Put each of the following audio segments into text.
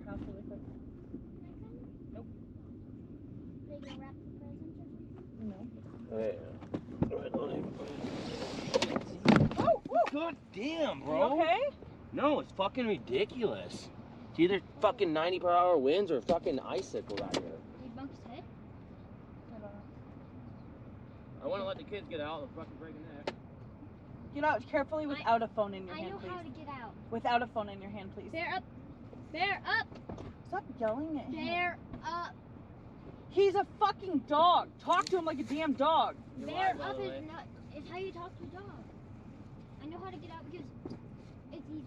your house really quick? Nope. They gonna wrap the presents or No. Oh, god damn, bro. You okay? No, it's fucking ridiculous. It's either fucking 90-per-hour winds or fucking icicles out here. Did you bump his head? I don't know. I want to let the kids get out and fucking break a neck. Get out carefully without a phone in your I hand, know please. how to get out. Without a phone in your hand, please. Bear up. Bear up. Stop yelling at him. Bear up. He's a fucking dog. Talk to him like a damn dog. You're Bear right, by up the is way. not. It's how you talk to a dog. I know how to get out because it's easy.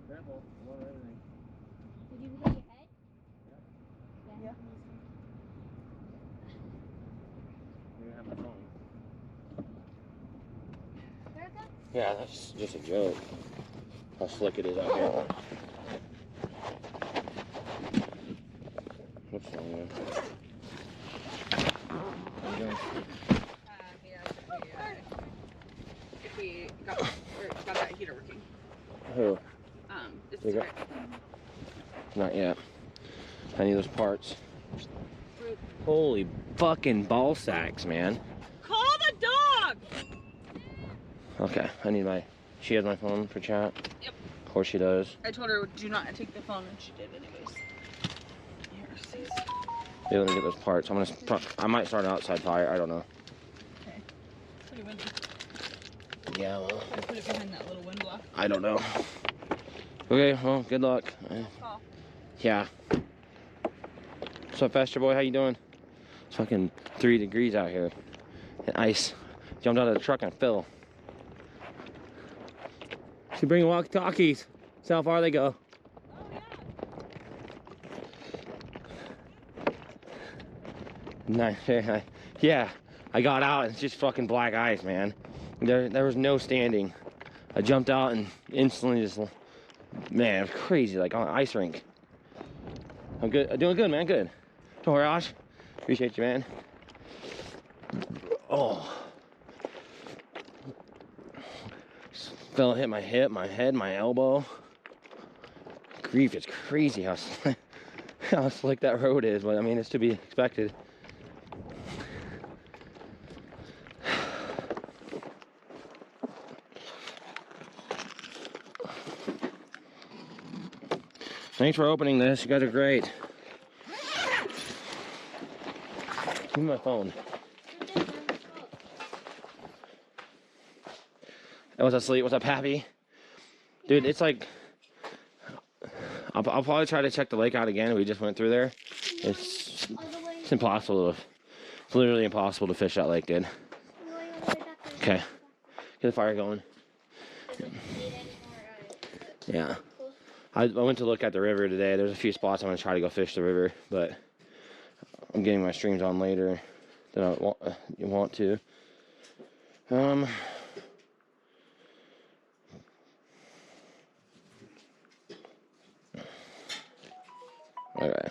Careful. I want everything. Did you hit your head? Yeah. You have my phone. Erica? Yeah, that's just a joke. How slick it is out here. What's wrong with you? If we got that heater working. Who? It's You got- Not yet. I need those parts. Holy fucking ball sacks, man. Call the dog! Okay, I need my... She has my phone for chat? Yep. Of course she does. I told her do not take the phone and she did anyways. Here, see. Be able to get those parts. I might start an outside fire. I don't know. Okay. It's pretty windy. Yeah, well, I put it behind that little wind block. I don't know. Okay, well, good luck. Call. Yeah. What's up, Fester boy? How you doing? It's fucking 3 degrees out here. And ice. Jumped out of the truck and fell. Should bring walkie-talkies. See how far they go. Oh, yeah. Nice. Yeah, I got out and it's just fucking black ice, man. There was no standing. I jumped out and instantly just, man, it was crazy, like on an ice rink. I'm good. I'm doing good, man. Good. Don't worry, Ash. Appreciate you, man. Oh. Fell, hit my hip, my head, my elbow. Grief, it's crazy how how slick that road is, but I mean, it's to be expected. Thanks for opening this. You guys are great. Give me my phone. I was asleep. What's up, Happy? Dude, it's like... I'll probably try to check the lake out again. We just went through there. It's impossible. It's literally impossible to fish that lake, dude. Okay. Get the fire going. Yeah. I went to look at the river today. There's a few spots I'm going to try to go fish the river, but I'm getting my streams on later than I want to. Okay.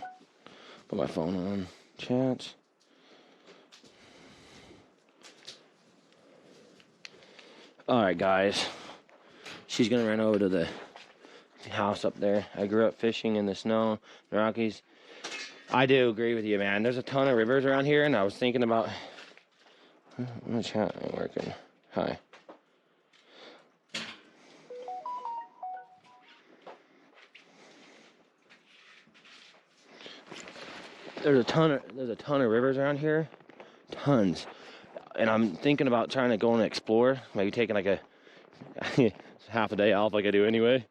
Put my phone on. Chat. Alright, guys. She's going to run over to the house up there. I grew up fishing in the snow, the Rockies. I do agree with you, man. There's a ton of rivers around here, and I was thinking about... My chat ain't working. Hi. There's a ton of rivers around here. Tons. And I'm thinking about trying to go and explore. Maybe taking like a half a day off like I do anyway.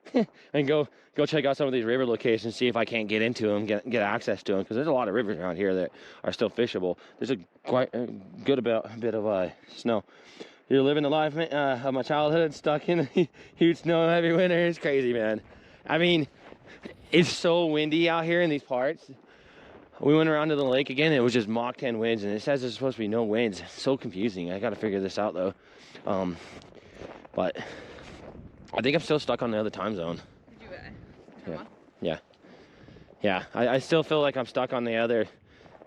And go check out some of these river locations, see if I can't get into them, get access to them, because there's a lot of rivers around here that are still fishable. There's quite a good bit of snow. You're living the life of my childhood, stuck in huge snow every winter. It's crazy, man. I mean, it's so windy out here in these parts. We went around to the lake again, it was just Mach 10 winds, and it says there's supposed to be no winds. It's so confusing. I gotta figure this out though. But I think I'm still stuck on the other time zone. Did you turn Yeah. on? Yeah. Yeah, I still feel like I'm stuck on the other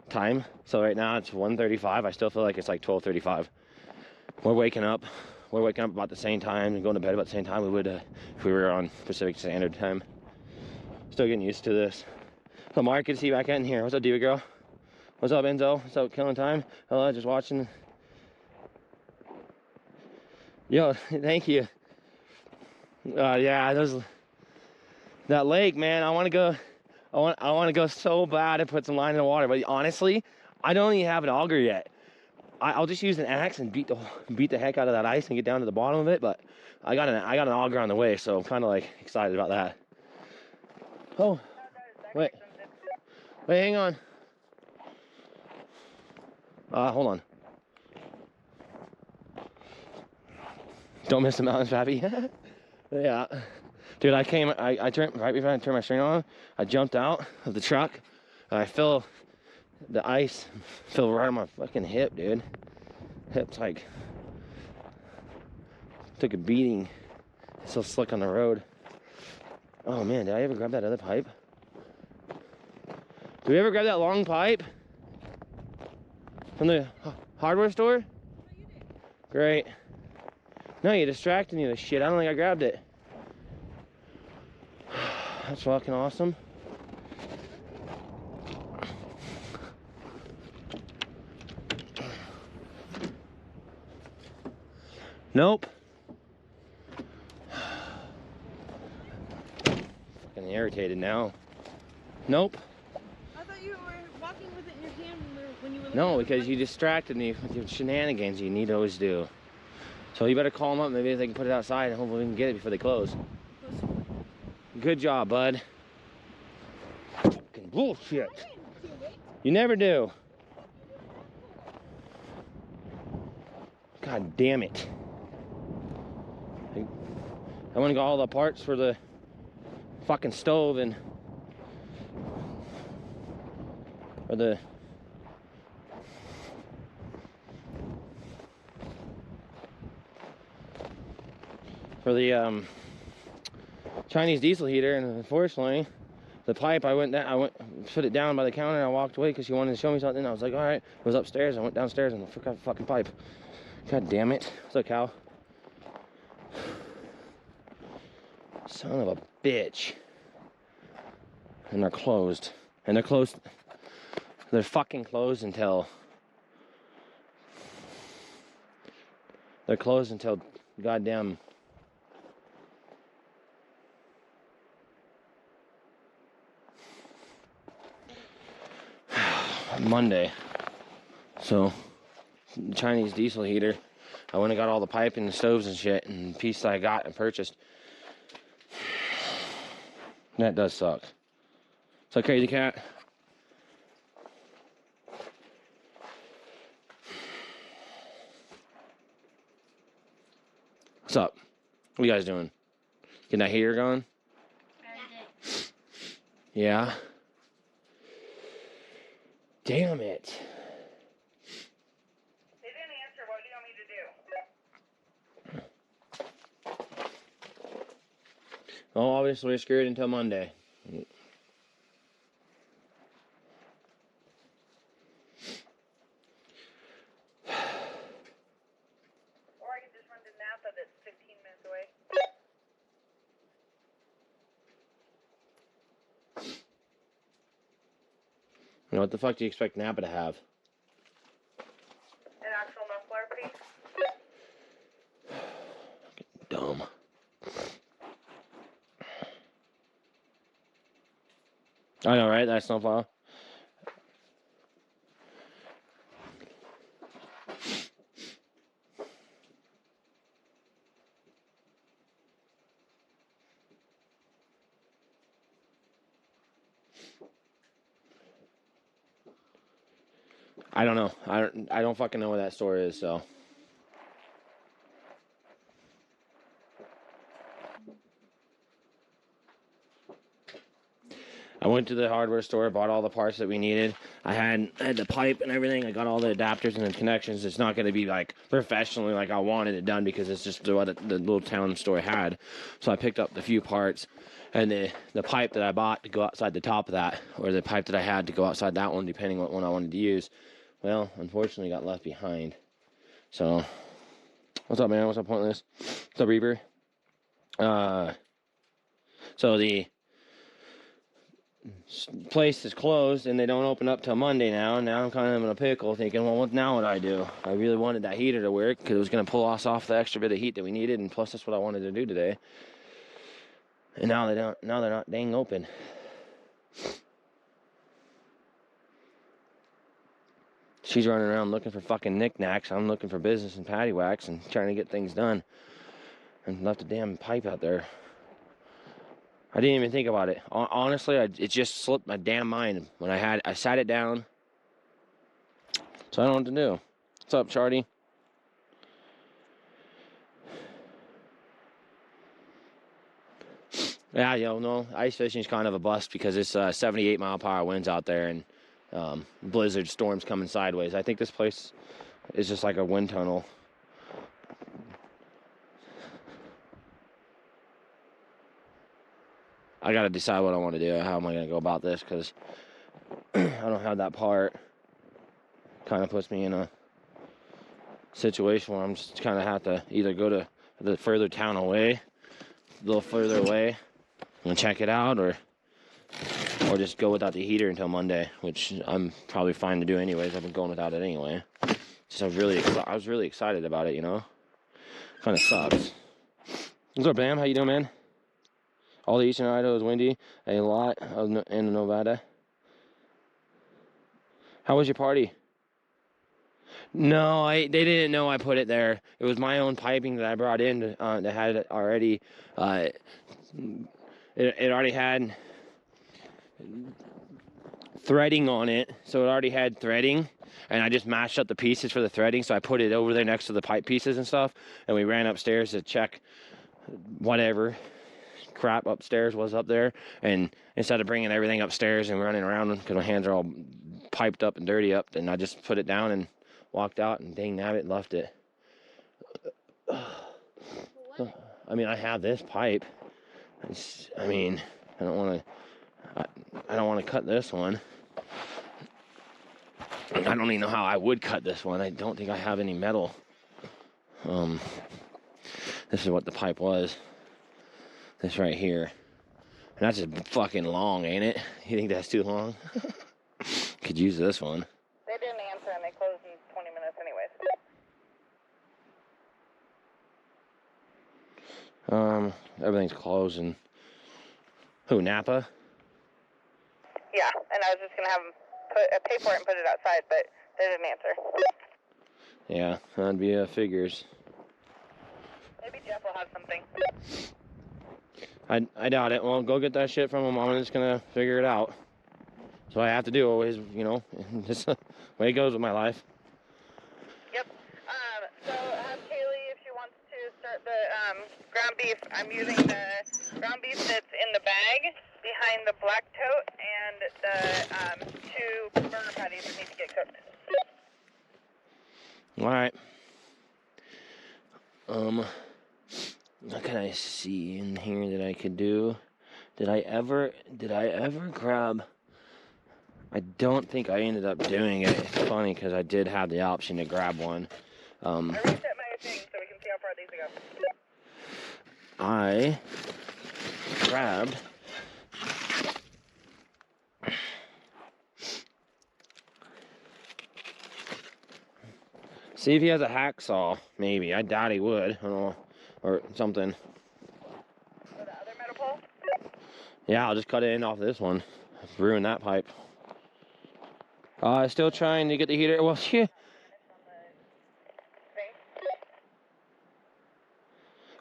time. So right now it's 1:35. I still feel like it's like 12:35. We're waking up. we're waking up about the same time and going to bed about the same time we would if we were on Pacific Standard Time. Still getting used to this. So Mark, good to see you back in here. What's up, Diva girl? What's up, Enzo? What's up, killing time? Hello, just watching. Yo, thank you. Yeah, that lake, man. I want to go. I want to go so bad and put some line in the water. But honestly, I don't even have an auger yet. I'll just use an axe and beat the heck out of that ice and get down to the bottom of it. But I got an auger on the way, so I'm kind of like excited about that. Oh, wait, hang on. Hold on. Don't miss the mountains, Pappy. Yeah. Dude, I turned, right before I turned my string on, I jumped out of the truck, and the ice fell right on my fucking hip, dude. Hip's like, took a beating. It's so slick on the road. Oh man, did I ever grab that other pipe? Did we ever grab that long pipe? From the hardware store? No, you did. Great. No, you distracted me with shit. I don't think I grabbed it. That's fucking awesome. Nope. Fucking irritated now. Nope. I thought you were walking with it in your hand when you were. No, because you distracted me with your shenanigans you need to always do. So you better call them up. Maybe they can put it outside and hopefully we can get it before they close. Good job, bud. Fucking bullshit. You never do. God damn it. I want to get all the parts for the fucking stove and for the Chinese diesel heater, and unfortunately the pipe, I put it down by the counter and I walked away because she wanted to show me something. I was like, all right. It was upstairs. I went downstairs and I forgot the fucking pipe. God damn it. What's up, Cal? Son of a bitch. And they're closed. And they're closed. They're fucking closed until. They're closed until goddamn. Monday. So, Chinese diesel heater. I went and got all the pipe and the stoves and shit and piece that I got and purchased. That does suck. So crazy cat. What's up? What are you guys doing? Getting that heater going? Yeah. Damn it. They didn't answer. What do you want me to do? Oh, obviously we're screwed until Monday. Or I could just run to Napa that's 15 minutes away. You know, what the fuck do you expect Napa to have? An actual muffler piece. Dumb. I know, right? That snowplow. I don't know. I don't fucking know where that store is, so. I went to the hardware store, bought all the parts that we needed. I had the pipe and everything. I got all the adapters and the connections. It's not going to be like professionally like I wanted it done because it's just what the little town store had. So I picked up the few parts and the pipe that I bought to go outside the top of that, or the pipe that I had to go outside that one, depending what one I wanted to use. Well, unfortunately got left behind. So What's up, man? What's up, Pointless? What's up, Reaper? So the place is closed and they don't open up till Monday now. And now I'm kind of in a pickle thinking, well, what now would I do? I really wanted that heater to work because it was going to pull us off the extra bit of heat that we needed. And plus, that's what I wanted to do today. And now they don't, now they're not dang open. She's running around looking for fucking knickknacks. I'm looking for business and patty wax and trying to get things done. And left a damn pipe out there. I didn't even think about it. Honestly, it just slipped my damn mind when I sat it down. So I don't know what to do. What's up, Chardy? Yeah, no, ice fishing is kind of a bust because it's 78 mile per hour winds out there and blizzard storms coming sideways. I think this place is just like a wind tunnel. I gotta decide what I want to do. How am I gonna go about this? Because I don't have that part. Kind of puts me in a situation where I'm just kind of have to either go to the further town away, a little further away, and check it out, or just go without the heater until Monday, which I'm probably fine to do anyways. I've been going without it anyway. Just I was really excited about it, you know. Kind of sucks. What's up, Bam? How you doing, man? All the eastern Idaho is windy, a lot in Nevada. How was your party? No, they didn't know I put it there. It was my own piping that I brought in that had it already. It already had threading on it, so it already had threading. And I just mashed up the pieces for the threading, so I put it over there next to the pipe pieces and stuff. And we ran upstairs to check whatever crap upstairs was up there, and instead of bringing everything upstairs and running around because my hands are all piped up and dirty up, then I just put it down and walked out and dang nabbit left it. I mean, I have this pipe. I mean, I don't want to cut this one. I don't even know how I would cut this one. I don't think I have any metal. This is what the pipe was. This right here. And that's just fucking long, ain't it? You think that's too long? Could use this one. They didn't answer and they closed in 20 minutes anyways. Everything's closed and... Who, Napa? Yeah, and I was just going to have them pay for it and put it outside, but they didn't answer. Yeah, that'd be figures. Maybe Jeff will have something. I doubt it. Well, go get that shit from him. I'm just gonna figure it out. So I have to do always, you know. Just the way it goes with my life. Yep. So ask Kaylee if she wants to start the ground beef. I'm using the ground beef that's in the bag behind the black tote and the 2 burger patties that need to get cooked. All right. What can I see in here that I could do? Did I ever grab? I don't think I ended up doing it. It's funny because I did have the option to grab one. I reset my thing so we can see how far these go. I grabbed see if he has a hacksaw, maybe. I doubt he would. I don't know. Or something. For the other metal pole? Yeah, I'll just cut it in off this one. Ruin that pipe. Still trying to get the heater. Well, yeah.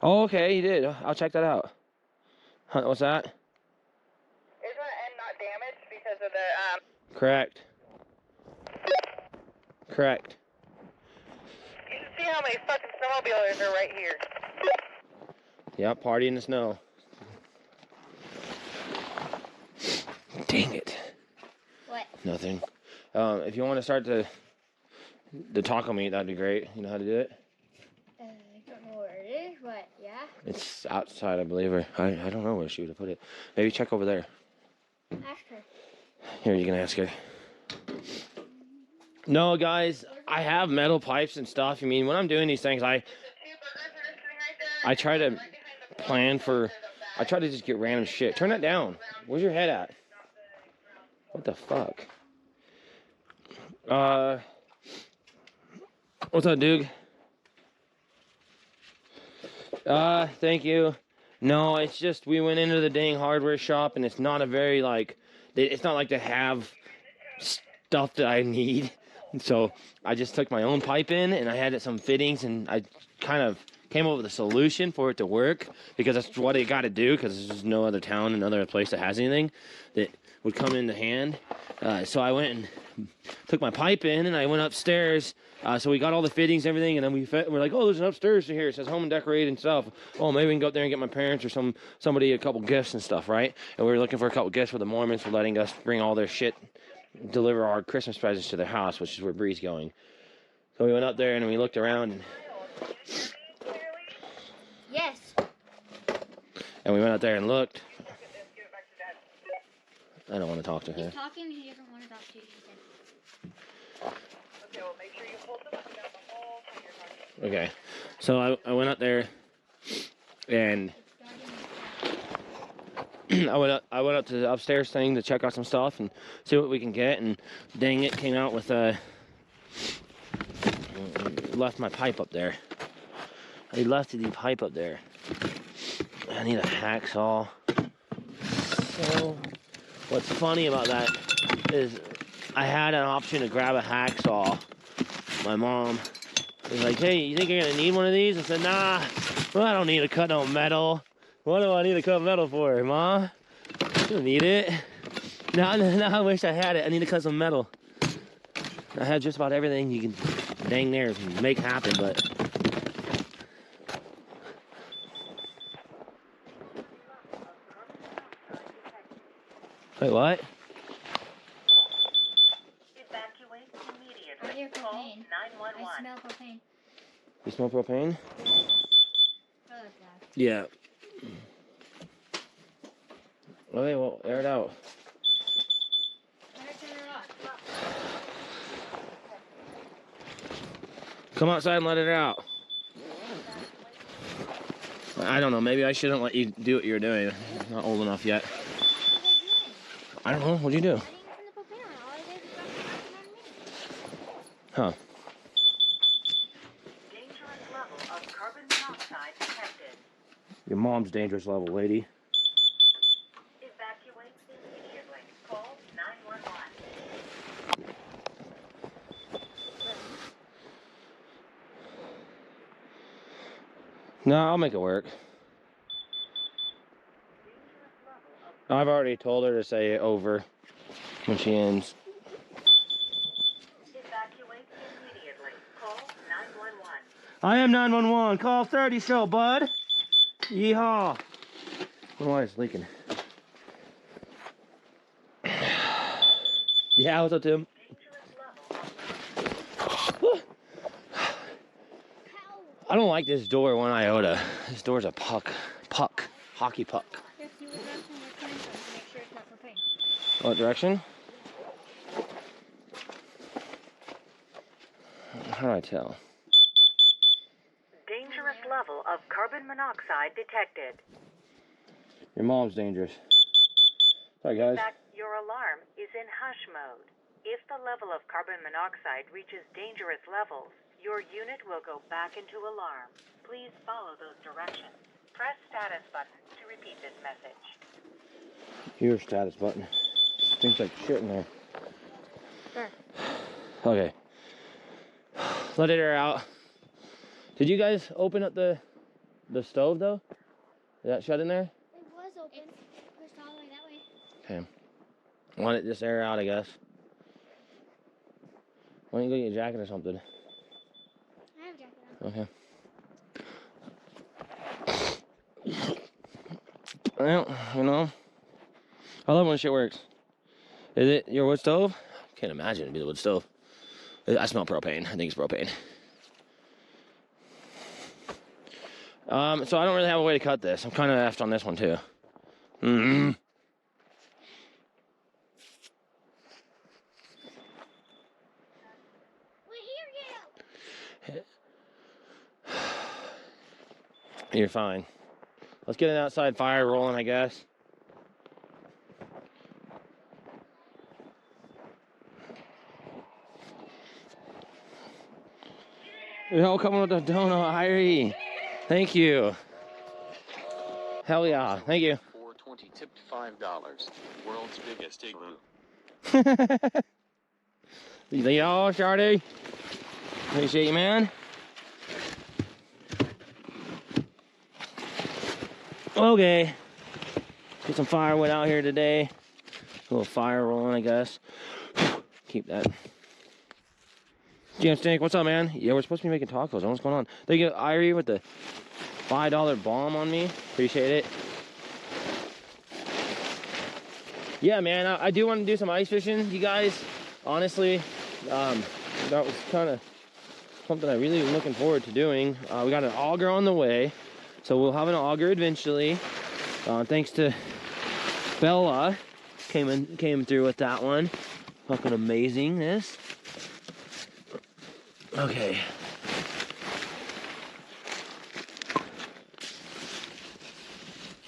Oh, okay, he did. I'll check that out. What's that? It's going to end not damaged because of the, Correct. Correct. You can see how many fucking snowmobilers are right here. Yep, party in the snow. Dang it. What? Nothing. If you want to start the taco meat, that'd be great. You know how to do it? I don't know where it is, but yeah. It's outside, I believe, or I don't know where she would have put it. Maybe check over there. Ask her. Here, you can ask her. No, guys, I have metal pipes and stuff. I mean, when I'm doing these things, It's a 2 I try to plan for, I try to just get random shit. Turn that down. Where's your head at? What the fuck? What's up, dude? Thank you. No, it's just we went into the dang hardware shop and it's not a very like, it's not like they have stuff that I need. So I just took my own pipe in and I had some fittings and I kind of came up with a solution for it to work because that's what I got to do because there's no other town, another place that has anything that would come into hand. So I went and took my pipe in and I went upstairs. So we got all the fittings and everything, and then we're like, oh, there's an upstairs to here. It says home and decorate and stuff. Oh, maybe we can go up there and get my parents or somebody a couple gifts and stuff, right? And we were looking for a couple gifts for the Mormons for letting us bring all their shit, deliver our Christmas presents to their house, which is where Bree's going. So we went up there and we looked around. Yes. And we went out there and looked. I don't want to talk to her. He's talking and he doesn't want to talk to you. Okay, well, make sure you hold the phone down the whole time you're talking. Okay. So I went up there and I went up to the upstairs thing to check out some stuff and see what we can get, and dang it, came out with left my pipe up there. I left the pipe up there. I need a hacksaw. So what's funny about that is I had an option to grab a hacksaw. My mom was like, hey, you think you're gonna need one of these? I said, nah, well, I don't need to cut no metal. What do I need to cut metal for, Mom? I don't need it. Now I wish I had it. I need to cut some metal. I had just about everything you can dang near make happen, but wait, what? Evacuate I hear immediately. Call propane. 911. I smell propane. You smell propane? I like that. Yeah. Okay, well, air it out. Better turn it off. Come outside and let it out. I don't know, maybe I shouldn't let you do what you're doing. You're not old enough yet. What are they doing? I don't know, what'd you do? I didn't turn the propane on. All I did was drop the Huh. Dangerous level of carbon monoxide detected. Your mom's dangerous level, lady. Evacuate immediately. Call 911. No, I'll make it work. I've already told her to say it over when she ends. Evacuate immediately. Call 911. I am 911. Call 30 show, bud. Yeehaw. Why is it leaking? Yeah, what's up, Tim? I don't like this door one iota. This door's a puck. Hockey puck. Yes, you were directing your turn to make sure it's not propane. What direction? How do I tell? Dangerous level of carbon monoxide detected. Your mom's dangerous. Sorry, guys. In fact, your alarm is in hush mode. If the level of carbon monoxide reaches dangerous levels, your unit will go back into alarm. Please follow those directions. Press status button to repeat this message. Your status button. Stinks like shit in there. Sure. Okay. Let it air out. Did you guys open up the stove though? Is that shut in there? It was open. It was all the way that way. Okay. Let it just air out, I guess. Why don't you go get a jacket or something? I have a jacket on. Okay. Well, you know, I love when shit works. Is it your wood stove? Can't imagine it'd be the wood stove. I smell propane. I think it's propane. So I don't really have a way to cut this. I'm kind of effed on this one too. Mm-hmm. You're fine. Let's get an outside fire rolling, I guess. Yo, coming with the donut, Irie. Thank you. Hell yeah, thank you. 420 tipped $5. World's biggest igloo. Yo, Shardy. Appreciate you, man. Okay. Get some firewood out here today. A little fire rolling, I guess. Keep that. Jam Stink, what's up, man? Yeah, we're supposed to be making tacos. What's going on? Thank you, Irie, with the $5 bomb on me. Appreciate it. Yeah, man, I do want to do some ice fishing, you guys. Honestly, that was kind of something I really am looking forward to doing. We got an auger on the way, so we'll have an auger eventually. Thanks to Bella, came through with that one. Fucking amazingness. Okay.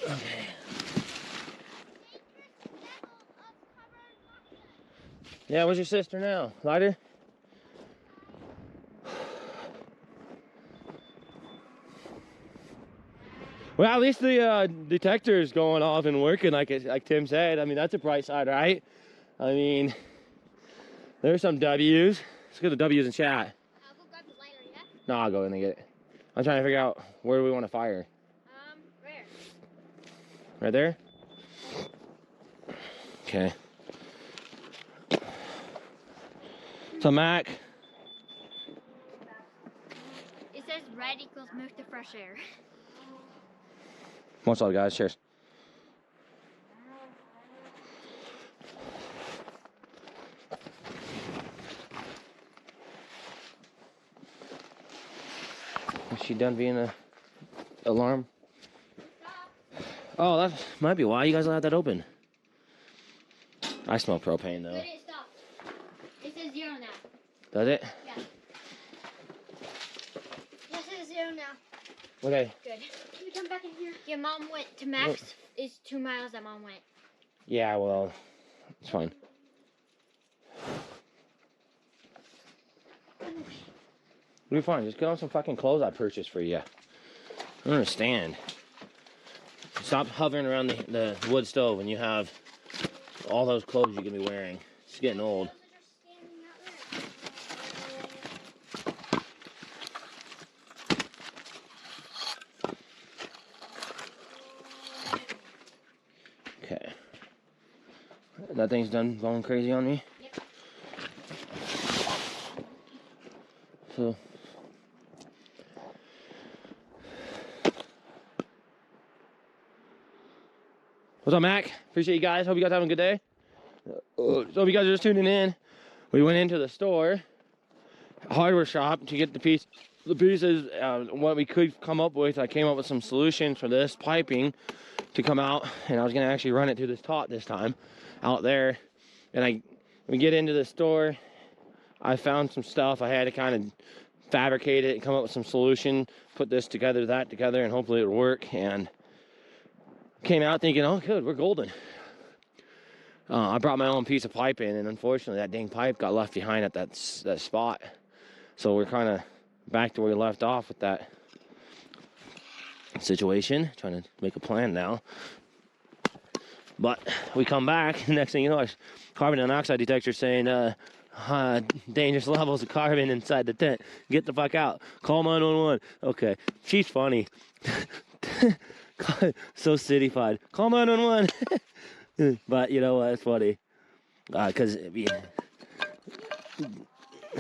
Okay. Yeah, where's your sister now? Lighter? Well, at least the detector is going off and working like Tim said. I mean, that's a bright side, right? I mean, there's some W's. Let's get the W's in chat. I'll go grab the lighter, yeah? No, I'll go in and get it. I'm trying to figure out where we want to fire. Where? Right there? Okay. So, Mac. It says red equals move to fresh air. What's up, guys? Cheers. Is she done being a alarm? Oh, that might be why you guys left that open. I smell propane though. But it stopped. It says 0 now. Does it? Yeah. It says 0 now. Okay. Good. Can we come back in here? Yeah, Mom went to max. Is 2 miles that Mom went. Yeah, well, it's fine. We'll be fine. Just get on some fucking clothes I purchased for you. I don't understand. Stop hovering around the wood stove when you have all those clothes you can be wearing. It's getting old. Okay. That thing's done going crazy on me. Yep. So. What's up, Mac? Appreciate you guys. Hope you guys having a good day. So if you guys are just tuning in, we went into the store, hardware shop, to get the pieces, what we could come up with. I came up with some solutions for this piping to come out, and I was gonna actually run it through this tot this time, out there. And we get into the store, I found some stuff. I had to kind of fabricate it and come up with some solution, put this together, that together, and hopefully it would work. And came out thinking, oh good, we're golden. I brought my own piece of pipe in, and unfortunately that dang pipe got left behind at that spot. So we're kind of back to where we left off with that situation, trying to make a plan now. But we come back, next thing you know, carbon monoxide detector saying dangerous levels of carbon inside the tent. Get the fuck out. Call 911. Okay, she's funny. So cityfied. Call 911. But you know what? It's funny, cause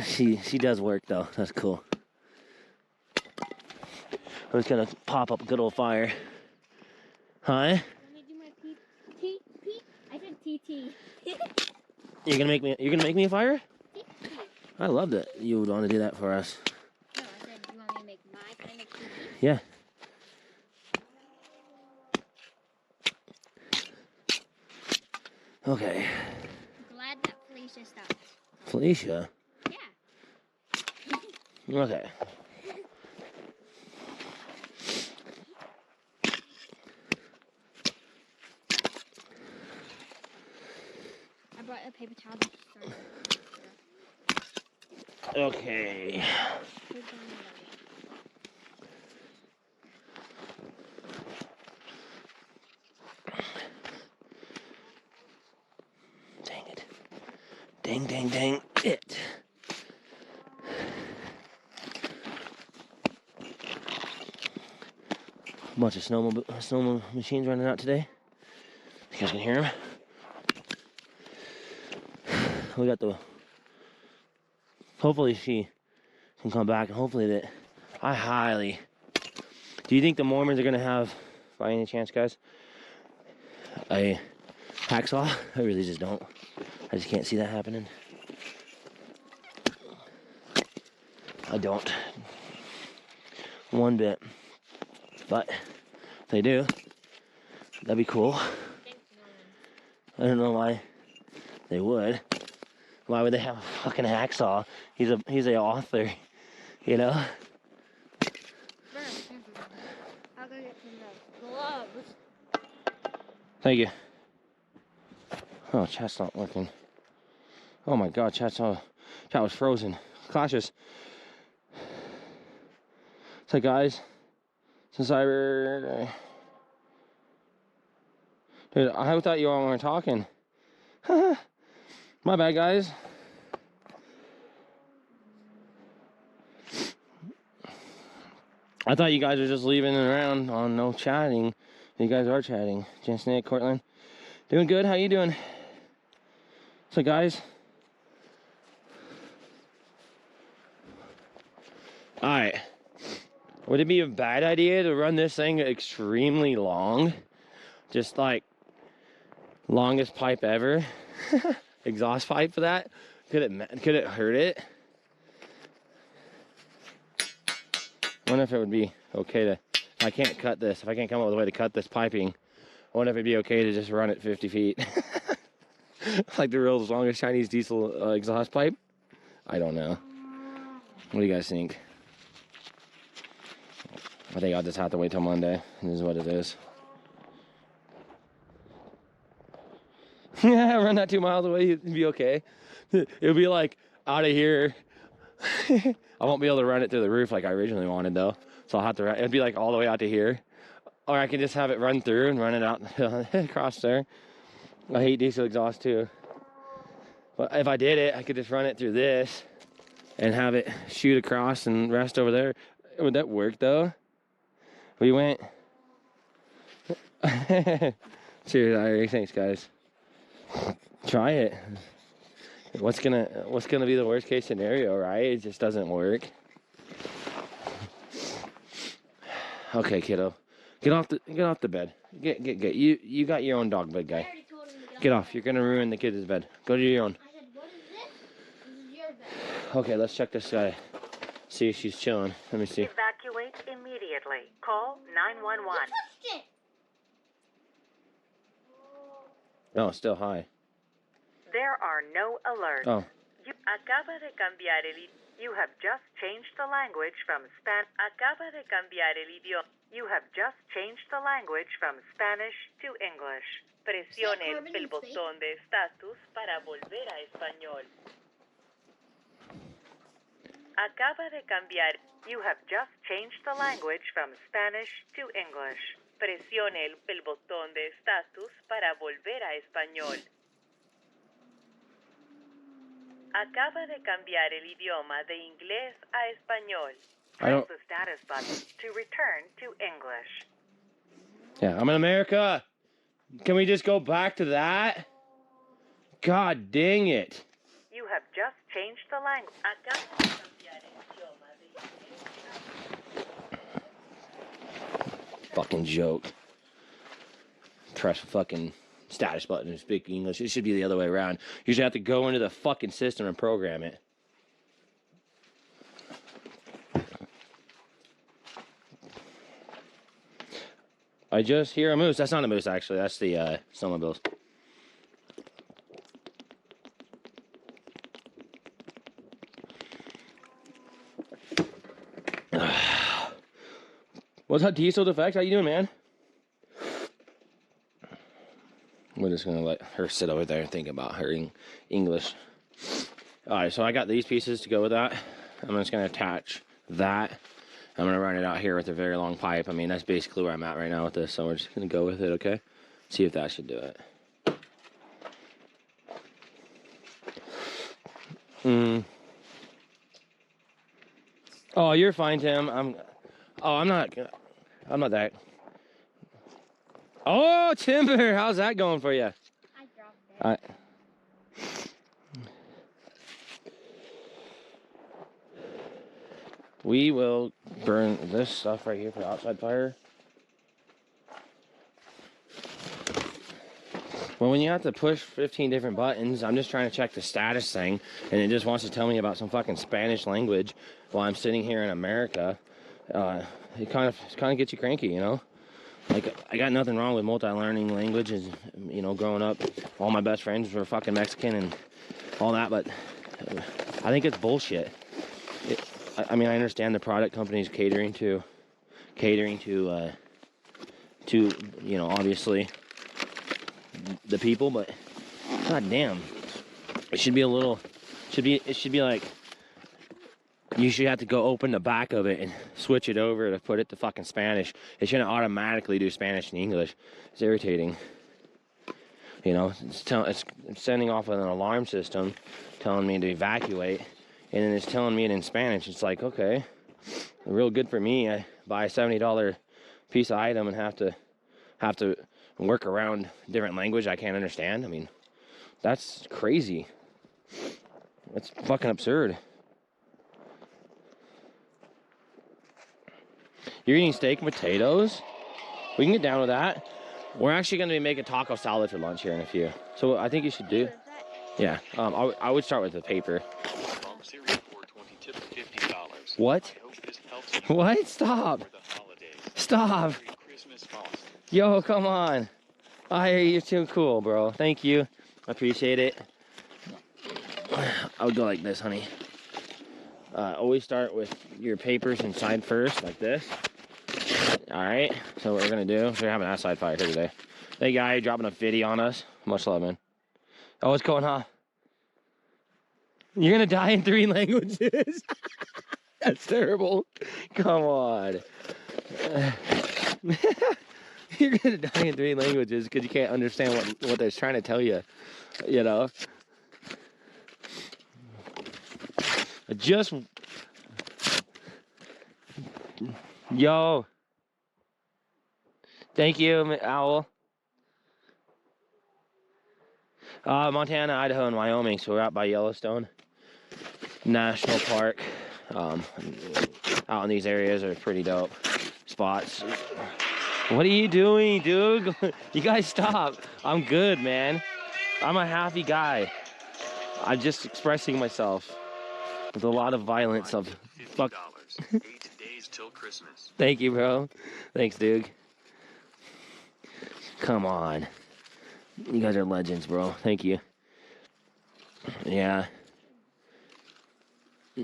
she does work though. That's cool. I'm just gonna pop up a good old fire. Huh? Let me do my P. I said TT. You're gonna make me a fire? I love that you would want to do that for us. No, I said you want me to make my kind of TT. Yeah. Okay. I'm glad that Felicia stopped. Felicia? Yeah. Okay. brought a paper towel. Okay. Dang it. Dang, dang, dang it. Bunch of snow machines running out today. You guys can hear them. We got the. Hopefully she can come back, and hopefully that. I highly. Do you think the Mormons are gonna have, by any chance, guys, a hacksaw? I really just don't. I just can't see that happening. I don't. One bit. But if they do, that'd be cool. I don't know why they would. Why would they have a fucking hacksaw? He's a author, you know? I'll go get some gloves. Thank you. Oh, chat's not working. Oh my god, chat was frozen. Cautious. So guys, since dude, I thought you all weren't talking. My bad, guys. I thought you guys were just leaving it around on no chatting. You guys are chatting. Jen Snake, Cortland. Doing good, how you doing? So guys. Alright. Would it be a bad idea to run this thing extremely long? Just like longest pipe ever? Exhaust pipe for that? Could it hurt it? I wonder if it would be okay to, if I can't cut this, if I can't come up with a way to cut this piping, I wonder if it'd be okay to just run it 50 feet. Like the world's longest Chinese diesel exhaust pipe? I don't know. What do you guys think? I think I'll just have to wait till Monday. This is what it is. Yeah, run that 2 miles away, it'd be okay. It'll be like out of here. I won't be able to run it through the roof like I originally wanted though. So I'll have to it'd be like all the way out to here. Or I can just have it run through and run it out across there. I hate diesel exhaust too. But if I did it, I could just run it through this and have it shoot across and rest over there. Would that work though? We went. Cheers, Irie. Thanks, guys. Try it. What's gonna be the worst case scenario, right? It just doesn't work. Okay, kiddo. Get off the bed. Get. You got your own dog bed, guy. Get off. You're gonna ruin the kid's bed. Go to your own. I said, what is this? This is your bed. Okay, let's check this guy. See if she's chilling. Let me see. Evacuate immediately. Call 911. Touched it. Oh, still high. There are no alerts. Oh. Acaba de cambiar el You have just changed the language from Acaba de cambiar el idioma. You have just changed the language from Spanish to English. Presione el botón de estatus para volver a español. Acaba de cambiar. You have just changed the language from Spanish to English. Presione el botón de estatus para volver a español. Acaba de cambiar el idioma de inglés a español. Press the status button to return to English. Yeah, I'm in America. Can we just go back to that? God dang it. You have just changed the language. Acaba de cambiar el idioma de inglés. Fucking joke. Press fucking status button and speak English. It should be the other way around. You should have to go into the fucking system and program it. I just hear a moose. That's not a moose, actually. That's the snowmobiles. What's up, Diesel Defect? How you doing, man? We're just gonna let her sit over there and think about her English. All right, so I got these pieces to go with that. I'm just gonna attach that. I'm gonna run it out here with a very long pipe. I mean, that's basically where I'm at right now with this, so we're just gonna go with it, okay? See if that should do it. Oh, you're fine, Tim. I'm not that. Oh, timber, how's that going for you? I dropped it. We will burn this stuff right here for the outside fire. Well, when you have to push 15 different buttons, I'm just trying to check the status thing, and it just wants to tell me about some fucking Spanish language while I'm sitting here in America. It kind of gets you cranky, you know? Like, I got nothing wrong with multi-learning languages, you know, growing up. All my best friends were fucking Mexican and all that, but I think it's bullshit. I mean, I understand the product companies catering to, you know, obviously the people, but god damn, it should be like you should have to go open the back of it and switch it over to put it to fucking Spanish. It shouldn't automatically do Spanish and English. It's irritating. You know, it's sending off an alarm system telling me to evacuate, and then it's telling me it in Spanish. It's like, okay, real good for me. I buy a $70 piece of item and have to work around different language I can't understand. I mean, that's crazy. That's fucking absurd. You're eating steak and potatoes? We can get down with that. We're actually going to be making taco salad for lunch here in a few. So I think you should do. Yeah. I would start with the paper. What? What? Stop. Stop. Yo, come on. You're too cool, bro. Thank you. I appreciate it. I would go like this, honey. Always start with your papers inside first, like this. All right. So what we're gonna do? We're having an outside fire here today. Hey, guy, dropping a fitty on us. Much love, man. Oh, what's going on? You're gonna die in 3 languages. That's terrible. Come on. You're gonna die in 3 languages because you can't understand what they're trying to tell you. You know. Just. Yo. Thank you, Owl. Montana, Idaho, and Wyoming. So we're out by Yellowstone National Park. Out in these areas are pretty dope spots. What are you doing, dude? You guys stop. I'm good, man. I'm a happy guy. I'm just expressing myself with a lot of violence of fuck. 8 days till Christmas. Thank you, bro. Thanks, dude. Come on. You guys are legends, bro. Thank you. Yeah.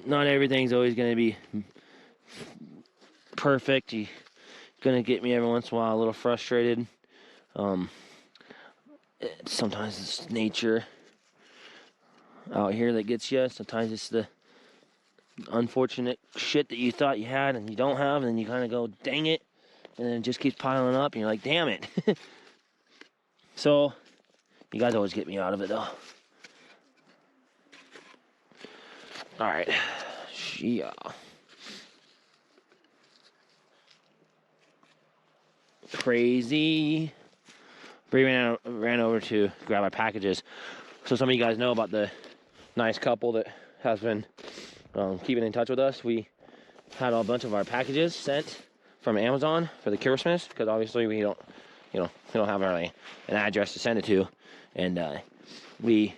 Not everything's always going to be perfect. You're going to get me every once in a while a little frustrated. Sometimes it's nature out here that gets you. Sometimes it's the unfortunate shit that you thought you had and you don't have, and then you kind of go, dang it. And then it just keeps piling up, and you're like, damn it. So, you guys always get me out of it, though. Alright. Yeah. Crazy. Bree ran over to grab our packages. So some of you guys know about the nice couple that has been keeping in touch with us. We had a bunch of our packages sent from Amazon for the Christmas, because obviously we don't have really an address to send it to, and we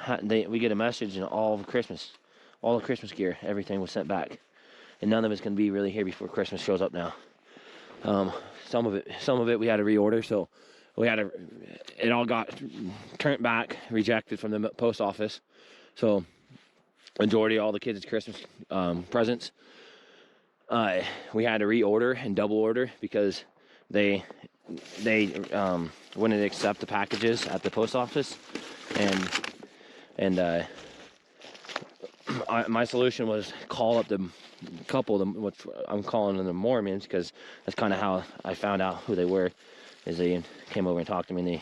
get a message, and all the Christmas gear, everything was sent back, and none of it's going to be really here before Christmas shows up now. Some of it we had to reorder, so it all got turned back, rejected from the post office. So majority of all the kids' Christmas presents, we had to reorder and double order because they they wouldn't accept the packages at the post office, and my solution was call up the couple of them, which I'm calling them the Mormons, because that's kind of how I found out who they were. Is they came over and talked to me, and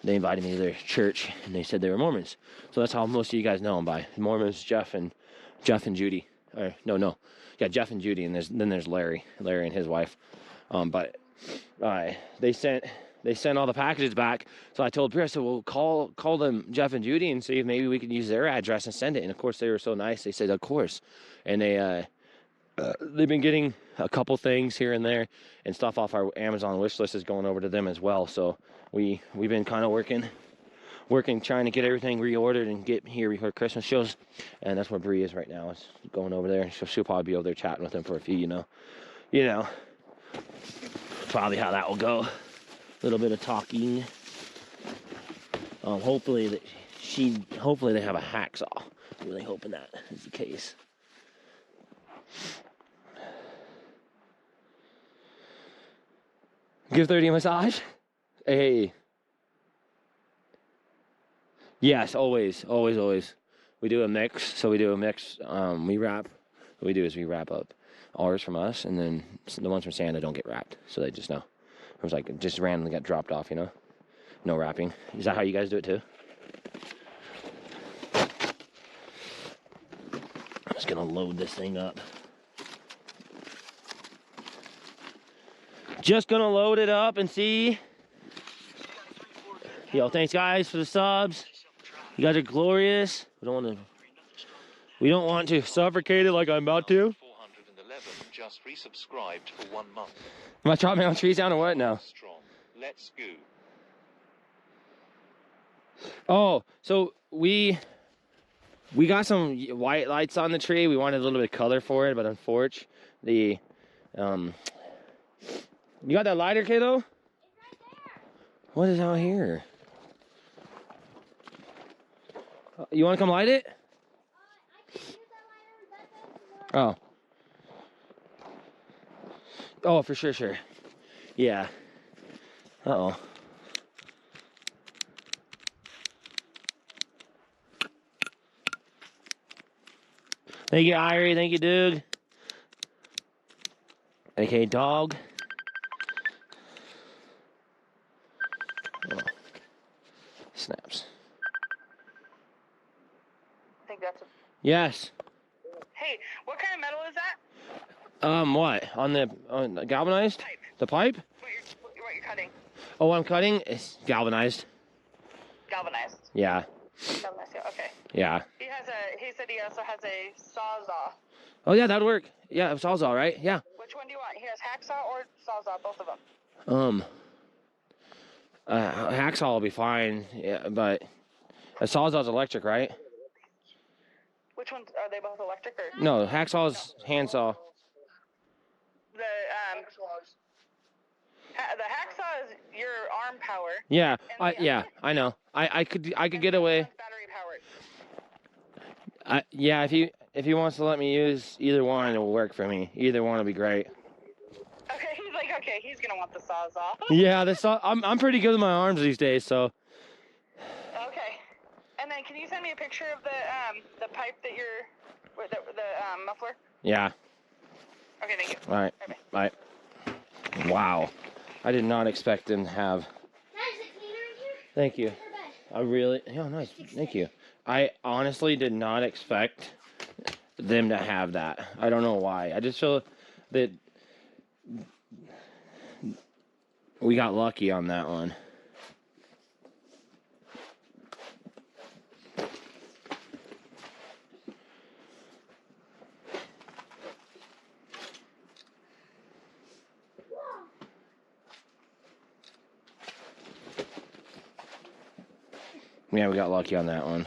they invited me to their church, and they said they were Mormons. So that's how most of you guys know them by. Mormons, Jeff and Judy. Or yeah, Jeff and Judy, and then there's Larry and his wife. But they sent all the packages back. So I told Pierre, I said, well, call them Jeff and Judy and see if maybe we could use their address and send it. And of course they were so nice. They said, of course. And they've been getting a couple things here and there, and stuff off our Amazon wish list is going over to them as well. So we've been kind of working, trying to get everything reordered and get here before Christmas shows. And that's where Bree is right now. It's going over there. She'll probably be over there chatting with them for a few, you know, probably how that will go. A little bit of talking. Hopefully they have a hacksaw. I'm really hoping that is the case. Give 30 a massage? Hey. Yes, always. We do a mix. So we do a mix. We wrap. What we do is we wrap up ours from us, and then the ones from Santa don't get wrapped. So they just know. It was like just randomly got dropped off, you know? No wrapping. Is that how you guys do it too? I'm just gonna load this thing up. Just gonna load it up and see. Yo, thanks guys for the subs. You guys are glorious. We don't want to suffocate it like I'm about to. 411 just resubscribed for 1 month. Am I chopping down trees down or what now? Strong. Let's go. Oh, so we got some white lights on the tree. We wanted a little bit of color for it, but unfortunately, you got that lighter, kiddo? It's right there. What is out here? You want to come light it? I can use that lighter. Oh, for sure. Yeah. Uh-oh. Thank you, Irie. Thank you, Doug. Okay, dog. Oh. Snaps. I think that's a... Yes. Hey, what kind of metal is that? What? On the galvanized? Pipe. The pipe? What you're cutting? Oh, I'm cutting? It's galvanized. Galvanized. Yeah. Galvanized, yeah, okay. Yeah. He said he also has a sawzall. Oh, yeah, that'd work. Yeah, it's all right. Yeah. Which one do you want? He has hacksaw or sawzall, both of them. Hacksaw will be fine, yeah, but a sawzall's electric, right? Which ones, are they both electric or? No, hacksaw's handsaw. The hacksaw is your arm power. Yeah, And I know. I could get away. Battery powered. Yeah, if he wants to let me use either one, it will work for me. Either one will be great. Okay, he's like, okay, he's gonna want the sawzall. Yeah, I'm pretty good with my arms these days, so. Okay. And then can you send me a picture of the pipe that you're with the muffler? Yeah. Okay, thank you. All right. Bye. Wow. I did not expect them to have. Is it cleaner in here? Thank you. Her bed. I really. Oh, nice. Thank you. I honestly did not expect them to have that. I don't know why. I just feel that we got lucky on that one. Yeah, we got lucky on that one.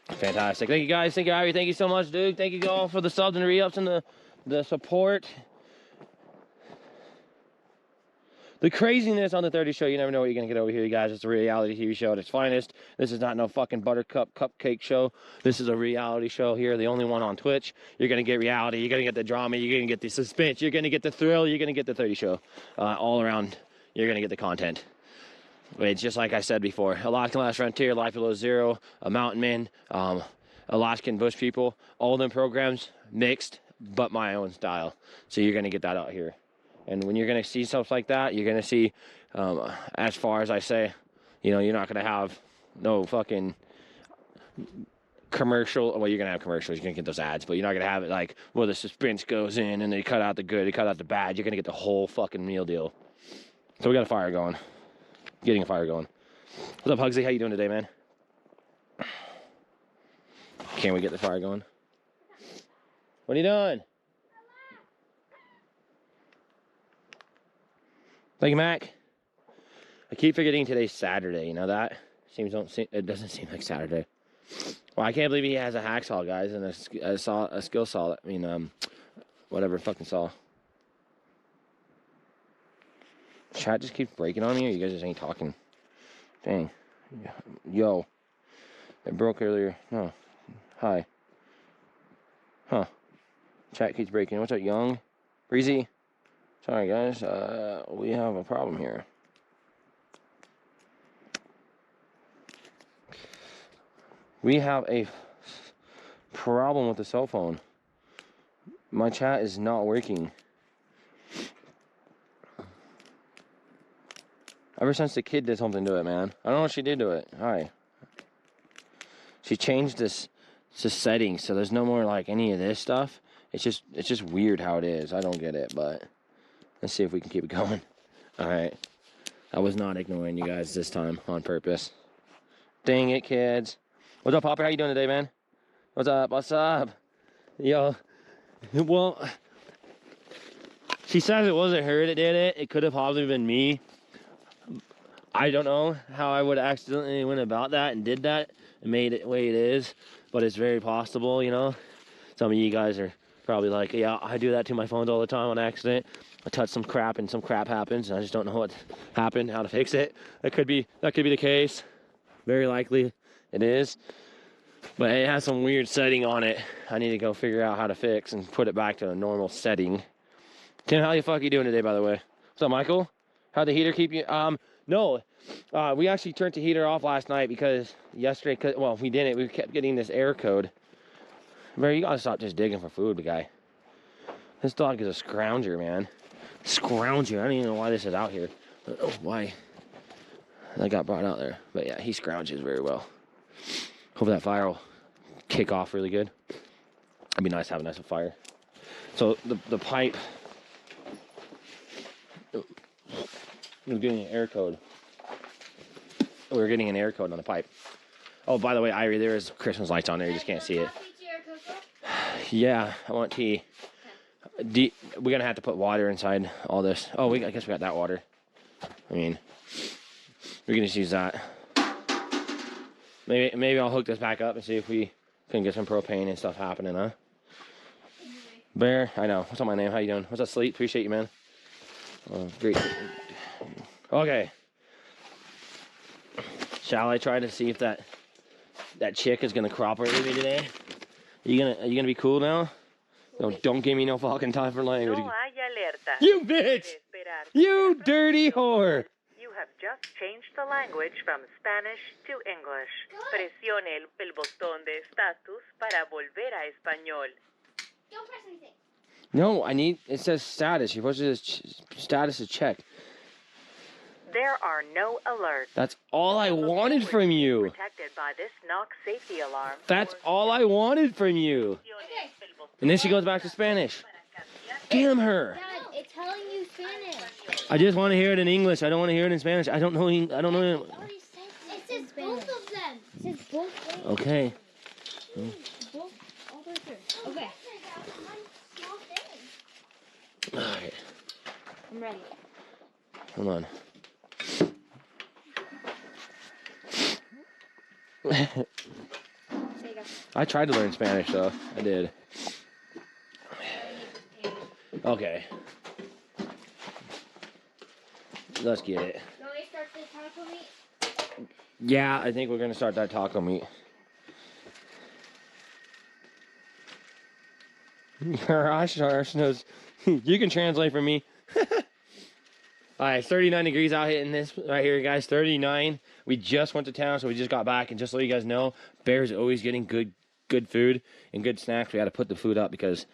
Fantastic. Thank you guys. Thank you, Ivy. Thank you so much, dude. Thank you all for the subs and re-ups and the support. The craziness on the 30 show, you never know what you're going to get over here, you guys. It's a reality TV show at its finest. This is not no fucking buttercup cupcake show. This is a reality show here, the only one on Twitch. You're going to get reality. You're going to get the drama. You're going to get the suspense. You're going to get the thrill. You're going to get the 30 show. All around, you're going to get the content. It's just like I said before. Alaskan Last Frontier, Life Below Zero, a Mountain Man, Alaskan Bush People. All them programs mixed, but my own style. So you're going to get that out here. And when you're going to see stuff like that, you're going to see, as far as I say, you know, you're not going to have no fucking commercial. Well, you're going to have commercials. You're going to get those ads. But you're not going to have it like, well, the suspense goes in and they cut out the good, they cut out the bad. You're going to get the whole fucking meal deal. So we got a fire going. Getting a fire going. What's up, Hugsy? How you doing today, man? Can we get the fire going? What are you doing? Thank you, Mac. I keep forgetting today's Saturday. You know that? It doesn't seem like Saturday. Well, I can't believe he has a hacksaw, guys, and a skill saw. I mean, whatever fucking saw. Chat just keeps breaking on me, or you guys just ain't talking? Dang. Yo. It broke earlier. No. Hi. Huh. Chat keeps breaking. What's up, Young? Breezy? Sorry, guys. We have a problem here. We have a problem with the cell phone. My chat is not working. Ever since the kid did something to it, man. I don't know what she did to it. Hi. She changed this settings, so there's no more like any of this stuff. It's just weird how it is. I don't get it, but let's see if we can keep it going. All right. I was not ignoring you guys this time on purpose. Dang it, kids. What's up, Popper? How you doing today, man? What's up? What's up? Yo. Well, she says it wasn't her that did it. It could have probably been me. I don't know how I would accidentally went about that and did that and made it the way it is, but it's very possible, you know. Some of you guys are probably like, yeah, I do that to my phones all the time on accident. I touch some crap and some crap happens and I just don't know what happened, how to fix it. That could be the case. Very likely it is. But it has some weird setting on it. I need to go figure out how to fix and put it back to a normal setting. Tim, how the fuck are you doing today, by the way? What's up, Michael? How'd the heater keep you? No. We actually turned the heater off last night because yesterday, well, we didn't. We kept getting this error code. Bro, you gotta stop just digging for food, guy. This dog is a scrounger, man. Scrounger. I don't even know why this is out here. I don't know why that got brought out there. But yeah, he scrounges very well. Hope that fire will kick off really good. It'd be nice to have a nice fire. So the pipe, we're getting an air code. We're getting an air code on the pipe. Oh, by the way, Irie, there is Christmas lights on there. You just can't see it. Yeah, I want tea. We're gonna have to put water inside all this. Oh, I guess we got that water. I mean, we can just use that. Maybe I'll hook this back up and see if we can get some propane and stuff happening, huh? Bear, I know. What's up, my name? How you doing? What's up, Sleep? Appreciate you, man. Great. Okay. Shall I try to see if that chick is gonna cooperate with me today? Are you gonna be cool now? No, don't give me no fucking time for language. No hay alerta. You bitch! You dirty whore! You have just changed the language from Spanish to English. Presione el botón de status para volver a español. Don't press anything. No, it says status. You're supposed to status is checked. There are no alerts. That's all I wanted from you. Protected by this knock safety alarm. That's all I wanted from you. Okay. And then she goes back to Spanish. Damn her. Dad, it's telling you Spanish. I just want to hear it in English. I don't want to hear it in Spanish. I don't know. It already says it says both of them. It says both ways. Okay. Both, all the way through. Okay. All right. I'm ready. Hold on. There you go. I tried to learn Spanish, though. I did. Okay. Let's get it. You want me to start the taco meat? Yeah, I think we're gonna start that taco meat. Gosh, knows. You can translate for me. Alright, it's 39 degrees out hitting this right here, guys. 39. We just went to town, so we just got back. And just so you guys know, Bear's always getting good food and good snacks. We got to put the food up because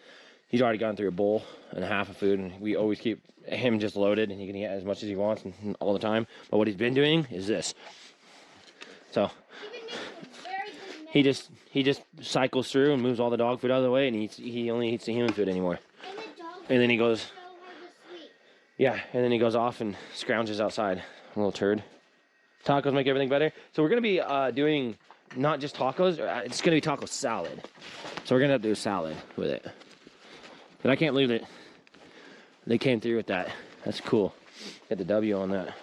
he's already gone through a bowl and a half of food. And we always keep him just loaded, and he can eat as much as he wants and all the time. But what he's been doing is this. So he just cycles through and moves all the dog food out of the way, and he only eats the human food anymore. And then he goes. Yeah, and then he goes off and scrounges outside. A little turd. Tacos make everything better. So we're going to be doing not just tacos. It's going to be taco salad. So we're going to have to do a salad with it. But I can't believe that they came through with that. That's cool. Get the W on that.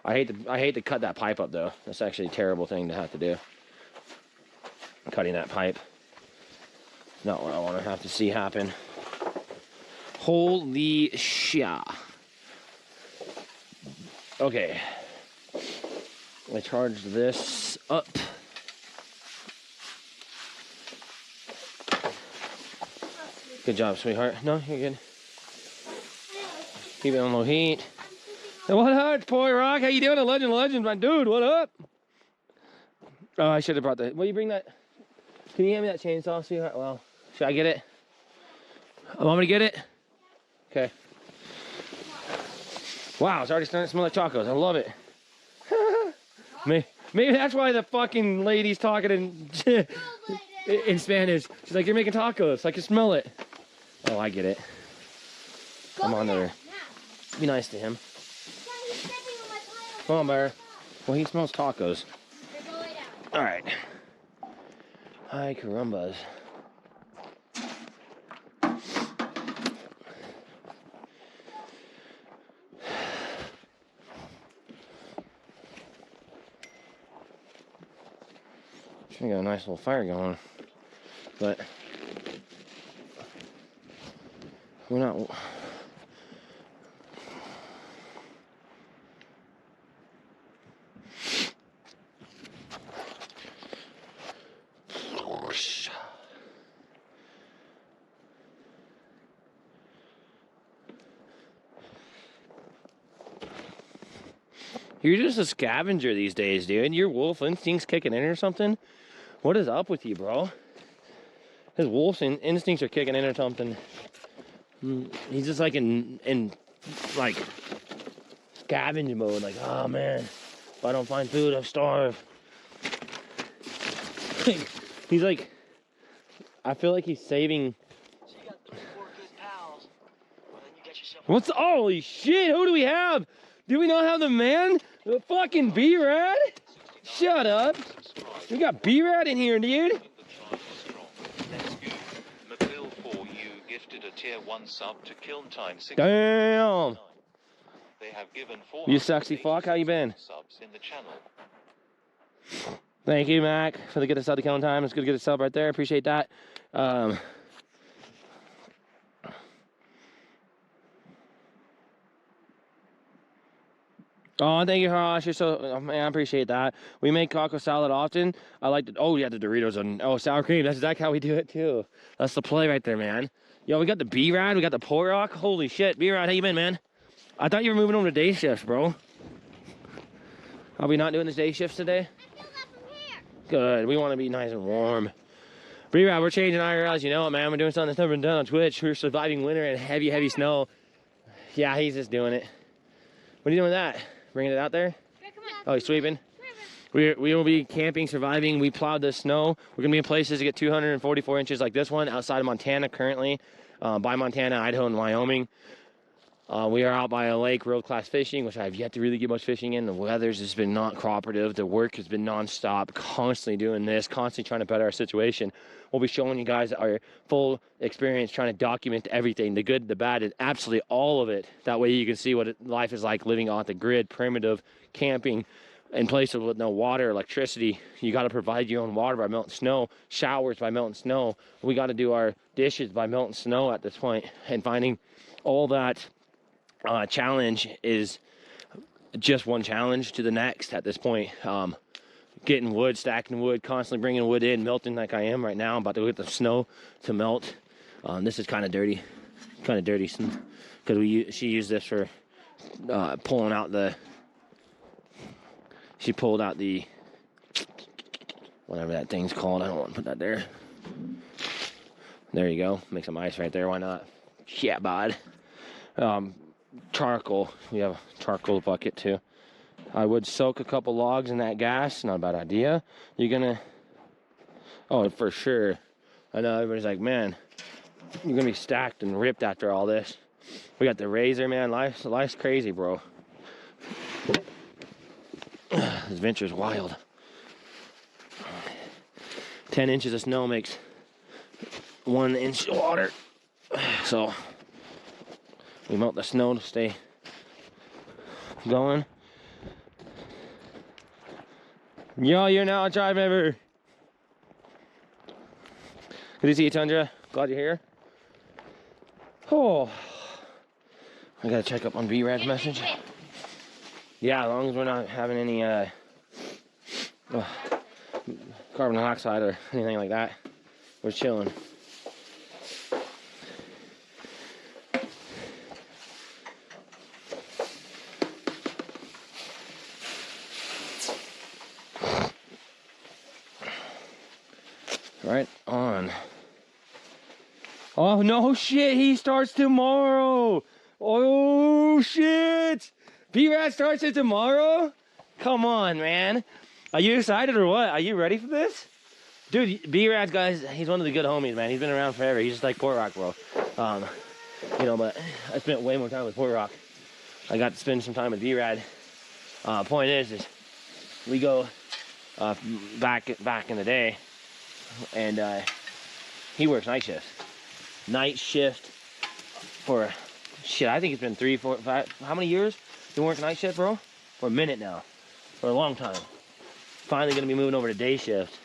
I hate to cut that pipe up, though. That's actually a terrible thing to have to do. Cutting that pipe. Not what I want to have to see happen. Holy shit. Okay, I charged this up. Good job, sweetheart. No, you're good. Keep it on low heat. Hey, what up, Boy Rock? How you doing? Legends, my dude. What up? Oh, I should have brought that. Will you bring that? Can you hand me that chainsaw, sweetheart? Well, should I get it? Want me to get it? Okay. Wow, it's already starting to smell like tacos. I love it. Maybe that's why the fucking lady's talking in Spanish. She's like, you're making tacos. I can smell it. Oh, I get it. I'm on there. Be nice to him. Come on, Bear. Well, he smells tacos. All right. Hi, carumbas. We got a nice little fire going, but we're not. You're just a scavenger these days, dude. Your wolf instinct's kicking in or something? What is up with you, bro? His wolf's instincts are kicking in or something. He's just like in like scavenge mode. Like, oh man, if I don't find food, I'll starve. He's like, I feel like he's saving. So you got 3 or 4 good pals. Well, then you get yourself. What's holy shit? Who do we have? Do we not have the man? The fucking B-Rad? Shut up. We got B-Rad in here, dude. McBill for you gifted a tier 1 sub to Kiln Time 6. Damn. They have given You sexy fuck, how you been? Subs in the channel. Thank you, Mac, for the good sub to Killing Time. It's good to get a sub right there. Appreciate that. Oh, thank you, Harash. You're so, oh, man, I appreciate that. We make taco salad often. I like the, oh, yeah, the Doritos and, oh, sour cream. That's exactly how we do it, too. That's the play right there, man. Yo, we got the B-Rad. We got the Porok. Holy shit. B-Rad, how you been, man? I thought you were moving over to day shifts, bro. Are we not doing this day shifts today? I feel that from here. Good. We want to be nice and warm. B-Rad, we're changing IRLs. You know it, man. We're doing something that's never been done on Twitch. We're surviving winter and heavy, heavy snow. Yeah, he's just doing it. What are you doing with that? Bringing it out there? Here, come on. Oh, he's sweeping? We will be camping, surviving. We plowed the snow. We're going to be in places to get 244 inches like this one outside of Montana currently, by Montana, Idaho, and Wyoming. We are out by a lake, world-class fishing, which I have yet to really get much fishing in. The weather's just been not cooperative. The work has been nonstop, constantly doing this, constantly trying to better our situation. We'll be showing you guys our full experience, trying to document everything, the good, the bad, and absolutely all of it. That way you can see what life is like living off the grid, primitive, camping in places with no water, electricity. You got to provide your own water by melting snow, showers by melting snow. We got to do our dishes by melting snow at this point, and finding all that challenge is just one challenge to the next at this point. Getting wood, stacking wood, constantly bringing wood in, melting like I am right now. I'm about to get the snow to melt. This is kind of dirty, because she used this for pulling out the. She pulled out the whatever that thing's called. I don't want to put that there. There you go. Make some ice right there. Why not? Yeah, bud. Charcoal. We have a charcoal bucket too. I would soak a couple logs in that gas. Not a bad idea. You're gonna. Oh, for sure. I know everybody's like, man, you're gonna be stacked and ripped after all this. We got the razor, man. Life's crazy, bro. This adventure's wild. 10 inches of snow makes 1 inch of water. So we melt the snow to stay going. Yo, you're now a tribe member. Good to see you, Tundra. Glad you're here. Oh, I gotta check up on B-Rad's message. Yeah, as long as we're not having any carbon dioxide or anything like that, we're chilling. Right on. Oh no shit, he starts tomorrow. Oh shit. B-Rad starts it tomorrow? Come on, man. Are you excited or what? Are you ready for this? Dude, B-Rad's guys, he's one of the good homies, man. He's been around forever. He's just like Port Rock, bro. You know, but I spent way more time with Port Rock. I got to spend some time with B-Rad. Point is we go back in the day, and he works night shift. Night shift for, shit, I think it's been 3, 4, 5, how many years? Been working night shift, bro? For a minute now. For a long time. Finally gonna be moving over to day shift.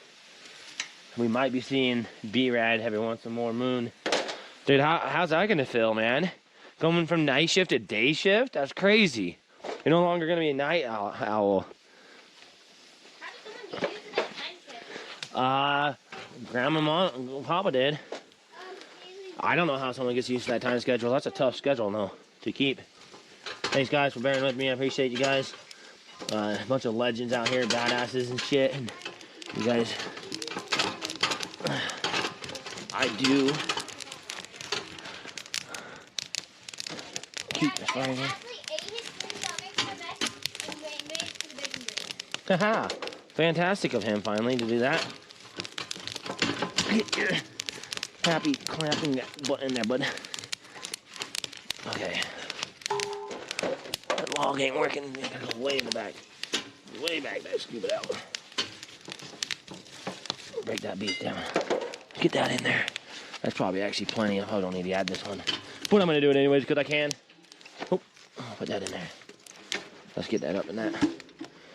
We might be seeing B-Rad every once in a more moon. Dude, how's that gonna feel, man? Going from night shift to day shift? That's crazy. You're no longer gonna be a night owl. How did someone get used to that time shift? Grandma and Papa did. I don't know how someone gets used to that time schedule. That's a tough schedule, though, to keep. Thanks, guys, for bearing with me. I appreciate you guys. A bunch of legends out here, badasses and shit. And you guys, I do keep this fire here. Haha, fantastic of him finally to do that. Get your happy clamping that button in there, bud. Okay. That log ain't working. It gotta go way in the back. Way back there. Scoop it out. Break that beef down. Get that in there. That's probably actually plenty. I don't need to add this one. But I'm gonna do it anyways because I can. Oh, I'll put that in there. Let's get that up in that.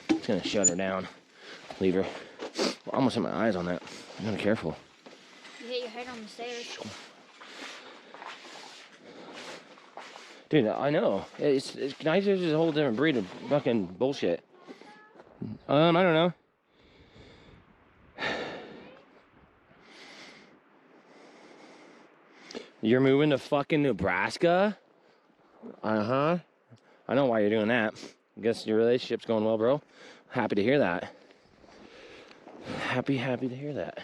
It's gonna shut her down. Leave her. Well, I almost hit my eyes on that. I'm gonna be careful. You hit your head on the stairs. Dude, I know. It's night shift is a whole different breed of fucking bullshit. I don't know. You're moving to fucking Nebraska? Uh-huh. I know why you're doing that. I guess your relationship's going well, bro. Happy to hear that. Happy to hear that.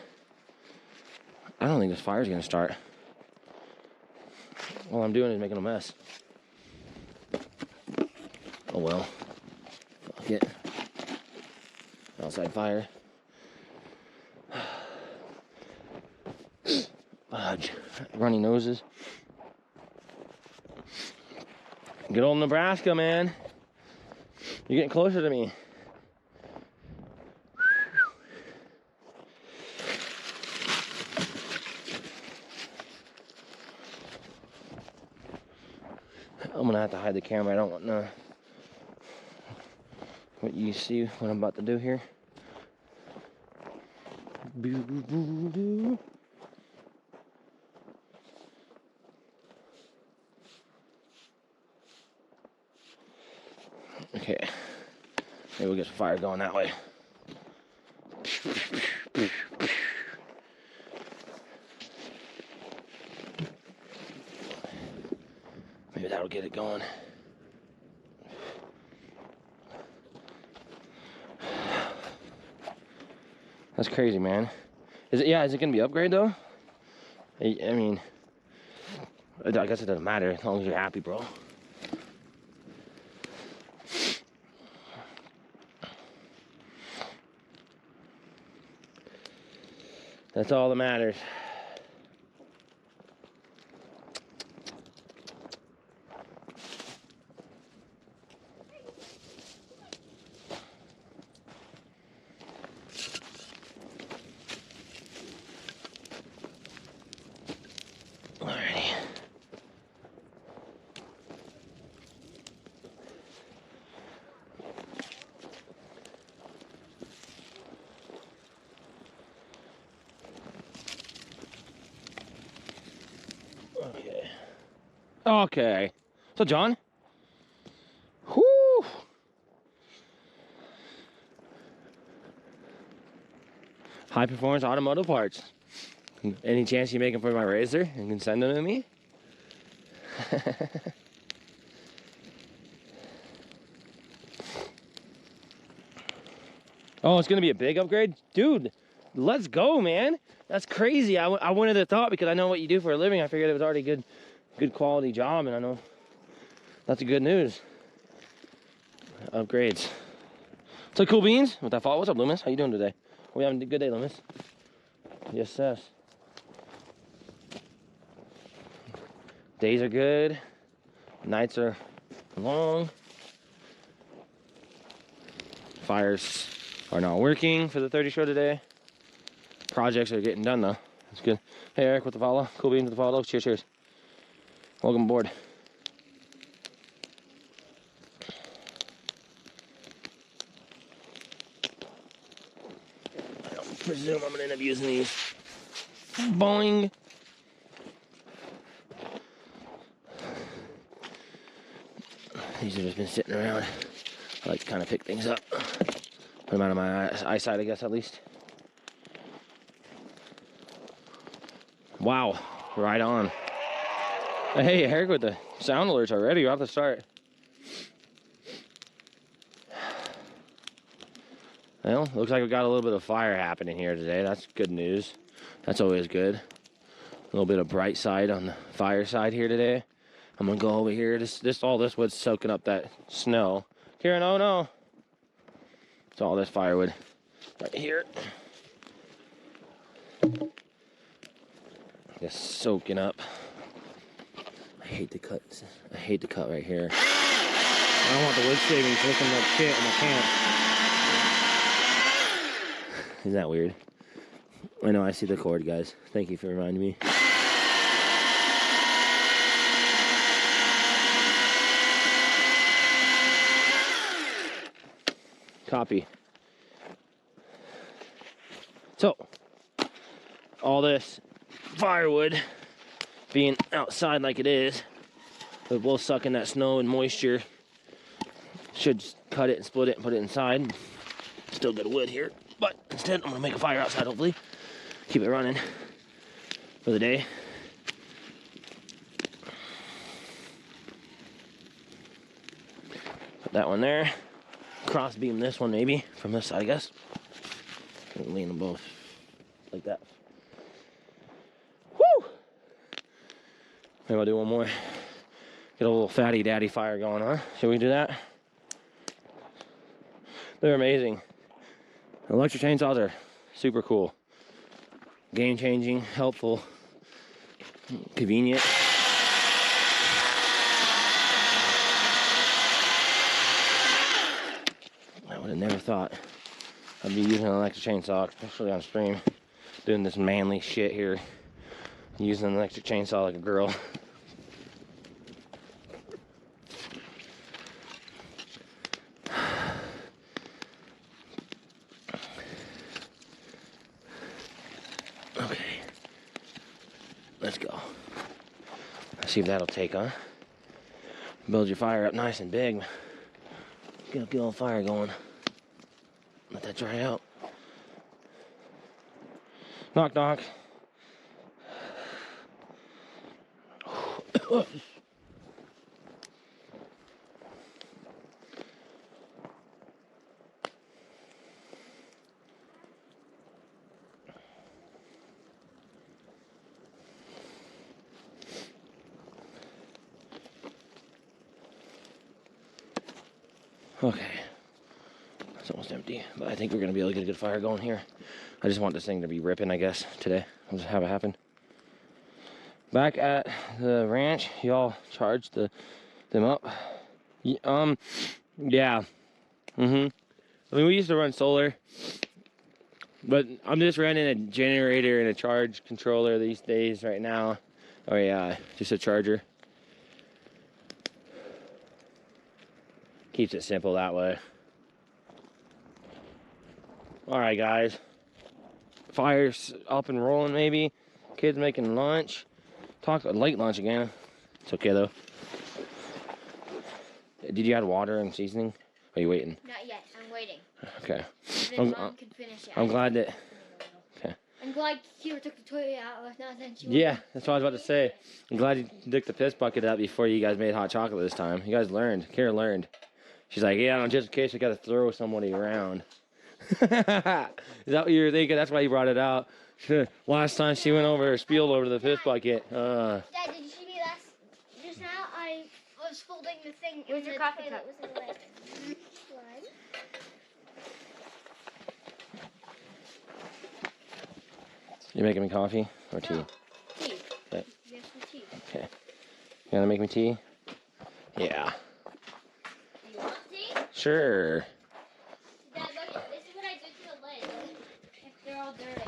I don't think this fire's gonna start. All I'm doing is making a mess. Oh well. Fuck it. Outside fire. Fudge. Runny noses. Good old Nebraska, man. You're getting closer to me. I'm gonna have to hide the camera. I don't want no. What you see? What I'm about to do here? Boo, boo, boo, boo. Okay, Maybe we'll get some fire going that way. Maybe that'll get it going. That's crazy, man. Is it gonna be upgrade though? I mean, I guess it doesn't matter as long as you're happy, bro. That's all that matters. Alrighty. Okay. So, John? Whoo! High performance automotive parts. Any chance you make them for my razor and can send them to me? Oh, it's gonna be a big upgrade? Dude, let's go, man. That's crazy. I wouldn't have thought, because I know what you do for a living. I figured it was already good quality job, and I know that's good news. Upgrades. So cool beans with that follow. What's up, Loomis? How you doing today? We having a good day, Loomis? Yes, sis. Days are good. Nights are long. Fires are not working for the 30 show today. Projects are getting done though. That's good. Hey, Eric with the follow. Cool beans with the follow. Cheers, cheers. Welcome aboard. I don't presume I'm gonna end up using these. Boing. These have just been sitting around. I like to kind of pick things up. Put them out of my eyesight, I guess, at least. Wow, right on. Hey, Eric with the sound alerts already. You're off the start. Well, looks like we got a little bit of fire happening here today. That's good news. That's always good. A little bit of bright side on the fire side here today. I'm gonna go over here. All this wood's soaking up that snow. Karen, oh no. It's all this firewood right here. Just soaking up. I hate the cut right here. I don't want the wood shavings looking like shit in my camp. Isn't that weird? I know, I see the cord, guys. Thank you for reminding me. Copy. So, all this firewood being outside like it is, but both sucking that snow and moisture, should cut it and split it and put it inside. Still good wood here, but instead I'm gonna make a fire outside, hopefully. Keep it running for the day. Put that one there. Cross beam this one maybe from this side, I guess. Lean them both like that. Woo! Maybe I'll do one more. Get a little fatty daddy fire going on. Should we do that? They're amazing. Electric chainsaws are super cool. Game changing, helpful, convenient. I would have never thought I'd be using an electric chainsaw, especially on stream, doing this manly shit here, using an electric chainsaw like a girl. Okay, let's go. Let's see if that'll take, huh? Build your fire up nice and big. Get a good old fire going. Let that dry out. Knock, knock. Okay, it's almost empty, but I think we're gonna be able to get a good fire going here. I just want this thing to be ripping, I guess, today. I'll just have it happen. Back at the ranch, y'all charged them up. Yeah. I mean, we used to run solar, but I'm just running a generator and a charge controller these days right now. Oh yeah, just a charger. Keeps it simple that way. All right, guys. Fire's up and rolling, maybe. Kids making lunch. Talk late lunch again. It's okay though. Did you add water and seasoning? Are you waiting? Not yet. I'm waiting. Okay. Then Mom can finish it. I'm glad that. Okay. I'm glad Kira took the toilet out. If not, then she Yeah, that's what I was about to say. I'm glad you took the piss bucket out before you guys made hot chocolate this time. You guys learned. Kira learned. She's like, yeah, just in case I got to throw somebody around. Is that what you were thinking? That's why you brought it out. Last time she went over, spilled over the piss bucket. Dad, did you see me just now? I was folding the thing. Where's your coffee cup? You making me coffee or tea? No. Tea. Okay. Yes, tea. Okay. You gonna make me tea? Yeah. You want tea? Sure. Dad, look, this is what I did to the lids. If they're all dirty.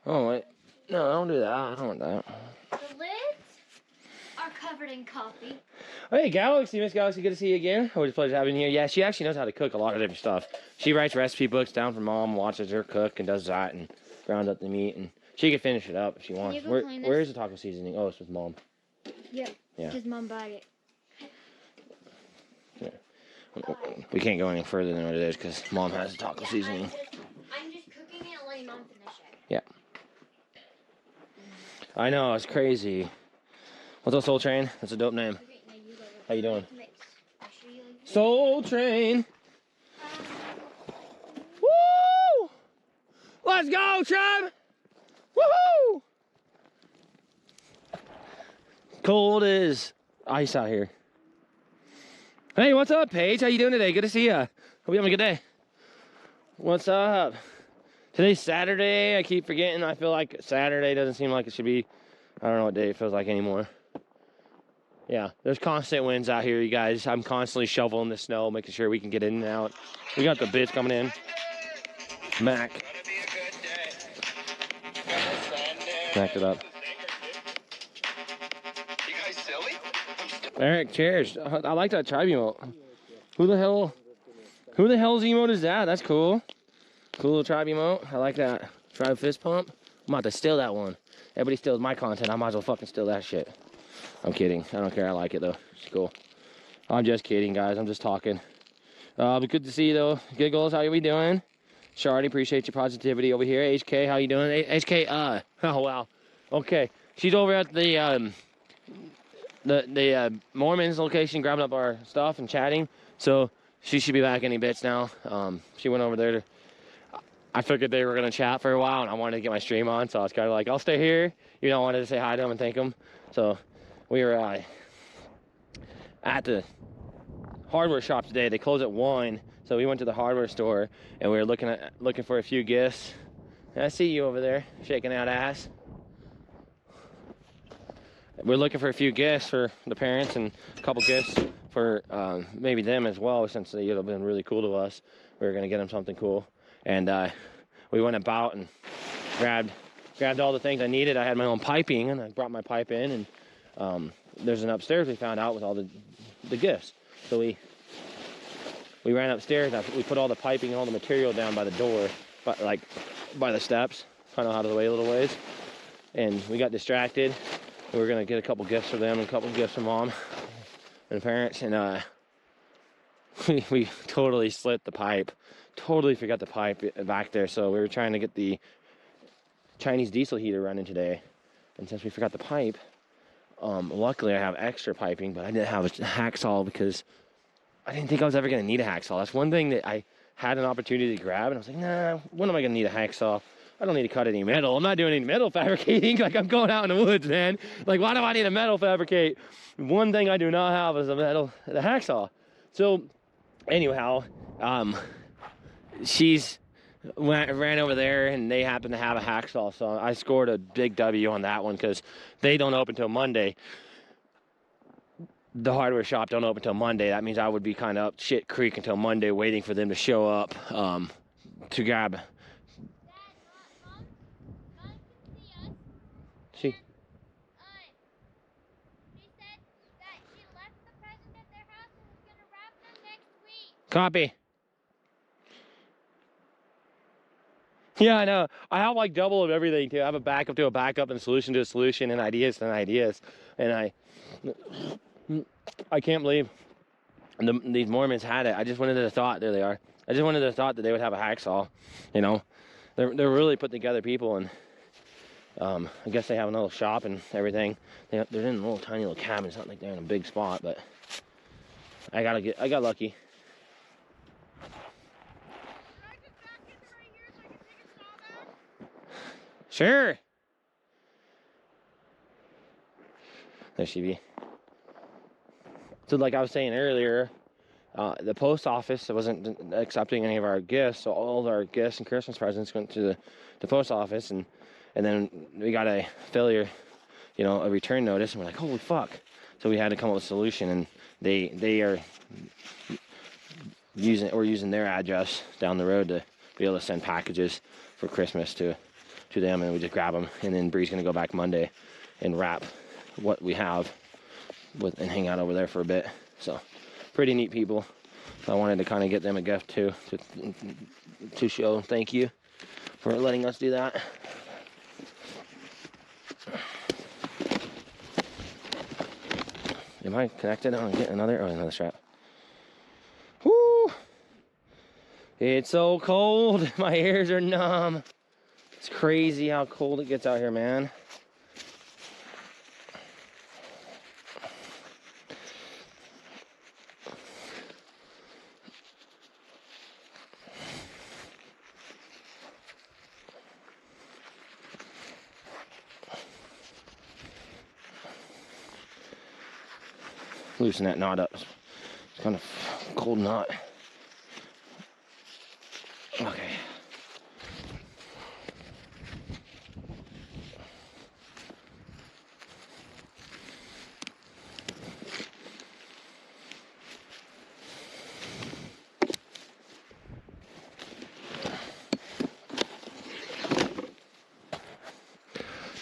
Oh, wait. No, don't do that. I don't want that. The lids are covered in coffee. Oh, hey, Galaxy. Miss Galaxy, good to see you again. Always a pleasure having you here. Yeah, she actually knows how to cook a lot of different stuff. She writes recipe books down for Mom, watches her cook, and does that, and ground up the meat, and she can finish it up if she wants. you go clean this? Where's the taco seasoning? Oh, it's with Mom. Yeah. Yeah. Because Mom bought it. We can't go any further than what it is because Mom has the taco seasoning. I'm just cooking it and letting Mom finish it. Yeah. I know, it's crazy. What's up, Soul Train? That's a dope name. Okay, now you go. How you doing? Mix. I'll show you like this. Soul Train. Woo! Let's go, Trev! Woohoo! Cold as ice out here. Hey, what's up, Paige? How you doing today? Good to see ya. Hope you having a good day. What's up? Today's Saturday. I keep forgetting. I feel like Saturday doesn't seem like it should be. I don't know what day it feels like anymore. Yeah, there's constant winds out here, you guys. I'm constantly shoveling the snow, making sure we can get in and out. We got the bits coming in. Mac. Macked it up. You guys silly? Eric, cheers. I like that tribe emote. Who the hell's emote is that? That's cool. Cool little tribe emote. I like that. Tribe fist pump. I'm about to steal that one. Everybody steals my content. I might as well fucking steal that shit. I'm kidding. I don't care. I like it though. It's cool. I'm just kidding, guys. I'm just talking. But good to see you though. Giggles, how you doing? Shardy, appreciate your positivity over here. HK, how you doing? HK, oh wow. Okay. She's over at the Mormons location grabbing up our stuff and chatting. So she should be back any bits now. She went over there to, I figured they were going to chat for a while and I wanted to get my stream on. So I was kind of like, I'll stay here. You know, I wanted to say hi to them and thank them. So we were at the hardware shop today. They close at 1. So we went to the hardware store and we were looking for a few gifts. And I see you over there shaking that ass. We're looking for a few gifts for the parents and a couple gifts for maybe them as well, since they have been really cool to us. We were gonna get them something cool, and we went about and grabbed all the things I needed. I had my own piping, and I brought my pipe in, and there's an upstairs we found out with all the gifts. So we ran upstairs. We put all the piping and all the material down by the door, but like by the steps, kind of out of the way a little ways, and we got distracted. We were gonna get a couple gifts for them and a couple gifts for Mom and parents, and we totally slit the pipe. Totally forgot the pipe back there. So we were trying to get the Chinese diesel heater running today. And since we forgot the pipe, luckily I have extra piping, but I didn't have a hacksaw because I didn't think I was ever going to need a hacksaw. That's one thing that I had an opportunity to grab, and I was like, nah, when am I going to need a hacksaw? I don't need to cut any metal. I'm not doing any metal fabricating. Like, I'm going out in the woods, man. Like, why do I need a metal fabricate? One thing I do not have is the hacksaw. So, anyhow, she's ran over there, and they happen to have a hacksaw. So I scored a big W on that one because they don't open till Monday. The hardware shop don't open till Monday. That means I would be kind of up shit creek until Monday waiting for them to show up to grab. She She said that she left the present at their house and was gonna wrap them next week. Copy. Yeah, I know. I have like double of everything too. I have a backup to a backup and a solution to a solution and ideas to ideas. And I can't believe these Mormons had it. I just wanted to have thought. There they are. I just wanted to have thought that they would have a hacksaw. You know, they're really put together people, and I guess they have a little shop and everything. They're in a little tiny little cabin. It's not like they're in a big spot, but I got lucky. Sure. There she be. So like I was saying earlier, the post office wasn't accepting any of our gifts, so all of our gifts and Christmas presents went to the post office, and then we got a failure, you know, a return notice, and we're like, holy fuck. So we had to come up with a solution, and they are using their address down the road to be able to send packages for Christmas to them, and we just grab them, and then Bree's gonna go back Monday and wrap what we have and hang out over there for a bit. So pretty neat people. I wanted to kind of get them a gift too, to show thank you for letting us do that. Am I connected? I'm getting another strap. Whoo! It's so cold. My ears are numb. It's crazy how cold it gets out here, man. Loosen that knot up. It's kind of cold knot. Okay.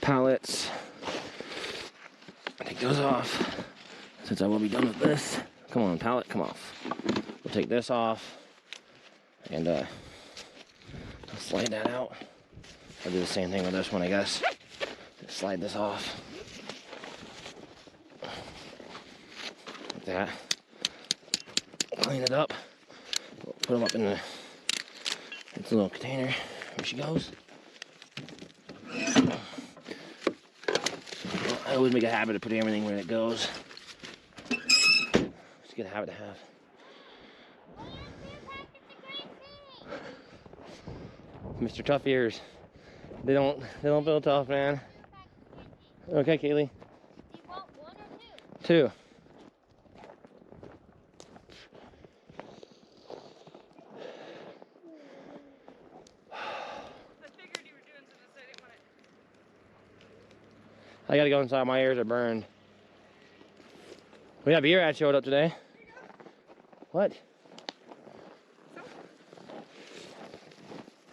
Pallets. Take those off. Since I will be done with this. Come on, pallet, come off. We'll take this off and slide that out. I'll do the same thing with this one, I guess. Just slide this off. Like that. Clean it up. Put them up in its little container. Here she goes. I always make a habit of putting everything where it goes. It's a good habit to have. Mr. Tough Ears. They don't feel tough, man. Okay, Kaylee. Do you want one or two? I figured you were doing something, so I didn't want I gotta go inside. My ears are burned. We have beer ad showed up today. What?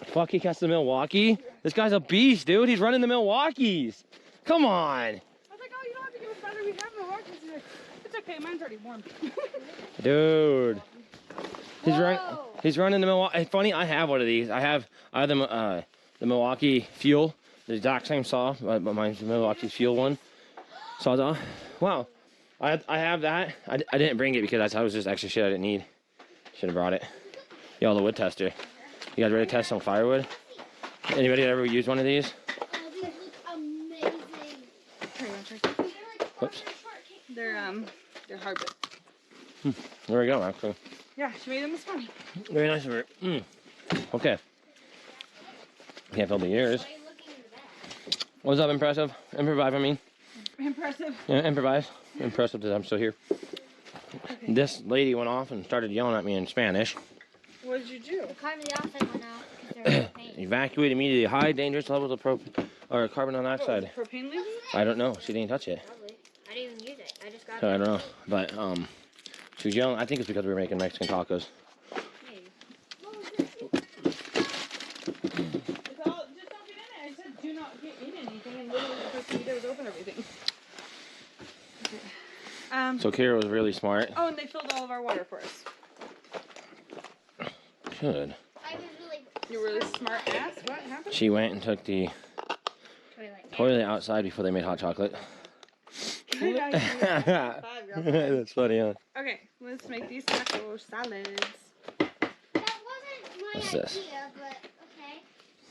Fuck, he cuts the Milwaukee? This guy's a beast, dude. He's running the Milwaukees. Come on. I was like, oh, you don't have to give us battery. We have Milwaukee's. He's like, it's okay. Mine's already warm. Dude. He's running the Milwaukee. It's funny, I have one of these. I have the Milwaukee Fuel. The exact same saw, but mine's the Milwaukee Fuel one. Sawzall. Wow. I have that. I didn't bring it because I was just extra shit I didn't need. Should have brought it. Yo, the wood tester. You guys ready to test some firewood? Anybody ever used one of these? Oh, these look amazing. Here, you want to try? Whoops. They're hard, but There we go, actually. yeah, she made them this morning. Very nice of her. Okay. Can't feel the ears. Why are you looking in the back? What's up, impressive? Improvise, I mean. Impressive. Yeah, improvise. Impressive that I'm still here. Okay. This lady went off and started yelling at me in Spanish. What did you do? The carbon dioxide went out because they're propane. Evacuate immediately. High dangerous levels of carbon monoxide. What, was it propane leaving? I don't know. She didn't touch it. Probably. I didn't even use it. I just grabbed So I it. don't know. But she was yelling. I think it's because we were making Mexican tacos. Maybe. It's all, just don't get in it. I said do not get in anything, and literally the first thing you did was open everything. Okay. So Kira was really smart. Oh, and they filled all of our water for us. Good. I was really. You're really smart ass. What happened? She went and took the toilet outside before they made hot chocolate. Good idea. Five, girl. That's funny, huh? Okay, let's make these taco salads. That wasn't my What's idea, this? but okay.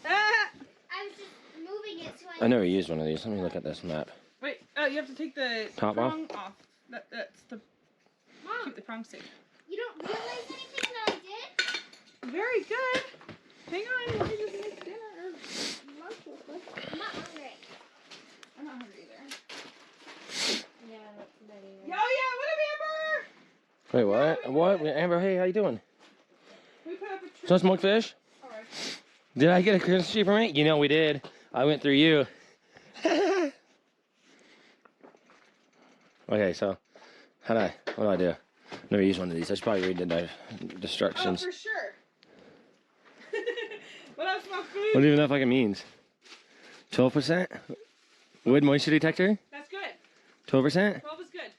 Ah! I was just moving it so I never used one of these. Let me look at this map. Wait, you have to take the Top off? prong off. That's the Mom, keep the prong safe. you don't realize anything that I did? Very good. Hang on, let me just make dinner or lunch real quick. I'm not hungry. I'm not hungry either. Yeah, that's better. Yo, yeah, what up, Amber? Wait, what? What? Amber, hey, how you doing? We put up a tree. Some smoked fish? Alright. Did I get a Christmas tree for me? You know we did. I went through you. Okay, so what do I do? Never used one of these. I should probably read the Oh, instructions. for sure. What else about I food? don't even know if I can means. 12%? Wood moisture detector? That's good. 12%? 12 is good.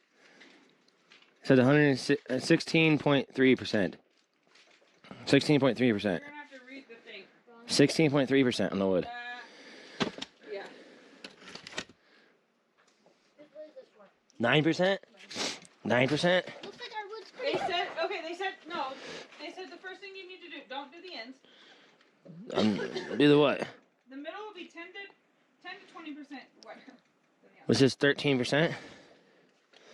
It says 16.3%. 16.3%. You're gonna have to read the thing. 16.3% on the wood. Yeah. 9%? 9%? Looks like our wood's They pretty. said, okay, they said the first thing you need to do, don't do the ends. Do the what? The middle will be 10 to 20% wetter than the outside. Was this 13%?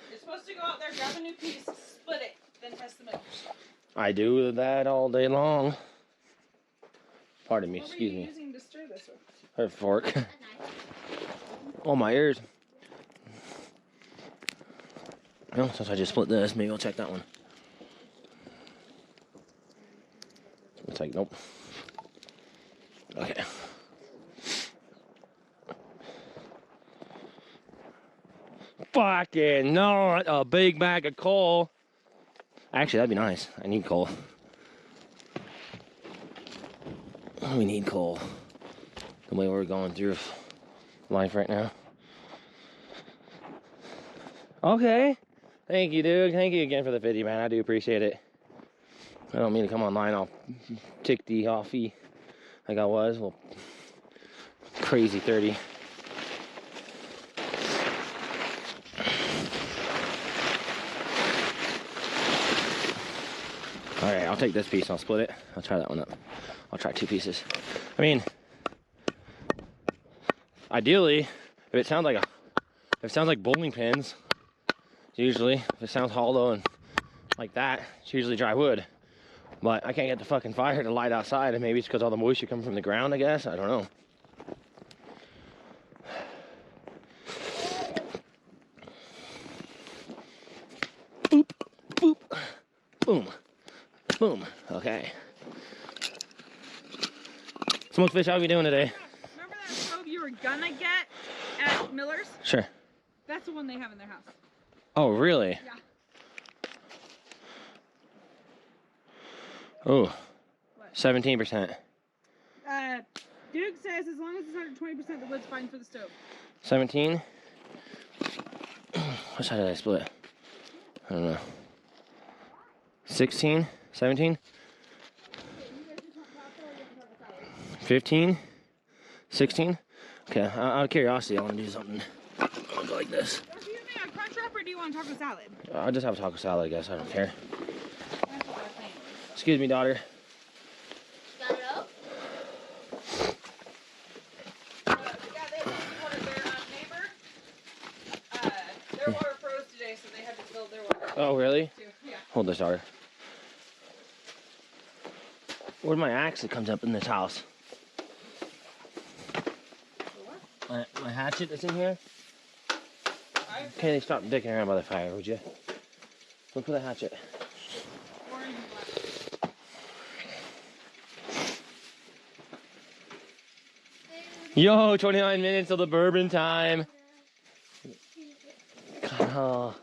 You're supposed to go out there, grab a new piece, split it, then test the middle. I do that all day long. Pardon me, What were excuse you me. using to stir this with? Her fork. That's nice. Oh, my ears. Well, since I just split this, maybe I'll check that one. It's like, nope. Okay. Fucking not a big bag of coal. Actually, that'd be nice. I need coal. We need coal. The way we're going through life right now. Okay. Thank you, dude. Thank you again for the 50, man. I do appreciate it. I don't mean to come online all tickety offy like I was. Well, crazy 30. All right, I'll take this piece. I'll split it. I'll try that one up. I'll try 2 pieces. I mean, ideally, if it sounds like bowling pins, usually, if it sounds hollow and like that, it's usually dry wood. But I can't get the fucking fire to light outside, and maybe it's because all the moisture comes from the ground, I guess. I don't know. Boop, boop, boom, boom. Okay. Smoked fish, how are we doing today? Remember that stove you were gonna get at Miller's? Sure. That's the one they have in their house. Oh, really? Yeah. Oh, What? 17%. Duke says as long as it's under 20%, the wood's fine for the stove. 17? What side did I split? I don't know. 16? 17? 15? 16? Okay, out of curiosity, I want to do something. I'm going to go like this. Do you think a crunch wrap or do you want taco salad? I'll just have a taco salad, I guess. I don't care. That's what our plan is. Excuse me, daughter. Got it out? Yeah, they ordered their neighbor. Their water froze today, so they had to fill their water. Oh, really? Too. Yeah. Hold this, daughter. Where's my axe that comes up in this house? My hatchet that's in here? Kaylee, stop dicking around by the fire, would you? Look for the hatchet. Orange and black. Yo, 29 minutes of the bourbon time. Oh.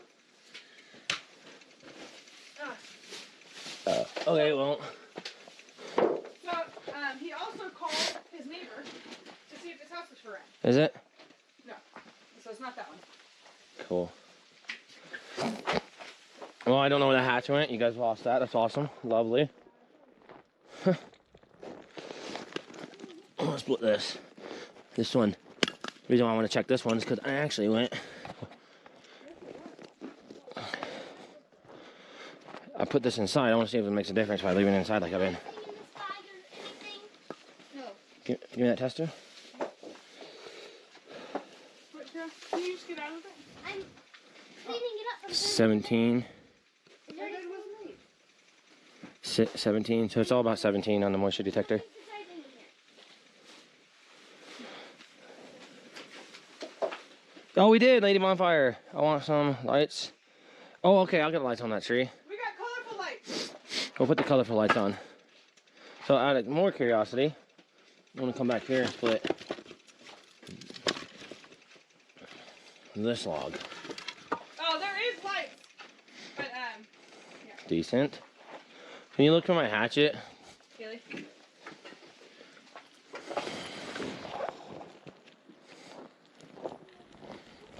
Okay, well. So, he also called his neighbor to see if his house was for rent. Is it? No. So it's not that one. Cool. Well, I don't know where the hatch went. You guys lost that. That's awesome. Lovely. I'll split this. This one. The reason why I want to check this one is because I actually went. I put this inside. I want to see if it makes a difference by leaving it inside like I've been. No. Give me that tester. What, Joe? Can you just get out of it? I'm cleaning it up. I'm 17. Is there anything late? 17. So it's all about 17 on the moisture detector. Oh, we did. Lady bonfire. I want some lights. Oh, okay. I'll get the lights on that tree. We got colorful lights. We'll put the colorful lights on. So out of more curiosity, I'm gonna come back here and split this log. Oh, there is lights. But, yeah. Decent. Can you look for my hatchet? Kaylee.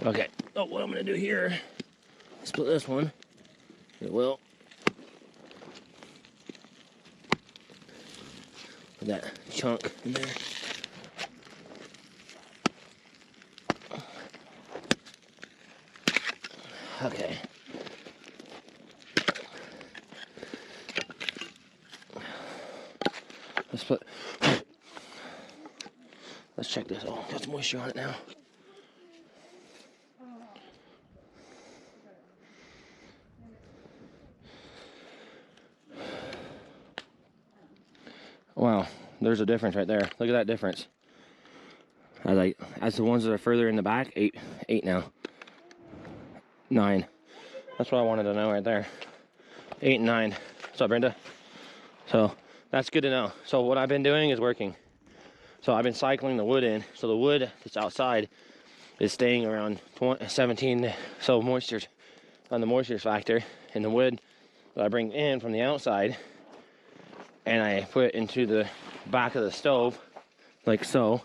Okay. Oh, what I'm gonna do here, split this one. It will. Put that chunk in there. Okay. Let's put. Let's check this. Oh, got some moisture on it now. Wow, there's a difference right there. Look at that difference. As the ones that are further in the back, eight now. 9. That's what I wanted to know right there. 8 and 9. What's up, Brenda? So that's good to know. So what I've been doing is working. So I've been cycling the wood in. So the wood that's outside is staying around 17. So moisture on the moisture factor, and the wood that I bring in from the outside, and I put it into the back of the stove, like so.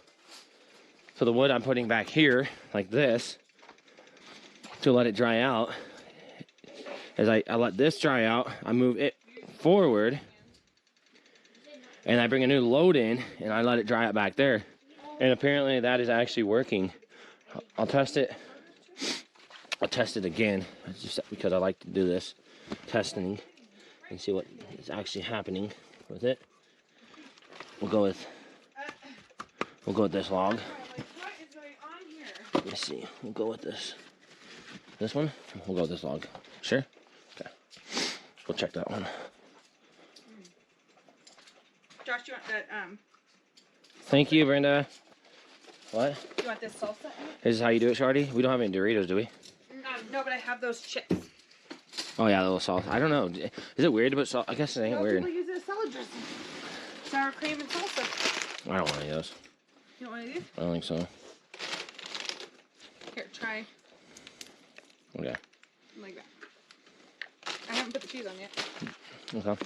So the wood I'm putting back here, like this, to let it dry out. As I let this dry out, I move it forward, and I bring a new load in, and I let it dry out back there. And apparently that is actually working. I'll test it. I'll test it again, just because I like to do this testing and see what is actually happening with it. We'll go with this log. Like, what is going on here? Let me see. We'll go with this. This one? We'll go with this log. Sure? Okay. We'll check that one. Josh, do you want that, Thank you, Brenda. What? do you want this salsa in it? This is how you do it, Shardy? We don't have any Doritos, do we? No, but I have those chips. Oh, yeah, a little salt. I don't know. Is it weird to put salt? I guess it ain't No, weird. people use it as salad dressing. Sour cream and salsa. I don't want any of those. You don't want to do? I don't think so. Here, try Okay. like that. I haven't put the cheese on yet. Okay.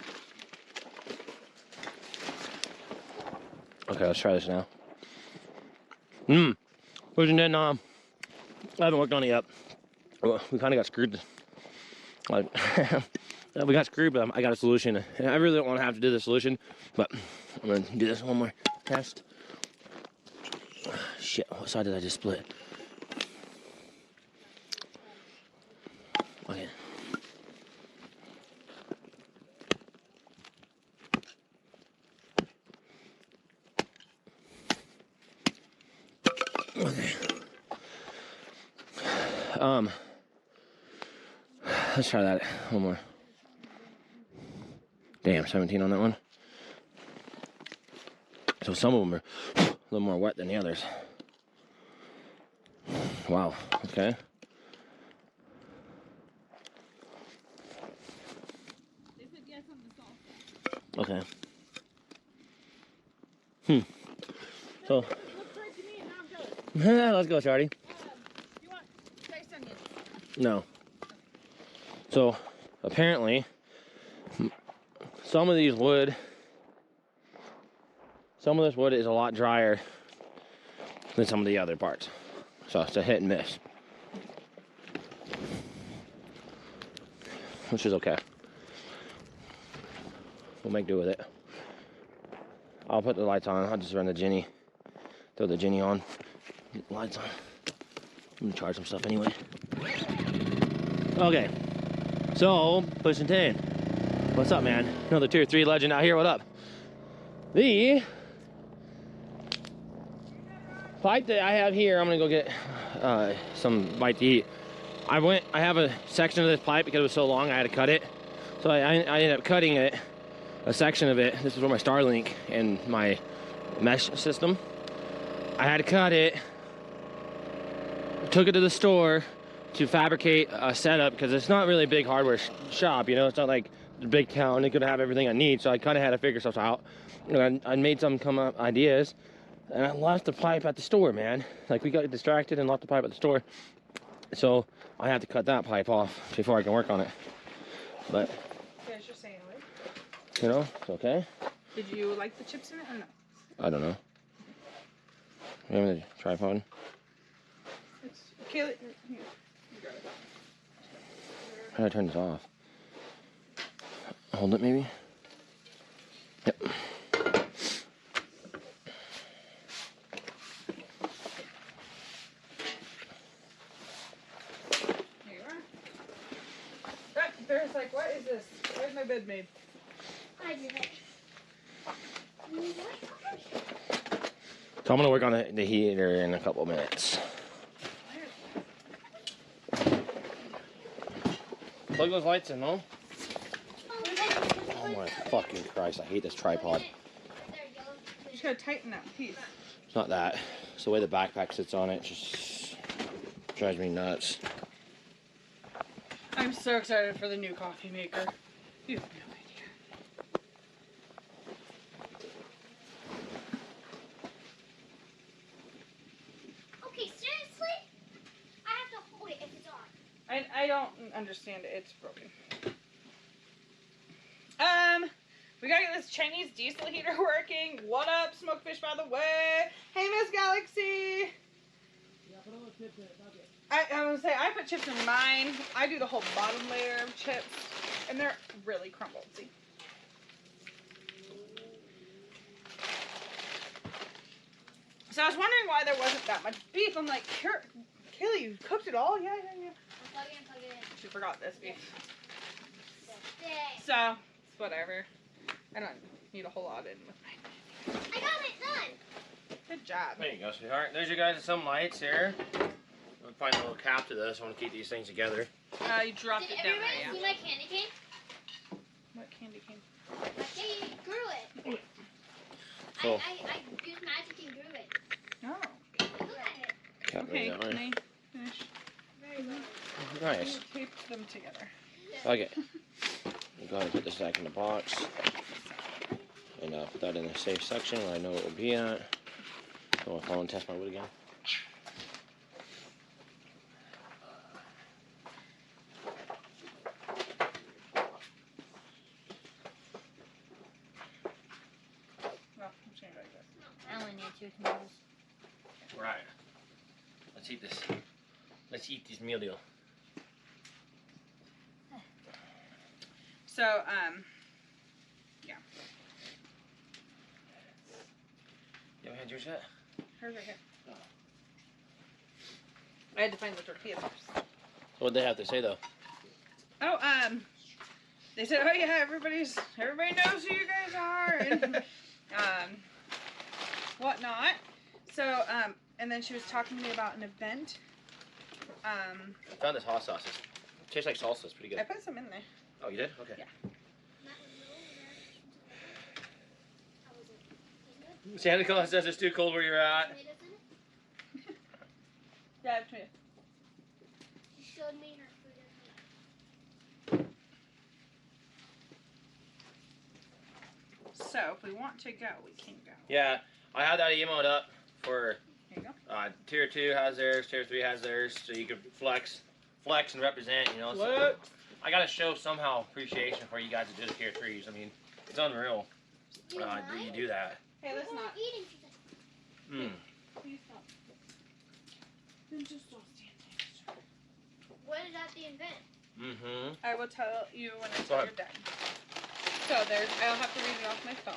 Okay, let's try this now. Wasn't it? I haven't worked on it yet. Well, we kind of got screwed. Like, we got screwed, but I got a solution. I really don't want to have to do the solution, but I'm gonna do this one more test. Shit, what side did I just split? Okay. Okay. Let's try that one more. Damn, 17 on that one. So some of them are a little more wet than the others. Wow, okay. Okay. So, let's go, Shardy. You want diced onions? No. So, apparently, some of this wood is a lot drier than some of the other parts. So it's a hit and miss, which is okay. We'll make do with it. I'll put the lights on. I'll just run the Ginny, throw the Ginny on, get the lights on. I'm gonna charge some stuff anyway. Okay, so pushing 10. What's up, man? Another tier 3 legend out here. What up? The pipe that I have here, I'm gonna go get some bite to eat. I have a section of this pipe because it was so long I had to cut it. So I ended up cutting it, a section of it. This is where my Starlink and my mesh system. I had to cut it, took it to the store to fabricate a setup because it's not really a big hardware shop, you know, it's not like a big town. It could have everything I need, so I kind of had to figure stuff out. And I made some come up ideas. And I left the pipe at the store, man. Like, we got distracted and left the pipe at the store. So, I have to cut that pipe off before I can work on it. But, Finish your sandwich. you know, it's okay. Did you like the chips in it or no? I don't know. Remember the tripod? It's Kaylee. Here, you grab it. How do I turn this off? Hold it, maybe? Yep. Bear's like, what is this? Where's my bed made? I did it. So I'm gonna work on the heater in a couple minutes. Plug those lights in, though. Oh my fucking Christ, I hate this tripod. You just gotta tighten that piece. It's not that. It's the way the backpack sits on it. Just drives me nuts. I'm so excited for the new coffee maker. You have no idea. Okay, seriously? I have to hold it if it's on. I don't understand it. It's broken. We gotta get this Chinese diesel heater working. What up, Smokefish, by the way? Hey, Miss Galaxy. I was gonna say, I put chips in mine. I do the whole bottom layer of chips, and they're really crumbled. See? So I was wondering why there wasn't that much beef. I'm like, Kaylee, you cooked it all? Yeah. Plug it in. She forgot this beef. Dang. So, it's whatever. I don't need a whole lot in with mine. I got it done. Good job. There you go, sweetheart. There's you guys some lights here. I'll find a little cap to this. I want to keep these things together. You dropped Did it down everybody there, see my candy cane? What candy cane? My candy grew it. So, I used magic and grew it. No. Look at it. cap Okay, right that way. can I finish? Very well. Nice. Tape them together. Okay. Go ahead and put this back in the box. And put that in the safe section where I know it will be at. So I'll follow and test my wood again. Well, I'm just gonna go like this. I only need 2 tomatoes. Right. Let's eat this. Let's eat this meal deal. So, yeah. You haven't had yours yet? Hers right here. I had to find the tortillas first. What'd they have to say, though? Oh, they said, oh yeah, everybody knows who you guys are, and, whatnot. So, And then she was talking to me about an event. I found this hot sauce. It tastes like salsa. It's pretty I good. put some in there. Oh, you did? Okay. Yeah. Santa Claus says it's too cold where you're at. Yeah, it's me. She showed me her food. So if we want to go, we can go. Yeah, I had that emote up for Here you go. tier 2 has theirs, tier 3 has theirs, so you can flex and represent, you know. So What? I gotta show somehow appreciation for you guys to do the tier 3s. I mean, it's unreal. You do that. Hey, let's not. Eating. Please stop. Then just don't stand next. What is at the event? Mm-hmm. I will tell you when I tell Go you're done. So I'll have to read it off my phone.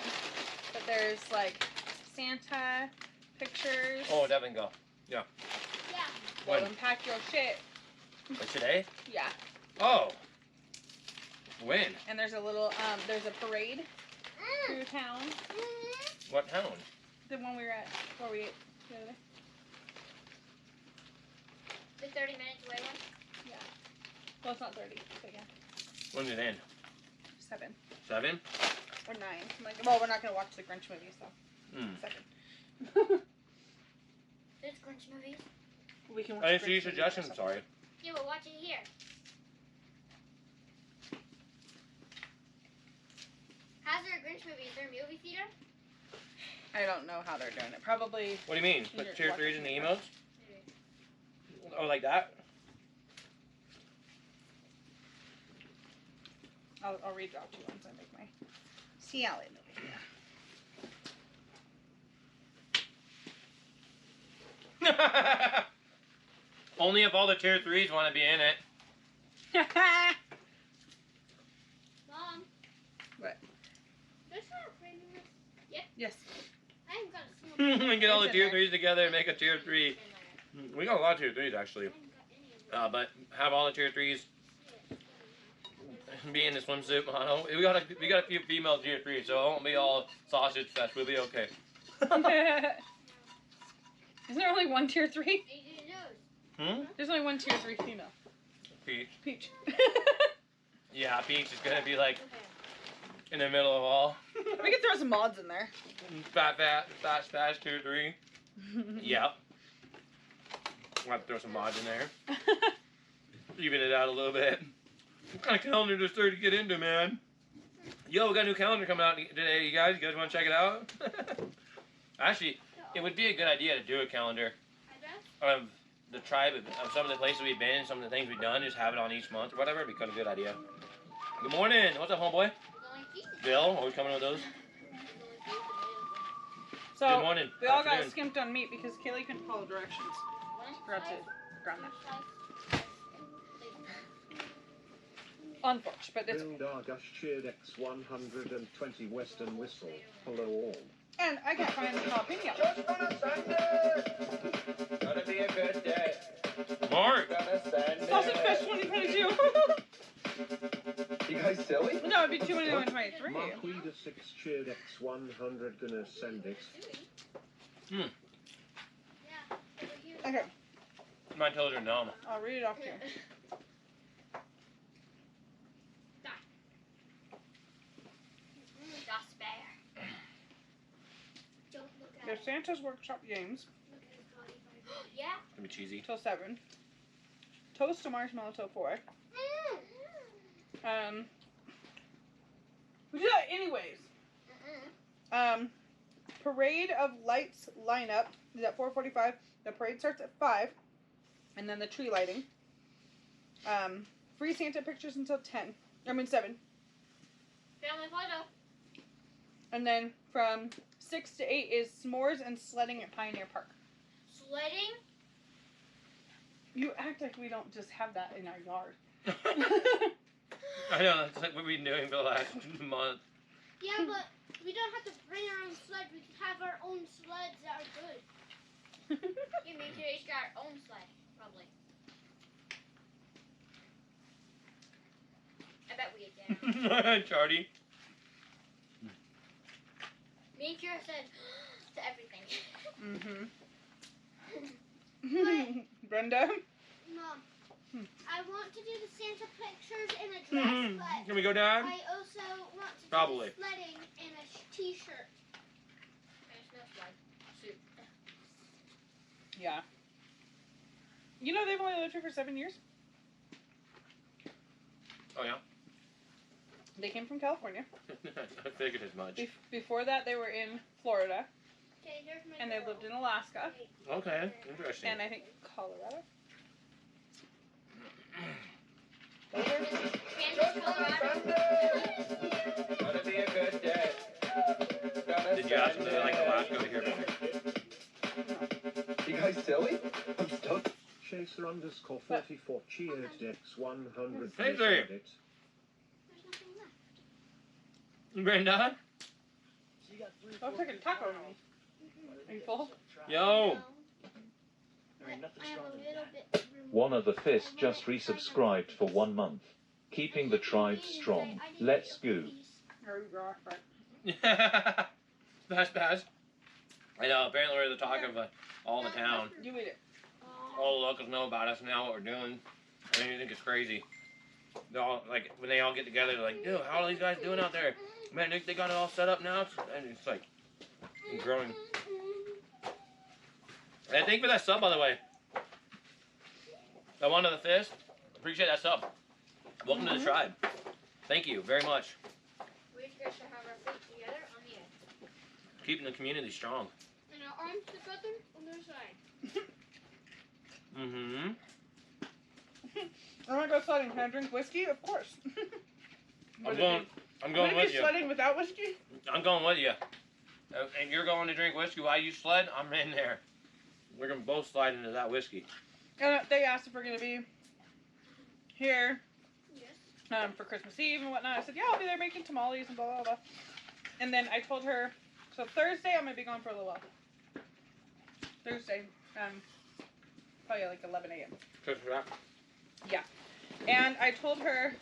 But there's like Santa pictures. Oh, Devin, go. Yeah. Well, When? unpack your shit. Like today? Yeah. Oh. When? And there's a little, there's a parade through town. What town? The one we were at, where we ate the other day. The 30 minutes away one? Yeah. Well, it's not 30, but yeah. When did it end? 7 7? or 9. Like, well, we're not going to watch the Grinch movie, so. 7. There's Grinch movies. We can watch I didn't the see your Grinch movie suggestion, first. sorry. Yeah, we'll watch it here. How's there a Grinch movie? Is there a movie theater? I don't know how they're doing it. Probably. What do you mean? You're Put tier watching 3s in the it. emotes? Oh, like that? I'll read it out to you once I make my salad. Only if all the tier 3s want to be in it. Mom. What? There's not a frame in this. Yes. I haven't got a single We get all the It's in tier there. 3s together and make a tier 3. We got a lot of tier 3s actually. But have all the tier 3s be in the swimsuit model. We got a few female tier 3s, so it won't be all sausage fest. We'll be okay. Isn't there only one tier 3? There's only one tier 3 female. Peach. Peach. Yeah, Peach is gonna be like in the middle of all. We can throw some mods in there. Fat, splash, tier 3. Yep. We'll have to throw some mods in there. Even it out a little bit. What kind of calendar does 30 get into, man? Yo, we got a new calendar coming out today, you guys. You guys want to check it out? Actually, it would be a good idea to do a calendar of the tribe, of some of the places we've been, some of the things we've done, just have it on each month or whatever. It'd be kind of a good idea. Good morning. What's up, homeboy? Bill, always coming with those. So Good morning. we all got Afternoon. skimped on meat because Kaylee couldn't follow directions. Forgot to ground that. Unfortunate, but it's Bill Dargush cheered X120 Western Whistle. Hello all. and I can't find the jalapeno. Gonna be a good day. Mark. Gonna send Sausage Fest 2022. You guys silly? No, it'd be 2023. Marquida 6 cheered X100 gonna send it. Okay, My toes are numb. I'll read it off to you. Das Bear. Don't look at There's Santa's Workshop games Yeah. It's gonna be cheesy. till 7. Toast a marshmallow till 4. We do that anyways. Parade of Lights lineup is at 4:45. The parade starts at 5, and then the tree lighting. Free Santa pictures until 10. 7. Family photo. And then from 6 to 8 is s'mores and sledding at Pioneer Park. Sledding. You act like we don't just have that in our yard. I know, that's like what we've been doing for the last month. Yeah, but we don't have to bring our own sled. We can have our own sleds that are good. You mean to each got our own sled, probably. I bet we get down. Charlie. Me and Kira said to everything. Brenda? Mom, I want to do the Santa pictures in a dress, but Can we go down? I also want to Probably. do sledding in a t-shirt. There's no sled. Suit. Yeah. You know they've only lived here for 7 years? Oh, yeah? They came from California. I figured as much. Before that, they were in Florida. Okay, there's my And they girl. lived in Alaska. Okay, interesting. And I think Colorado. Kansas, Colorado. Gonna be a good day. Did you ask them if they like Alaska to hear You guys silly? I'm stuck. Chaser underscore 44 cheered Dex 100. Hey, there. There's nothing left. Brenda? I was taking taco with me. Are you full? Yo. I have a little bit room. One of the fist just resubscribed for 1 month. Keeping the tribe strong. Let's go. Pass. I know, apparently we're the talk of all the town. You eat it. All the locals know about us now, what we're doing. I mean, you think it's crazy. They all, like, when they all get together, they're like, dude, how are these guys doing out there? Man, they got it all set up now. And it's like, growing. And thank you for that sub, by the way. The one of the fist. Appreciate that sub. Welcome to the tribe. Thank you very much. We just have our feet together on the edge. Keeping the community strong. And our arms together on their side. Mm-hmm. I want to go sledding. Can I drink whiskey? Of course. I'm going Would with it be you. sledding without whiskey? I'm going with you. And you're going to drink whiskey while you sled, I'm in there. We're going to both slide into that whiskey. And they asked if we're going to be here Yes. for Christmas Eve and whatnot. I said, yeah, I'll be there making tamales and blah, blah, blah. And then I told her, so Thursday I'm going to be gone for a little while. Thursday, probably like 11 a.m. Just for that. Yeah. And I told her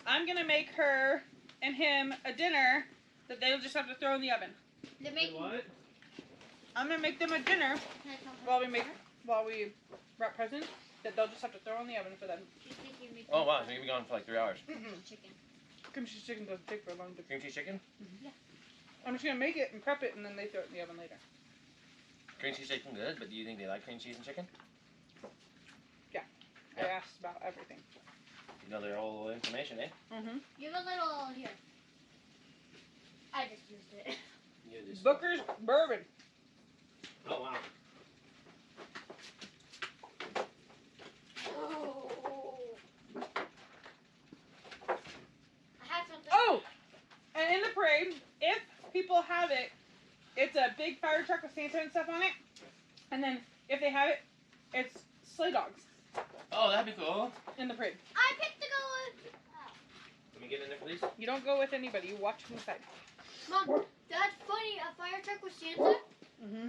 I'm going to make her and him a dinner that they'll just have to throw in the oven. They make What? I'm going to make them a dinner while we wrap presents that they'll just have to throw in the oven for them. Oh, wow. So you'll be gone for like 3 hours. Chicken. Cream cheese chicken doesn't take very long to. Cream cheese chicken? I'm just going to make it and prep it and then they throw it in the oven later. Cream cheese chicken good, but do you think they like cream cheese and chicken? I asked about everything. You know their whole information, eh? Mm-hmm. Give a little here. I just used it. You just... Booker's bourbon. Oh, wow. I have something. Oh! And in the parade, if people have it, it's a big fire truck with Santa and stuff on it. And then if they have it, it's sleigh dogs Oh, that'd be cool. in the parade. I picked the go. Let me get in there, please. You don't go with anybody. You watch from the side. Mom, that's funny. A fire truck with Santa. Mm-hmm.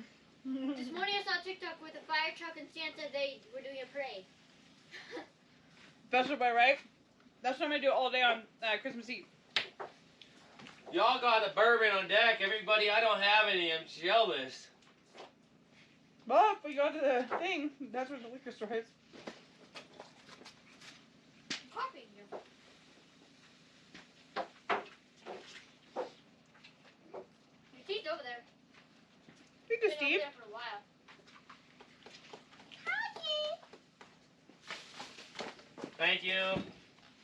This morning I saw TikTok with a fire truck and Santa. They were doing a parade. Special Boy, right? That's what I'm going to do all day on Christmas Eve. Y'all got a bourbon on deck. Everybody, I don't have any. I'm jealous. But if we go to the thing, that's where the liquor store is. Coffee here. Steve's over there. Speak Been to over Steve. there for a while. Thank you.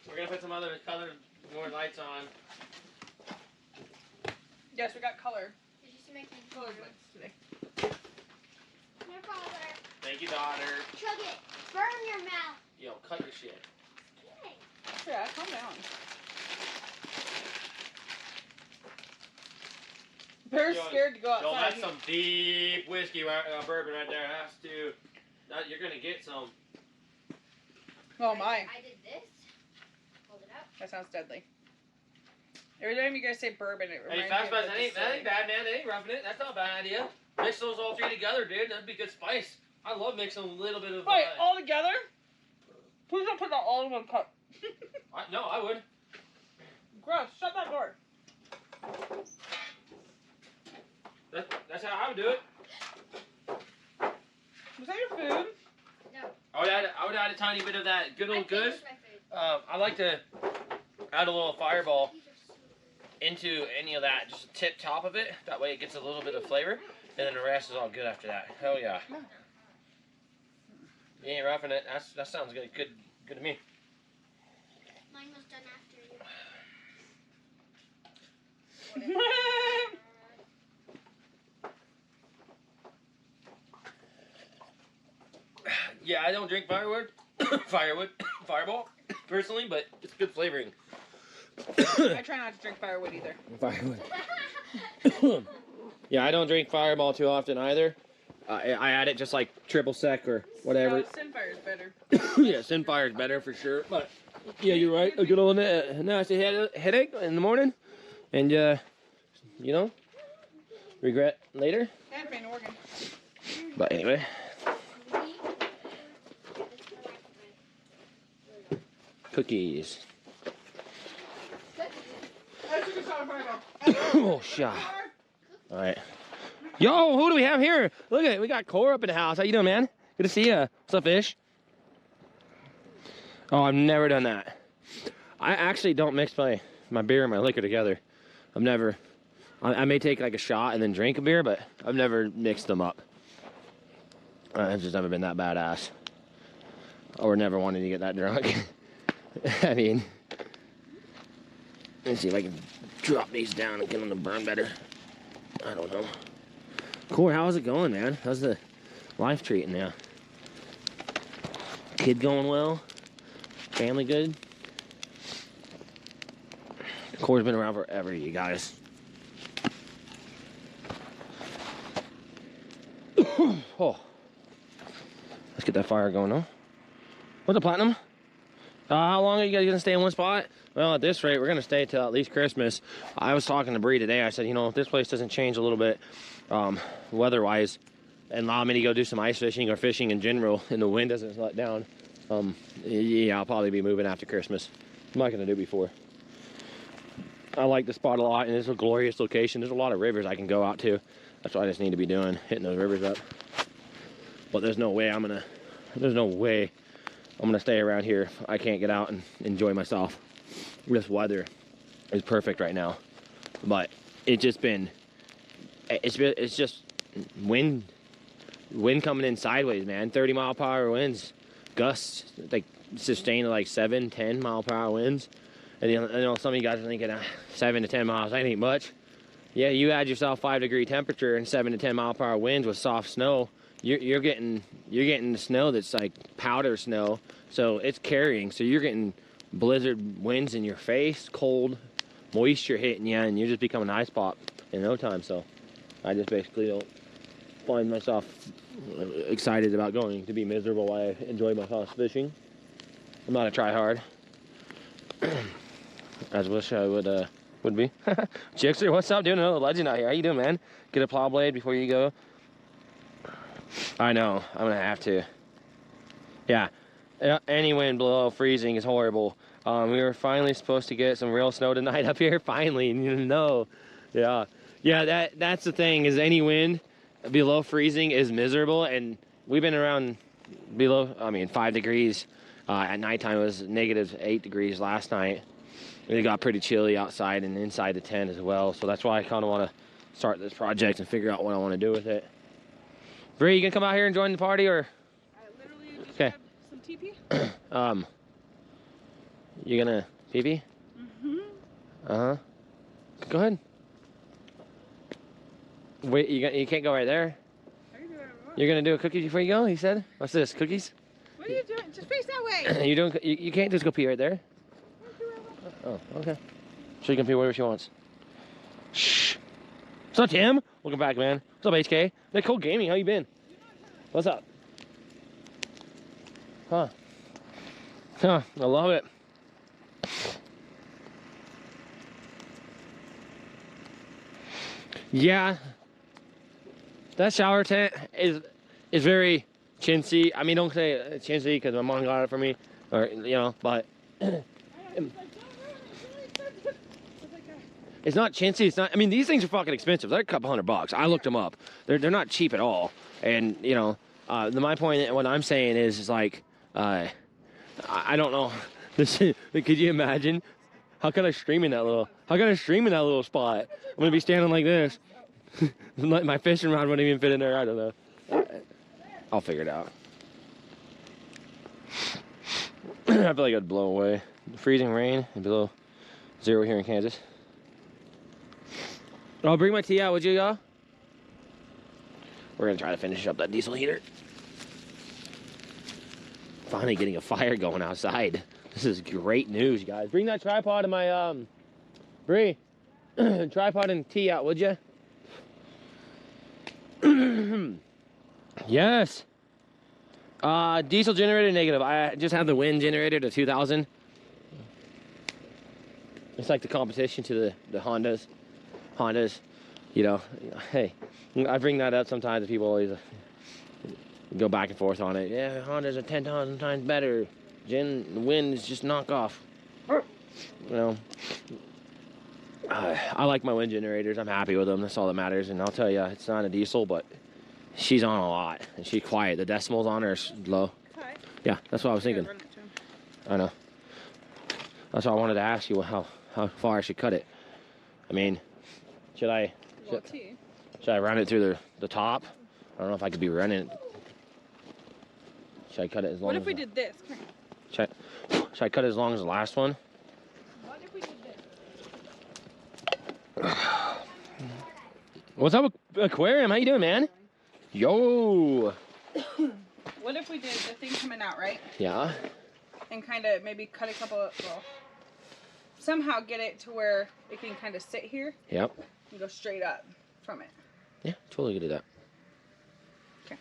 We're going to put some other colored more lights on. Yes, we got color. Did you see my candy? Colored lights today. Your father. Thank you, daughter. Chug it. Burn your mouth. Yo, cut your shit. Okay. Yeah, calm down. They're Yo, scared to go Yo, outside. that's some deep whiskey, bourbon right there. Has to. You're going to get some. Oh my. I did this. Hold it up. That sounds deadly. Every time you guys say bourbon, it Hey, reminds Fast me of Pass, the that ain't distillery. bad, man. That ain't roughing it. That's not a bad idea. Mix those all three together, dude. That'd be good spice. I love mixing a little bit of. Wait, all together? Please don't put that all in one cup. No, I would. Gross. Shut that door. That's how I would do it. Was that your food? tiny bit of that good old good. It's my favorite. I like to add a little fireball into any of that, just tip top of it. That way it gets a little bit of flavor, and then the rest is all good after that. Hell yeah. You ain't roughing it. That sounds good. Good to me. Mine was done after you. Yeah, I don't drink fireball, personally, but it's good flavoring. I try not to drink firewood either. Firewood. Yeah, I don't drink fireball too often either. I add it just like triple sec or whatever. No, Sinfire is better. Yeah, Sinfire is better for sure. But yeah, you're right. A good old nasty headache in the morning, and you know, regret later. And pain organ. But anyway. Cookies. Oh, shot. All right. Yo, who do we have here? Look at it. We got Core up in the house. How you doing, man? Good to see you. What's up, fish? Oh, I've never done that. I actually don't mix my beer and my liquor together. I've never. I may take like a shot and then drink a beer, but I've never mixed them up. I've just never been that badass. Or never wanted to get that drunk. I mean, let's see if I can drop these down and get them to burn better. I don't know. Core, how's it going, man? How's the life treating you? Kid going well? Family good? Core's been around forever, you guys. Oh. Let's get that fire going, though. What's the platinum? How long are you guys gonna stay in one spot? Well, at this rate, we're gonna stay till at least Christmas. I was talking to Bree today. I said, you know, if this place doesn't change a little bit, weather-wise, and allow me to go do some ice fishing or fishing in general, and the wind doesn't let down, yeah, I'll probably be moving after Christmas. I'm not gonna do it before. I like the spot a lot, and it's a glorious location. There's a lot of rivers I can go out to. That's what I just need to be doing, hitting those rivers up. But there's no way I'm gonna stay around here. I can't get out and enjoy myself. This weather is perfect right now, but it's just wind coming in sideways, man. 30-mile-per-hour winds, gusts like sustained like 7-10 mile per hour winds. And you know, some of you guys are thinking 7 to 10 miles, that ain't much. Yeah, you add yourself 5-degree temperature and 7 to 10 mile per hour winds with soft snow. You're getting the snow that's like powder snow, so it's carrying. So you're getting blizzard winds in your face, cold, moisture hitting you, and you're just becoming an ice pop in no time. So I just basically don't find myself excited about going to be miserable while I enjoy myself fishing. I'm not a try hard. As wish I would be. Jixer, what's up? Doing another legend out here. How you doing, man? Get a plow blade before you go. I know, I'm gonna have to. Yeah, any wind below freezing is horrible. We were finally supposed to get some real snow tonight up here. Finally, no. Yeah, that's the thing, is any wind below freezing is miserable, and we've been around below, 5 degrees. At nighttime it was -8 degrees last night. It got pretty chilly outside and inside the tent as well, so that's why I kind of want to start this project and figure out what I want to do with it. Bree, you gonna come out here and join the party, or? I literally just Okay. grabbed some TP. You gonna pee-pee? Uh-huh. Go ahead. Wait, you can't go right there. I can do whatever I want. You're gonna do a cookie before you go, he said? What's this, cookies? What are you doing? Just face that way. You can't just go pee right there. Oh, okay. She can pee wherever she wants. Shh. What's up, Tim? Welcome back, man. What's up, HK? Nicole Gaming, how you been? What's up? Huh. I love it. Yeah. That shower tent is very chintzy. I mean, don't say chintzy because my mom got it for me, or but it's not chintzy. It's not. I mean, these things are fucking expensive. They're a couple $100. I looked them up. They're not cheap at all. And my point, what I'm saying is like, I don't know. Could you imagine? How can I stream in that little? How can I stream in that little spot? I'm gonna be standing like this. My fishing rod wouldn't even fit in there. I don't know. I'll figure it out. I feel like I'd blow away. Freezing rain and below 0 here in Kansas. I'll bring my tea out, would you, y'all? We're gonna try to finish up that diesel heater. Finally getting a fire going outside. This is great news, guys. Bring that tripod and my, Bree, tripod and tea out, would you? Yes. Diesel generator negative. I just have the wind generator to 2000. It's like the competition to the Hondas. You know, hey, I bring that up sometimes. People always go back and forth on it. Yeah, Hondas are 10,000 times better. The wind is just knockoff. You know, I like my wind generators. I'm happy with them. That's all that matters. And I'll tell you, it's not a diesel, but she's on a lot, and she's quiet. The decimals on her are low. Hi. Yeah, that's what I was thinking. I know. That's why I wanted to ask you how far I should cut it. I mean, should I run it through the top? I don't know if I could be running it. Should I cut it as long What as... if we did this? Come here. Should I cut it as long as the last one? What if we did this? What's up, Aquarium? How you doing, man? Yo! What if we did the thing coming out, right? Yeah? And kind of maybe cut a couple of, well, somehow get it to where it can kind of sit here. Yep. And go straight up from it. Yeah, totally could do that. Okay.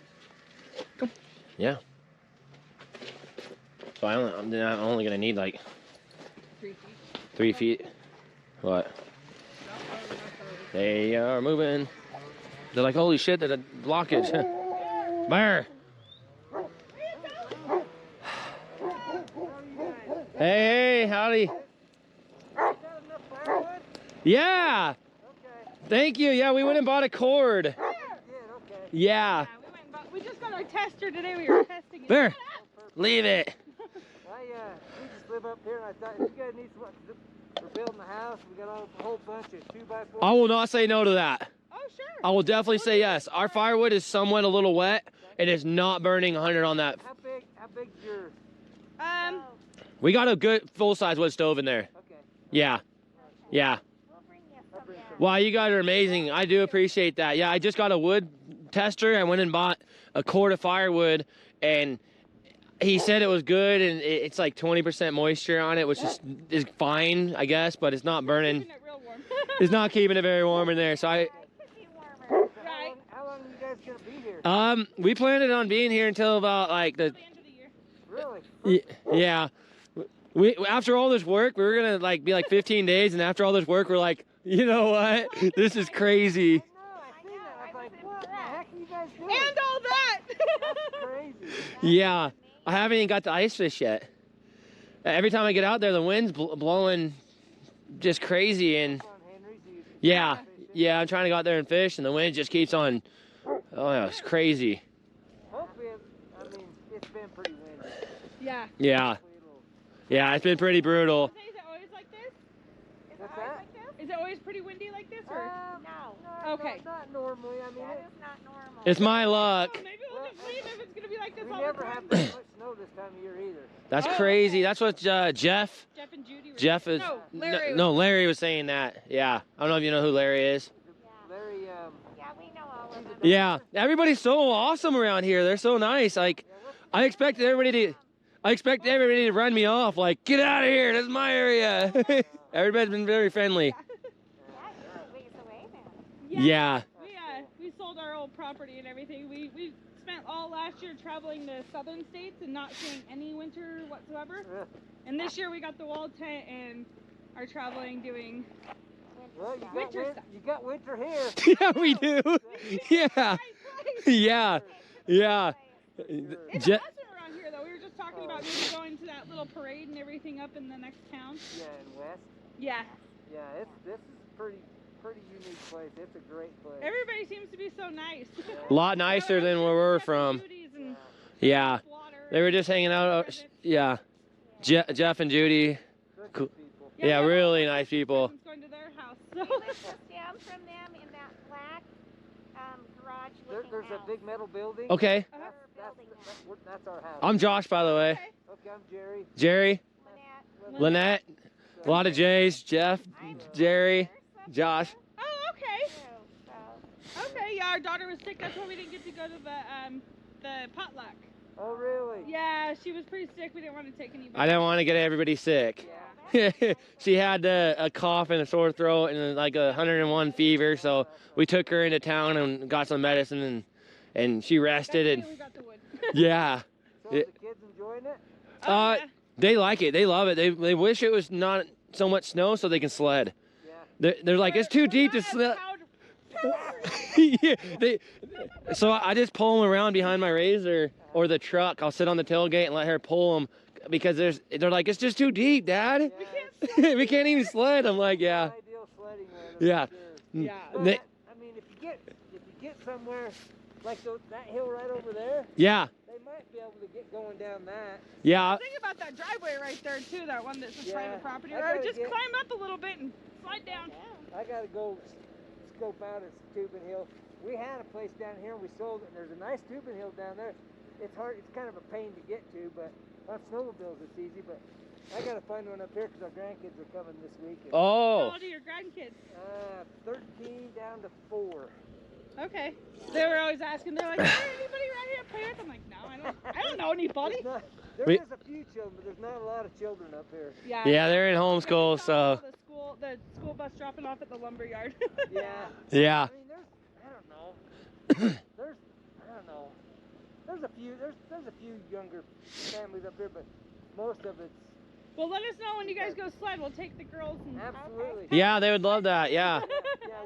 Go. Yeah. So I'm only gonna need like 3 feet. 3 feet. What? They are moving. They're like, holy shit, there's a blockage. Bear. Hey, howdy. Yeah. Thank you. Yeah, we went and bought a cord. Yeah. We just got our tester today. We were testing it. Bear, leave it. We just live up here, and I thought if you guys need some, we're building the house. We got a whole bunch of 2x4s. I will not say no to that. Oh, sure. I will definitely say yes. Our firewood is somewhat a little wet. It is not burning 100 on that. How big's yours? We got a good full-size wood stove in there. Okay. Yeah. Yeah. Wow, you guys are amazing. I do appreciate that. Yeah, I just got a wood tester. I went and bought a cord of firewood, and he said it was good, and it's like 20% moisture on it, which is fine, I guess, but it's not burning. Keeping it real warm. It's not keeping it very warm in there. So How long are you guys gonna be here? We planned on being here until about like the End of the Really? year. yeah. We after all this work, we were gonna like be like 15 days, and after all this work, we're like, you know what? This is crazy. I see that. I was like, what the heck are you guys doing? And all that. That's crazy. Yeah, I haven't even got to ice fish yet. Every time I get out there, the wind's blowing just crazy, and yeah, I'm trying to go out there and fish, and the wind just keeps on. Oh, yeah, it's crazy. Hopefully, I mean, it's been pretty windy. Yeah. Yeah. Yeah, it's been pretty brutal. Is it always like this? What's that? Is it always pretty windy like this? Or? No. Okay. Not normally. I mean, It's my luck. Oh, maybe we'll just leave if it's going to be like this we all never the time. have that much snow this time of year either. That's Oh, crazy. okay. That's what Jeff Jeff and Judy were Jeff is No, Larry. no, Larry was saying that. Yeah. I don't know if you know who Larry is. Larry, Yeah. Everybody's so awesome around here. They're so nice. Like I expected everybody to run me off, like, get out of here, this is my area. Everybody's been very friendly. Yeah. We sold our old property and everything. We spent all last year traveling the southern states and not seeing any winter whatsoever. And this year we got the wall tent and are traveling doing winter stuff. You got winter here. Yeah, we do. Yeah. Yeah. Yeah. It's Je- awesome around here though. We were just talking about maybe going to that little parade and everything up in the next town. Yeah, in West. Yeah. Yeah, this is pretty unique place. It's a great place. Everybody seems to be so nice. A lot nicer than where we're from. Yeah. They were just hanging out. Yeah. Jeff and Judy. Such Cool. people. Yeah, really nice people. Cousins going to their house. We So. live just down from them in that black garage looking There's house. a big metal building. Okay. That's our house. I'm Josh, by the way. Okay, I'm Jerry. Jerry, Lynette. Lynette, a lot of J's, Jeff, Jerry, Josh. Oh, okay. So, Okay, yeah, our daughter was sick. That's why we didn't get to go to the potluck. Oh, really? Yeah, she was pretty sick. We didn't want to take anybody. I didn't want to get everybody sick. She had a cough and a sore throat and like 101 fever, so we took her into town and got some medicine and she rested and We got the wood. yeah. So are the kids enjoying it? Oh, yeah. They like it. They love it. They wish it was not so much snow so they can sled. Yeah. They're like, it's too deep to sled. Yeah, so I just pull them around behind my razor or the truck. I'll sit on the tailgate and let her pull them because they're like, it's just too deep, Dad. We can't even sled. I'm like, yeah. Ideal sledding weather. Yeah. Yeah. But, They- I mean, if you get somewhere like that hill right over there, Yeah. they might be able to get going down that. Yeah. Think about that driveway right there too. That one that's a Yeah. private property. I Or gotta just get- climb up a little bit and slide down. I gotta go scope out at Tubin Hill. We had a place down here and we sold it. And there's a nice Tubin Hill down there. It's hard. It's kind of a pain to get to, but on snowmobiles it's easy. But I gotta find one up here because our grandkids are coming this week. And, How Oh. old are your grandkids? 13 down to 4. Okay. They were always asking. They're like, is there anybody around here to play with? I'm like, no, I don't know anybody. There We- is a few children, but there's not a lot of children up here. Yeah. Yeah, they're in homeschool, so The school bus dropping off at the lumber yard. Yeah. yeah. I mean, I don't know. I don't know. There's a few younger families up here, but most of it's Well, let us know when you guys go sled. We'll take the girls. And absolutely. Yeah, they would love that. Yeah. Yeah,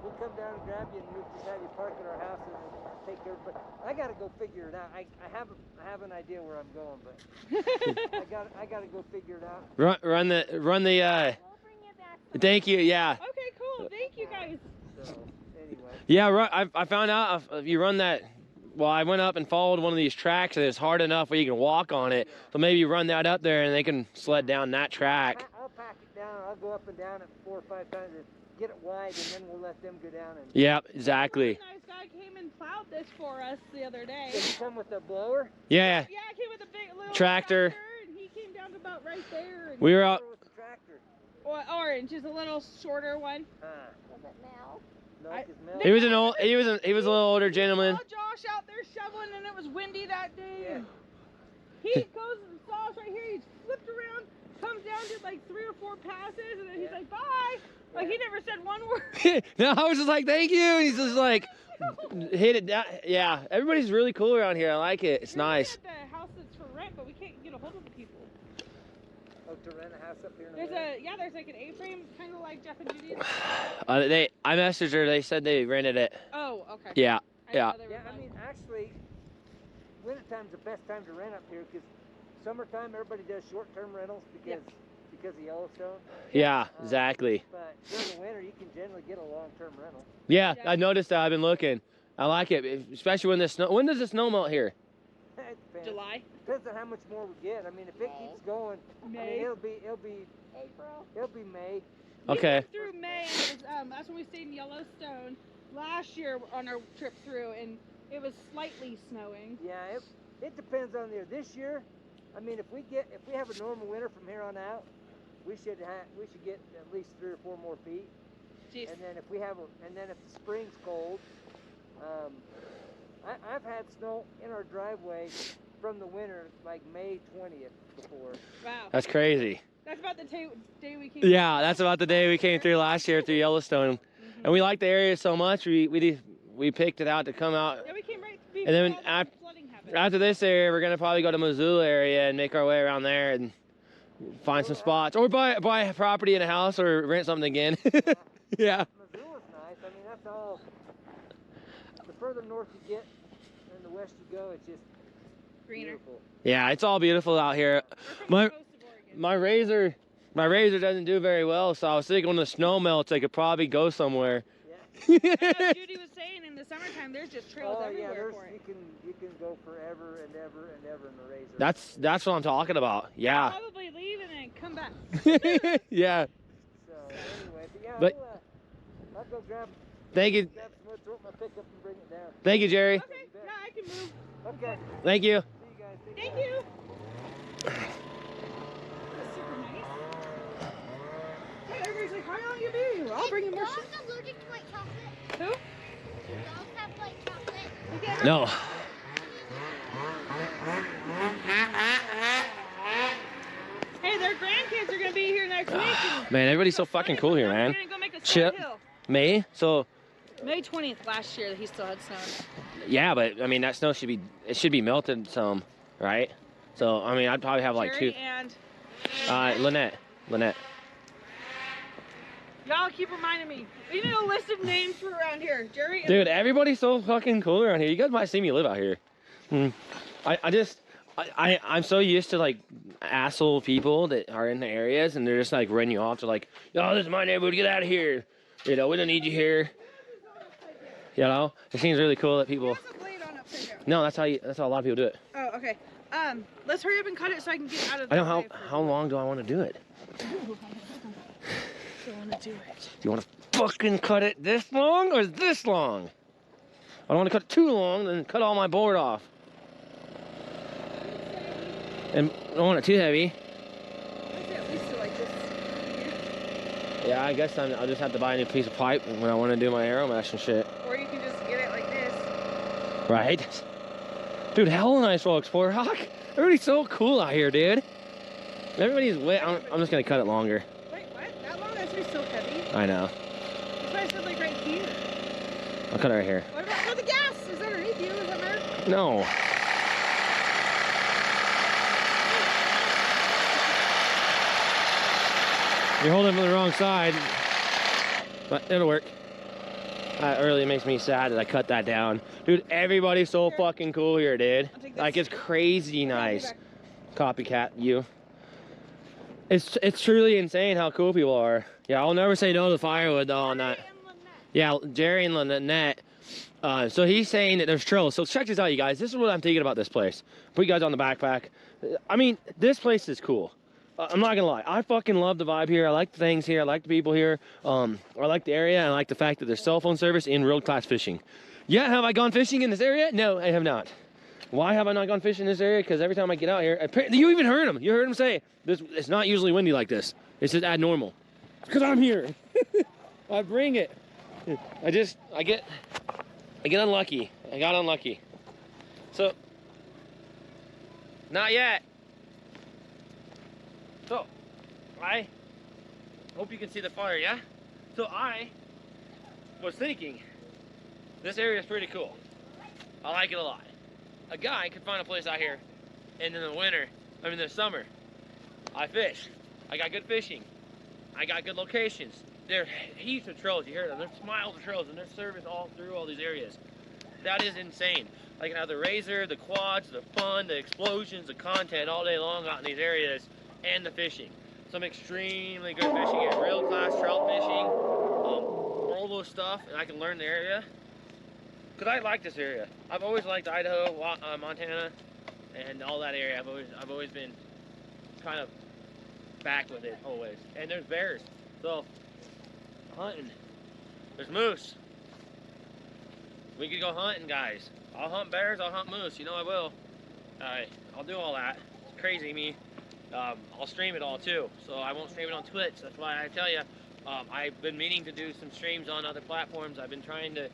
we'll come down and grab you, and we'll just have you park at our house and we'll take care. But I gotta go figure it out. I have an idea where I'm going, but I gotta go figure it out. Run the. we'll bring you back. Thank you. Yeah. Okay, cool. Thank you guys. So anyway, Yeah. I found out if you run that. Well, I went up and followed one of these tracks and it's hard enough where you can walk on it. So maybe you run that up there and they can sled down that track. I'll pack it down. I'll go up and down it 4 or 5 times and get it wide, and then we'll let them go down. And Yep, exactly. A nice guy came and plowed this for us the other day. did you come with a blower? Yeah. Yeah, I came with a big little Tractor. and he came down to about right there. And We were out. Blower with the tractor. Orange is a little shorter one. Was it Mel? No, I- it's Mel. He was a little older gentleman. Saw Josh out there shoveling, and it was windy that day. Yeah. And he goes and saw us right here. He flipped around, comes down, did like 3 or 4 passes, and then he's like, "Bye." Like he never said one word. No, I was just like, thank you. And he's just like, hit it down. Yeah, everybody's really cool around here. I like it. It's nice. We had the house that's for rent, but we can't get a hold of the people. Oh, to rent a house up here in There's America? there's like an A-frame, kind of like Jeff and Judy's. I messaged her. They said they rented it. Oh, okay. Yeah. I didn't Yeah. know they were Yeah, I like- mean, actually, wintertime's the best time to rent up here because summertime everybody does short-term rentals because of Yellowstone. Yeah, exactly. But during the winter, you can generally get a long-term rental. Yeah, Yeah. I noticed that. I've been looking. I like it, especially when the snow. When does the snow melt here? It depends. July. Depends on how much more we get. I mean, if it keeps going, I May. mean, it'll be May. We Okay. went through May, and it was, that's when we stayed in Yellowstone last year on our trip through, and it was slightly snowing. Yeah, it depends on the year. This year, I mean, if we have a normal winter from here on out, we should get at least 3 or 4 more feet. Jeez. And then if the spring's cold, I've had snow in our driveway from the winter like May 20th before. Wow. That's crazy. That's about the day we came. Yeah, that's about the day we came through last year through Yellowstone, and we liked the area so much we picked it out to come out. Yeah, we came right And then before all the flooding happened. After this area, we're gonna probably go to Missoula area and make our way around there and find some spots, or buy a property and a house, or rent something again. Yeah. Missoula's nice. I mean, that's all. The further north you get, and the west you go, it's just Greener. beautiful. Yeah, it's all beautiful out here. We're from My the coast of Oregon. my razor doesn't do very well, so I was thinking when the snow melts, I could probably go somewhere. Yeah. I know Judy was saying in the summertime, there's just trails Oh yeah, everywhere there's for it. you can go forever and ever and ever in the razor. That's what I'm talking about. Yeah. Probably leave and then come back. Yeah. So anyway, but yeah, But- I'll go grab Thank you. some wood, throw it in my pickup and bring it down. Thank you, Jerry. Okay, yeah, I can move. Okay. Thank you. See you guys. Take Thank care. you. That's super nice. Yeah, everybody's like, how long you be? Well, I'll bring you more shit. Dogs allergic to white chocolate? Who? Dogs have white chocolate? No. Hey, their grandkids are gonna be here next week. And Man, everybody's so fucking cool here, man. We're gonna go make a Chip. sled hill. May? So, May 20th last year, he still had snow. yeah, but I mean, that snow should be melted some, right? So, I mean, I'd probably have like Jerry two. and Lynette. y'all keep reminding me. We need a list of names for around here. Jerry and Dude, everybody's so fucking cool around here. You guys might see me live out here. I'm so used to like asshole people that are in the areas and they're just like running you off to like, oh, this is my neighborhood, get out of here. You know, we don't need you here. You know, it seems really cool that people. There's a blade on up there. No, that's how a lot of people do it. Oh, okay. Let's hurry up and cut it so I can get out of I the know way for- how long do I want to do it? Don't want to do it. Do you want to fucking cut it this long or this long? I don't want to cut it too long, then cut all my board off. And I don't want it too heavy. Let's at least do like this. Yeah, I guess I'll just have to buy a new piece of pipe when I want to do my arrow mesh and shit. Or you can just get it like this. Right? Dude, hell nice little Explorer Hawk. Everybody's so cool out here, dude. Everybody's wet. I'm just going to cut it longer. Wait, what? That long? That's so heavy. I know. That's why I said like right here. I'll cut it right here. What about no, the gas? Is that underneath you? Is that Merc? No. You're holding it from the wrong side. But it'll work. That really makes me sad that I cut that down. Dude, everybody's so fucking cool here, dude. I'll take this. Like, it's crazy nice. Back. Copycat, you. It's truly insane how cool people are. Yeah, I'll never say no to firewood, though, on that. Yeah, Jerry and Lynette. So he's saying that there's trails. So check this out, you guys. This is what I'm thinking about this place. Put you guys on the backpack. I mean, this place is cool. I'm not gonna lie. I fucking love the vibe here. I like the things here. I like the people here. I like the area. I like the fact that there's cell phone service in world-class fishing. Yeah, have I gone fishing in this area? No, I have not. Why have I not gone fishing in this area? Because every time I get out here, you even heard him. You heard him say, it's not usually windy like this. It's just abnormal. Because I'm here. I bring it. I get unlucky. I got unlucky. So, not yet. So, I hope you can see the fire, yeah? So I was thinking, this area is pretty cool. I like it a lot. A guy could find a place out here, and in the winter, in the summer, I fish. I got good fishing. I got good locations. There's heaps of trails, you hear them. There's miles of trails, and there's service all through all these areas. That is insane. I can have the razor, the quads, the fun, the explosions, the content all day long out in these areas, and the fishing. Some extremely good fishing here. Real class trout fishing, all those stuff, and I can learn the area. Because I like this area. I've always liked Idaho, Montana, and all that area. I've always been kind of back with it, always. And there's bears, so hunting. There's moose. We could go hunting, guys. I'll hunt bears, I'll hunt moose, you know I will. I'll do all that. It's crazy, me. I'll stream it all too, so I won't stream it on Twitch. That's why I tell you, I've been meaning to do some streams on other platforms. I've been trying to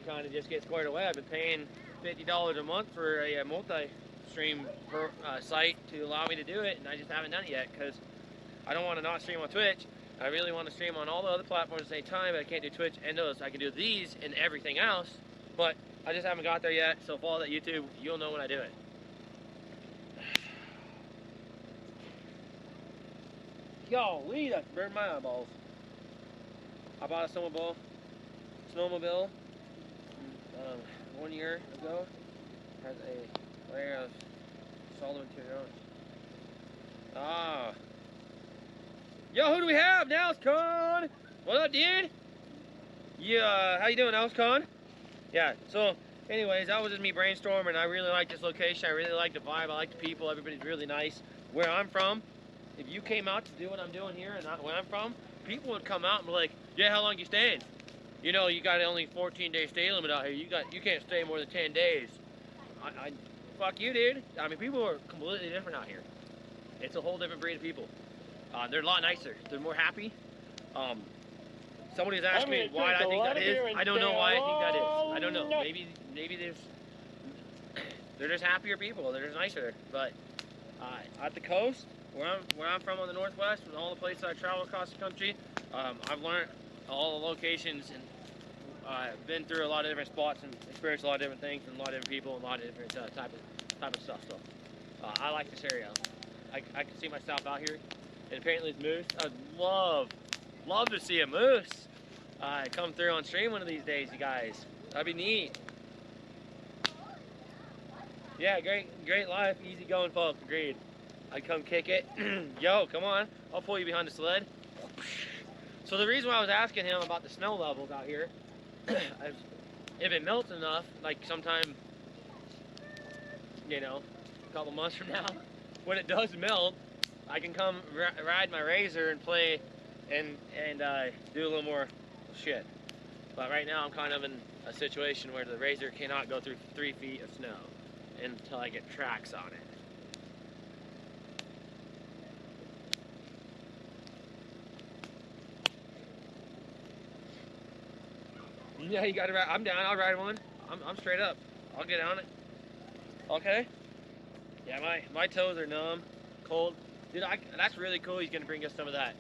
kind of just get squared away. I've been paying $50 a month for a multi-stream site to allow me to do it, and I just haven't done it yet because I don't want to not stream on Twitch. I really want to stream on all the other platforms at the same time, but I can't do Twitch and those. I can do these and everything else, but I just haven't got there yet, so follow that YouTube. You'll know when I do it. Golly, that burned my eyeballs. I bought a snowmobile 1 year ago. Has a layer of solid material. Ah. Yo, who do we have? Now it's Con. What up, dude? Yeah, how you doing, Elscon? Yeah, so anyways, that was just me brainstorming. I really like this location. I really like the vibe. I like the people. Everybody's really nice. Where I'm from, if you came out to do what I'm doing here and where I'm from, people would come out and be like, yeah, how long you staying? You know, you got only 14-day stay limit out here. You can't stay more than 10 days. Fuck you, dude. I mean, people are completely different out here. It's a whole different breed of people. They're a lot nicer. They're more happy. Somebody's asked me why I think that is. I don't know why I think that is. I don't know. Maybe they're just happier people. They're just nicer. But at the coast, where I'm from on the northwest, and all the places I travel across the country, I've learned all the locations and been through a lot of different spots and experienced a lot of different things and a lot of different people and a lot of different type of stuff. So I like this area. I can see myself out here. And apparently it's moose. I'd love to see a moose come through on stream one of these days, you guys. That'd be neat. Yeah, great life, easy going folk, agreed. I'd come kick it. Yo, come on, I'll pull you behind the sled. So the reason why I was asking him about the snow levels out here, if it melts enough, like sometime, you know, a couple months from now, when it does melt, I can come ride my razor and play and do a little more shit. But right now I'm kind of in a situation where the razor cannot go through 3 feet of snow until I get tracks on it. Yeah, you gotta ride. I'm down. I'll ride one. I'm straight up. I'll get on it. Okay. Yeah, my toes are numb, cold. Dude, that's really cool. He's gonna bring us some of that.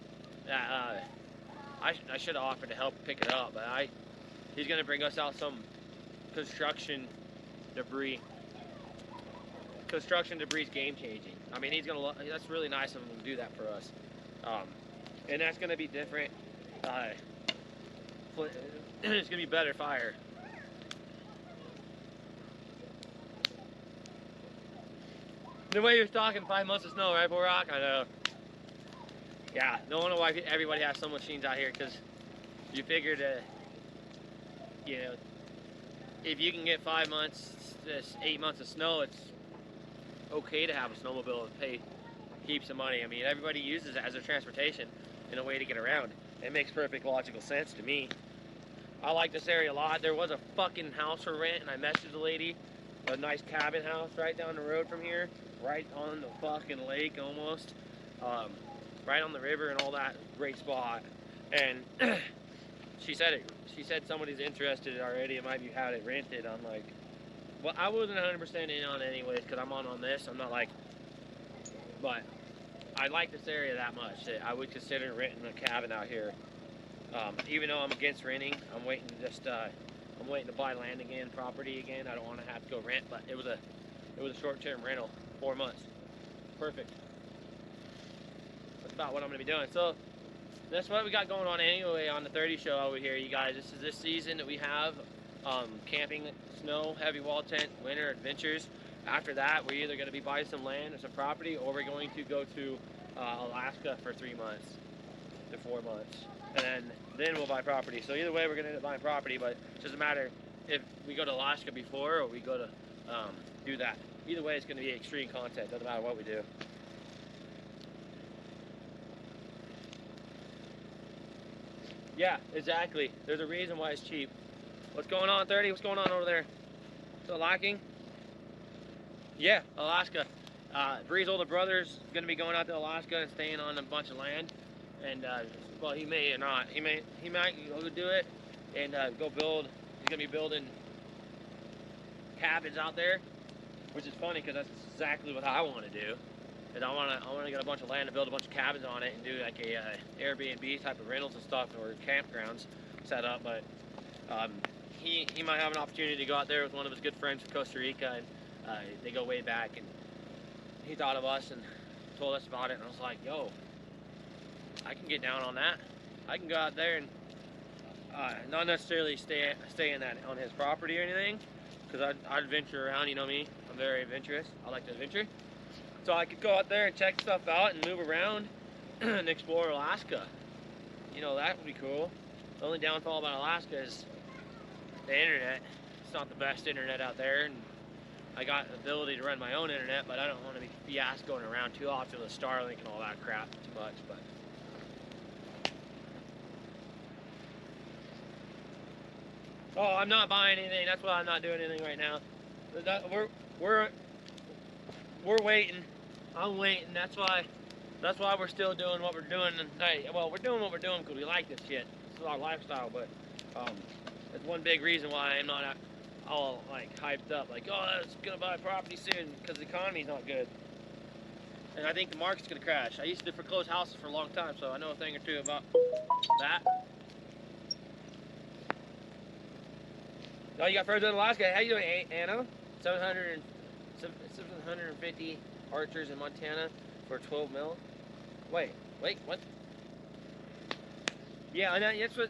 I should have offered to help pick it up, but he's gonna bring us out some construction debris. Construction debris is game changing. I mean, that's really nice of him to do that for us. And that's gonna be different. It's gonna be better fire. The way you're talking, 5 months of snow, right, Bull Rock? I know. Yeah, no wonder why everybody has some machines out here, because you figure that, you know, if you can get 5 months, 8 months of snow, it's okay to have a snowmobile and pay heaps of money. I mean, everybody uses it as a transportation and a way to get around. It makes perfect logical sense to me. I like this area a lot. There was a fucking house for rent, and I messaged the lady, a nice cabin house right down the road from here, right on the fucking lake almost, right on the river and all that. Great spot. And she said somebody's interested already and might be had it rented. I'm like, well, I wasn't 100% in on it anyways, because I'm on this. I'm not like, but I like this area that much that I would consider renting a cabin out here. Even though I'm against renting, I'm waiting to buy land again, property again. I don't want to have to go rent, but it was a short-term rental, 4 months. Perfect. That's about what I'm gonna be doing. So that's what we got going on anyway on the 30 show over here, you guys. This is this season that we have camping, snow, heavy wall tent, winter adventures. After that, we're either gonna be buying some land or some property, or we're going to go to Alaska for 3 months to 4 months. And then we'll buy property. So either way, we're going to end up buying property, but it doesn't matter if we go to Alaska before or we go to do that. Either way, it's going to be extreme content. Doesn't matter what we do. Yeah, exactly. There's a reason why it's cheap. What's going on, 30? What's going on over there? Still lacking? Yeah, Alaska. Bree's older brother's going to be going out to Alaska and staying on a bunch of land. And well, he may or not. He might go do it and go build. He's gonna be building cabins out there, which is funny because that's exactly what I want to do. Is I want to get a bunch of land and build a bunch of cabins on it and do like a Airbnb type of rentals and stuff, or campgrounds set up. But he might have an opportunity to go out there with one of his good friends from Costa Rica, and they go way back. And he thought of us and told us about it, and I was like, yo, I can get down on that. I can go out there and not necessarily stay in that on his property or anything, because I'd venture around. You know me, I'm very adventurous. I like to adventure. So I could go out there and check stuff out and move around and explore Alaska. You know, that would be cool. The only downfall about Alaska is the internet. It's not the best internet out there, and I got the ability to run my own internet, but I don't want to be going around too often with Starlink and all that crap too much. But oh, I'm not buying anything. That's why I'm not doing anything right now. We're waiting. I'm waiting. That's why we're still doing what we're doing. And well, we're doing what we're doing because we like this shit. This is our lifestyle. But that's one big reason why I'm not all like hyped up. Like, oh, I was gonna buy property soon because the economy's not good. And I think the market's gonna crash. I used to foreclose houses for a long time, so I know a thing or two about that. Oh, you got further in Alaska. How you doing, Anna? 750 archers in Montana for 12 mil. Wait, what? Yeah, and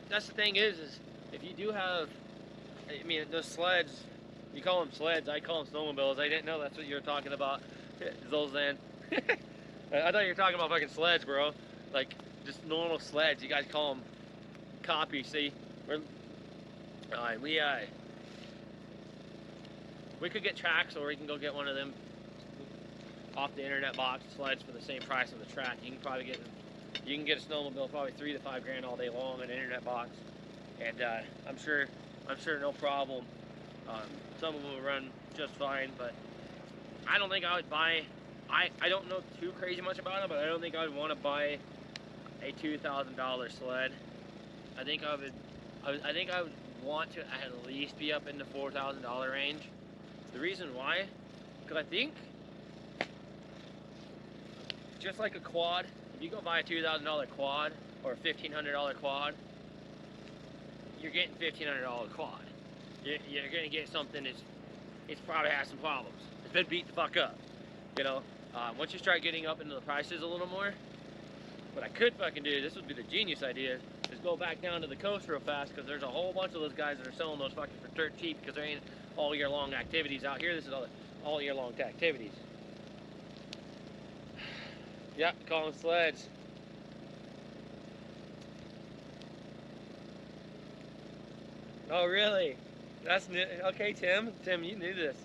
that's the thing is if you do have, I mean, those sleds, you call them sleds, I call them snowmobiles. I didn't know that's what you were talking about, Zolzan. I thought you were talking about fucking sleds, bro. Like, just normal sleds. You guys call them copy, see? We could get tracks, or we can go get one of them off the internet box sleds for the same price on the track. You can probably get a snowmobile probably $3 to $5 grand all day long on an internet box, and I'm sure no problem. Some of them will run just fine, but I don't think I would buy. I don't know too crazy much about them, but I don't think I would want to buy a $2,000 sled. I think I would want to at least be up in the $4,000 range. The reason why, because I think, just like a quad, if you go buy a $2,000 quad or a $1,500 quad, you're getting $1,500 quad. You're gonna get something it's probably has some problems. It's been beat the fuck up, you know. Once you start getting up into the prices a little more, what I could fucking do, this would be the genius idea, is go back down to the coast real fast, because there's a whole bunch of those guys that are selling those fucking for dirt cheap, because there ain't all year long activities out here. This is all year long activities. Yep, calling sleds. Oh really? That's new. Okay, Tim, you knew this.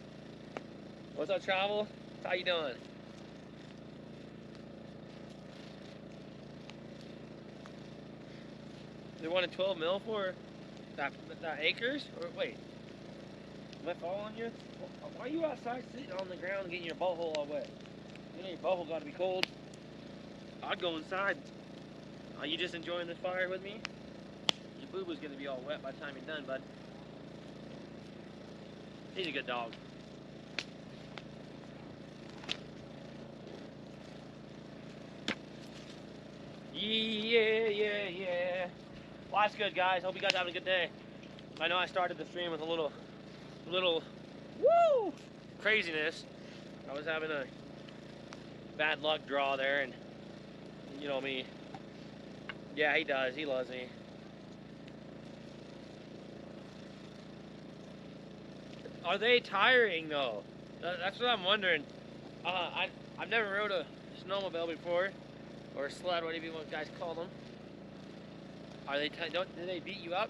What's up, travel? How you doing? They wanted 12 mil for that acres? Or wait, am I following you? Why are you outside sitting on the ground getting your butthole all wet? You know your butthole got to be cold. I'd go inside. Are you just enjoying this fire with me? Your boo-boo's gonna be all wet by the time you're done, bud. He's a good dog. Yeah. Life's good, guys. Hope you guys are having a good day. I know I started the stream with a little woo craziness. I was having a bad luck draw there, and you know me. Yeah, he does. He loves me. Are they tiring though? That's what I'm wondering. I've never rode a snowmobile before, or a sled, whatever you guys call them. Are they? Do they beat you up?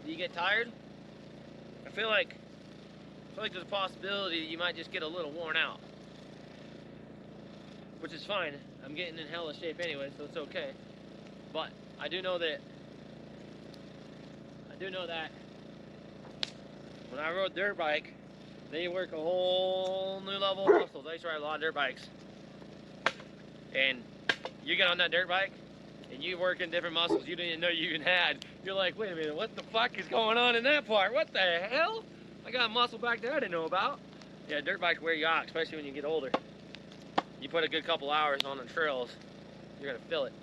Do you get tired? I feel like there's a possibility that you might just get a little worn out, which is fine. I'm getting in hella shape anyway, so it's okay. But I do know that when I rode dirt bike, they work a whole new level of muscles. I used to ride a lot of dirt bikes, and you get on that dirt bike and you work in different muscles you didn't even know you even had. You're like, wait a minute, what the fuck is going on in that part? What the hell? I got a muscle back there I didn't know about. Yeah, dirt bikes wear you out, especially when you get older. You put a good couple hours on the trails, you're gonna feel it.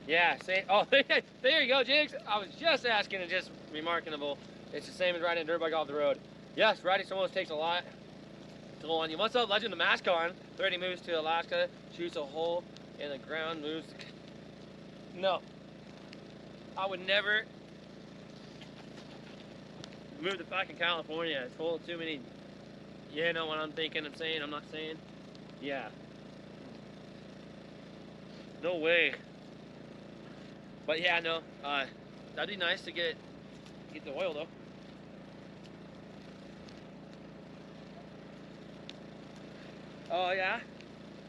Yeah, oh, there you go, Jigs. I was just asking and just remarkable. It's the same as riding a dirt bike off the road. Yes, riding snowmobiles takes a lot toll on you. What's up, Legend of Mascon? 30 moves to Alaska, shoots a hole in the ground, moves. No, I would never move to fucking California. It's full of too many. You know what I'm thinking, I'm not saying. Yeah. No way. But yeah, no, that'd be nice to get the oil though. Oh yeah,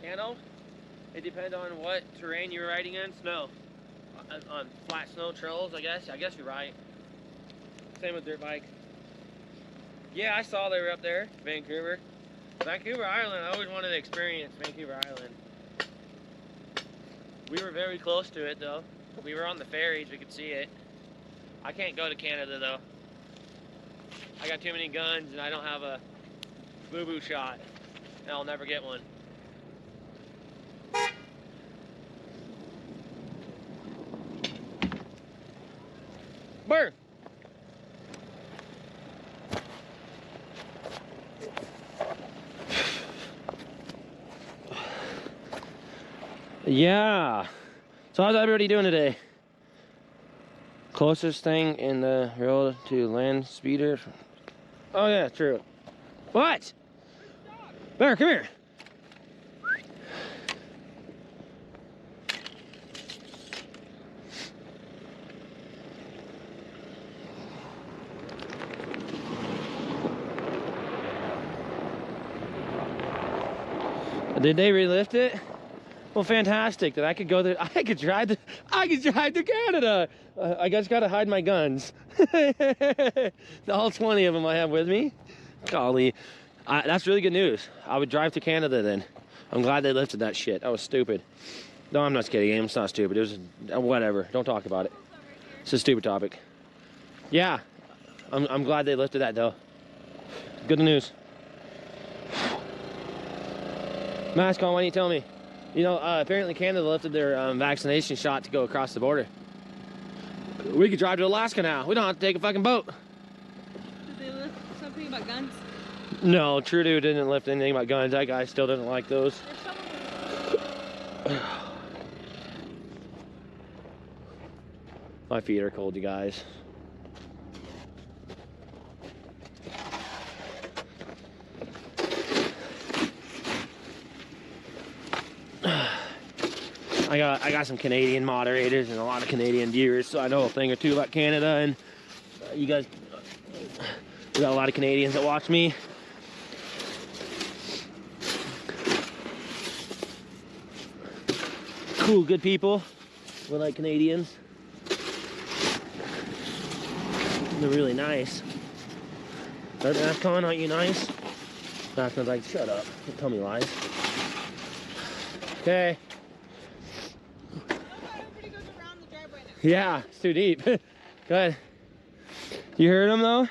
you know, it depends on what terrain you're riding in. Snow, on flat snow trails, I guess you're right. Same with dirt bike. Yeah, I saw they were up there, Vancouver Island. I always wanted to experience Vancouver Island. We were very close to it though. We were on the ferries, we could see it. I can't go to Canada though. I got too many guns and I don't have a boo-boo shot. And I'll never get one. Burr! Yeah. So how's everybody doing today? Closest thing in the road to land speeder. Oh yeah, true. What? Bear, come here. Did they relift it? Well, fantastic. That I could go there. I could drive to Canada. I just gotta hide my guns. All 20 of them I have with me. Golly, that's really good news. I would drive to Canada then. I'm glad they lifted that shit. That was stupid. No, I'm not kidding. It's not stupid. It was whatever. Don't talk about it. It's a stupid topic. Yeah, I'm glad they lifted that though. Good news. Mask on, why don't you tell me? You know, apparently Canada lifted their vaccination shot to go across the border. We could drive to Alaska now. We don't have to take a fucking boat. Did they lift something about guns? No, Trudeau didn't lift anything about guns. That guy still doesn't like those. My feet are cold, you guys. I got some Canadian moderators and a lot of Canadian viewers, so I know a thing or two about Canada, and you guys, we got a lot of Canadians that watch me. Cool, good people. We like Canadians. They're really nice. That's Con, aren't you nice? That's like, shut up. Don't tell me lies. Okay. Yeah, it's too deep. Good. You heard him though?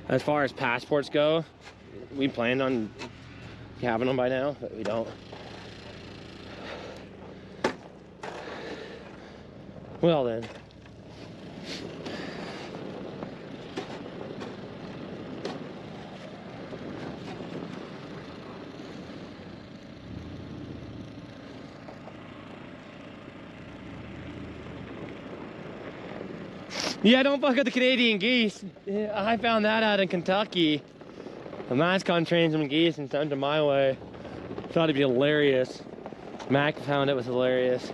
As far as passports go, we planned on having them by now, but we don't. Well then. Yeah, don't fuck with the Canadian geese. I found that out in Kentucky. The Mascon trained some geese and sent them my way. Thought it'd be hilarious. Mac found it was hilarious.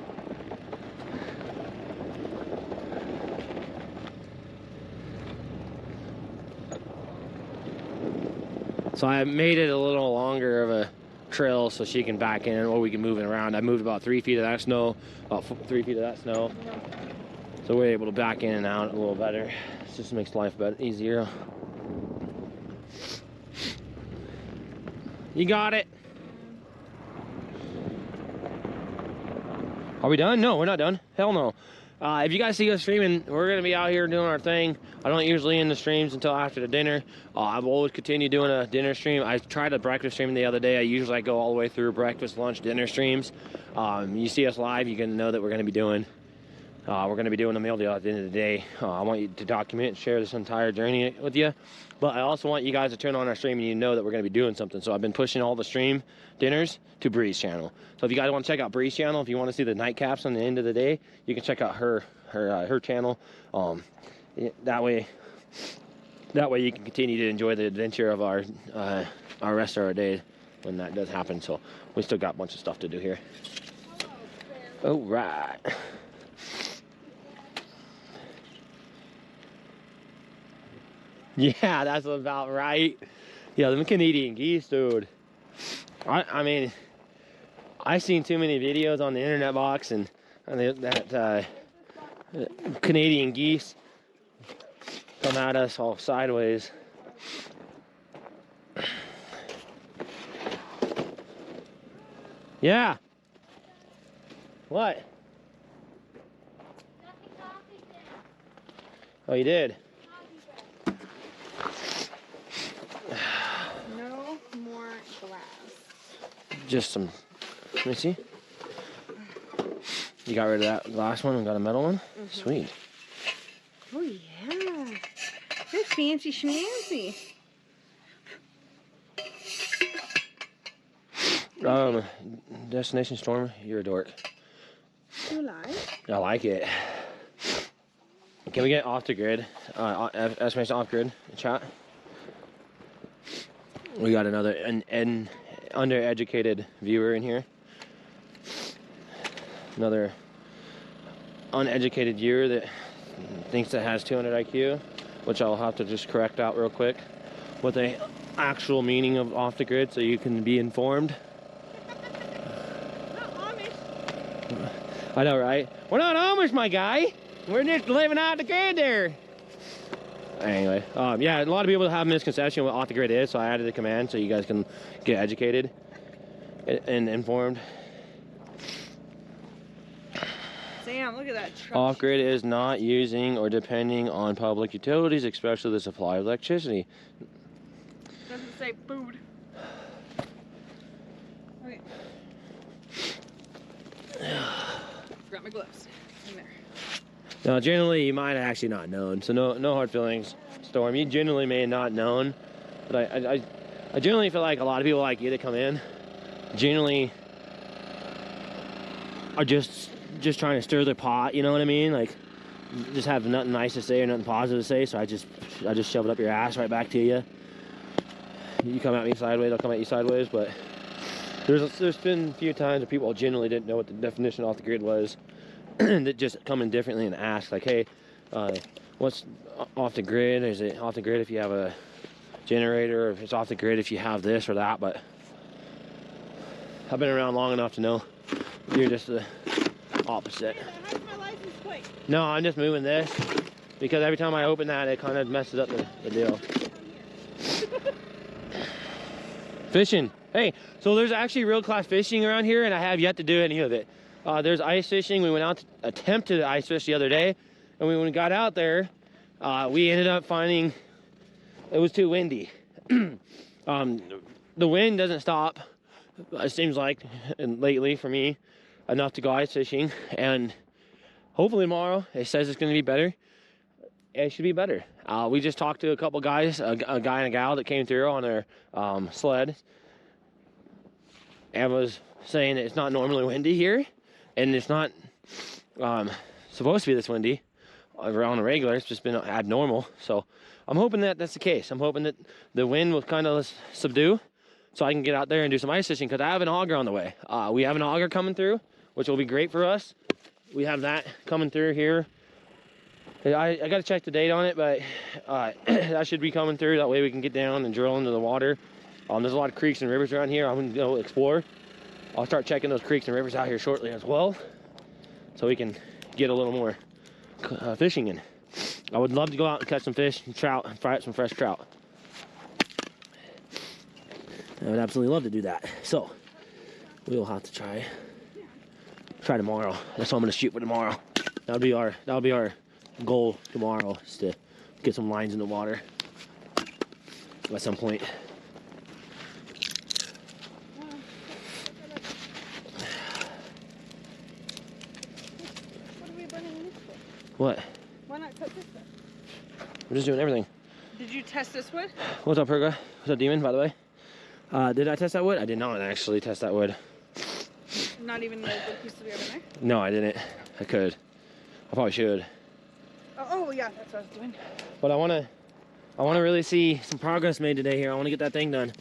So I made it a little longer of a trail so she can back in, or we can move it around. I moved about 3 feet of that snow, about 3 feet of that snow. So we're able to back in and out a little better. It just makes life better, easier. You got it. Are we done? No, we're not done. Hell no. If you guys see us streaming, we're going to be out here doing our thing. I don't usually end the streams until after the dinner. I've always continued doing a dinner stream. I tried a breakfast stream the other day. I usually go all the way through breakfast, lunch, dinner streams. You see us live, you can know that we're going to be doing a meal deal at the end of the day. I want you to document and share this entire journey with you. But I also want you guys to turn on our stream and you know that we're going to be doing something. So I've been pushing all the stream dinners to Bree's channel. So if you guys want to check out Bree's channel, if you want to see the nightcaps on the end of the day, you can check out her channel. That way you can continue to enjoy the adventure of our rest of our day. when that does happen. So we still got a bunch of stuff to do here. All right. Yeah, that's about right. Yeah, them Canadian geese, dude. I mean, I've seen too many videos on the internet box and that Canadian geese come at us all sideways. Yeah. What? Oh, you did? No more glass. Just some, let me see. You got rid of that glass one and got a metal one? Mm-hmm. Sweet. Oh yeah. They're fancy schmancy. Destination Storm, you're a dork. You like? I like it. Can we get off the grid? Estimation off grid chat. We got another an undereducated viewer in here. Another uneducated viewer that thinks it has 200 IQ, which I'll have to just correct out real quick with the actual meaning of off the grid so you can be informed. I know, right? We're not Amish, my guy. We're just living out the grid there. Anyway, yeah, a lot of people have a misconception what off the grid is, so I added the command so you guys can get educated and informed. Sam, look at that truck. Off grid is not using or depending on public utilities, especially the supply of electricity. Doesn't say food. Okay. Got my gloves in there. Now, generally, you might have actually not known, so no hard feelings, Storm. You generally may have not known, but I generally feel like a lot of people like you that come in generally are just trying to stir the pot, you know what I mean? Like, just have nothing nice to say or nothing positive to say, so I just shove it up your ass right back to you. You come at me sideways, I'll come at you sideways, but there's been a few times where people generally didn't know what the definition off the grid was. That just come in differently and ask, like, hey, what's off the grid? Is it off the grid if you have a generator, or if it's off the grid if you have this or that? But I've been around long enough to know you're just the opposite. How's my license plate? No, I'm just moving this because every time I open that, it kind of messes up the deal. Fishing. Hey, so there's actually real class fishing around here, and I have yet to do any of it. There's ice fishing. We went out to attempt to ice fish the other day, and when we got out there, we ended up finding it was too windy. The wind doesn't stop, it seems like, and lately for me, enough to go ice fishing, and hopefully tomorrow, it says it's going to be better. It should be better. We just talked to a couple guys, a guy and a gal that came through on their sled, and was saying that it's not normally windy here, and it's not supposed to be this windy around the regular. It's just been abnormal. So I'm hoping that that's the case. I'm hoping that the wind will kind of subdue so I can get out there and do some ice fishing, because I have an auger on the way. We have an auger coming through, which will be great for us. We have that coming through here. I got to check the date on it, but that should be coming through. That way we can get down and drill into the water. There's a lot of creeks and rivers around here. I'm going to go explore. I'll start checking those creeks and rivers out here shortly as well, so we can get a little more fishing in. I would love to go out and catch some fish and trout and fry up some fresh trout. I would absolutely love to do that. So we will have to try tomorrow. That's what I'm going to shoot for tomorrow. That'll be our goal tomorrow, is to get some lines in the water at some point. What are we burning this for? What? Why not cut this wood? We're just doing everything. Did you test this wood? What's up, Perga? What's up, Demon, by the way? Did I test that wood? I did not actually test that wood. Not even the wood piece to be over there? No, I didn't. I could. I probably should. Oh yeah, that's what I was doing. But I wanna really see some progress made today here. I wanna get that thing done.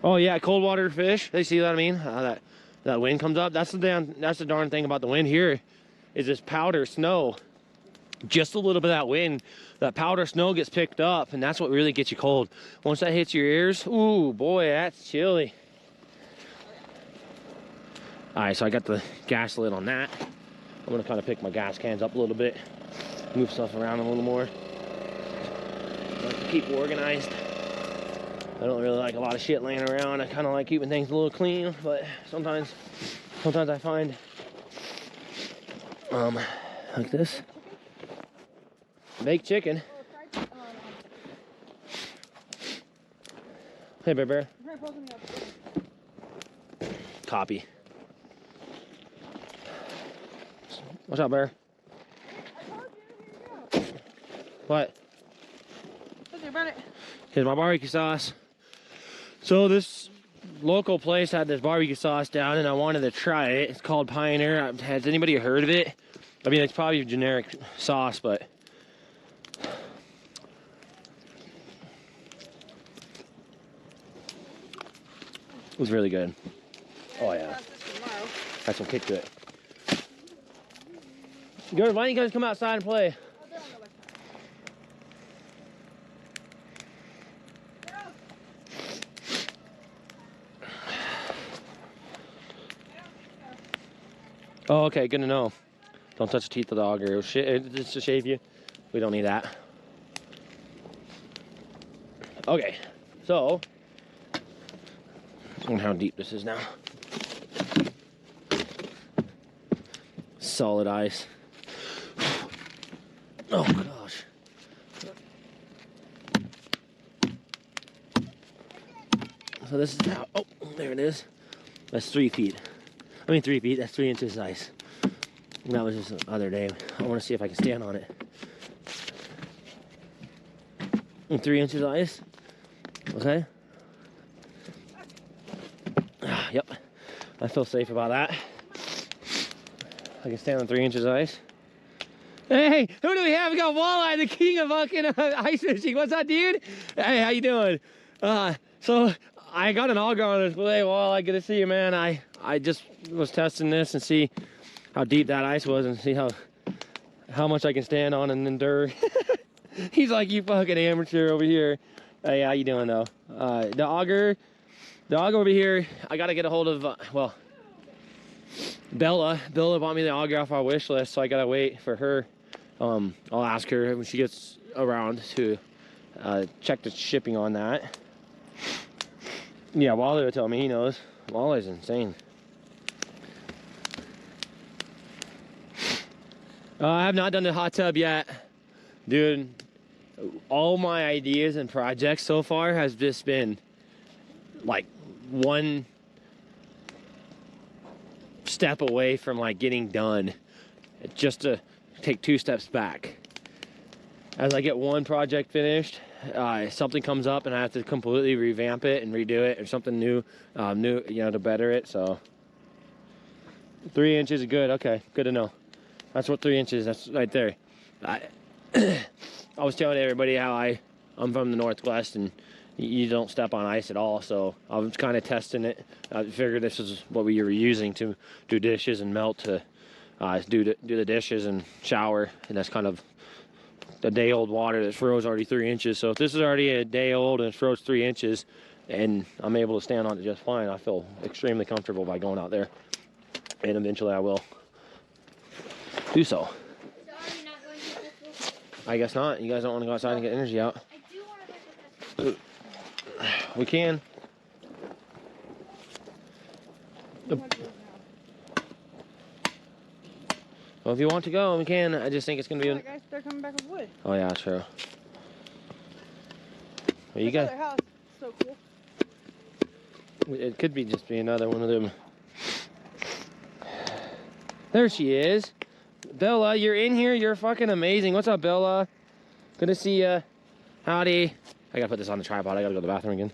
Oh yeah, cold water fish. They see what I mean? That wind comes up. That's the darn thing about the wind here, is this powder snow. Just a little bit of that wind, that powder snow gets picked up, and that's what really gets you cold. Once that hits your ears, ooh boy, that's chilly. All right, so I got the gas lid on that. I'm gonna kind of pick my gas cans up a little bit, move stuff around a little more. I like to keep organized. I don't really like a lot of shit laying around. I kind of like keeping things a little clean, but sometimes I find like this. Baked chicken. Hey, Bear Bear. Copy. What's up, Bear? What? Here's my barbecue sauce. So this local place had this barbecue sauce down, and I wanted to try it. It's called Pioneer. Has anybody heard of it? I mean, it's probably a generic sauce, but it was really good. Oh yeah, had some kick to it. Good. Why don't you guys come outside and play? Oh, okay, good to know. Don't touch the teeth of the auger. It's to shave you. We don't need that. Okay, so I wonder how deep this is now. Solid ice. Oh gosh. So this is how. Oh, there it is. That's 3 feet. I mean 3 feet. That's 3 inches of ice. And that was just the other day. I want to see if I can stand on it. And 3 inches of ice. Okay. Yep. I feel safe about that. I can stand on 3 inches of ice. Hey, who do we have? We got Walleye, the king of fucking ice fishing. What's up, dude? Hey, how you doing? So I got an auger on this play. Walleye, good to see you, man. I just was testing this and see how deep that ice was and see how much I can stand on and endure. He's like, you fucking amateur over here. Hey, how you doing though? The auger over here, I gotta get a hold of, well, Bella bought me the auger off our wish list, so I gotta wait for her. I'll ask her when she gets around to check the shipping on that. Yeah, Wally will tell me he knows. Wally's insane. I have not done the hot tub yet. Dude, all my ideas and projects so far has just been like one step away from like getting done, just to take 2 steps back. As I get one project finished, something comes up and I have to completely revamp it and redo it, or something new, to better it. So 3 inches is good. Okay, good to know. That's what 3 inches. That's right there. I was telling everybody how I'm from the Northwest and you don't step on ice at all, so I was kind of testing it. I figured this is what we were using to do dishes and melt to do the dishes and shower, and that's kind of the day-old water that froze already 3 inches. So if this is already a day old and it froze 3 inches and I'm able to stand on it just fine, I feel extremely comfortable by going out there, and eventually I will do so. So are you not going to the festival? I guess not. You guys don't want to go outside and get energy out. I do want to go to the festival. We can. Well, if you want to go, we can. I just think it's gonna be. Guys, they're coming back with wood. Oh yeah, true. Well, you got. Their house. So cool. It could be just be another one of them. There she is, Bella. You're in here. You're fucking amazing. What's up, Bella? Good to see ya. Howdy. I gotta put this on the tripod. I gotta go to the bathroom again.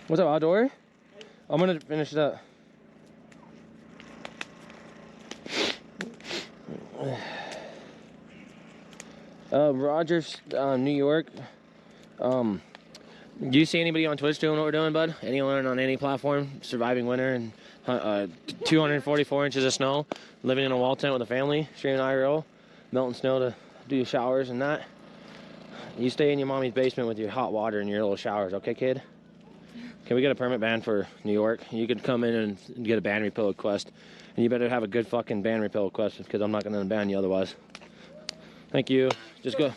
What's up, outdoor? I'm gonna finish it up. Rogers, New York. Do you see anybody on Twitch doing what we're doing, bud? Anyone on any platform surviving winter and 244 inches of snow, living in a wall tent with a family, streaming IRL, melting snow to do showers and that? You stay in your mommy's basement with your hot water and your little showers, okay, kid? Can we get a permit ban for New York? You could come in and get a ban repeal request. And you better have a good fucking ban repeal request because I'm not going to ban you otherwise. Thank you. Just go.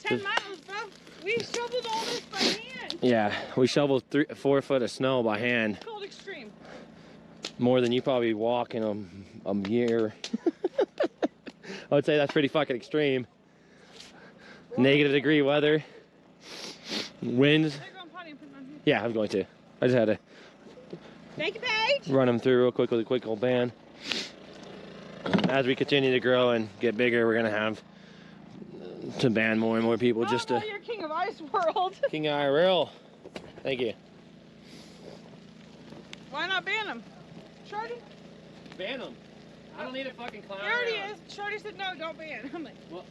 10 miles, bro. We shoveled all this by hand. Yeah, we shoveled 4 foot of snow by hand. It's called extreme. More than you probably walk in a year. I would say that's pretty fucking extreme. Negative degree weather. Winds. Yeah, I'm going to. I just had to Thank you, Paige. run them through real quick with a quick old band. As we continue to grow and get bigger, we're gonna have to ban more and more people just to. You're king of ice world. King of IRL. Thank you. Why not ban them? Shorty? Ban them. I don't need a fucking clown. He already is. Shorty said no, don't ban. I'm like, Well,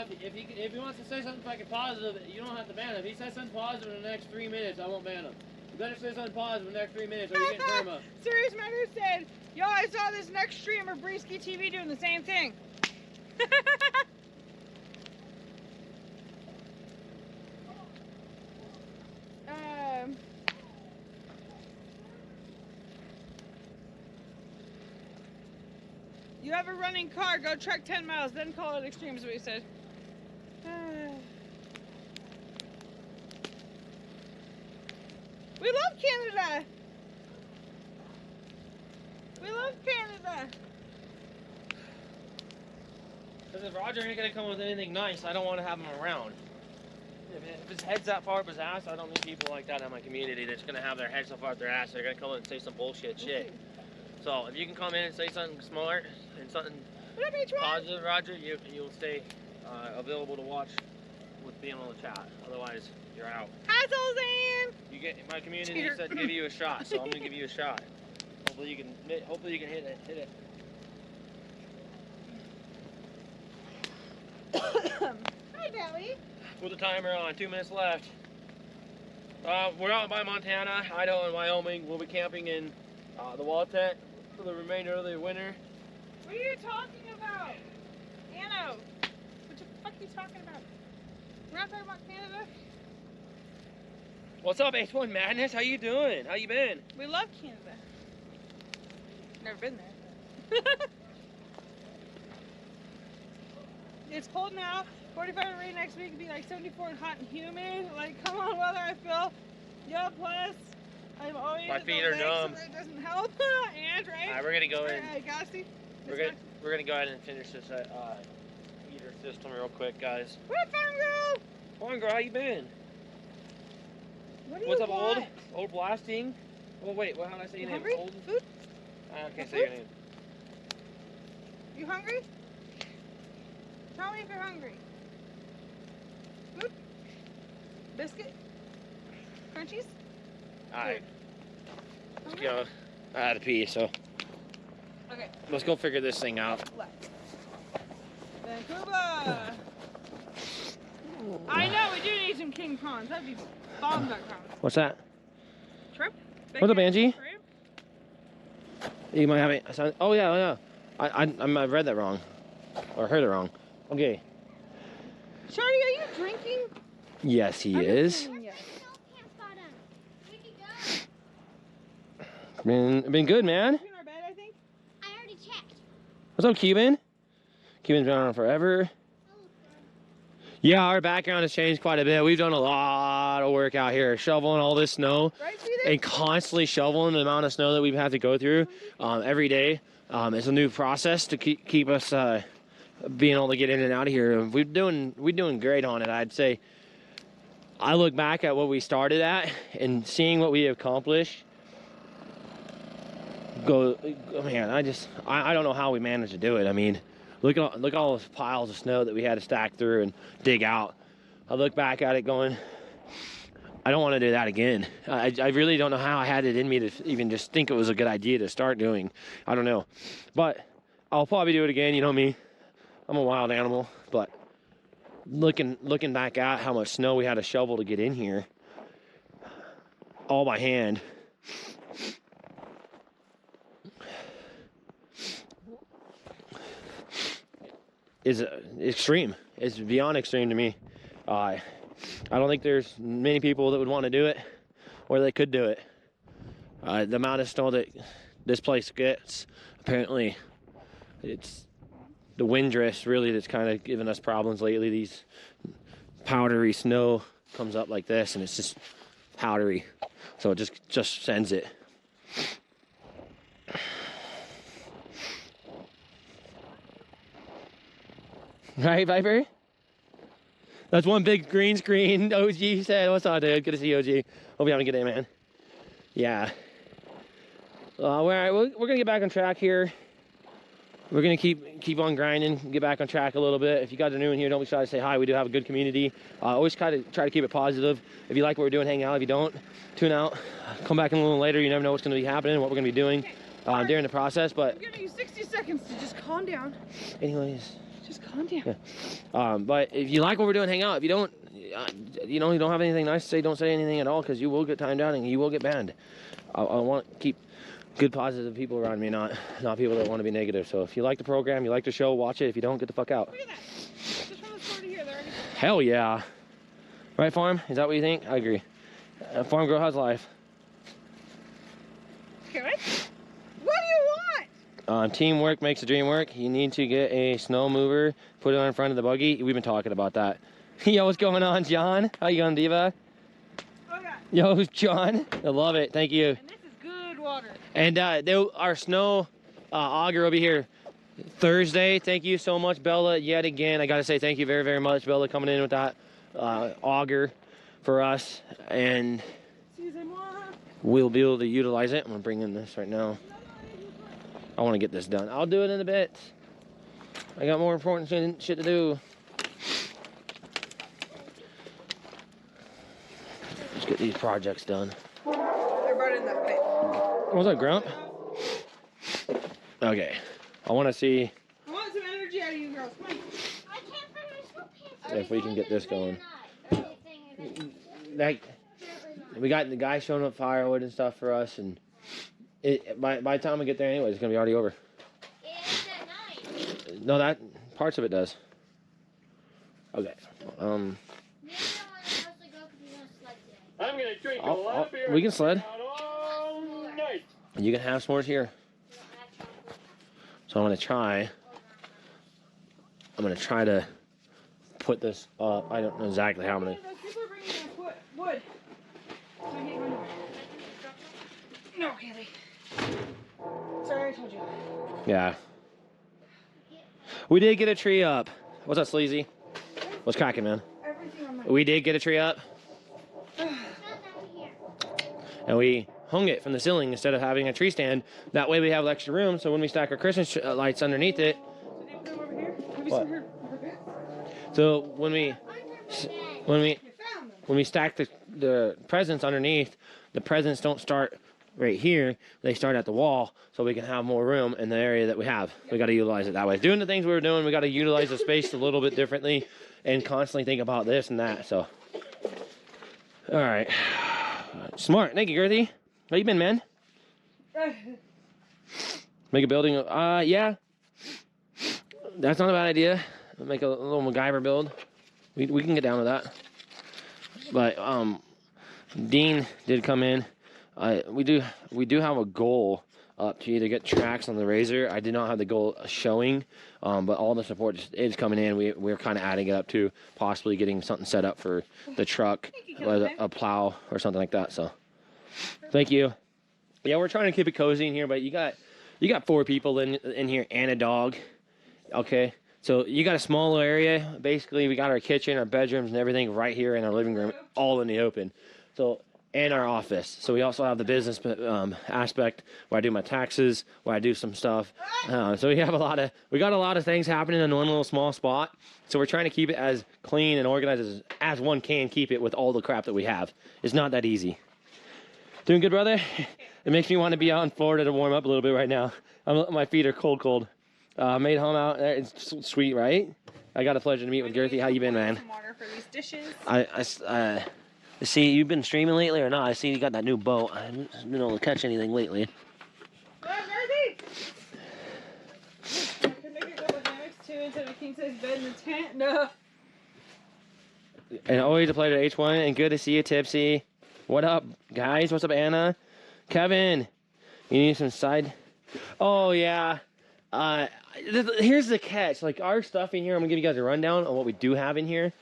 if he wants to say something fucking positive, you don't have to ban him. If he says something positive in the next 3 minutes, I won't ban him. You better say something positive in the next 3 minutes or you're getting karma. Serious Matter said, yo, I saw this next streamer, Breesky TV, doing the same thing. You have a running car, go trek 10 miles, then call it extreme, is what he said. We love Canada! We love Canada! Because if Roger ain't gonna come with anything nice, I don't want to have him around. If his head's that far up his ass, I don't need people like that in my community that's gonna have their head so far up their ass, they're gonna come in and say some bullshit shit. So if you can come in and say something smart and something positive, Roger, you'll stay available to watch with being on the chat. Otherwise, you're out. Hi, Suzanne! You get my community said give you a shot, so I'm gonna give you a shot. Hopefully you can hit it. Hi, Belly. Put the timer on. 2 minutes left. We're out by Montana, Idaho, and Wyoming. We'll be camping in the wall tent for the remainder of the winter. What are you talking about? Anno. What the fuck are you talking about? We're not talking about Canada? What's up, H1 Madness? How you doing? How you been? We love Canada. Never been there. It's cold now. 45 and rain next week. It'll be like 74 and hot and humid. Like, come on, weather, I feel. Yo, plus, I'm always my feet are numb. So that doesn't help. And, right? Alright, we're gonna go in. We're gonna go ahead and finish this heater system real quick, guys. What, Farm Girl? Farm Girl, how you been? What's up, old blasting? Oh wait, how did I say your name? Hungry? Old? Food? I can't say your name. You hungry? Tell me if you're hungry. Food? Biscuit? Crunchies? Alright. Let's go. I had to pee, so. Okay. Let's go figure this thing out. Left. Vancouver! I know, we do need some king prawns. That'd be bomb.com. What's that? Shrimp? What's up, Angie? Shrimp? You might have it. Oh yeah. I read that wrong, or heard it wrong. Okay. Shorty, are you drinking? Yes, he is. Yes. Been good, man. In our bed, I think. I already checked. What's up, Cuban? Cuban's been on forever. Yeah, our background has changed quite a bit. We've done a lot of work out here, shoveling all this snow, Right, sweetie? and constantly shoveling the amount of snow that we've had to go through every day. It's a new process to keep us being able to get in and out of here. We're doing great on it, I'd say. I look back at what we started at and seeing what we accomplished. Man, I don't know how we managed to do it. I mean, look at all those piles of snow that we had to stack through and dig out. I look back at it going, I don't want to do that again. I really don't know how I had it in me to even just think it was a good idea to start doing. I don't know. But I'll probably do it again, you know me. I'm a wild animal, but looking back at how much snow we had to shovel to get in here, all by hand. Is extreme. It's beyond extreme to me. I don't think there's many people that would want to do it, or they could do it. The amount of snow that this place gets, apparently, it's the wind drifts really that's kind of given us problems lately. These powdery snow comes up like this, and it's just powdery, so it just sends it. Right, Viper? That's one big green screen. OG said, "What's up, dude? Good to see you, OG. Hope you having a good day, man." Yeah. We're gonna get back on track here. We're gonna keep on grinding, get back on track a little bit. If you guys are new in here, don't be shy to say hi. We do have a good community. Always try to keep it positive. If you like what we're doing, hang out. If you don't, tune out. Come back in a little later. You never know what's gonna be happening, what we're gonna be doing during the process. But I'm giving you 60 seconds to just calm down. anyways. Just calm down. Yeah. But if you like what we're doing, hang out. If you don't, you don't have anything nice to say, don't say anything at all, because you will get timed out and you will get banned. I want to keep good, positive people around me, not people that want to be negative. So if you like the program, you like the show, watch it. If you don't, get the fuck out. Look at that. Just from the store to here, they're already... Hell yeah. Right, Farm? Is that what you think? I agree. Farm Grow House Life. Okay, what? What do you want? Teamwork makes the dream work. You need to get a snow mover, put it on in front of the buggy. We've been talking about that. Yo, what's going on, John? How you going, Diva? Oh, yeah. Yo, John. I love it. Thank you. And this is good water. And our snow auger will be here Thursday. Thank you so much, Bella, yet again. I got to say thank you very, very much, Bella, coming in with that auger for us. And we'll be able to utilize it. I'm going to bring in this right now. I want to get this done. I'll do it in a bit. I got more important shit to do. Let's get these projects done. They're right in that pit. What's up, Grump? Okay. I want to see I want some energy out of you girls. Come on. I can't find my sweatpants. if we can get this going. Like, we got the guy showing up firewood and stuff for us, and by the time we get there anyway, it's gonna be already over. It's at 9. No, that parts of it does. Okay. Maybe I want us to go because we're going to sled today. I'm gonna drink a lot of beer. We can sled. All night. You can have s'mores here. So I'm gonna try to put this up. I don't know exactly how I'm gonna. Those people are bringing in wood. So I can't go anywhere. No, Haley. Sorry, I told you. Yeah. We did get a tree up. What's up, Sleazy? What's cracking, man? Everything on my... We did get a tree up. And we hung it from the ceiling instead of having a tree stand. That way we have extra room, so when we stack our Christmas lights underneath it. So do you put them over here? Have you What? seen her bed? So when we stack the presents underneath, the presents don't start right here. They start at the wall, so we can have more room in the area that we have. We got to utilize it that way. Doing the things we were doing, we got to utilize the space a little bit differently and constantly think about this and that. So, all right. Smart. Thank you, Girthy. How you been, man? Make a building. Yeah. That's not a bad idea. Make a little MacGyver build. We can get down with that. But Dean did come in. We do have a goal up to either get tracks on the Razor. I did not have the goal showing, but all the support is coming in. We're kind of adding it up to possibly getting something set up for the truck, a plow or something like that. So, thank you. Yeah, we're trying to keep it cozy in here, but you got 4 people in here and a dog. Okay, so you got a small area. Basically, we got our kitchen, our bedrooms, and everything right here in our living room, all in the open. So. And our office. So we also have the business aspect where I do my taxes, where I do some stuff. So we got a lot of things happening in one little small spot. So we're trying to keep it as clean and organized as one can keep it with all the crap that we have. It's not that easy. Doing good, brother? It makes me want to be out in Florida to warm up a little bit right now. My feet are cold. Made home out there. It's sweet, right? I got a pleasure to meet with Girthy. How you been, man? Some water for these dishes. See, you've been streaming lately or not? I see you got that new boat. I haven't been able to catch anything lately. I could make it go with hammocks too instead of a king size bed in the tent. No. And always a pleasure, H1, and good to see you, Tipsy. What up, guys? What's up, Anna? Kevin, you need some side? Oh, yeah. Here's the catch. Like, our stuff in here, I'm going to give you guys a rundown on what we do have in here.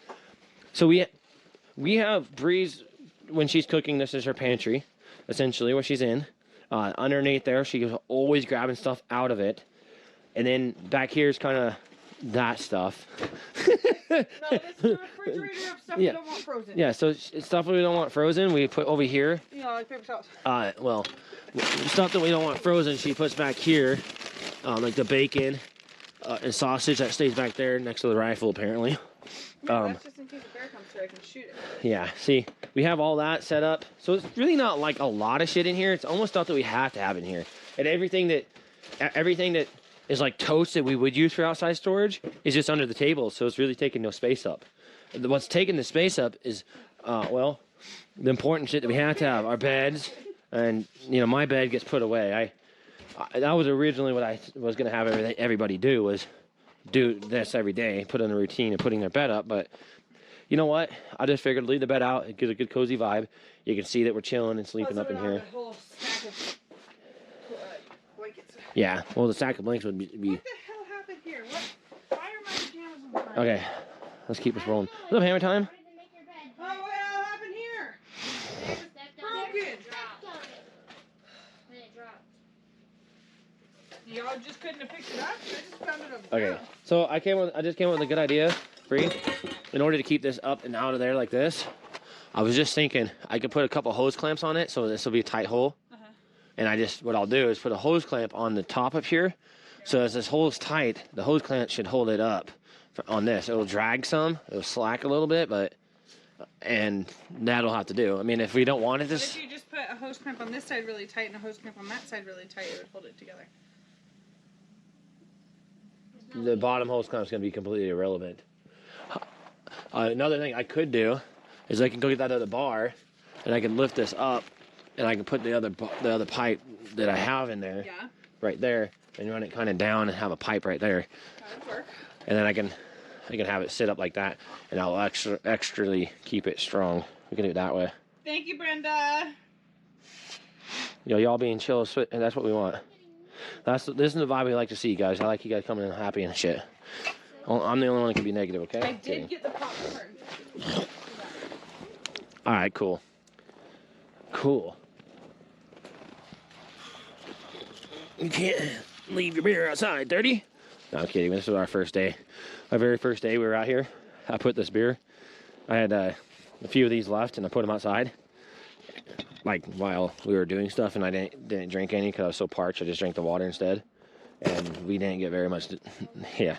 So we have Breeze, when she's cooking, this is her pantry, essentially, where she's in. Underneath there, she's always grabbing stuff out of it. And then back here is kind of that stuff. No, this is the refrigerator of stuff we don't want frozen. Yeah, so it's stuff we don't want frozen, we put over here. You know, like paper towels. Well, stuff that we don't want frozen, she puts back here. Like the bacon and sausage that stays back there next to the rifle, apparently. That's just in case a bear comes through, I can shoot it. Yeah, see, we have all that set up. So it's really not like a lot of shit in here. It's almost stuff that we have to have in here. And everything that is like toast that we would use for outside storage is just under the table. So it's really taking no space up. What's taking the space up is, well, the important shit that we have to have, our beds. And, you know, my bed gets put away. That was originally what I was going to have everybody do, was do this every day, put in a routine of putting their bed up. But you know what? I just figured leave the bed out. It gives a good cozy vibe. You can see that we're chilling and sleeping up in here. Yeah, well, the sack of blankets would be... What the hell happened here? Why are my pajamas on fire? Okay, let's keep this rolling. What's up, Hammer Time? Oh, what the hell happened here? Broken. Y'all just couldn't have picked it up? I just found it up. Okay, so I just came up with a good idea, Bree. In order to keep this up and out of there like this, I was just thinking I could put a couple hose clamps on it, so this will be a tight hole. And what I'll do is put a hose clamp on the top up here. So as this hole is tight, the hose clamp should hold it up on this. It'll drag some, it'll slack a little bit, and that'll have to do. I mean, if we don't want it to... But if you just put a hose clamp on this side really tight and a hose clamp on that side really tight, it would hold it together. The bottom hose clamp is going to be completely irrelevant. Another thing I could do is I can go get that other bar, and I can lift this up, and I can put the other pipe that I have in there, right there, and run it kind of down and have a pipe right there. That would work. And then I can have it sit up like that, and I'll extrally keep it strong. We can do it that way. Thank you, Brenda. Y'all being chill, and that's what we want. This is the vibe we like to see, guys. I like you guys coming in happy and shit. I'm the only one that can be negative, okay? I did get the popcorn. All right, cool. Cool. You can't leave your beer outside, dirty. No, I'm kidding. This was our first day. Our very first day we were out here. I put this beer. I had a few of these left, and I put them outside. Like while we were doing stuff, and I didn't drink any because I was so parched. I just drank the water instead, and we didn't get very much. Yeah.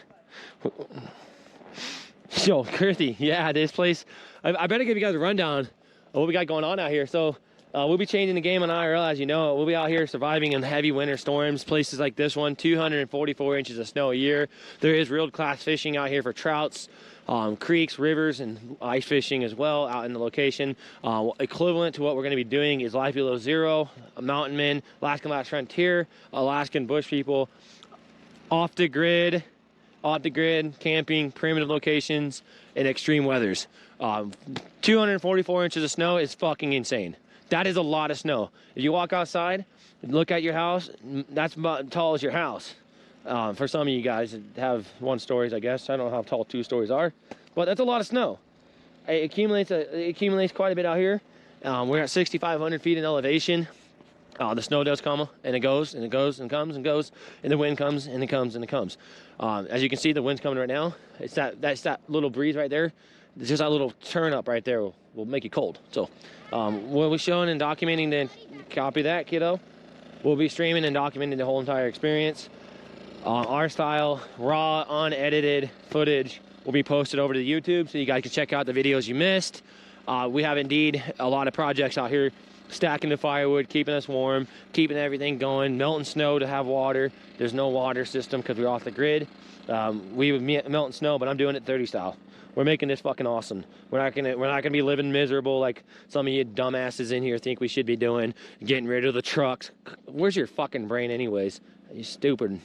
Yo, Girthy. Yeah, this place. I better give you guys a rundown of what we got going on out here. So. We'll be changing the game on IRL, as you know. We'll be out here surviving in heavy winter storms, places like this one, 244 inches of snow a year. There is world-class fishing out here for trouts, creeks, rivers, and ice fishing as well out in the location. Equivalent to what we're going to be doing is Life Below Zero, Mountain Men, Alaskan Last Frontier, Alaskan Bush People, off the grid, camping, primitive locations, and extreme weathers. 244 inches of snow is fucking insane. That is a lot of snow. If you walk outside and look at your house, that's about as tall as your house. For some of you guys that have 1 stories, I guess. I don't know how tall 2 stories are, but that's a lot of snow. It accumulates quite a bit out here. We're at 6,500 feet in elevation. The snow does come, and it goes, and it goes, and comes, and goes, and the wind comes, and it comes, and it comes. As you can see, the wind's coming right now. That's that little breeze right there. It's just that little turn up right there will make you cold. So we'll be showing and documenting copy that, kiddo. We'll be streaming and documenting the whole entire experience. Our style, raw, unedited footage will be posted over to YouTube so you guys can check out the videos you missed. We have indeed a lot of projects out here stacking the firewood, keeping us warm, keeping everything going, melting snow to have water. There's no water system because we're off the grid. We would melt in snow, but I'm doing it 30 style. We're making this fucking awesome. We're not gonna be living miserable like some of you dumbasses in here think we should be doing, getting rid of the trucks. Where's your fucking brain anyways? You stupid.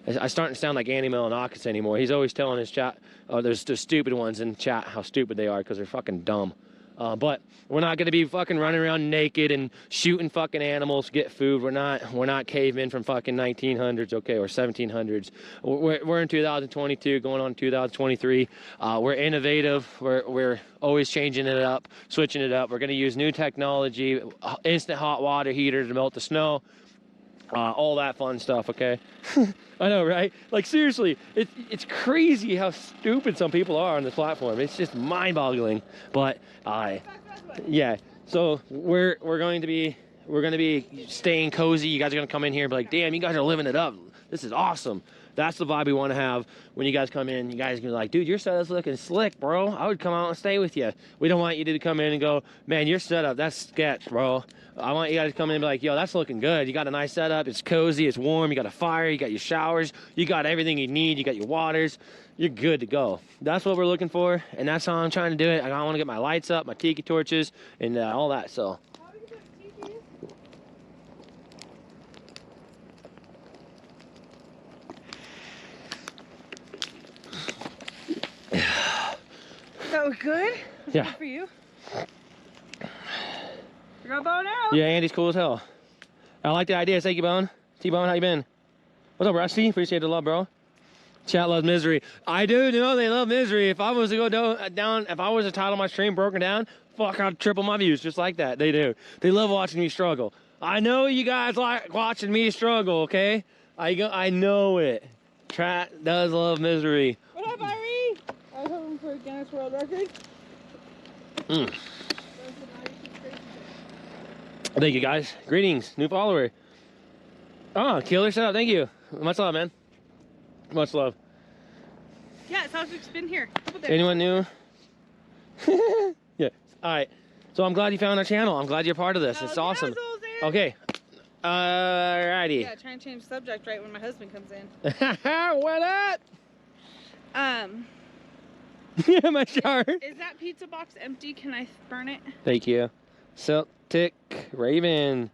I'm starting to sound like Andy Milonakis anymore. He's always telling his chat, oh, there's the stupid ones in chat, how stupid they are because they're fucking dumb. But we're not gonna be fucking running around naked and shooting fucking animals to get food. We're not cavemen from fucking 1900s, okay, or 1700s. We're in 2022, going on 2023. We're innovative. We're always changing it up, switching it up. We're gonna use new technology, instant hot water heater to melt the snow. All that fun stuff, okay? I know, right? Like, seriously, it's crazy how stupid some people are on this platform. It's just mind-boggling. But, yeah. So, we're going to be staying cozy. You guys are going to come in here and be like, damn, you guys are living it up. This is awesome. That's the vibe we want to have when you guys come in. You guys can be like, dude, your setup's looking slick, bro. I would come out and stay with you. We don't want you to come in and go, man, your setup, that's sketch, bro. I want you guys to come in and be like, yo, that's looking good. You got a nice setup. It's cozy. It's warm. You got a fire. You got your showers. You got everything you need. You got your waters. You're good to go. That's what we're looking for, and that's how I'm trying to do it. I want to get my lights up, my tiki torches, and all that, so. That was good? Yeah. Good for you. You got bow and arrow? Yeah, Andy's cool as hell. I like the idea. Thank you, Bone. T-Bone, how you been? What's up, Rusty? Appreciate the love, bro. Chat loves misery. I do know they love misery. If I was to go down, if I was to title my stream Broken Down, fuck, I'd triple my views just like that. They do. They love watching me struggle. I know you guys like watching me struggle, okay? I know it. Trat does love misery. What up, Irie? I was hoping for a Guinness World Record. Thank you, guys. Greetings, new follower. Oh, killer setup. Thank you. Much love, man. Much love. Yeah, it's how's it's been here. Anyone new? Yeah. All right. So I'm glad you found our channel. I'm glad you're part of this. It's awesome. Okay. Alrighty. Yeah, trying to change the subject right when my husband comes in. What up? Yeah, my shower. Is that pizza box empty? Can I burn it? Thank you. Celtic Raven.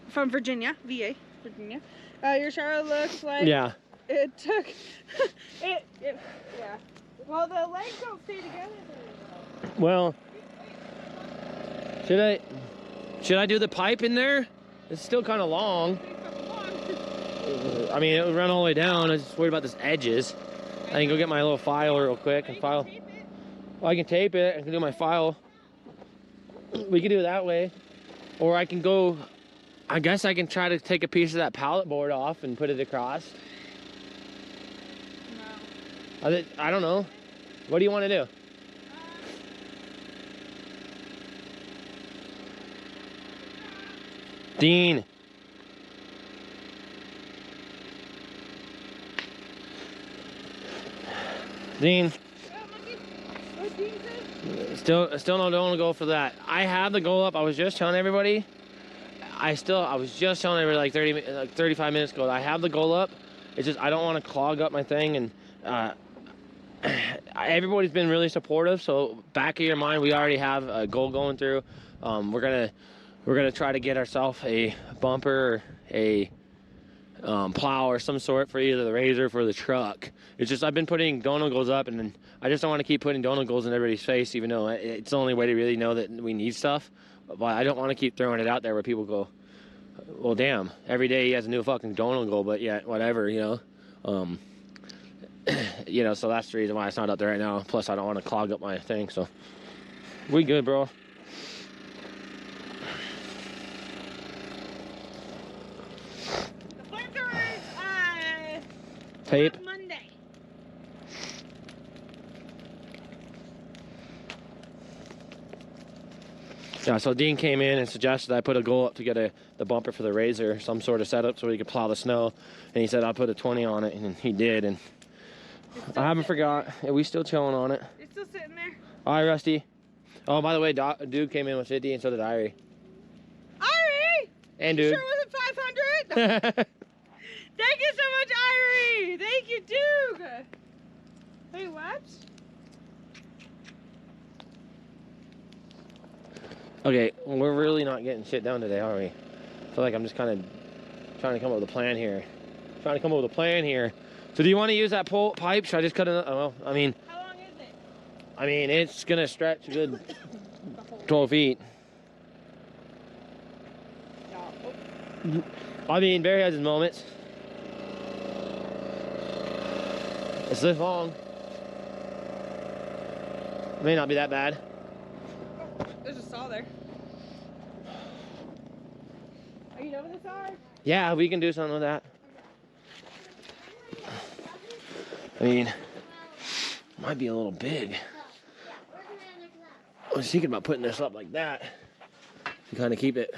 From Virginia, VA, Virginia. Your shower looks like Yeah. it took yeah. Well, the legs don't stay together very Well, should I do the pipe in there? It's still kind of long. I mean, it would run all the way down. I was just worried about this edges. I can go get my little file real quick and file. Well, I can tape it. I can do my file. We can do it that way. Or I can go, I guess I can try to take a piece of that pallet board off and put it across. No. I don't know. What do you want to do? Dean. Dean. Still don't want to go for that. I have the goal up. I was just telling everybody. I was just telling everybody like 35 minutes ago. I have the goal up. It's just I don't want to clog up my thing, and everybody's been really supportive. So back of your mind, we already have a goal going through. We're gonna try to get ourselves a bumper, or a plow or some sort for either the Razor or for the truck. It's just I've been putting donut goals up, and then I just don't want to keep putting donut goals in everybody's face, even though it's the only way to really know that we need stuff. But I don't want to keep throwing it out there where people go, well, damn, every day he has a new fucking donut goal, but yeah, whatever, you know. You know, so that's the reason why it's not up there right now. Plus, I don't want to clog up my thing, so we good, bro. Tape. Monday. Yeah, so Dean came in and suggested I put a goal up to get the bumper for the Razor, some sort of setup so he could plow the snow. And he said I'll put a 20 on it, and he did. And I haven't forgot. Yeah, we still chilling on it. It's still sitting there. All right, Rusty. Oh, by the way, Dude came in with 50 and so did Irie. Irie! And Dude. Sure wasn't 500? Thank you so much, Irie! Thank you, Duke! Hey, what? Okay, well, we're really not getting shit done today, are we? I feel like I'm just kind of trying to come up with a plan here. So do you want to use that pipe? Should I just cut it? Oh, well, I mean... How long is it? I mean, it's going to stretch a good 12 feet. No. I mean, Barry has his moments. It's this long. It may not be that bad. Oh, there's a saw there. Are you done with the saw? Yeah, we can do something with that. I mean, it might be a little big. I was thinking about putting this up like that to kind of keep it.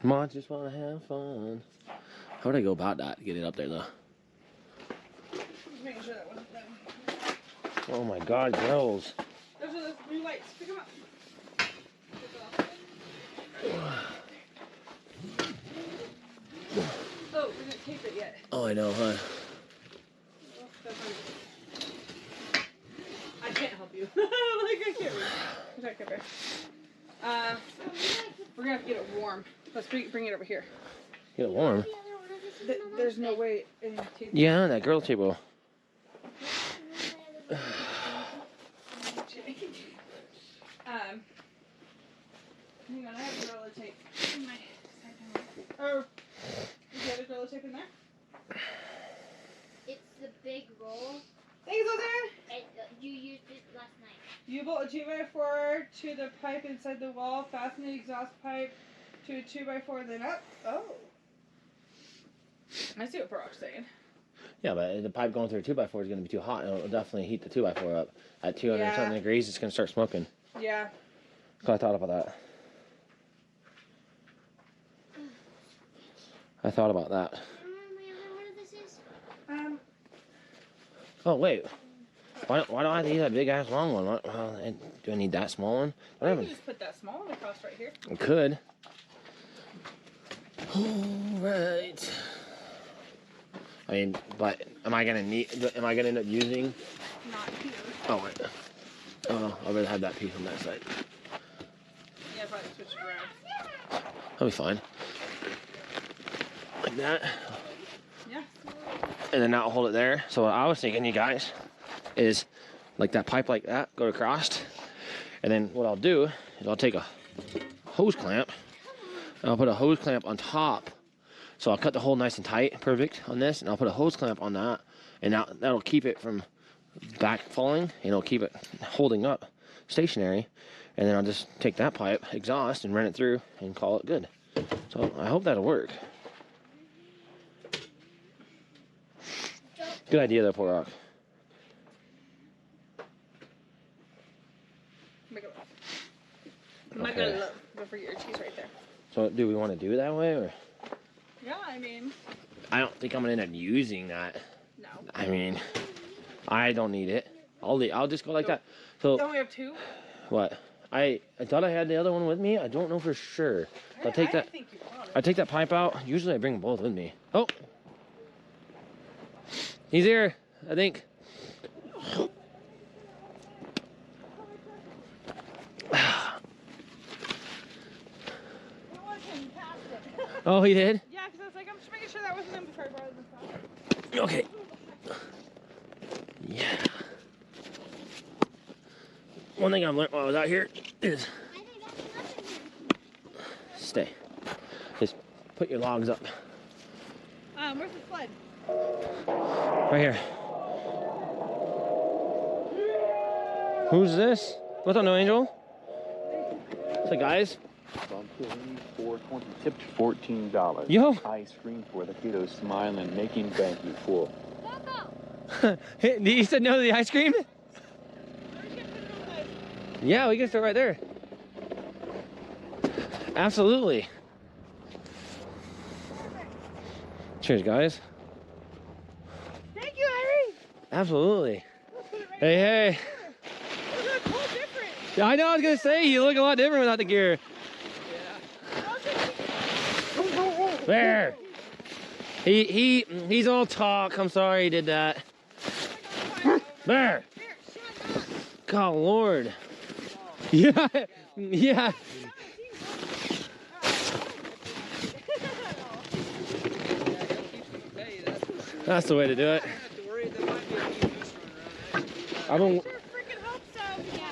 Mods just want to have fun. How would I go about that to get it up there, though? Just making sure that wasn't them. Oh my God, girls. Those are those blue lights. Pick them up. Oh, we didn't tape it yet. Oh, I know, huh? I can't help you. Like, I can't read. Where's that cover? We're gonna have to get it warm. Let's bring it over here. Get it warm. There's no way in tape. Yeah, that girl table. Hang on, I have Gorilla tape in my side. Oh, is the other Gorilla tape in there? It's the big roll. Thanks, Ozan! You used it last night. You bolt a 2x4 to the pipe inside the wall, fasten the exhaust pipe to a 2x4, then up. Oh. I see what Parok's saying. Yeah, but the pipe going through a 2x4 is going to be too hot. It'll definitely heat the 2x4 up. At 200 something degrees, it's going to start smoking. Yeah. So I thought about that. Oh, wait. Why don't I need that big ass long one? Do I need that small one? I can just put that small one across right here. I could. Alright. I mean, but am I gonna end up using? Not here. Oh, wait. Oh, I'd rather have that piece on that side. Yeah, probably switch it around. That'll be fine. Like that. Yeah. And then I'll hold it there. So what I was thinking, you guys, is like that pipe like that, go across. And then what I'll do is I'll take a hose clamp, and I'll put a hose clamp on top. So I'll cut the hole nice and tight, perfect on this, and I'll put a hose clamp on that, and that'll keep it from back falling, and it'll keep it holding up stationary. And then I'll just take that pipe, exhaust, and run it through and call it good. So I hope that'll work. Good idea though, Porok. I'm not gonna go for your cheese right there. So do we want to do it that way, or? Yeah, I mean. I don't think I'm gonna end up using that. No. I mean, I don't need it. I'll just go like that. So. You only have two? What? I thought I had the other one with me. I don't know for sure. I'll take that. I take that pipe out. Usually I bring them both with me. Oh. He's here, I think. Oh, he did? Yeah, because I was like, I'm just making sure that wasn't him before I brought it in. Okay. Yeah. One thing I've learned while I was out here is stay. Just put your logs up. Where's the sled? Right here. Who's this? What's up, No Angel? What's up, guys? $4.20, tipped $14. Yo. Ice cream for the kiddos, smiling, making bank you full. You said no to the ice cream? Yeah, we can start right there. Absolutely. Cheers, guys. Thank you, Irie. Absolutely. Hey, hey. You look whole different. Yeah, I know. I was gonna say you look a lot different without the gear. There. He's all talk. I'm sorry he did that. There. God Lord. Yeah. Yeah. That's the way to do it. I don't. Sure freaking hope so. Yeah.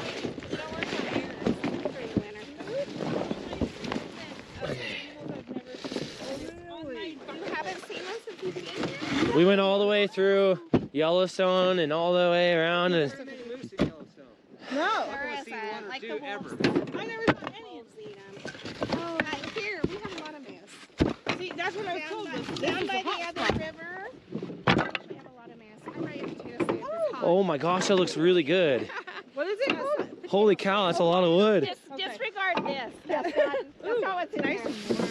Don't work on yours for the winter. You haven't seen them since you've been here? We went all the way through Yellowstone and all the way around. And No. There is like the wolves. I never saw any. Wolves eat them. Oh, here we have a lot of moose. See, that's what I was told. Down by the other river, we have a lot of moose. I'm ready to say it's hot. oh my gosh, that looks really good. What is it called? Holy cow, that's a lot of wood. Disregard this. That's not what's in Nice there. and warm.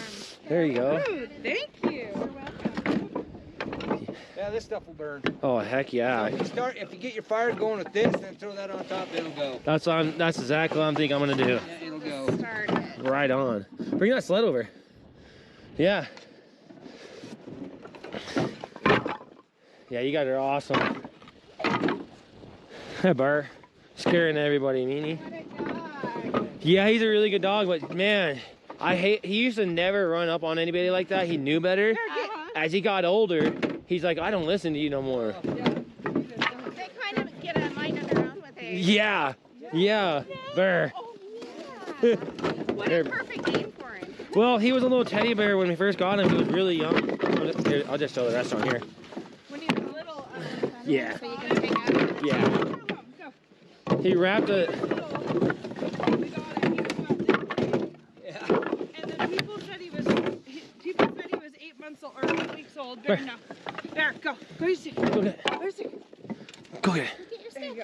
There you go. Ooh, thank you. Yeah, this stuff will burn. Oh heck yeah. If you get your fire going with this, then throw that on top, it'll go. That's exactly what I'm thinking I'm gonna do. Yeah, it'll go. Start it. Right on. Bring that sled over. Yeah. Yeah, you guys are awesome. Hi, Bar. Scaring everybody, Meanie. Yeah, he's a really good dog, but man, he used to never run up on anybody like that. He knew better. As he got older, he's like, I don't listen to you no more. They kind of get a mind of their own with age. Yeah. Yeah. Bear. What a perfect name for him. Well, he was a little teddy bear when we first got him. He was really young. Here, I'll just show the restaurant here. When he was little, Yeah. So you can take out. Yeah. He wrapped it. And then people said he was 8 months old or 8 weeks old. Bear, no. Bear, go. Go your stick. Okay. Go your stick. Go get it. There you go.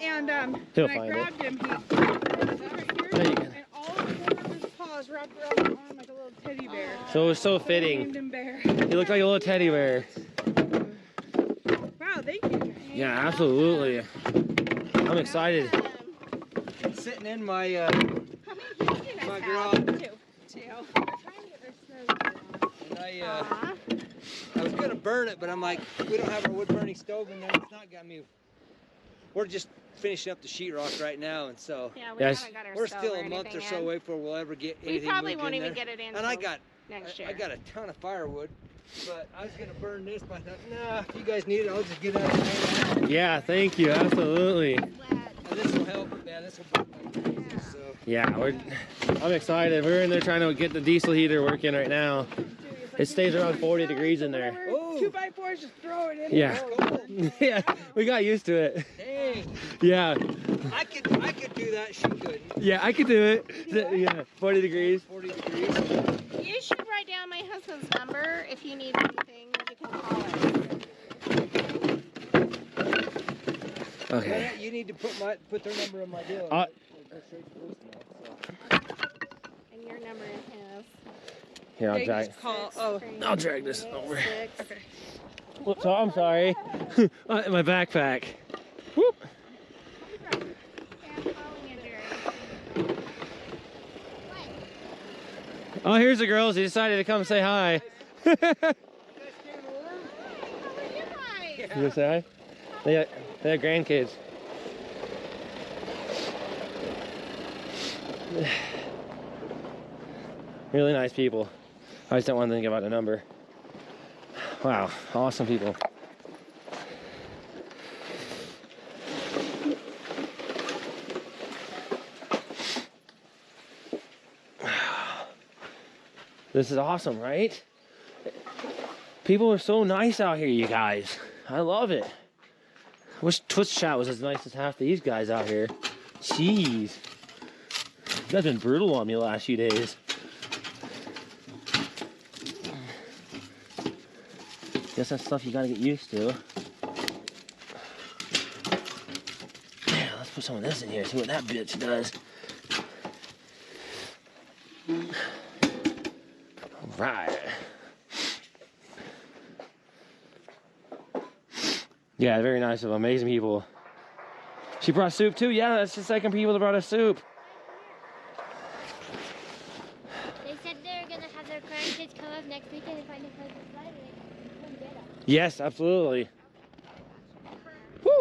And He'll when I find it. grabbed him, he was right here, There you go. and all four of his paws wrapped around my arm like a little teddy bear. So it was so I fitting. named him Bear. He looked like a little teddy bear. Wow, thank you. Yeah, absolutely. I'm excited. It's sitting in my How many kids do you guys my have? garage. Two. And I was gonna burn it, but I'm like, we don't have our wood burning stove in there. It's not got me. We're just finishing up the sheetrock right now, and so Yeah, we Yes. haven't got our we're stove still or a month or anything so in. away before we'll ever get We anything probably moved won't in even there. get it in And I till got next year. I got a ton of firewood, but I was gonna burn this, but I thought, nah, if you guys need it, I'll just get out and burn it. Yeah, thank you. Absolutely. And this will help. Yeah, this will burn like crazy. So Yeah, I'm excited. We're in there trying to get the diesel heater working right now. It stays around 40 degrees in there. oh, 2x4s, just throw it in. Yeah. Yeah, we got used to it. dang, Yeah. I could do that. She couldn't. Yeah, I could do it. Yeah, 40 degrees. 40 degrees. You should write down my husband's number if you need anything. You can call it. Okay. You need to put their number in my deal. Uh, And your number is his. Here, I'll They drag. just call. Oh, I'll drag this over. 6. okay. Whoops, I'm sorry. My backpack. Whoop. Yeah, I'm calling you, Jerry. Oh, here's the girls. They decided to come say hi. How are you guys? You say hi? They have grandkids. Really nice people. I just don't want to think about the number. Wow, awesome people. This is awesome, right? People are so nice out here, you guys. I love it. I wish Twitch chat was as nice as half these guys out here. Jeez. You guys been brutal on me the last few days. Guess that's stuff you gotta get used to. Yeah, let's put some of this in here, see what that bitch does. Right. Yeah, very nice of them. Amazing people. She brought soup too. Yeah, that's the second people that brought us soup. They said they're gonna have their grandkids come up next weekend if I can play the slide and they can come get us. Yes, absolutely. Woo!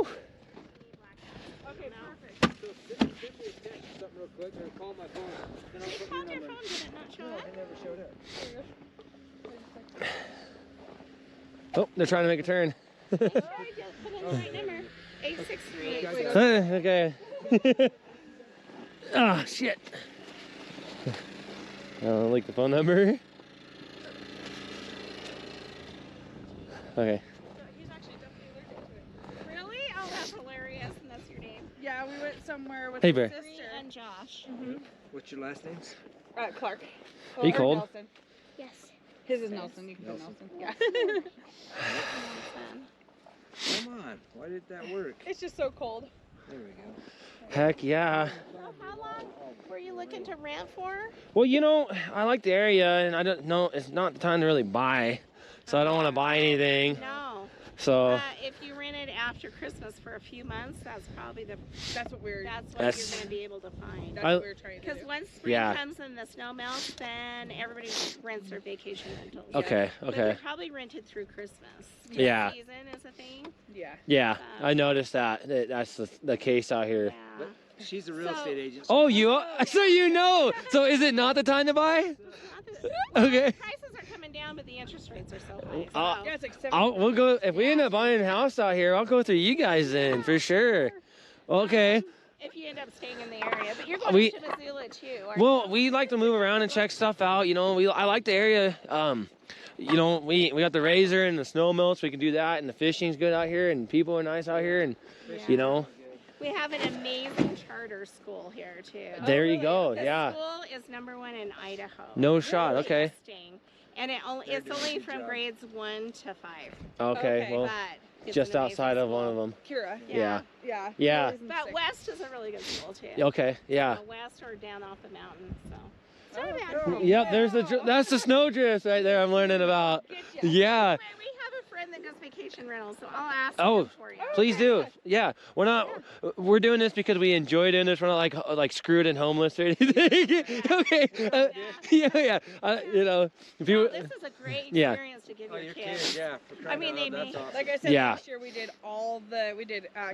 Okay, perfect. So send me a text or something real quick, or call my phone. Then I'll put Called your your number. phone, did it not show No, up? it never showed up. Oh, they're trying to make a turn. I just put in the right number. 863. Okay. Ah, shit. Like the phone number. Okay. He's actually definitely allergic to it. Really? Oh, that's hilarious. And that's your name. Yeah, we went somewhere with Hey, his Bear. sister. Bree and Josh. What's your last name? Clark. Are you Or cold? Nelson. Yes. His is Nelson. You can put Nelson. Yeah. Come on. Why did that work? It's just so cold. There we go. Heck yeah. So how long were you looking to rent for? Well, you know, I like the area, and I don't know, it's not the time to really buy. So I don't want to buy anything. No. So If you rented after Christmas for a few months, that's probably That's what we're. that's what That's- you're going to be able to find. That's I- what we're trying to do. Because once spring Yeah. comes and the snow melts, then everybody rents their vacation rentals. okay, But okay. they're probably rented through Christmas. Yeah. Season is a thing. Yeah. Yeah, I noticed that. That's the case out here. Yeah. She's a real So- estate agent. Oh, so you know. So is it not the time to buy? Not the- Okay. Prices are coming down, but the interest rates are so high. Uh, Yeah, it's like 7. We'll go if we end up buying a house out here. I'll go through you guys then for sure. Okay. If you end up staying in the area, but you're going We- to Missoula too. aren't Well, you? we like to move around and check stuff out. You know, I like the area. You know, we got the razor and the snow melts. We can do that, and the fishing's good out here, and people are nice out here, and you know. We have an amazing charter school here too. There you go. The Yeah. school is #1 in Idaho. No shot. Really Okay. interesting. And it's doing a only good from job. grades 1 to 5. Okay. Okay. Well, But it's just an amazing outside of one school. of them. Kira. Yeah. Yeah. Yeah. Always in But six. West is a really good school too. Okay. Yeah. West or down off the mountain. So. Oh, bad. cool. Yep. That's the snowdrifts right there. I'm learning about. Yeah. We have a friend that does vacation rentals, so I'll ask Oh, him for you. Please do. Yeah. We're doing this because we enjoy doing this. We're not like screwed and homeless or anything. Okay. Yeah. You know, if you. Well, this is a great Yeah. experience to give Oh, your your kids. kids, yeah. for crying mean, out they loud, that's may- awesome. Like I said, Yeah. last year we did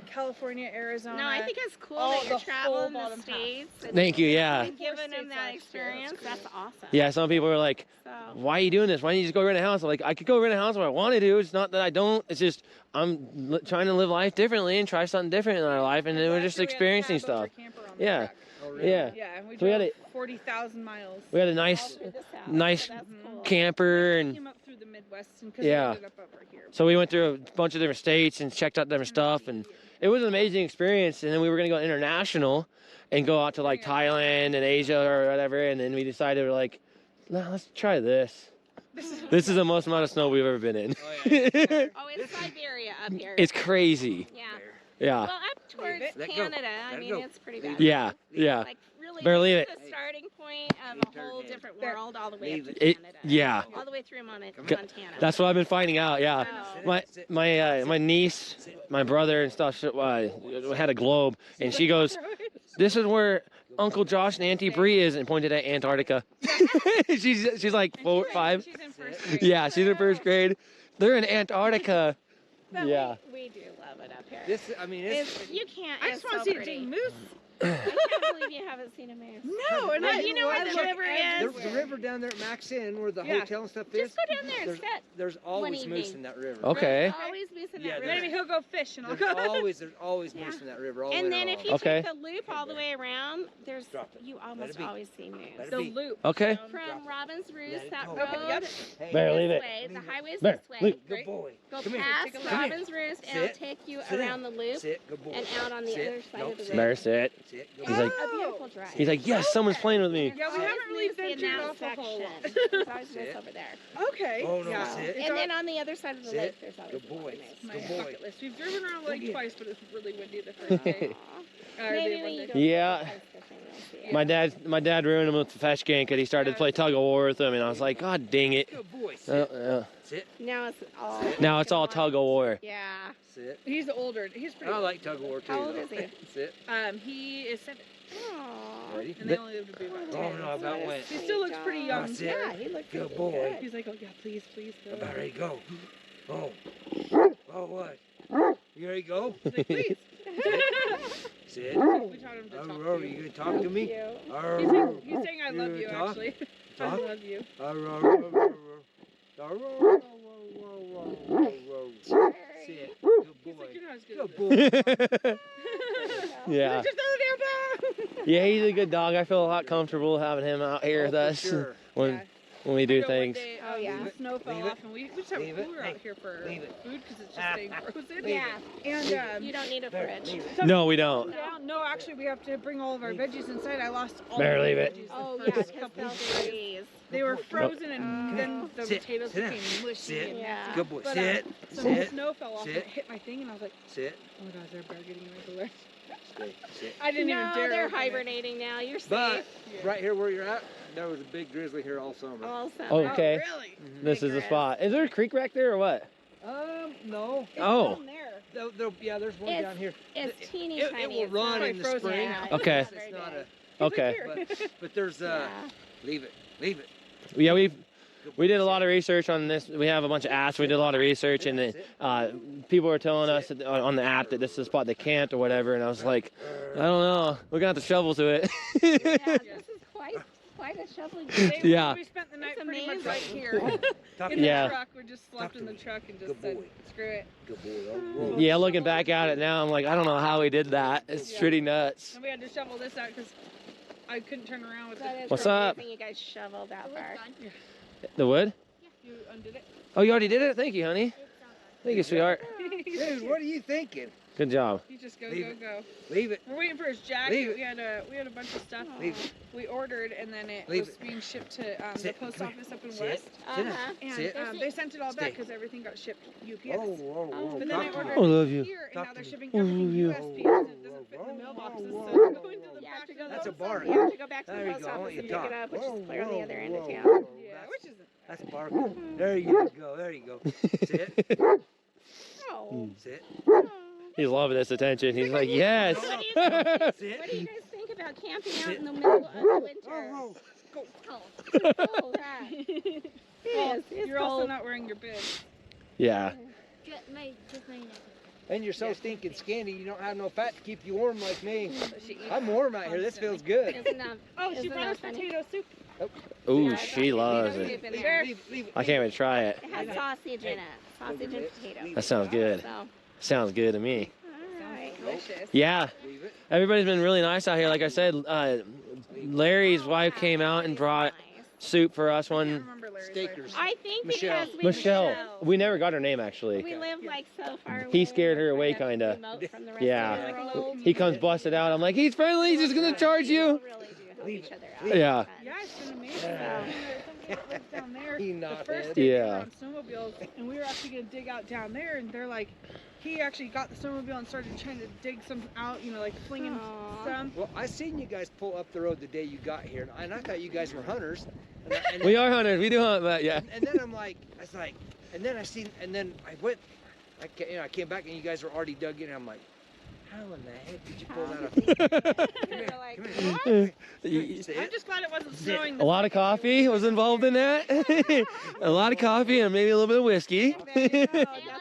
California, Arizona. No, I think it's cool all that you're the traveling whole the bottom half. states and, Thank you. Yeah. and giving them states that last year. experience. That's awesome. Yeah. Some people are like, So, "Why are you doing this? Why don't you just go rent a house?" I'm like, I could go rent a house if I wanted to. It's not that I don't. It's just I'm trying to live life differently and try something different in our life, and then we're Last just year we had a experiencing cab over stuff. camper on the Yeah. truck. Oh, really? Yeah. Yeah, and we So we had drove a- 40,000 miles. We had a all nice, through the South, nice so that's cool. camper, We and came up through the Midwest and 'cause Yeah. we ended up over here. so we went through a bunch of different states and checked out different stuff, and it was an amazing experience. And then we were gonna go international and go out to like Thailand and Asia or whatever, and then we decided we're like, no, let's try this. This is the most amount of snow we've ever been in. Oh, it's Siberia up here. It's crazy. Yeah. Yeah. Well, up towards Let go. Canada, I Let mean, go. it's pretty bad. Yeah. Yeah. Like, really, Better leave it's it. the starting point of a whole different world all the way up Leave to It. Canada. Yeah. All the way through Montana. That's what I've been finding out. Yeah. So- My niece, my brother and stuff had a globe, and she goes, "This is where Uncle Josh and Auntie Bree is," and pointed at Antarctica. she's like 4, 5. She's in first grade. Yeah, she's in first grade. They're in Antarctica. But Yeah. we do love it up here. This, I mean, it's You can't. I it's just want so to see a pretty. big moose. I can't believe you haven't seen a moose. No, and Well, you know where the look, river the, is? the river down there at Max Inn, where the Yeah. hotel and stuff is. Just go down there and there's, sit. there's always moose evening. in that river. Okay. Always moose in Yeah, that there's- river. Maybe he'll go fish and I'll There's go. always Yeah. moose in that river all the And way then along. if you Okay. take the loop all the way around, there's Drop it. you Let almost it be. always see moose. Let it The be. loop. Okay. From Robin's Roost, Let it that go. road Okay, yep. Hey, Bear, this leave it. way. The highway's Bear, this way. leave. good boy. Go Come here. past Take a look. Robin's Roost and it'll Sit. take you Sit around the loop Sit, good boy. and out on the Sit. other side No, of the sit. road. Bear, sit. Sit, good He's boy. like, A beautiful drive. he's like, yes, someone's playing with me. Yeah, we Always haven't really moose in ventured that off a whole lot. section. There's always moose Sit. over there. Okay. Oh, no, yeah. sit. It's And on then on the other side of the Sit. lake, there's always Good boy. moose. my Good boy. bucket list. We've driven around the lake Go get it. twice, but it's really windy the first day. Aw. Maybe when you go Yeah. ice fishing, you'll see it. My dad ruined him with the fetch game because he started to play tug of war with him, and I was like, God dang it. Good boy. Sit. Sit. Now it's all. Now it's all tug of war. Yeah. Sit. He's older. He's pretty. I like tug of war too. How old though. is he? Sit. He is 7, Aww. Ready? and they only live to be about 10. Oh no, about went. He still looks pretty young. That's it. Yeah, he looks Good pretty boy. good. He's like, oh yeah, please, please go. About ready to go. Oh. Oh what? You ready to go? He's like, please. Sit. We taught him to talk Arr, to you you. gonna talk to me? Cute. Arr, He's saying I love you, talk? actually. I Talk? love you. Arr, arr, arr, arr, arr, arr, arr, arr, sit. Good He's boy. like, you're not as good Good as this. boy. Yeah. Just throw the damn bone. Yeah, he's a good dog. I feel a lot comfortable having him out here with Oh, for us sure. when Yeah. when we I do know things. One day, Oh, yeah. the snow fell Leave off, it. and we just have a Leave it. cooler Hey, out here for leave it. food because it's just staying frozen. Yeah. And You don't need a There, fridge. leave it. No, we don't. no, actually, we have to bring all of our veggies inside. I lost all Better of leave the it. veggies Oh, the yeah, first because couple they'll of days. freeze. They were frozen, and then the Sit. potatoes Sit down. became mushy. Sit. And Yeah. Good boy. But, Sit. so the Sit. snow fell off and Sit. it hit my thing, and I was like, Sit. oh my god, is there a bear getting in my cooler? Stay. Sit. I didn't even No, dare. they're open it. hibernating now. You're safe. But right here where you're at, there was a big grizzly here all summer. All summer. Oh, okay. Oh, really? This is the spot. Is there a creek back there or what? No. It's Oh. down there. Yeah, there's one It's- down here. It's teeny It tiny. will It's run not in the frozen. spring. Yeah, Okay. it's It's not not very a. Okay. But there's Yeah. leave it. Leave it. Yeah, we Good we boy. did a lot of research on this. We have a bunch of apps. We did a lot of research, and people were telling us on the app that this is the spot they camped or whatever. And I was like, I don't know. We're gonna have to shovel to it. Yeah, this is quite a shoveling. Yeah. We spent the night It's pretty much amazing. right here Talk in to the Yeah. truck. We just slept Talk in to the me. truck and just Good said, boy. screw it. Good boy. Yeah, looking back at it now, I'm like, I don't know how we did that. It's Yeah. pretty nuts. And we had to shovel this out because I couldn't turn around with That it. is What's really up? amazing you guys shoveled that far. The wood? You undid it. Oh, you already did it? Thank you, honey. Thank you, sweetheart. Dude, what are you thinking? Good job. You just go, Leave go, it. go. Leave it. We're waiting for his Leave jacket. it. We had a bunch of stuff Leave it. we ordered, and then it Leave was it. being shipped to the Sit. post Come here. office up in Sit. West. Sit down. Uh-huh. And Sit. they sent it all back Stay. because everything got shipped UPS. Whoa. But then Talk I to ordered me. I love you. here, and Talk now to they're me. shipping I love everything you. USPS. It doesn't fit in the mailboxes, so we're going to the You have back to of go the That's a post bargain. You have to go back to There the you post go. I office want and you pick to it talk. up, which is clear on the other end of town. Yeah, which isn't. That's bargain. There you go. There you go. Sit. Oh. Sit. He's loving this attention. He's like, yes. What do Sit. you guys think about camping out in the middle of the winter? Whoa. It's cold, huh? It Well, is. It's you're also cold. not wearing your bib. Yeah. Just my neck. And you're so stinking skinny, you don't have no fat to keep you warm like me. She eats I'm warm out here. This feels good. Isn't that, Oh, she isn't brought that us funny? potato soup. Ooh, Yeah, she loves potato it. soup in there. Leave it. I can't even try it. It has sausage in it. Sausage and potato. That sounds good. So, Sounds good to me. alright. Delicious. Yeah. Leave it. Everybody's been really nice out here. Like I said, Larry's wife came out and brought soup for us I one. remember Larry's Stakers. I think Michelle. because we Michelle. We never got her name actually. We live like so far away. He scared her we're away, kind of kinda. remote from the rest Yeah. of the world. He comes busted out. I'm like, he's friendly. He's just gonna charge you. People really do help each other out. Yeah. Yeah, it's been amazing. Somebody that lives down there. He The not first dead. day we Yeah. were on snowmobiles, and we were actually gonna dig out down there, and they're like, he actually got the snowmobile and started trying to dig some out, you know, like flinging Aw. some. Well, I seen you guys pull up the road the day you got here, and I thought you guys were hunters. And We are hunters. We do hunt, but yeah. And then I'm like, and then I seen, and then I went, I came back and you guys were already dug in. And I'm like, how in the heck did you pull that up? You're like, I'm just glad it wasn't snowing. A lot of coffee was involved in that. A lot of coffee and maybe a little bit of whiskey. that's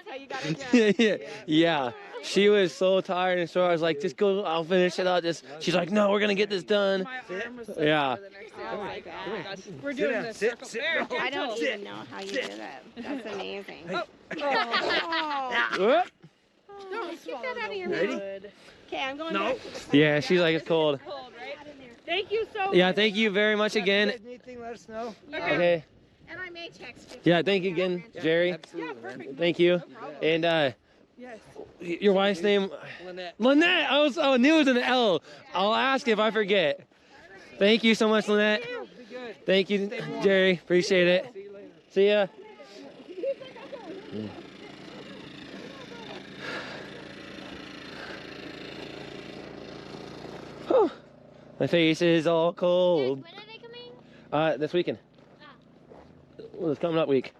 how you got it done. Yeah. She was so tired and so I was like, just go, I'll finish it up. She's like, no, we're gonna get this done. My arm was so Yeah. sore the next day. Oh I was my like, God. oh my God. We're Sit doing down, the sit, circle. sit. There, I don't gentle. even know how you do that. That's amazing. Oh, Whoop. don't Get swallow that out of the your Ready? mouth. wood. Okay, I'm going No. back to the Yeah, she's like, it's cold. Cold, right? Thank you so much. Yeah, thank you very much again. If you guys need anything, let us know. Okay. And I may text you. Yeah, thank you again, Jerry. Absolutely, man. Thank you. And Yes. your wife's name? Lynette. Lynette. I knew it was an L. I'll ask if I forget. Thank you so much, Lynette. Be good. Thank you, Jerry. Appreciate it. See you later. See ya. Whew. My face is all cold. When are they coming? This weekend. Well, it's coming up week.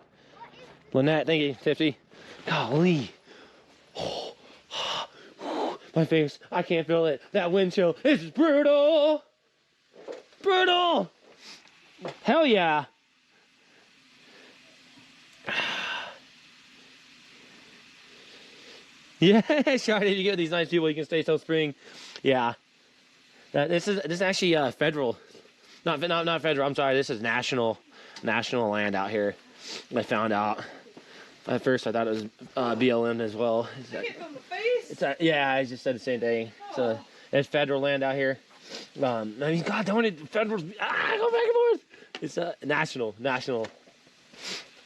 Lynette, thank you. 50. Golly. My face, I can't feel it. That wind chill is brutal. Brutal. Hell yeah. Yeah, Shawty, you get these nice people, you can stay till spring. Yeah. This is actually federal. Not federal, I'm sorry, this is national land out here. I found out. At first I thought it was BLM as well. Yeah, I just said the same thing. So it's federal land out here. I mean, God, don't it federal? Go back and forth. It's national.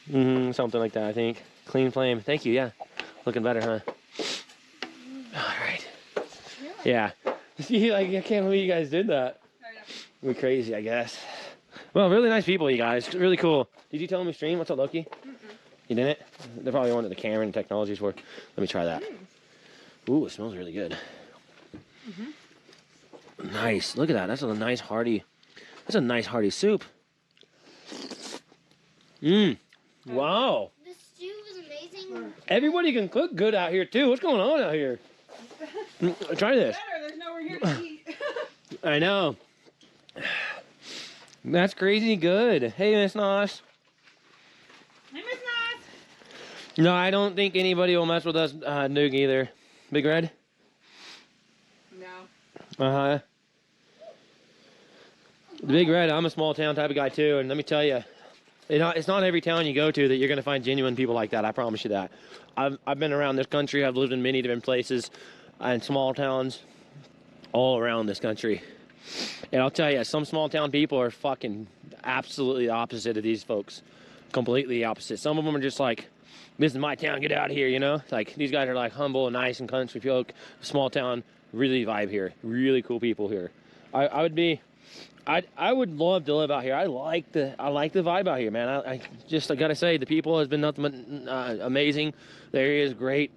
Something like that, I think. Clean flame. Thank you. Yeah, looking better, huh? All right. Yeah. See, like I can't believe you guys did that. We're crazy, I guess. Well, really nice people, you guys. Really cool. Did you tell them to stream? What's up, Loki? You didn't? They probably wanted the camera and technologies for. Let me try that. Ooh, it smells really good. Nice. Look at that. That's a nice hearty. That's a nice hearty soup. Wow. The stew was amazing. Everybody can cook good out here too. What's going on out here? Try this. There's nowhere here to eat. I know. That's crazy good. Hey, Miss Nos. Hey, Miss Nos. No, I don't think anybody will mess with us, Noog, either. Big Red? No. Uh-huh. Big Red, I'm a small town type of guy too, and let me tell you, it's not every town you go to that you're going to find genuine people like that. I promise you that. I've been around this country. I've lived in many different places and small towns all around this country. And I'll tell you, some small town people are fucking absolutely the opposite of these folks. Completely opposite. Some of them are just like, this is my town, get out of here, you know? Like, these guys are like humble and nice and country folk. Small town, really vibe here. Really cool people here. I would love to live out here. I like the vibe out here, man. I gotta say, the people has been nothing but amazing. The area is great.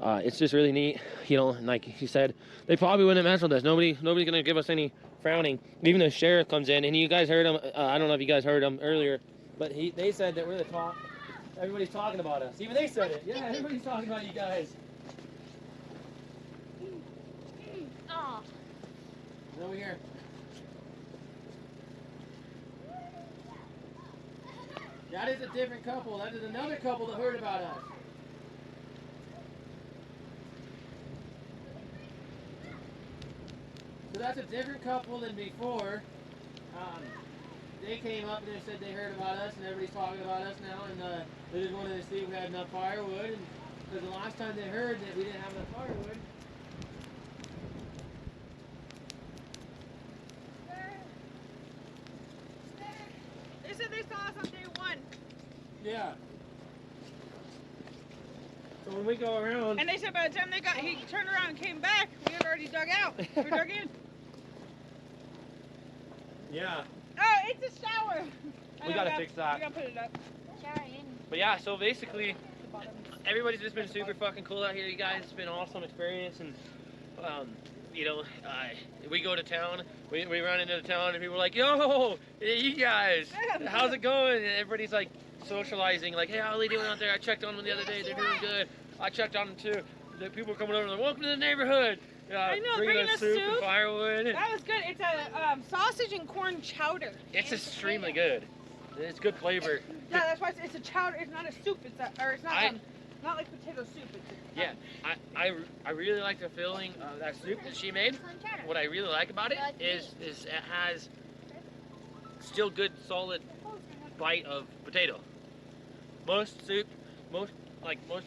It's just really neat, you know. And like he said, they probably wouldn't mess with us. Nobody's gonna give us any frowning. Even the sheriff comes in, and you guys heard him. I don't know if you guys heard him earlier, but they said that we're the top. Everybody's talking about us. Even they said it. Yeah, everybody's talking about you guys. Oh. Over here. That is a different couple. That is another couple that heard about us. So that's a different couple than before. They came up and they said they heard about us, and everybody's talking about us now, and they just wanted to see if we had enough firewood. And because the last time they heard that we didn't have enough firewood. They said they saw us on day 1. Yeah. So when we go around. And they said by the time he turned around and came back, we had already dug out. We were dug in. Yeah. Oh, it's a shower. We gotta fix that. We gotta put it up. Shower in. But yeah, so basically, everybody's just been super fucking cool out here, you guys. It's been an awesome experience, and you know, we go to town, we run into the town, and people are like, yo, hey, you guys, how's it going? And everybody's like socializing, like, hey, how are they doing out there? I checked on them the other day, they're doing good. I checked on them too. The people are coming over, like, welcome to the neighborhood. I know, bringing us soup and firewood. That was good. It's a sausage and corn chowder. It's extremely good. It's good flavor. Yeah, that's why it's a chowder. It's not a soup. It's not like potato soup. Yeah, I really like the filling of that soup that she made. What I really like about it is it has still good solid bite of potato. Most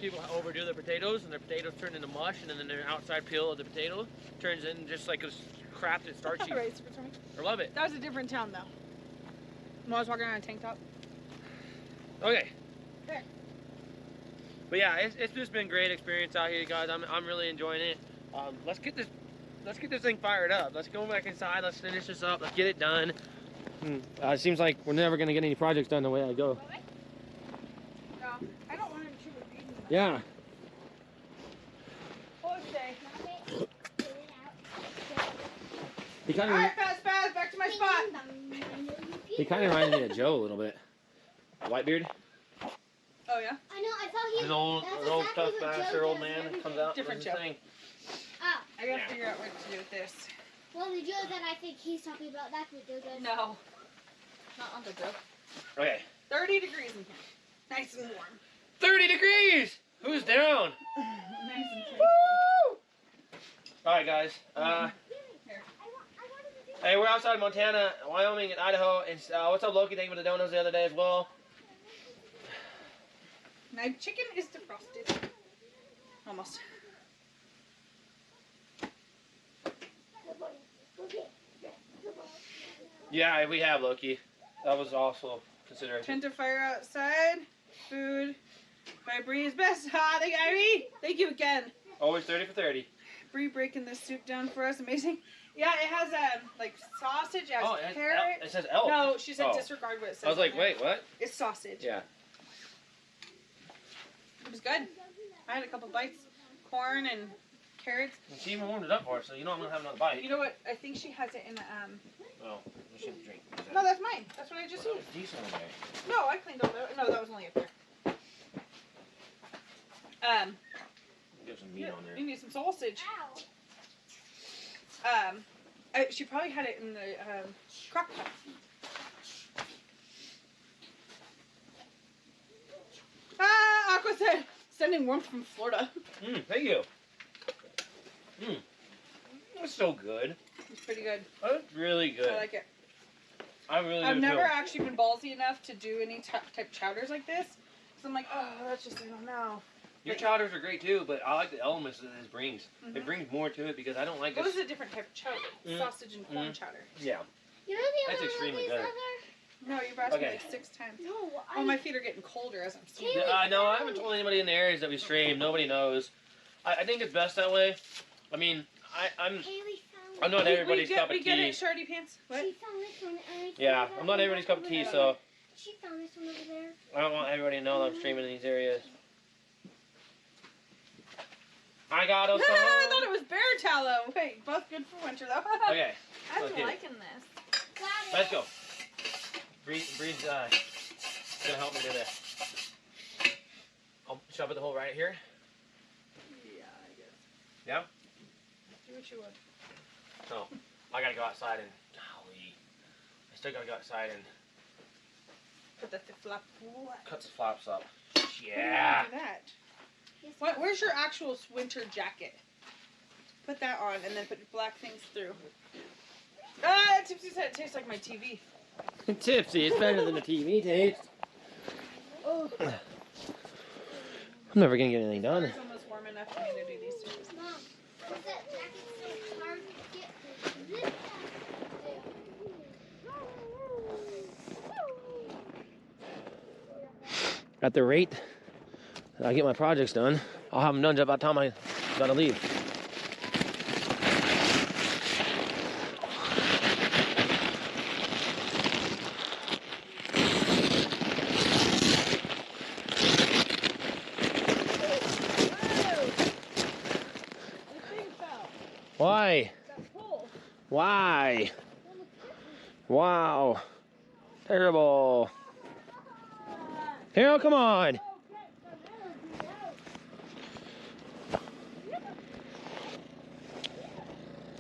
people overdo their potatoes, and their potatoes turn into mush, and then their outside peel of the potato turns in just like a crap that's starchy. I love it. That was a different town though. When I was walking around in a tank top. Okay. There. But yeah, it's just been a great experience out here, guys. I'm really enjoying it. Let's get this thing fired up. Let's go back inside. Let's finish this up. Let's get it done. It seems like we're never gonna get any projects done the way I go. No, I don't want him to repeat. Yeah. He kind of. Alright, Spaz, back to my spot. He kind of reminds me of Joe a little bit. Whitebeard. Oh yeah. I know. I thought he. An old tough what Joe bastard old does man every that comes day. out. Different does his Joe. thing. Ah, I gotta figure out what to do with this. well, the Joe that I think he's talking about, that's what Joe does. No. Not Uncle Joe. Okay. 30 degrees in here. Nice and warm. 30 degrees. Who's down? Nice and tasty. Woo! All right, guys. Here. Hey, we're outside Montana, Wyoming, and Idaho. And what's up, Loki? Thank you for the donuts the other day as well. My chicken is defrosted. Almost. Yeah, we have Loki. That was also consideration. Tent to fire outside. Food. By Bree's best. Ah, thank you, Ivy. Thank you again. Always 30 for 30. Bree breaking this soup down for us. Amazing. Yeah, it has like sausage, it has Oh, it carrot. says elk. No, she said Oh. disregard what it says. I was like, on there. wait, what? It's sausage. Yeah. It was good. I had a couple bites. Corn and carrots. And she even warmed it up for us, so you know I'm gonna have another bite. You know what? I think she has it in Oh, you shouldn't drink. No, that's mine. That's what I just Well, used. that was decent over there. No, I cleaned all that. No, that was only up there. Get some meat on there. You need some sausage. She probably had it in the crock pot. Ah, Aqua said, sending warmth from Florida. Thank you. That's so good. It's pretty good. That's really good. I like it. I really do I've never too. actually been ballsy enough to do any type chowders like this. So I'm like, oh, that's just, I don't know. Your chowders are great too, but I like the elements that this brings. Mhm. It brings more to it because I don't like What this. is a different type of chowder? Sausage and corn chowder. Yeah. You know the That's other extremely one good. No, you've asked me Okay. like 6 times. No, Oh, my feet are getting colder as I'm speaking. I know. I haven't told anybody in the areas that we stream. Nobody knows. I think it's best that way. I mean, I'm not everybody's cup of We get tea. it, Shardy Pants. What? She found this one. And Yeah, I'm not everybody's cup of tea, so She found this one over there. I don't want everybody to know that I'm streaming in these areas. I got us. I thought it was bear tallow. Wait, both good for winter though. Okay. I'm let's get it. liking this. Let's go. Bree's gonna help me do this. I'll shove it the hole right here. Yeah, I guess. Yeah? Do what you want. So, I gotta go outside and, golly, I still gotta go outside and Put the flap. cut the flaps up. Yeah. Do that. What? Where's your actual winter jacket? Put that on and then put your black things through. Ah, Tipsy said it tastes like my TV. Tipsy, it's better than a TV taste. Oh. I'm never gonna get anything done. It's almost warm enough for me to do these dishes. Mom, is that jacket so hard to get to? At the rate that I get my projects done, I'll have them done by the time I gotta leave. Why? Why? Wow. Terrible. Harold, come on.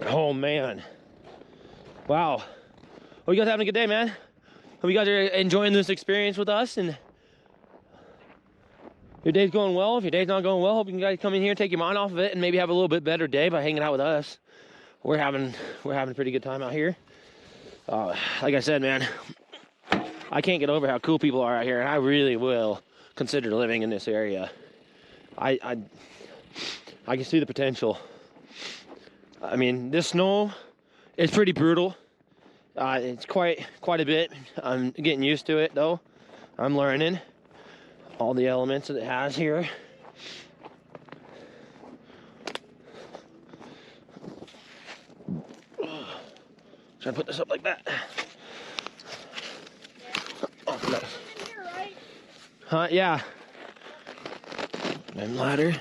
Oh, man. Wow. Well, you guys having a good day, man? Hope you guys are enjoying this experience with us, and your day's going well. If your day's not going well, hope you guys come in here, take your mind off of it, and maybe have a little bit better day by hanging out with us. We're having a pretty good time out here. Like I said, man, I can't get over how cool people are out here, and I really will consider living in this area. I can see the potential. I mean, this snow is pretty brutal. It's quite a bit. I'm getting used to it, though. I'm learning all the elements that it has here. Try to put this up like that. Oh, no. Huh? Yeah. And ladder.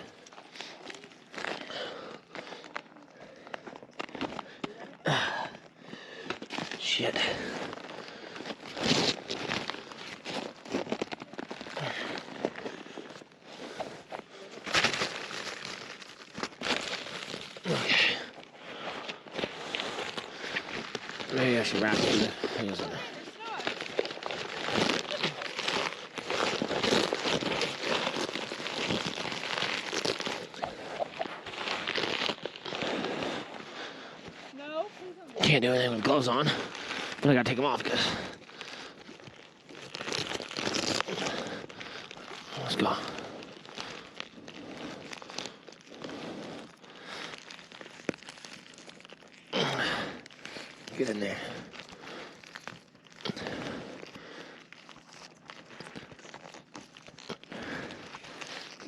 actually wrapped it. Hang on a second. No, please don't. Can't do anything with gloves on, but I gotta take them off because. Let's go. Get in there.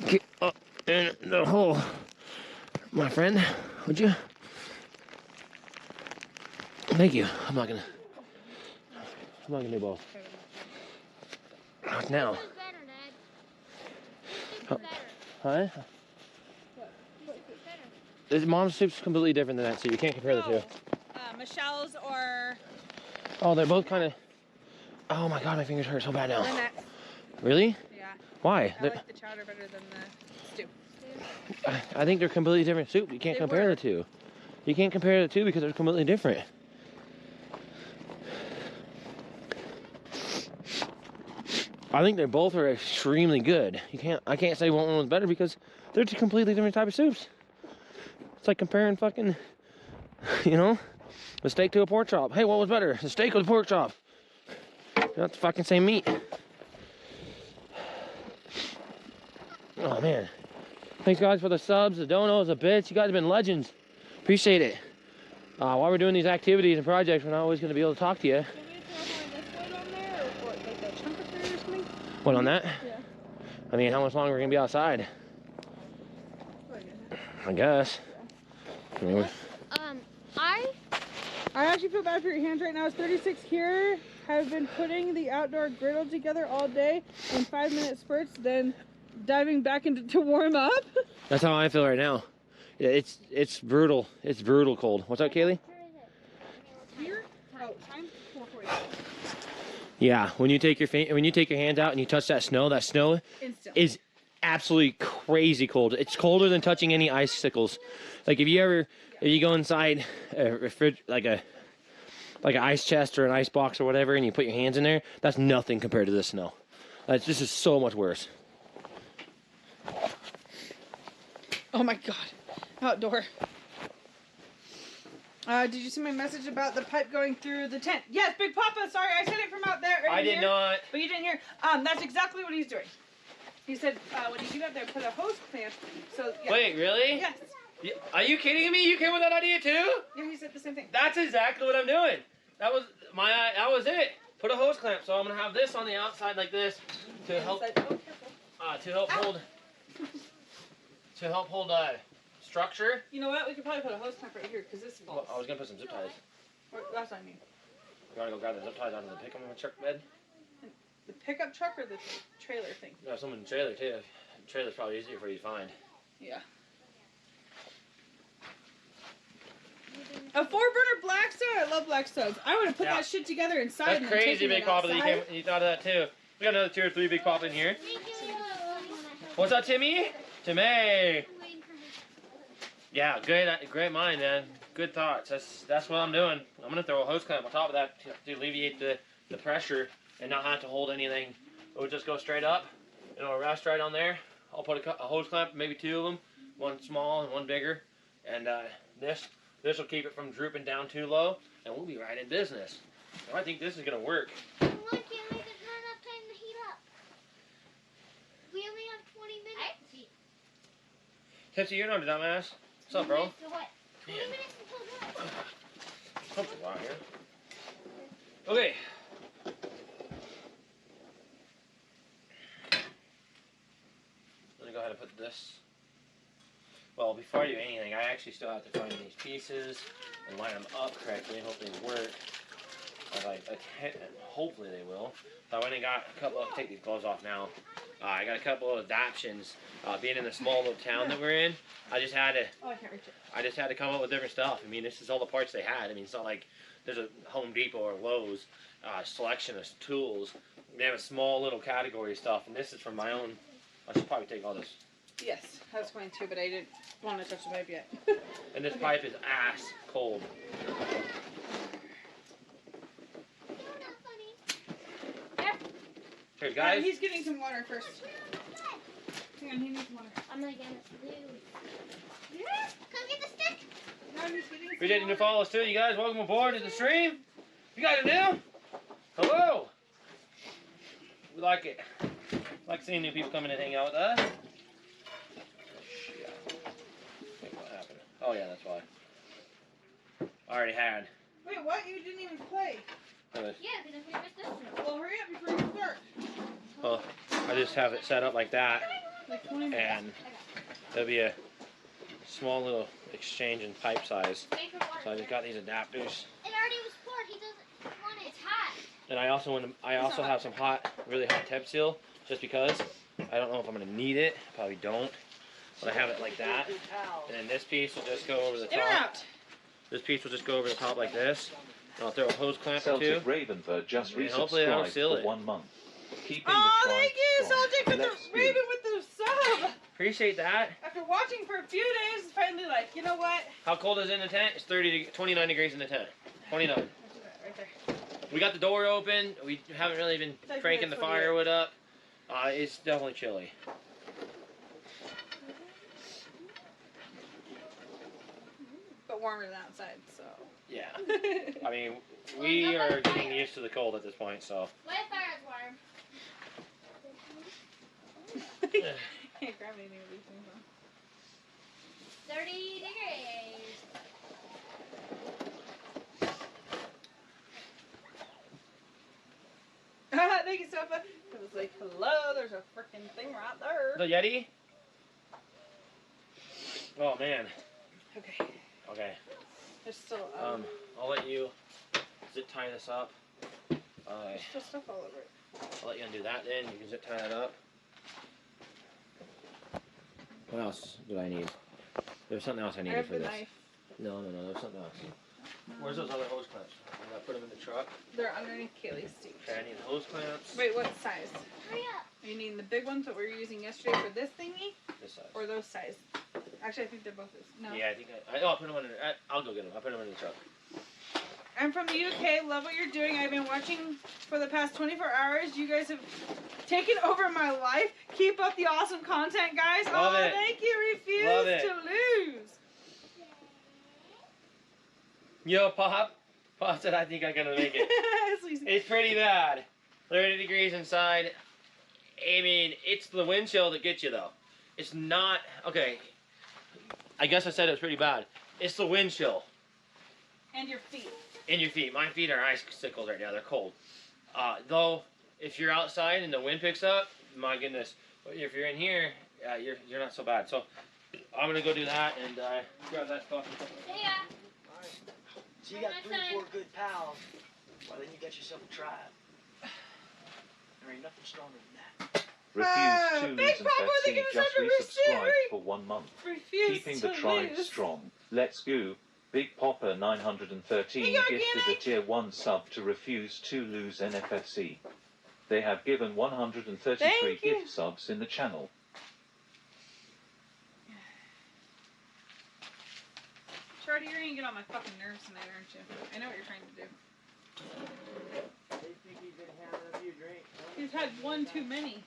Get up in the hole, my friend. Would you? Thank you. I'm not gonna do both. Not now. Huh? Mom's soup's completely different than that, so you can't compare the two. Michelle's or Oh, they're both kind of. Oh my god, my fingers hurt so bad now. Lynette. Really? Yeah. Why? I like the chowder better than the stew. I think they're completely different soup. You can't They compare were. the two. You can't compare the two because they're completely different. I think they both are extremely good. I can't say one was better because they're two completely different type of soups. It's like comparing fucking, you know, a steak to a pork chop. Hey, what was better, the steak or the pork chop? Not the fucking same meat. Oh man. Thanks guys for the subs, the donos, the bits. You guys have been legends. Appreciate it. While we're doing these activities and projects, we're not always going to be able to talk to you. What, on that? Yeah. I mean, how much longer we're going to be outside? I guess. I mean, I actually feel bad for your hands right now. It's 36 here. Have been putting the outdoor griddle together all day in 5-minute spurts, then diving back into to warm up. that's how I feel right now. Yeah, it's brutal. It's brutal cold. What's up, Kaylee? Here? Oh, time 4:40. Yeah, when you take your hands out and you touch that snow Instant. is absolutely crazy cold. It's colder than touching any icicles. Like if you go inside a like an ice chest or an ice box or whatever, and you put your hands in there, that's nothing compared to this snow. This is so much worse. Oh my god. Outdoor. Did you see my message about the pipe going through the tent? Yes, Big Papa. Sorry, I said it from out there. I did not. But you didn't hear. That's exactly what he's doing. He said when you get up there, put a hose clamp. So yeah. Wait, really? Yes. Are you kidding me? You came with that idea too? Yeah, he said the same thing. That's exactly what I'm doing. That was it. Put a hose clamp. So I'm gonna have this on the outside like this to help hold structure. You know what? We could probably put a hose clamp right here because this falls. Well, I was gonna put some zip ties. That's what I mean. You wanna go grab the zip ties onto the pickup truck bed? The pickup truck or the trailer thing? No, someone in the trailer too. The trailer's probably easier for you to find. Yeah. A 4-burner Blackstone? I love Blackstones. I would have put that shit together inside. That's and crazy, then Big Papa, that you thought of that too. We got another 2 or 3 Big Papa in here. What's up, Timmy? Timmy! Yeah, great mind, man. Good thoughts. That's what I'm doing. I'm gonna throw a hose clamp on top of that to alleviate the pressure and not have to hold anything. It would just go straight up, and it'll rest right on there. I'll put a hose clamp, maybe 2 of them, one small and one bigger, and this will keep it from drooping down too low, and we'll be right in business. So I think this is gonna work. Look, you only have enough time to heat up. We only have 20 minutes. Tipsy, you're not a dumbass. What's up, bro? 20 minutes until what? Something's out here. Okay. Let me go ahead and put this. Well, before I do anything, I actually still have to find these pieces and line them up correctly and hope they work. Hopefully they will. So I went and got a couple of, take these gloves off now. I got a couple of adaptions. Being in the small little town that we're in, I just had to. Oh, I can't reach it. I just had to come up with different stuff. I mean, this is all the parts they had. I mean, it's not like there's a Home Depot or Lowe's selection of tools. They have a small little category of stuff, and this is from my own. I should probably take all this. Yes, I was going to, but I didn't want to touch the pipe yet. And this pipe is ass cold. Here, guys. He's getting some water first. Hang on, he needs water. I'm gonna get this blue. Yeah. Come get the stick. No, he's getting some Appreciate you to water. follow us too, you guys. Welcome aboard to the stream. You guys are new. Hello. We like it. Like seeing new people coming and hang out with us. Wait, what happened? Oh yeah, that's why. I already had. Wait, what? You didn't even play. Yeah, because we missed this one. Well, hurry up before you start. Well, I just have it set up like that, Like 20 minutes. and there'll be a small little exchange in pipe size. Wait for water. So I just got these adapters, It already was poured. He doesn't want it. It's hot. and I also have some really hot tep seal, just because I don't know if I'm gonna need it. Probably don't, but I have it like that, and then this piece will just go over the In or top. out? This piece will just go over the top like this. And I'll throw a hose clamp or two. Celtic Ravenbird just And hopefully that'll resubscribed seal for it. 1 month. Keeping Oh, the tribe thank you, strong. Celtic, with Let's the go. Raven with the sub. Appreciate that. After watching for a few days, it's finally like, you know what? How cold is it in the tent? It's 29 degrees in the tent. 29. Right there. We got the door open. We haven't really been Like cranking the minutes, firewood up. It's definitely chilly. But warmer than outside, so. Yeah. I mean, we are getting used to the cold at this point, so. My fire's warm. Can't grab anything with these things on. 30 degrees. Thank you, Sofa. It was like, hello, there's a freaking thing right there. The Yeti? Oh, man. Okay. Okay. There's still, I'll let you zip tie this up. there's still stuff all over it. I'll let you undo that then. You can zip tie that up. What else do I need? There's something else I I needed have for the this. knife. No, there's something else. Where's those other hose clamps? I'm gonna put them in the truck. They're underneath Kaylee's seat. Okay, I need hose clamps. Wait, what size? Hurry up. Are you needing the big ones that we were using yesterday for this thingy? This size. Or those size? Actually, I think they're both this. No. Yeah, I think I'll put them in. I'll go get them. I'll put them in the truck. I'm from the UK. Love what you're doing. I've been watching for the past 24 hours. You guys have taken over my life. Keep up the awesome content, guys. Love oh, it. thank you. Refuse Love it. to lose. Yo, Pop. Pop said I think I'm gonna make it. It's pretty bad. 30 degrees inside. I mean, it's the wind chill that gets you though. It's not okay. I guess I said it was pretty bad. It's the wind chill. And your feet. In your feet. My feet are icicles right now. They're cold. Though, if you're outside and the wind picks up, my goodness. But if you're in here, you're not so bad. So I'm gonna go do that and grab that stuff. See ya. So you got 3-4 good pals. Well, then you got yourself a tribe. There ain't nothing stronger than that. Refuse to Big lose and Papa, they Pepsi give us just such a resubscribed receipt. for 1 month. Refuse Keeping to the tribe lose. strong. Let's go. Big Popper 913 Hey, gifted a Organic. tier 1 sub to refuse to lose NFFC. They have given 133 Thank you. gift subs in the channel. Shorty, you're gonna get on my fucking nerves tonight, aren't you? I know what you're trying to do. They think he's been having a few drinks. He's had one too many.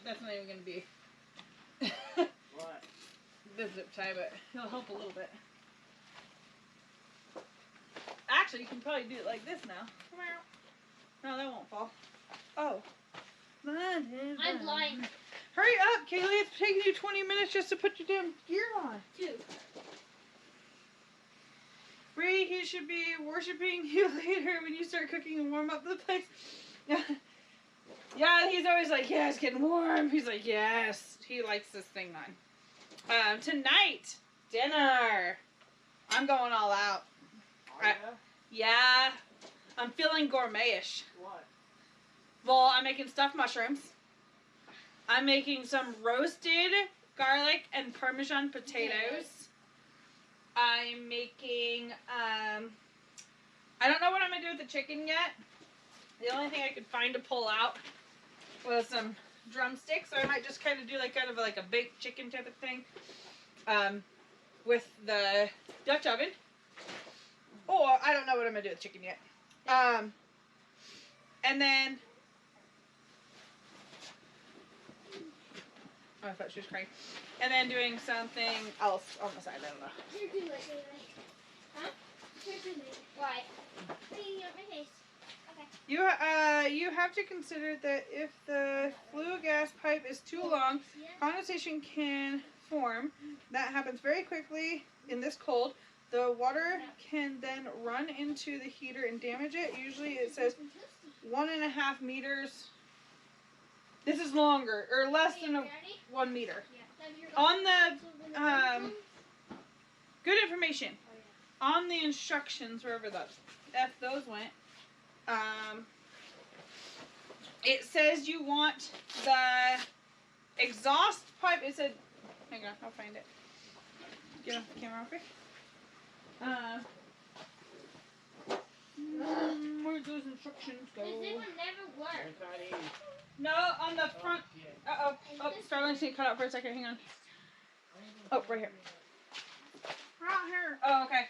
That's not even gonna be What? the zip tie, but it'll help a little bit. Actually, you can probably do it like this now. No, that won't fall. Oh. I'm blind. Hurry up, Kaylee. It's taking you 20 minutes just to put your damn gear on. Two. Bree, he should be worshiping you later when you start cooking and warm up the place. Yeah, he's always like, yeah, it's getting warm. He's like, yes. He likes this thing on. Tonight, dinner. I'm going all out. Yeah. I'm feeling gourmet-ish. What? Well, I'm making stuffed mushrooms. I'm making some roasted garlic and Parmesan potatoes. I'm making, I don't know what I'm going to do with the chicken yet. The only thing I could find to pull out was some drumsticks, so I might just kind of do like kind of like a baked chicken type of thing with the Dutch oven. Or I don't know what I'm gonna do with chicken yet. And then oh, I thought she was crying. And then doing something else on the side. I don't know. You're too late, huh? You're too late. Why? Cleaning up my face. Okay. You have to consider that if the flue gas pipe is too long, condensation can form. That happens very quickly in this cold. The water can then run into the heater and damage it. Usually it says 1.5 meters. This is longer, or less than 1 meter. On the, good information. On the instructions, wherever those went, it says you want the exhaust pipe. It said, hang on, I'll find it. Get off the camera off here. Where'd those instructions go? This one never worked. No, on the front. Uh-oh. Oh, Starling's getting cut out for a second. Hang on. Oh, right here. Right here. Oh, okay.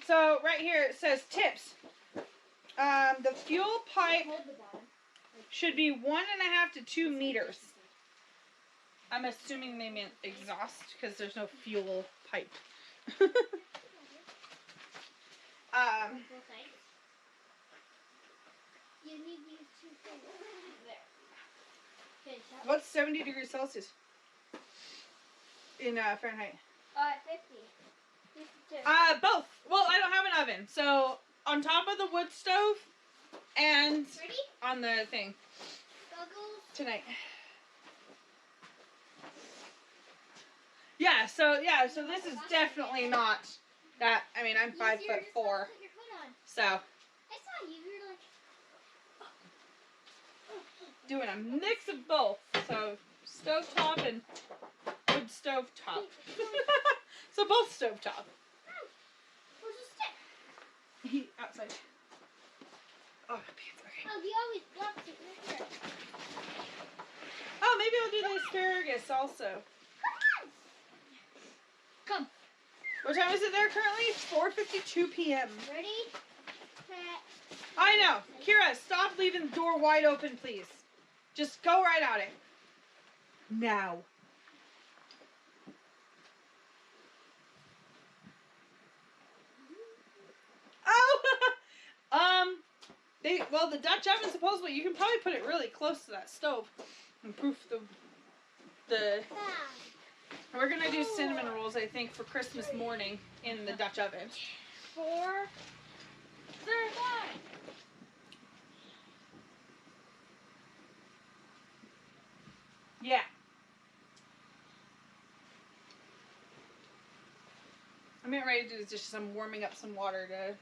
So, right here it says tips. The fuel pipe should be 1.5 to 2 meters. I'm assuming they meant exhaust because there's no fuel pipe. You need these two things. There. Okay, What's 70 degrees Celsius in Fahrenheit? 50. 52. Both. Well, I don't have an oven, so on top of the wood stove and on the thing. Goggles. Tonight. Yeah. So this is definitely not that. I mean, I'm 5'4", so. I saw you. You're like. Doing a mix of both. So stovetop and wood stovetop. So both stovetop. Where's the stick? He outside. Oh, my pants. Okay. Oh, he always blocks it right here. Oh, maybe I'll do the asparagus also. Come. What time is it there currently? 4:52 p.m. Ready? Set. I know. Kira, stop leaving the door wide open, please. Just go right at it. Now. Oh! Well, the Dutch oven, supposedly, you can probably put it really close to that stove and proof the we're gonna do cinnamon rolls, I think, for Christmas morning in the Dutch oven. 4, 3, 5. Yeah. I'm getting ready to do just some warming up some water to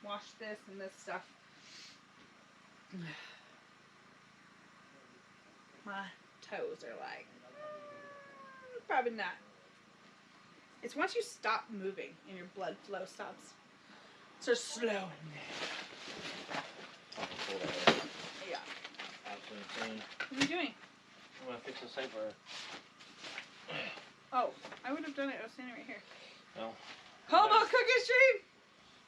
wash this and this stuff. My toes are like, probably not. It's once you stop moving and your blood flow stops. So slow. Yeah. Absolutely. What are you doing? I'm gonna fix the safer. Oh, I would have done it. I was standing right here. No. Hobo cookie stream!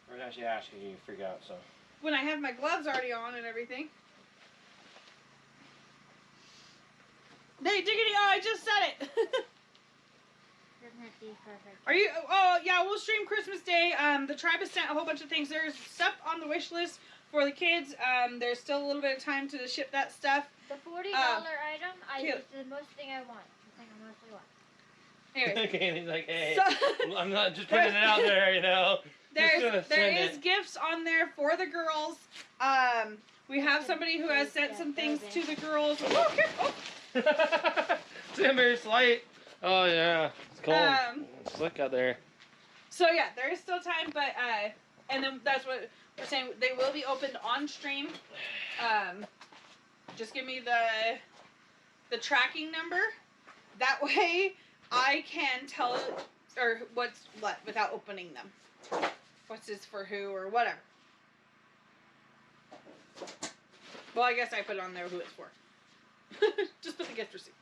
We're actually asking you to freak out, so. When I have my gloves already on and everything. Hey, diggity, oh, I just said it! Are you, oh, yeah, we'll stream Christmas Day. The tribe has sent a whole bunch of things. There's stuff on the wish list for the kids. There's still a little bit of time to ship that stuff. The $40 item is the most thing I want. The thing I mostly want. Anyway. Okay, he's like, hey, so, I'm not just putting it out there, you know. There is gifts on there for the girls. We have somebody who has sent some things to the girls. Oh, careful. Timber's light. Oh yeah, it's cold. It's slick out there. So yeah, there is still time, but and then that's what we're saying. They will be opened on stream. Just give me the tracking number. That way I can tell or what's what without opening them. What's this for who or whatever. Well, I guess I put on there who it's for. Just put the receipts.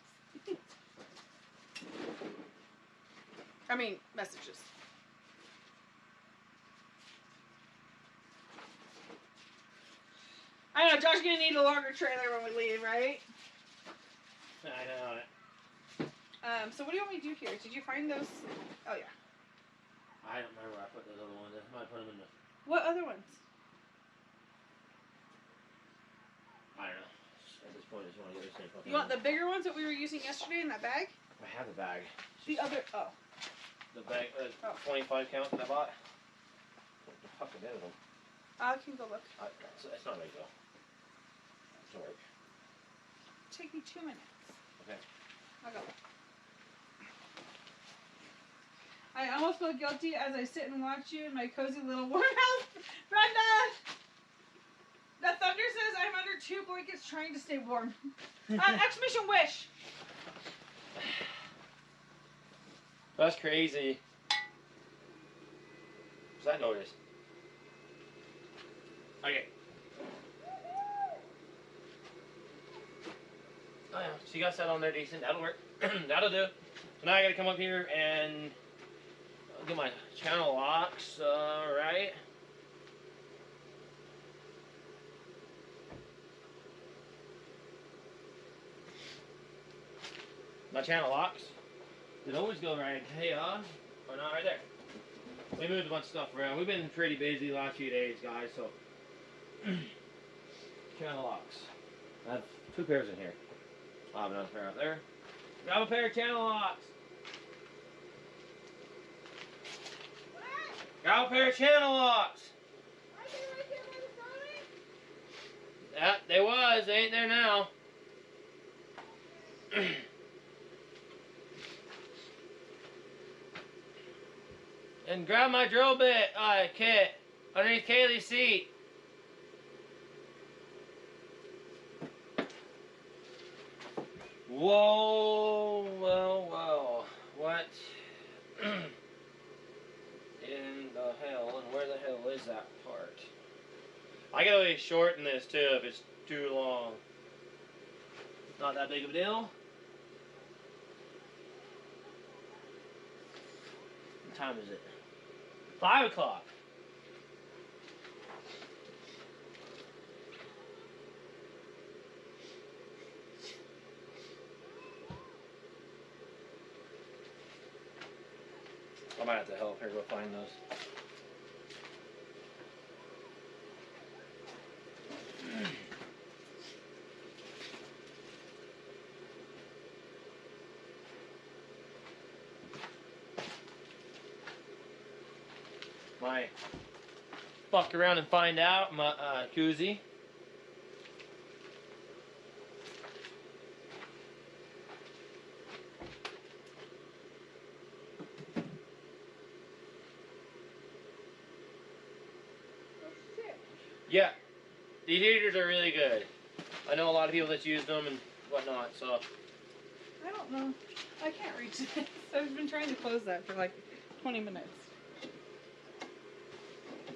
I mean, messages. I know, Josh's gonna need a longer trailer when we leave, right? I know it. So what do you want me to do here? Did you find those? Oh, yeah. I don't remember where I put those other ones. I might put them in the... What other ones? I don't know. At this point, I just want to get this thing. You want the bigger ones that we were using yesterday in that bag? I have the bag. The other, oh. The bag, 25 count that I bought. What the fuck is that of them? I can go look. It's not right though. It's not right. Take me 2 minutes. Okay. I'll go look. I almost feel guilty as I sit and watch you in my cozy little warm house. Brenda! The thunder says I'm under 2 blankets trying to stay warm. Exclamation wish! That's crazy. What's that noise? Okay. Oh yeah, so you got that on there decent. That'll work. That'll do. So now I gotta come up here and get my channel locks, right? My channel locks. They always go right here, or not right there. We moved a bunch of stuff around. We've been pretty busy the last few days, guys, so. Channel locks. I have 2 pairs in here. I'll have another pair out there. Grab a pair of channel locks. Grab a pair of channel locks. Yeah, they was. They ain't there now. And grab my drill bit kit underneath Kaylee's seat. Whoa, well, what in the hell, and where the hell is that part? I can always shorten this too if it's too long. Not that big of a deal. What time is it? 5 o'clock. I might have to help her go find those. My fuck around and find out, my koozie. Yeah, these heaters are really good. I know a lot of people that's used them and whatnot, so. I don't know. I can't reach this. I've been trying to close that for like 20 minutes.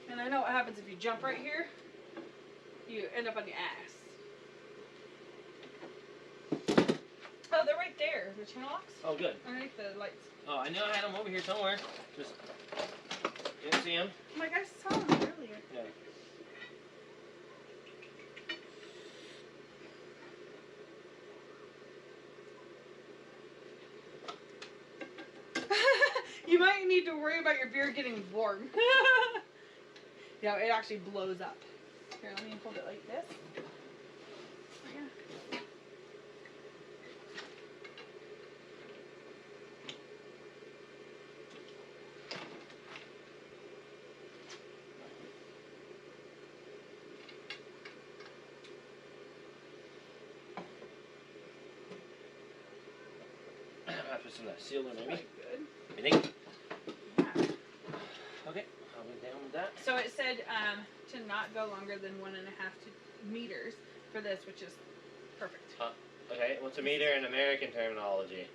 And I know what happens if you jump right here. You end up on your ass. Oh, they're right there. The channel locks. Oh, good. Underneath the lights. Oh, I knew I had them over here somewhere. Just didn't see them. I'm like, I saw them earlier. Yeah. You might need to worry about your beer getting warm. Yeah, it actually blows up. Here, let me hold it like this. Yeah. I'll put some of that sealer maybe. Good. You think? Yeah. Okay, I'll be down with that. So it said to not go longer than 1.5 meters for this, which is perfect. Okay, what's a meter in American terminology?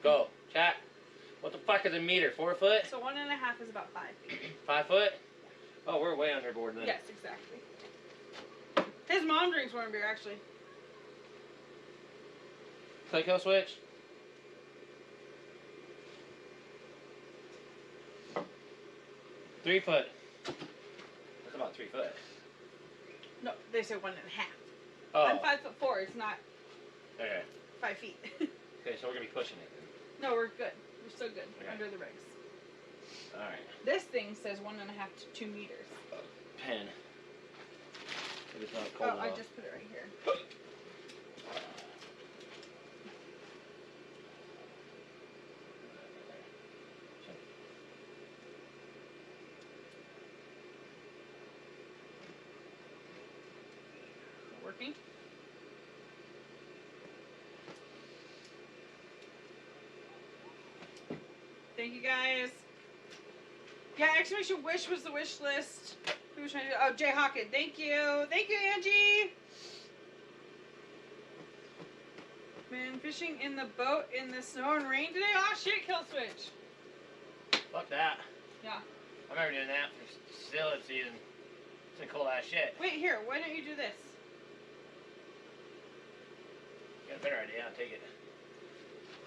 Go, chat. What the fuck is a meter? 4 foot? So 1.5 is about 5 feet. 5 foot? Oh, we're way underboard then. Yes, exactly. His mom drinks warm beer, actually. Play kill switch. Three foot. That's about 3 foot. No, they said 1.5. Oh. I'm 5'4". It's not Okay. 5 feet. Okay, so we're gonna be pushing it then. No, we're good. We're still good Okay. under the regs. All right. This thing says 1.5 to 2 meters. Pen. If it's not cold Oh, I enough. just put it right here. Working. Thank you guys. Yeah, exclamation wish was the wish list. Who was trying to do? Oh, Jay Hawkins. Thank you. Thank you, Angie. Man, fishing in the boat in the snow and rain today. Oh shit, kill switch. Fuck that. Yeah. I remember doing that for still season. It's a cold ass shit. Wait, here. Why don't you do this? Got a better idea. I'll take it.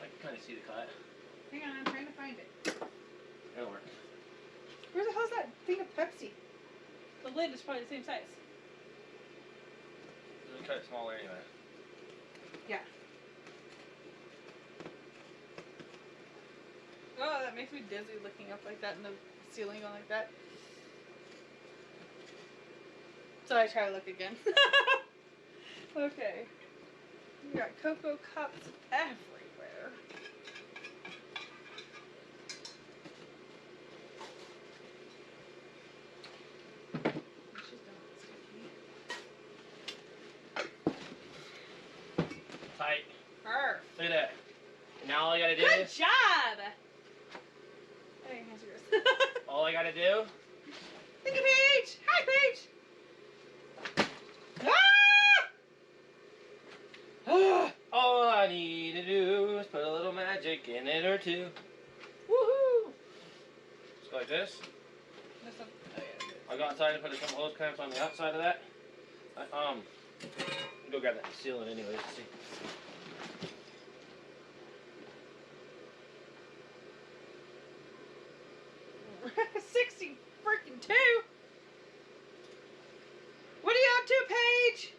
I can kind of see the cut. Hang on, I'm trying to find it. It'll work. Where the hell's that thing of Pepsi? The lid is probably the same size. We'll cut it smaller anyway. Yeah. Oh, that makes me dizzy looking up like that and the ceiling going like that. So I try to look again. Okay. We got cocoa cups everywhere. She's done with Tight. her. Look at that. Now all I gotta do Good is... job! Hey, how's yours? All I gotta do... Thank you, Paige! Hi, Paige! Ah! All I need to do is put a little magic in it or two. Woohoo! Just go like this. There's some- oh, yeah. I'll go outside and put a couple hose clamps on the outside of that. Go grab that and seal it anyways. See. 60 freaking 2! What are you up to, Paige?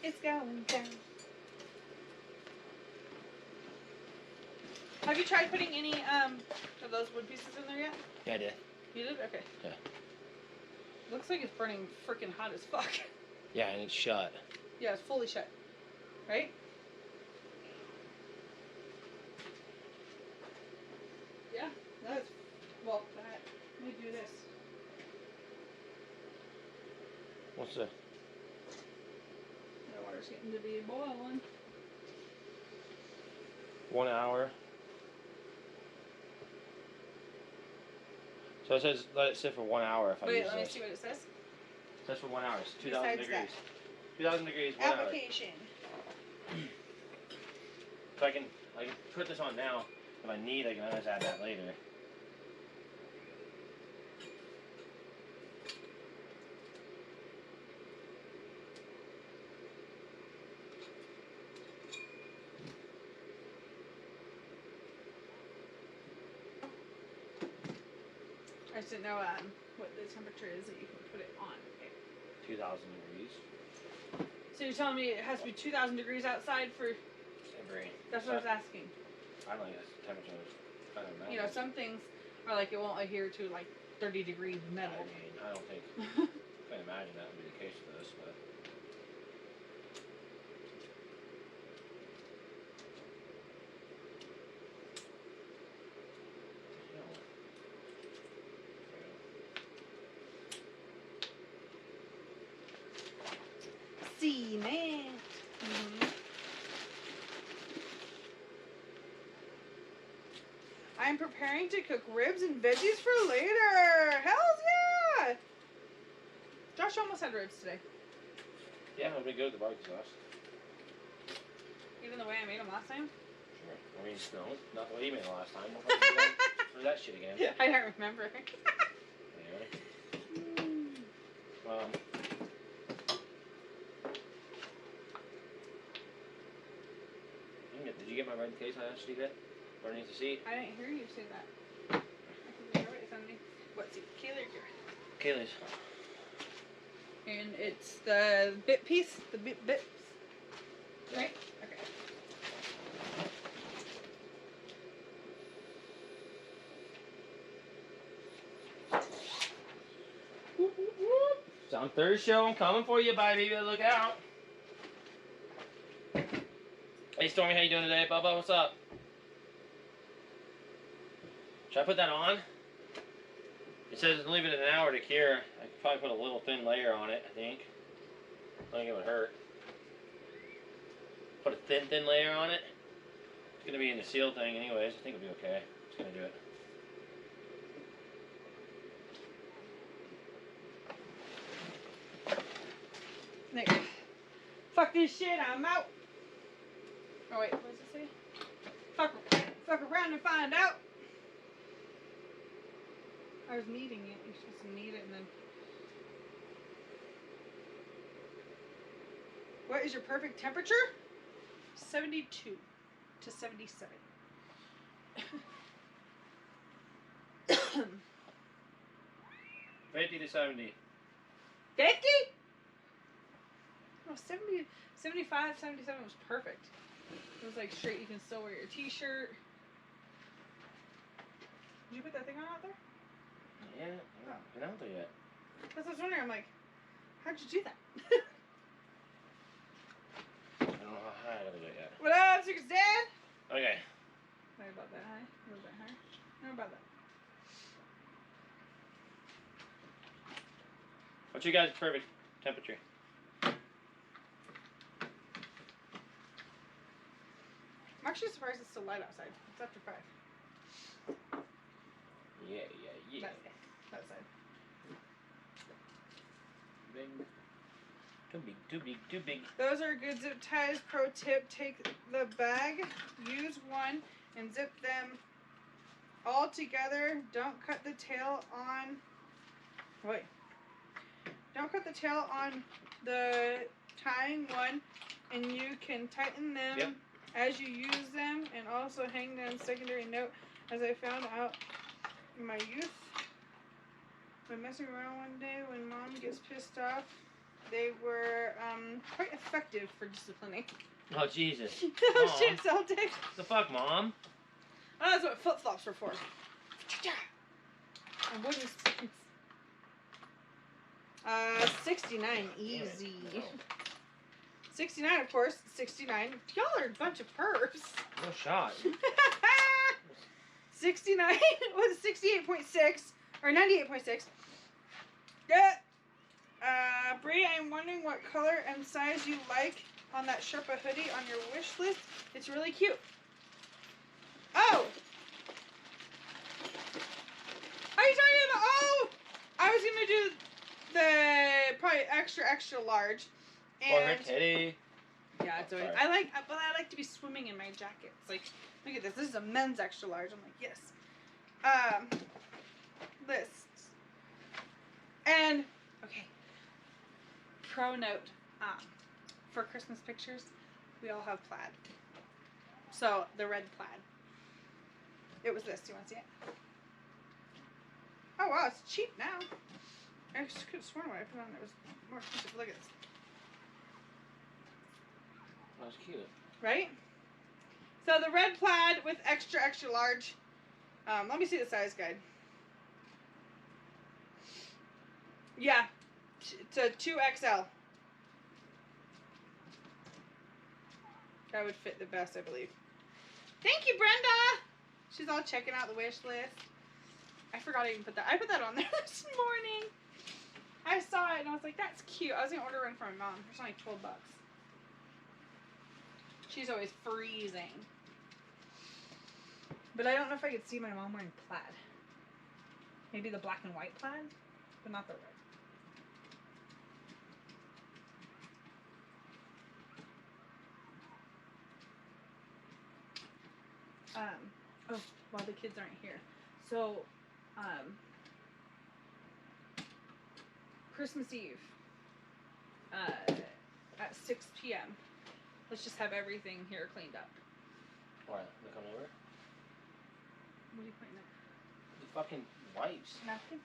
It's going down. Have you tried putting any of those wood pieces in there yet? Yeah, I did. You did? Okay. Yeah. Looks like it's burning freaking hot as fuck. Yeah, and it's shut. Yeah, it's fully shut. Right? Yeah, that's well. That, let me do this. What's the... The water's getting to be boiling. 1 hour. So it says let it sit for 1 hour if I Wait, use let me this. see what it says. It says for 1 hour. It's 2,000 Besides degrees. that. 2,000 degrees, 1 hour. Application. So I can put this on now. If I need, I can always add that later. I just didn't know what the temperature is that you can put it on. Okay. 2,000 degrees. So you're telling me it has to be 2,000 degrees outside for... Agree. That's what I was asking. I don't think that's the temperature. I don't know. You know, some things are like it won't adhere to like 30 degrees metal. I mean, I don't think. I can't imagine that would be the case for this, but. Cement. I'm preparing to cook ribs and veggies for later. Hells yeah! Josh almost had ribs today. Yeah, it'll be good with the barbecue sauce. Even the way I made them last time. Sure. I mean, no, not the way you made it last time. What the fuck you doing for that shit again? I don't remember. Anyway. get my red case I asked you to get? Underneath the seat? I didn't hear you say that. I can show it somebody. What seat? Kaylee or Karen? Kaylee's. And it's the bit piece, the bits. Right? Okay. It's on third show. I'm coming for you, baby. Look out. Hey, Stormy, how you doing today? Bubba, what's up? Should I put that on? It says leave it an hour to cure. I could probably put a little thin layer on it, I think. I don't think it would hurt. Put a thin layer on it. It's going to be in the seal thing anyways. I think it'll be okay. Just going to do it. There. Fuck this shit, I'm out. Oh wait, what does it say? Fuck around and find out. I was kneading it. You're supposed to knead it and then. What is your perfect temperature? 72 to 77. 50 to 70. 50? No, 70, 75, 77 was perfect. It was like straight. You can still wear your t-shirt. Did you put that thing on out there? Yeah, I haven't been out there yet. That's what I was wondering. I'm like, how'd you do that? I don't know how high I gotta do it yet. What up, Secret's Dad? Okay. Sorry about that high. A little bit higher. How about that? What's your guys' perfect temperature? I'm actually surprised it's still light outside. It's after 5. Yeah. That side. Too big. Those are good zip ties. Pro tip, take the bag, use one, and zip them all together. Don't cut the tail on... Wait. Don't cut the tail on the tying one, and you can tighten them as you use them, and also hang them. Secondary note, as I found out in my youth, when messing around one day when mom gets pissed off, they were quite effective for disciplining. Oh, Jesus. Oh shit, Celtic. The fuck, Mom? Oh, that's what flip-flops are for. And wooden spoons. 69, easy. 69, of course. 69. Y'all are a bunch of pervs. No shot. 69 was 68.6 or 98.6. Yeah. Bree, I'm wondering what color and size you like on that Sherpa hoodie on your wish list. It's really cute. Oh! Are you talking about? Oh! I was gonna do the probably extra large. For her titty. Yeah, it's always. I like to be swimming in my jackets. Like, look at this. This is a men's extra large. I'm like, yes. Lists. And okay. Pro note. For Christmas pictures, we all have plaid. So the red plaid. It was this. Do you want to see it? Oh wow, it's cheap now. I just could have sworn when I put it on it was more expensive. Look at this. That's cute. Right? So the red plaid with extra large. Let me see the size guide. Yeah, it's a 2XL. That would fit the best, I believe. Thank you, Brenda. She's all checking out the wish list. I forgot I even put that. I put that on there this morning. I saw it and I was like, that's cute. I was gonna order one for my mom. It's only $12. She's always freezing. But I don't know if I could see my mom wearing plaid. Maybe the black and white plaid, but not the red. Oh, while the kids aren't here. So, Christmas Eve, at 6 p.m. Let's just have everything here cleaned up. Why? Look on over? What are you pointing at? The fucking wipes. Napkin?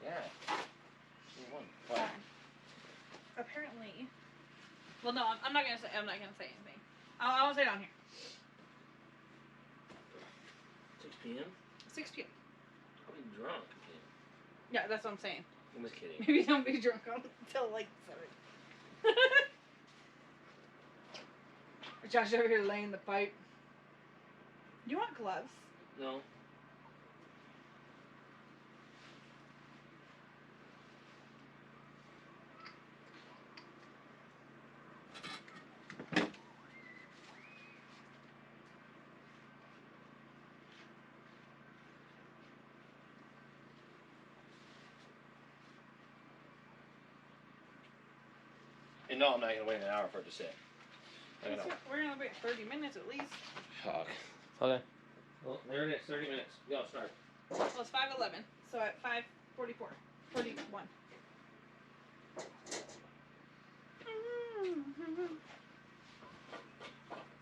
Yeah. Only one. Why? Apparently. Well, no, I'm not gonna say. I'm not gonna say anything. I won't say it on here. 6 p.m. 6 p.m. I'll be drunk. Yeah, that's what I'm saying. I'm just kidding. Maybe don't be drunk until like 7. Josh over here laying the pipe. You want gloves? No. And no, I'm not gonna wait an hour for it to sit. We're gonna wait 30 minutes at least. Fuck. Okay. Well, there it is. 30 minutes. Go, start. Well, it's 5:11, so at 5:44, 41.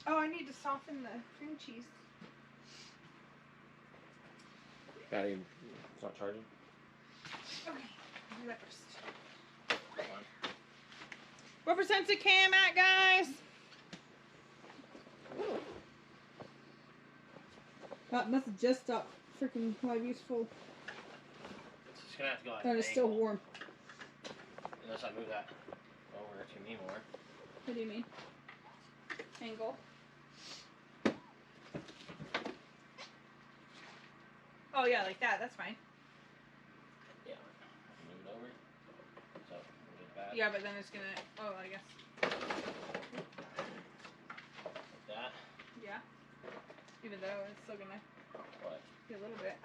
Oh, I need to soften the cream cheese. Battery. It's not charging. Okay, I'll do that first. What percent's a cam at, guys? That must have just stopped freaking live useful. It's just gonna have to go like And it's still warm. Unless I move that over to me more. What do you mean? Angle. Oh yeah, like that. That's fine. Yeah. Move it over. So we'll get back. Yeah, but then it's gonna. Oh, I guess. Like that. Yeah. Even though it's still gonna. What? Be a little bit.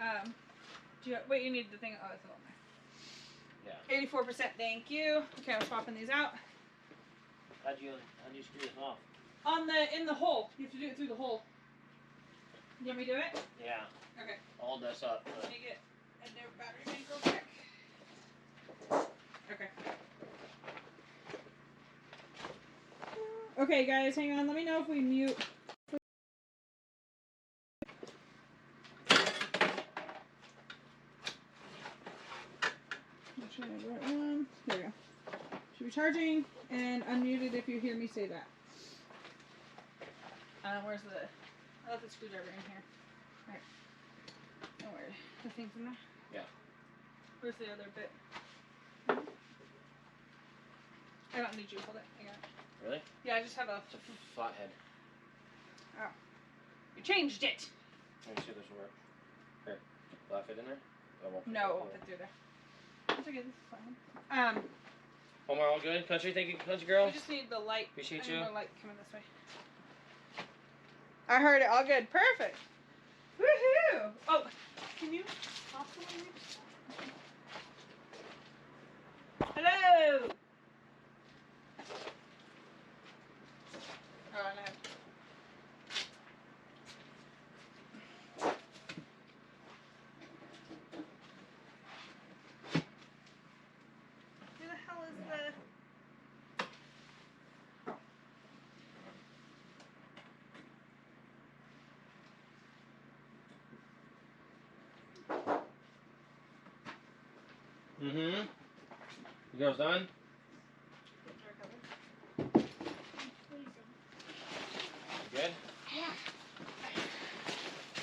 Do you wait? You need the thing. Oh, it's on there. Yeah. 84%. Thank you. Okay, I'm swapping these out. How'd you screw this off? In the hole. You have to do it through the hole. You want me to do it? Yeah. Okay. I'll hold this up. Let me get a new battery bank real quick. Okay. Okay, guys, hang on. Let me know if we mute. Make sure I have the right one. There we go. Should be charging and unmuted if you hear me say that. Where's the? I left the screwdriver in here. Alright. Don't worry. The thing's in there? Yeah. Where's the other bit? I don't need you. Hold it. I got it. Really? Yeah, I just have a. It's a flathead. Oh. You changed it! Let me see if this will work. Here. Will that fit in there? I won't fit No, in it there. won't fit through there. It's okay. This is fine. Omar, all good? Country, thank you, country girl. We just need the light. Appreciate I you. need more light coming this way. I heard it. All good. Perfect. Woohoo! Oh, can you talk to me? Hello. Oh, and I have. Where the hell is the? Mm-hmm. You girls done? Good? Yeah.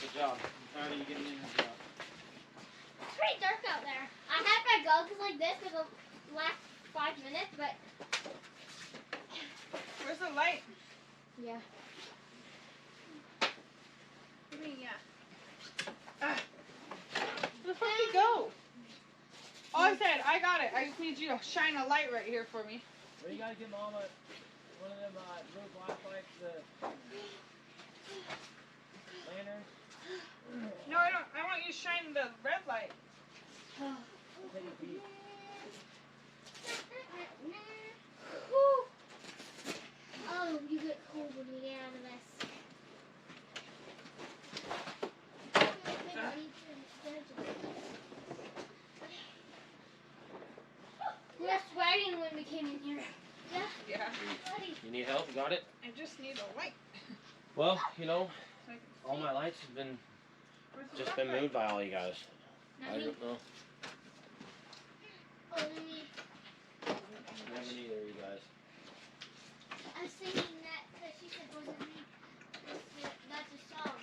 Good job. I'm proud of you getting in this job. It's pretty dark out there. I had my goggles like this for the last 5 minutes, but Where's the light? yeah. What do you mean, yeah? Ah. Where the fuck did you go? Oh, I said, I got it. I just need you to shine a light right here for me. Well, you gotta give Mama one of them blue flashlights, the lanterns. No, I don't. I want you to shine the red light. Oh, you get cold when you get out of this. We were sweating when we came in here. Yeah. You need help? You got it? I just need a light. Well, you know, So I can All my lights have been just been moved by all you guys. I don't know. Only. Never neither of you guys. I'm singing that because she said wasn't me. That's a song.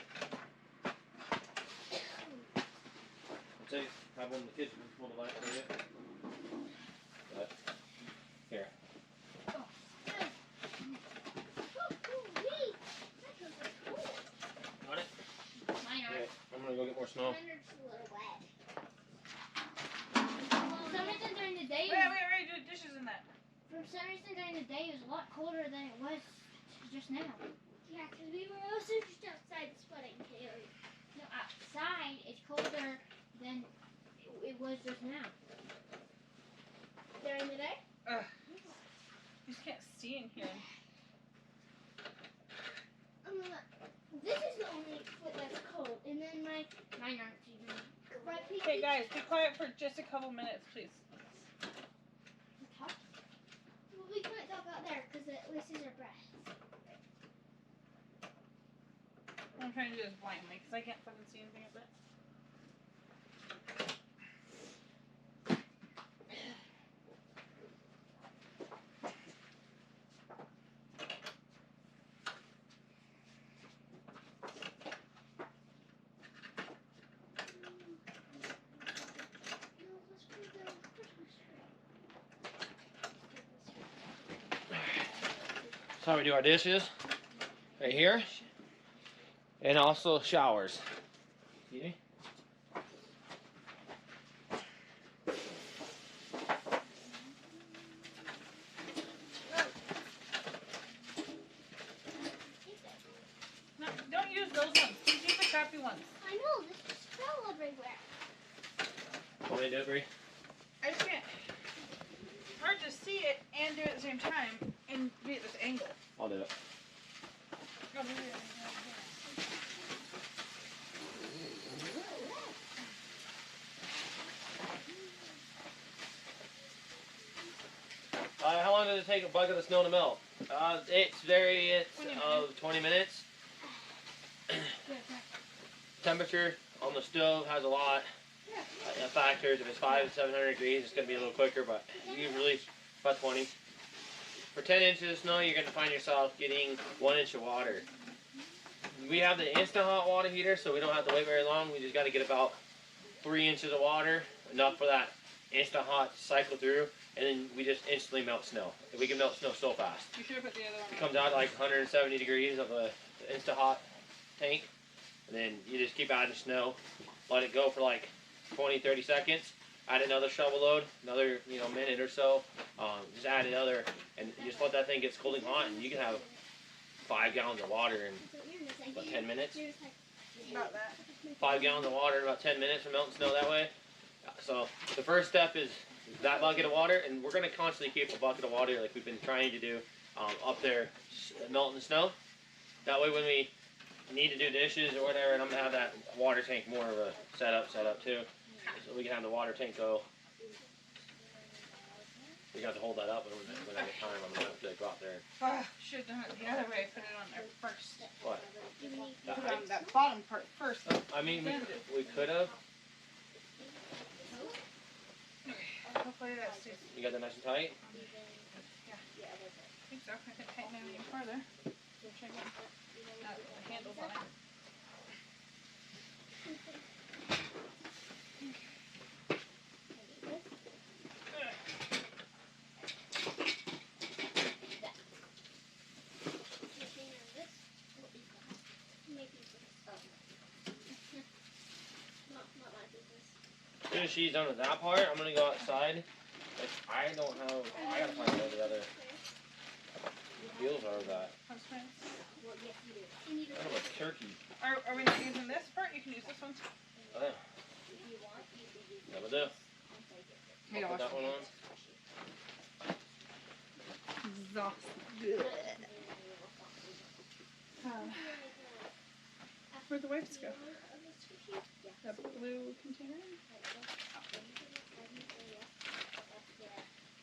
I'll tell you, have one of the kids hold the light for you. But, here. Got it? Mine Okay, I'm gonna go get more snow. Mine are just a little wet. For some reason during the day, Wait, do dishes in that. for some reason during the day it was a lot colder than it was just now. Yeah, because we were also just outside sweating, Taylor. No, outside it's colder than it was just now. During the day? You just can't see in here. This is the only foot that's cold, and then mine aren't even. Okay, guys, be quiet for just a couple minutes, please. Well, we can't talk out there because it loses our breath. I'm trying to do this blindly because I can't fucking see anything of it. That's how we do our dishes. Right here. And also showers. See? No, don't use those ones. Just use the crappy ones. I know, this just fell everywhere. Want me to do it, Bree? I just can't. Hard to see it and do it at the same time and be at this angle. I'll do it. How long does it take a bucket of snow to melt? It's 20 minutes. Temperature on the stove has a lot of factors. If it's 500 to 700 degrees, it's going to be a little quicker, but usually about 20. For 10 inches of snow, you're going to find yourself getting 1 inch of water. We have the instant hot water heater, so we don't have to wait very long. We just got to get about 3 inches of water, enough for that instant hot to cycle through, and then we just instantly melt snow. We can melt snow so fast. You should have put the other one It comes out at like 170 degrees of the instant hot tank, and then you just keep adding snow. Let it go for like 20-30 seconds. Add another shovel load, another minute or so. Just add another, and you just let that thing get scalding hot, and you can have 5 gallons of water in about 10 minutes. About that. 5 gallons of water in about 10 minutes for melting snow that way. So the first step is that bucket of water, and we're going to constantly keep a bucket of water like we've been trying to do up there melting the snow. That way when we need to do dishes or whatever, and I'm going to have that water tank more of a setup too. So we can have the water tank go. We got to hold that up, and when I get time, I'm going to have to go out there. Should have done it the other way. Put it on there first. What? Put it on that bottom part first. I mean, we could have. Hopefully that stays. You got that nice and tight? Yeah. I think so. I can tighten it even further. Check it. The handles on it. As soon as she's done with that part, I'm gonna go outside. I gotta find out the other wheels are of that. Kind of a turkey. Are we not using this part? You can use this one. Oh yeah. That'll do. Maybe Put that one on. Exhausted. Where'd the wipes go? The blue container?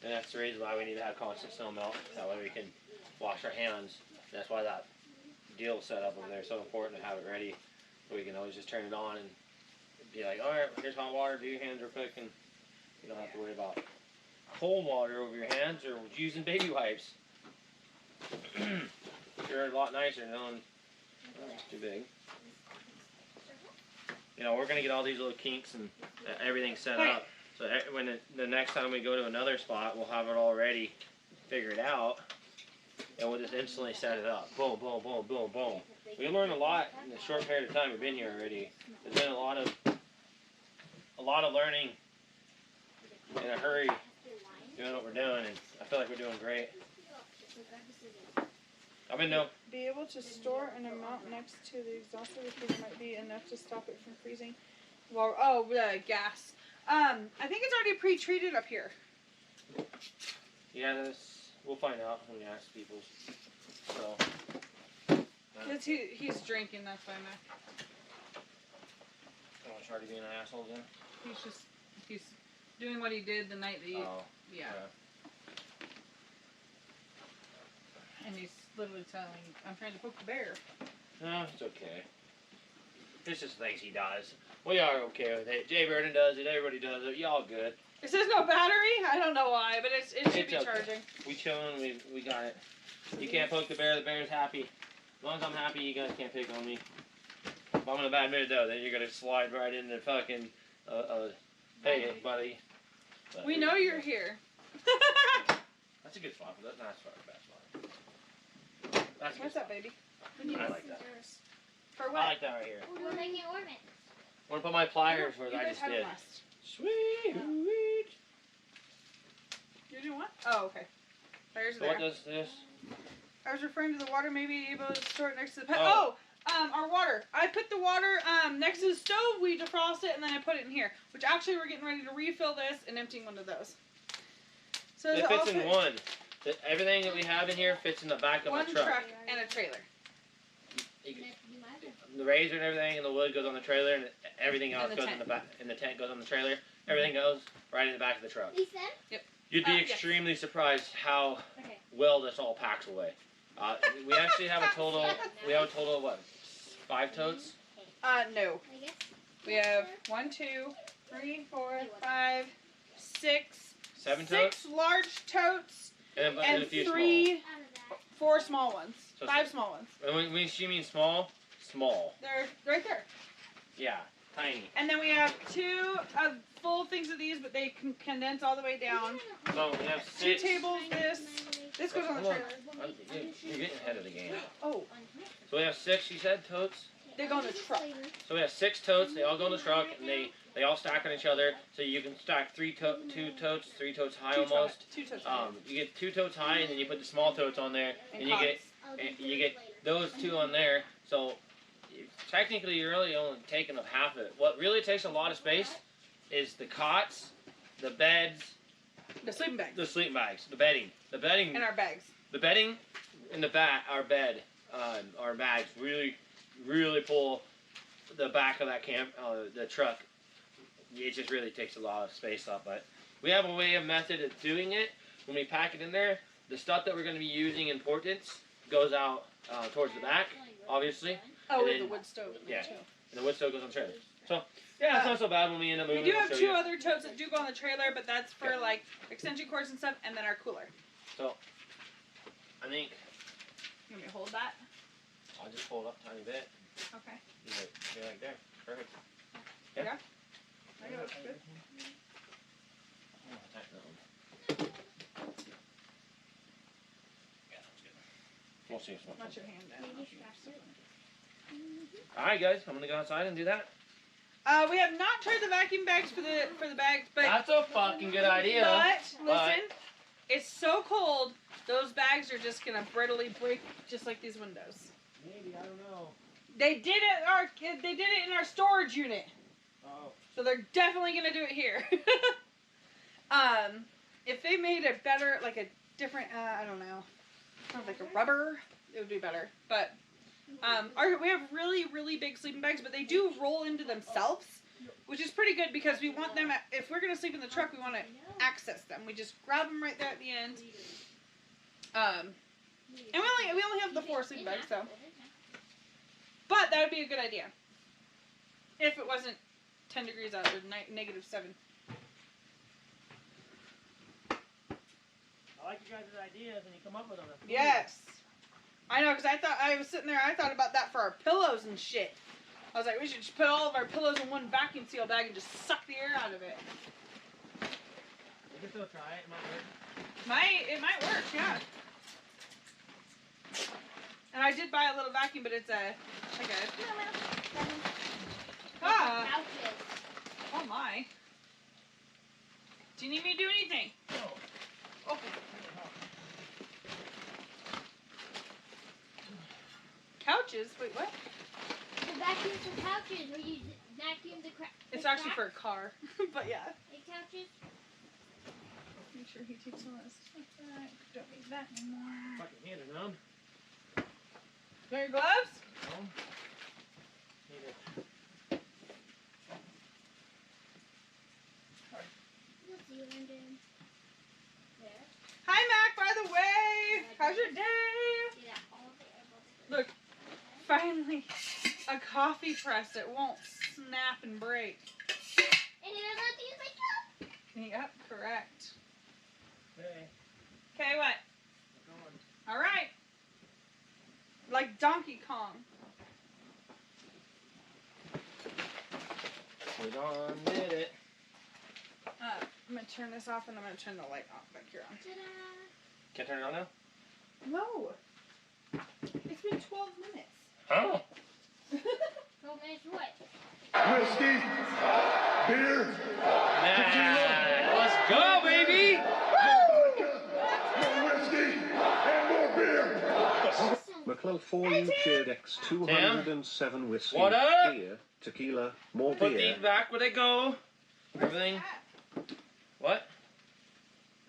And that's the reason why we need to have constant snow melt. That way we can wash our hands. That's why that deal set up over there is so important to have it ready. We can always just turn it on and be like, all right, here's hot water. Do your hands real quick, and you don't have to worry about cold water over your hands or using baby wipes. They're a lot nicer. No, it's too big. You know, we're gonna get all these little kinks and everything set up. So when the next time we go to another spot, we'll have it already figured out, and we'll just instantly set it up. Boom, boom, boom, boom, boom. We learned a lot in the short period of time we've been here already. There's been a lot of learning in a hurry, doing what we're doing, and I feel like we're doing great. I've been doing. Be able to store an amount next to the exhaust leak might be enough to stop it from freezing. Well, gas. I think it's already pre-treated up here. Yeah, we'll find out when we ask people. So. He's drinking, that's why I'm not Charlie being an asshole then? He's doing what he did the night that you. Oh. Yeah. And he's literally telling, I'm trying to poke the bear. No, it's okay. It's just things he does. We are okay with it. Jay Burden does it. Everybody does it. Y'all good. It says no battery? I don't know why, but it should be okay. charging. We chilling. We got it. You can't poke the bear. The bear's happy. As long as I'm happy, you guys can't pick on me. If I'm in a bad mood, though, then you're going to slide right into fucking, hey, buddy. But we know you're here. That's a good spot. That's not a bad spot. That's a What's good up, baby? I like that. For what? I like that right here. We're making ornaments. I want to put my pliers where You I guys just have did. them last. Sweet. You're doing what? Oh, okay. Fires are So what there. does this? I was referring to the water, maybe able to store it next to the our water. I put the water next to the stove, we defrost it, and then I put it in here. Which actually we're getting ready to refill this and emptying one of those. So It fits in one. Everything that we have in here fits in the back of one my truck. and a trailer. The razor and everything and the wood goes on the trailer, and everything else goes in the back. And the tent goes on the trailer. Everything goes right in the back of the truck. Yep. You'd be extremely surprised how well this all packs away. We actually have a total. We have a total of what? 5 totes? No. We have 1, 2, 3, 4, 5, 6. 7 totes? 6 large totes and a few 4 small ones. So 5 small ones. And when she means small, small. They're right there. Yeah, tiny. And then we have 2 full things of these, but they can condense all the way down. So we have 2 6. tables. This goes on the trailer. You're getting ahead of the game. Oh. So we have 6, you said, totes? They go in the truck. So we have 6 totes. They all go in the truck, and they all stack on each other. So you can stack 2 totes, 3 totes high almost. 2 totes high. You get 2 totes high, and then you put the small totes on there, and you get those 2 on there. So technically, you're really only taking up half of it. What really takes a lot of space is the cots, the beds, the sleeping bags, the bedding, and our bags. The bedding and our bags really pull the back of that the truck. It just really takes a lot of space up. But we have a method of doing it. When we pack it in there, the stuff that we're going to be using in portents goes out towards the back, obviously. Oh, with the wood stove. Yeah, and the wood stove goes on the trailer. So yeah, it's not so bad when we end up moving. We do have 2 other totes that do go on the trailer, but that's for like extension cords and stuff, and then our cooler. So I think. You want me to hold that? I'll just hold up a tiny bit. Okay. You're like there. Perfect. Yeah. I got it. Good. We'll see. Watch your hand down. Alright guys, I'm gonna go outside and do that. We have not tried the vacuum bags for the bags, but that's a fucking good idea. But listen, it's so cold, those bags are just gonna brittly break just like these windows. Maybe, I don't know. They did it in our storage unit. Oh. So they're definitely gonna do it here. If they made a better, like a different, I don't know, kind of like a rubber, it would be better. But we have really big sleeping bags, but they do roll into themselves, which is pretty good because we want them. If we're gonna sleep in the truck, we want to access them. We just grab them right there at the end. And we only have the 4 sleeping bags, so. But that would be a good idea. If it wasn't 10 degrees out or -7. I like you guys' ideas and you come up with them. Yes. I know, because I was sitting there, I thought about that for our pillows and shit. I was like, we should just put all of our pillows in one vacuum seal bag and just suck the air out of it. You can still try it. It might work. It might work, yeah. And I did buy a little vacuum, but it's ah. Oh my. Do you need me to do anything? No. Okay. Couches? Wait, what? The vacuum for couches, where you vacuum the crap. It's actually for a car, but yeah. The couches. Make sure he takes all that stuff back. Don't need that anymore. Fucking hand it on. You want your gloves? No. Need it. What's you doing? There. Hi, Mac, by the way. How's your day? See that all there. Look, finally, a coffee press that won't snap and break. And you don't have to use my cup. Yep, correct. Okay. Okay, what? We're going. All right. Like Donkey Kong. We done did it. I'm going to turn this off and I'm going to turn the light off back here on. Ta-da. Can't turn it on now? No. It's been 12 minutes. Oh. 12 minutes what? Whiskey, beer, Nah, let's go, baby. more whiskey, and more beer. McClellan 4U cheered X207 whiskey, What up? beer, tequila, more Put beer. these back where they go. Everything. What?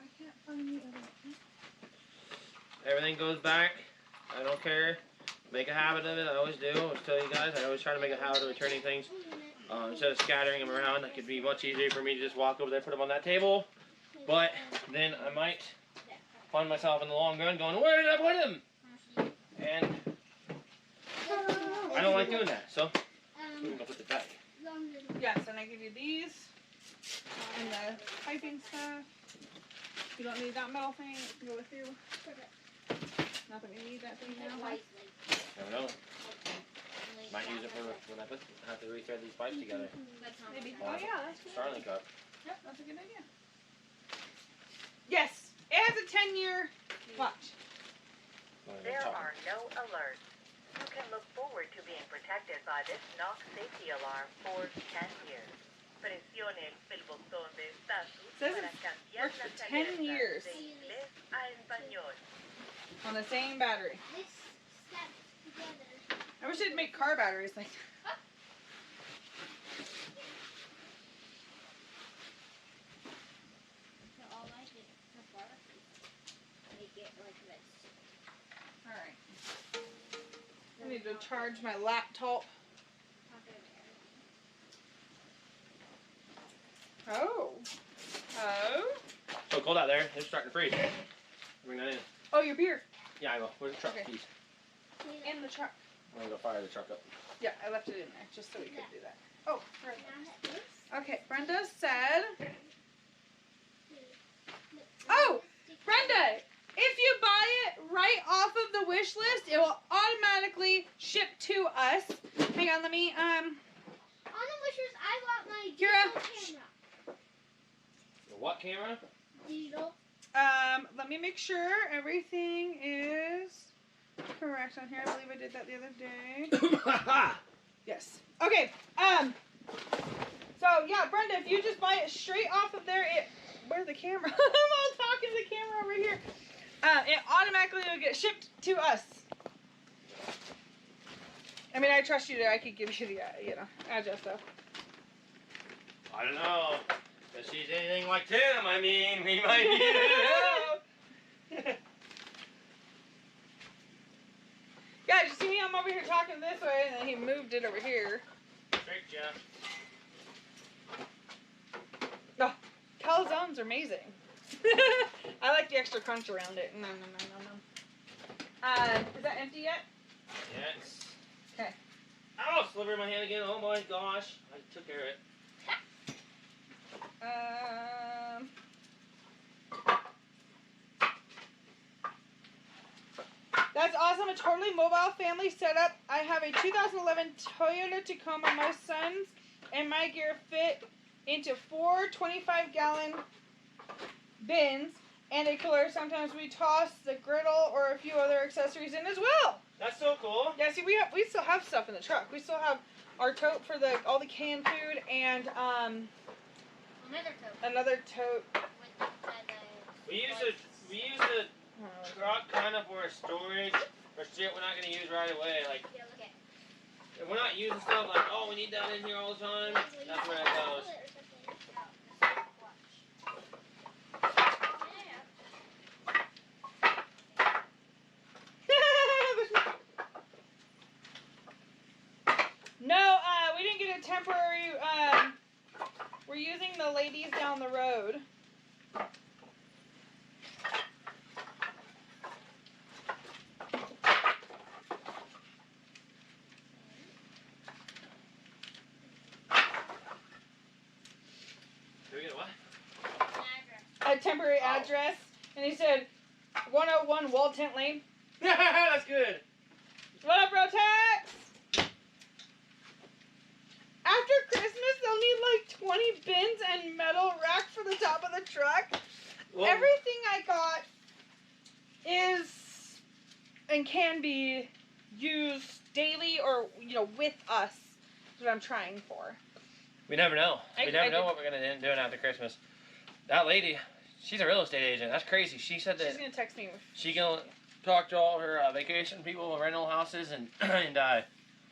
I can't find the other one. Everything goes back. I don't care. Make a habit of it. I always do. I always tell you guys. I always try to make a habit of returning things. Instead of scattering them around, it could be much easier for me to just walk over there, put them on that table. But then I might find myself in the long run going, where did I put them? And I don't like doing that. So I'm going to put it back. Yes, and I give you these and the piping stuff. You don't need that metal thing. It can go with you. Not that we need that thing now. Never know. Might use it for when I have to rethread these pipes together. Maybe. Oh yeah, that's good. Starlink up. Yep, that's a good idea. Yes, it has a 10-year watch. There are no alerts. You can look forward to being protected by this knock safety alarm for 10 years. Presione el botón de estatus Says para it's cambiar worked for las 10 alertas years. de inglés a español. On the same battery. This steps together. I wish they'd make car batteries like that. So all I did so far is make it like this. Alright. I need to charge my laptop. Oh. Oh. So cold out there. It's starting to freeze. Bring that in. Oh, your beer. Yeah, I will. Where's the truck Okay. keys? In the truck. I'm going to go fire the truck up. Yeah, I left it in there just so we could do that. Oh, right. Okay, Brenda said. Oh, Brenda, if you buy it right off of the wish list, it will automatically ship to us. Hang on, let me On the wishers, I want my Kira. digital camera. The what camera? Digital. Let me make sure everything is correct on here. I believe I did that the other day. Yes. Okay. So yeah, Brenda, if you just buy it straight off of there, where's the camera? I'm all talking to the camera over here. It automatically will get shipped to us. I mean, I trust you that I could give you the, address though. I don't know. If she's anything like Tim, I mean, we might need it. Yeah, you see me? I'm over here talking this way, and then he moved it over here. Straight, Jeff. Oh, calzones are amazing. I like the extra crunch around it. No. Is that empty yet? Yes. Okay. Ow! Oh, sliver in my hand again. Oh my gosh. I took care of it. That's awesome. A totally mobile family setup. I have a 2011 Toyota Tacoma. My sons and my gear fit into 4 25-gallon bins and a cooler. Sometimes we toss the griddle or a few other accessories in as well. That's so cool. Yeah, see, we still have stuff in the truck. We still have our tote for all the canned food and another tote. We use the truck kind of for storage for shit we're not gonna use right away. Like, if we're not using stuff like, oh, we need that in here all the time. That's where it goes. No, we didn't get a temporary. We're using the ladies down the road. Do we get a what? A temporary address, and he said 101 WALLTENT Lane. That's good. What up, bro? Tex? After Christmas, they'll need like 20 bins and metal rack for the top of the truck. Well, everything I got is and can be used daily or with us. Is what I'm trying for. we never know. We never know what we're gonna do after Christmas. That lady, she's a real estate agent. That's crazy. She said that She's gonna text me. she gonna talk to all her vacation people, rental houses, and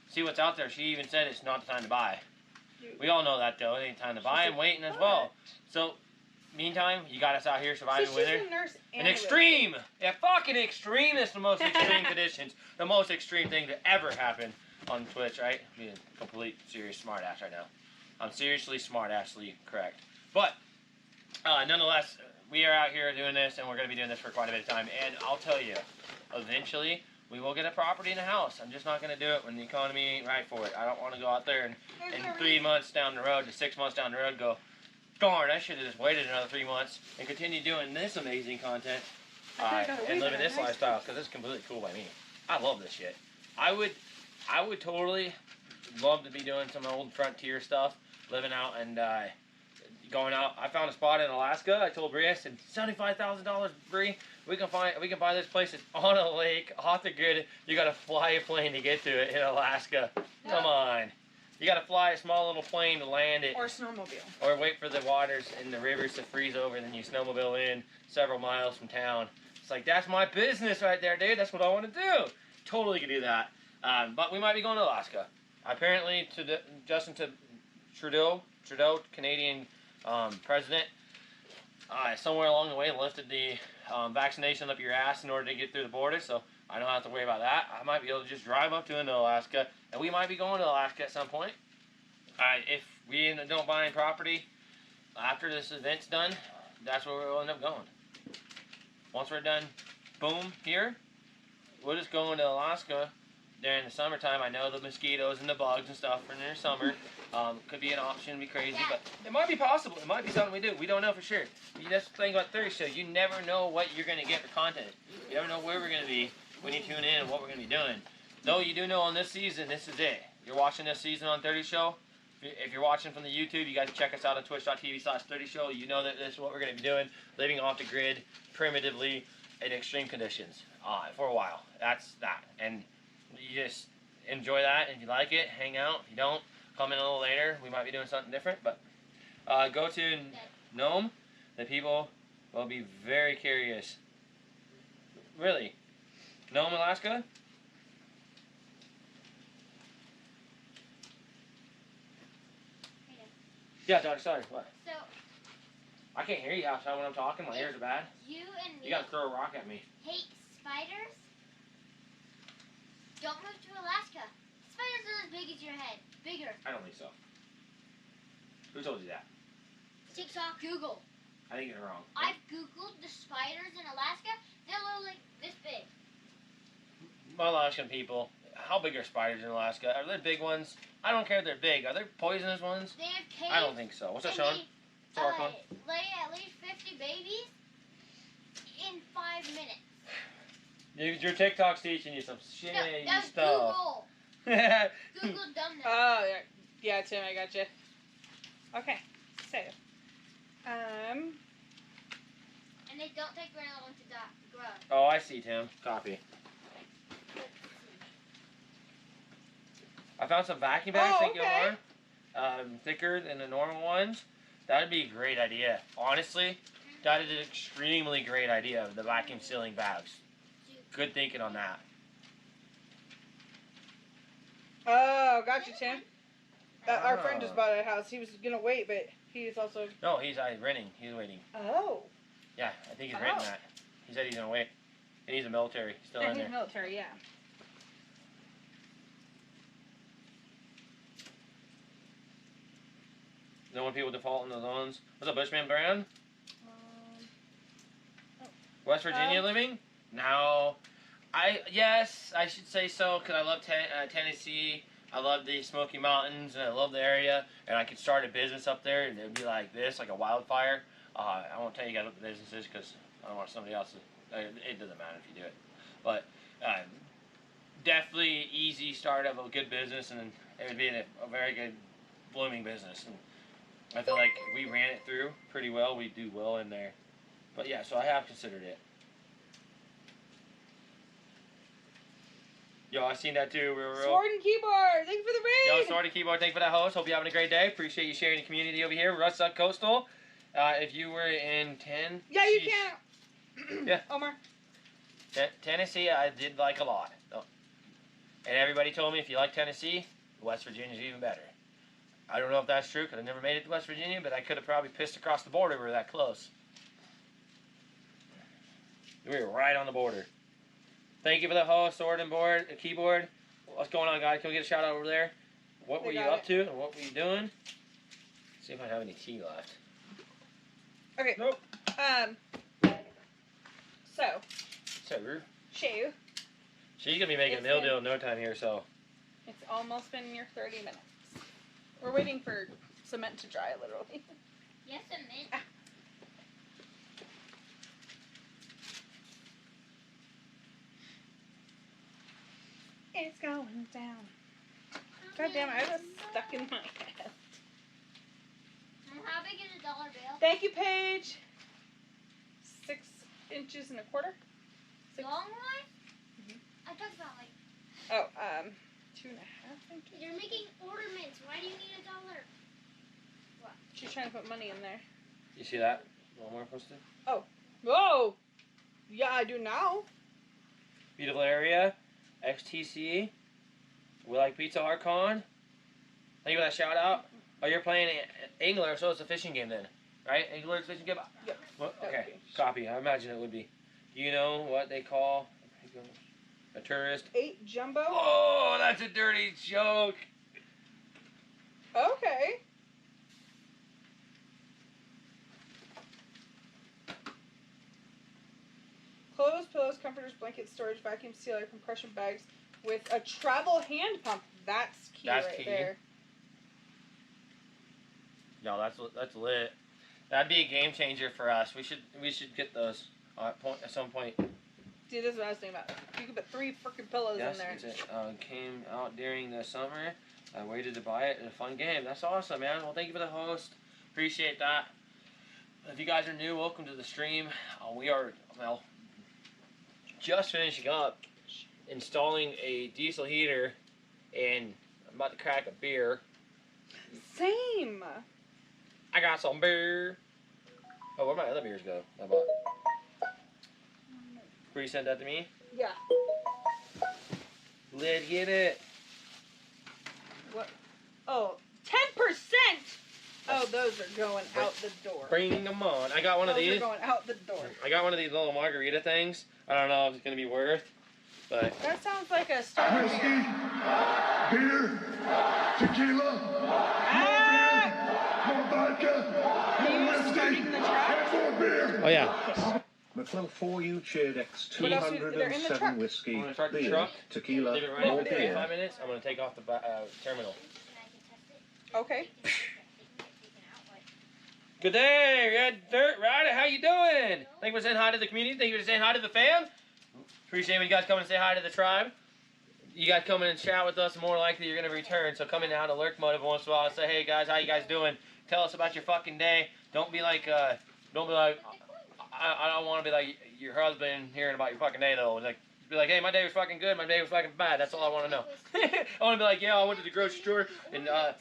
see what's out there. She even said it's not the time to buy. We all know that though. It ain't time to buy. I'm waiting as well. So, meantime, you got us out here surviving winter. She's a nurse and An extreme! Yeah, fucking extreme is the most extreme conditions. The most extreme thing to ever happen on Twitch, right? Being a complete serious smartass right now. I'm seriously smartassly correct. But, nonetheless, we are out here doing this, and we're going to be doing this for quite a bit of time. And I'll tell you, eventually, we will get a property and a house. I'm just not going to do it when the economy ain't right for it. I don't want to go out there and 3 months down the road to 6 months down the road go, darn, I should have just waited another 3 months and continue doing this amazing content and living this lifestyle, because it's completely cool by me. I love this shit. I would totally love to be doing some old frontier stuff, living out and going out. I found a spot in Alaska. I told Bree, I said, $75,000, Bree. We can buy this place. It's on a lake, off the grid. You gotta fly a plane to get to it in Alaska. Come on. You gotta fly a small little plane to land it. Or snowmobile. Or wait for the waters and the rivers to freeze over, and then you snowmobile in several miles from town. It's like, that's my business right there, dude. That's what I want to do. Totally could do that. But we might be going to Alaska. Apparently, Justin Trudeau, Canadian president, somewhere along the way lifted the vaccination up your ass in order to get through the border, so I don't have to worry about that. I might be able to just drive up to into Alaska, and we might be going to Alaska at some point. If we don't buy any property after this event's done, that's where we'll end up going. Once we're done, boom, here, we'll just go into Alaska during the summertime. I know the mosquitoes and the bugs and stuff in the summer could be an option, it'd be crazy, but it might be possible. It might be something we do. We don't know for sure. You just think about Thursday show. You never know what you're going to get for content. You never know where we're going to be when you tune in and what we're going to be doing. Though you do know on this season, this is it. You're watching this season on 30 Show. If you're watching from the YouTube, you guys check us out on twitch.tv/30 Show. You know that this is what we're going to be doing. Living off the grid, primitively, in extreme conditions for a while. That's that. And you just enjoy that. If you like it, hang out. If you don't, come in a little later. We might be doing something different. But go to Nome. The people will be very curious. Really. Nome, Alaska? Yeah, Dr. Sorry, what? So, I can't hear you outside when I'm talking. My ears are bad. You and me You gotta throw a rock at me. hate spiders? Don't move to Alaska. Spiders are as big as your head. Bigger. I don't think so. Who told you that? TikTok, Google. I think you're wrong. I've Googled the spiders in Alaska. They're literally this big. My Alaskan people, how big are spiders in Alaska? Are they big ones? I don't care if they're big. Are they poisonous ones? They have caves. I don't think so. What's up, Sean? They lay at least 50 babies in 5 minutes. Your TikTok's teaching you some shady that's stuff. Google. Google dumb that. Oh, yeah, Tim, I got you. Okay, so, And they don't take very long to grow. Oh, I see, Tim. Copy. I found some vacuum bags that go on, thicker than the normal ones. That would be a great idea. Honestly, that is an extremely great idea, the vacuum sealing bags. Good thinking on that. oh, got you, Tim. Our friend just bought a house. He was gonna wait, but he's also. No, he's renting. He's waiting. Oh. Yeah, I think he's renting that. He said he's gonna wait. And he's a military. Still in there. He's military, yeah. No one people default in the loans. What's up, Bushman Brand? West Virginia living? No. Yes, I should say so, because I love Tennessee. I love the Smoky Mountains, and I love the area, and I could start a business up there, and it would be like this, like a wildfire. I won't tell you guys what the business is, because I don't want somebody else to, it doesn't matter if you do it. But definitely easy start of a good business, and it would be a very good blooming business. And I feel like if we ran it through pretty well, we'd do well in there. But yeah, so I have considered it. Yo, I seen that too. Sword and Keyboard, thank you for the raid. Yo, Sword and Keyboard, thank you for that host. Hope you're having a great day. Appreciate you sharing the community over here. Russ Coastal. If you were in 10. Yeah, you can. Yeah. Omar. Tennessee, I did like a lot. Oh. And everybody told me if you like Tennessee, West Virginia's even better. I don't know if that's true because I never made it to West Virginia, but I could have probably pissed across the border. We were that close. We were right on the border. Thank you for the host, sword and keyboard. What's going on, guys? Can we get a shout out over there? What were you up to and what were you doing? See if I have any tea left. Okay. Nope. So. She's gonna be making a meal deal in no time here, so. It's almost been near 30 minutes. We're waiting for cement to dry, literally. Yes, cement. It's going down. God damn it, I was stuck in my head. How big is a dollar bill? Thank you, Paige. 6 inches and a quarter. Long one? I talked about like. Oh, 2.5 inches. You're making ornaments. Why do you need $1? What? She's trying to put money in there. You see that? One more posted? Oh. Whoa! Yeah, I do now. Beautiful area. XTC. We like Pizza Archon. Thank you for that shout out. Oh, you're playing Angler, so it's a fishing game then, right? Angler fishing game? Yep. Well, okay, copy. I imagine it would be. You know what they call a tourist? 8 jumbo. Oh, that's a dirty joke. Okay. Clothes, pillows, comforters, blankets, storage, vacuum sealer, compression bags with a travel hand pump. That's key there. No, that's lit. That'd be a game changer for us. We should get those at some point. See, this is what I was thinking about. You could put 3 freaking pillows in there. It came out during the summer. I waited to buy it. It's a fun game. That's awesome, man. Well, thank you for the host. Appreciate that. If you guys are new, welcome to the stream. We are, just finishing up installing a diesel heater, and I'm about to crack a beer. Same. I got some beer. Oh, where'd my other beers go? I bought. Where you sent that to me? Yeah. Let's get it. What? Oh, 10%. Oh, those are going out the door. Bring them on. I got one of these. Those are going out the door. I got one of these little margarita things. I don't know if it's going to be worth, but. That sounds like a Starbucks. Beer, tequila, more vodka, more whiskey, and more beer. Oh, yeah. McClough 4U cheered X What else they're in the truck. 207 whiskey, I'm gonna start the beer, truck. tequila, Leave it right more there for beer. 5 minutes. I'm gonna take off the terminal. Okay. Good day, Red Dirt Rider. How you doing? Thank you for saying hi to the community. Thank you for saying hi to the fam. Appreciate when you guys come and say hi to the tribe. You guys come in and chat with us, more likely you're gonna return. So come in out of lurk mode every once in a while and say, hey guys, how you guys doing? Tell us about your fucking day. Don't be like, I don't want to be like your husband hearing about your fucking day though. Like, be like, hey, my day was fucking good. My day was fucking bad. That's all I want to know. I want to be like, yeah, I went to the grocery store and the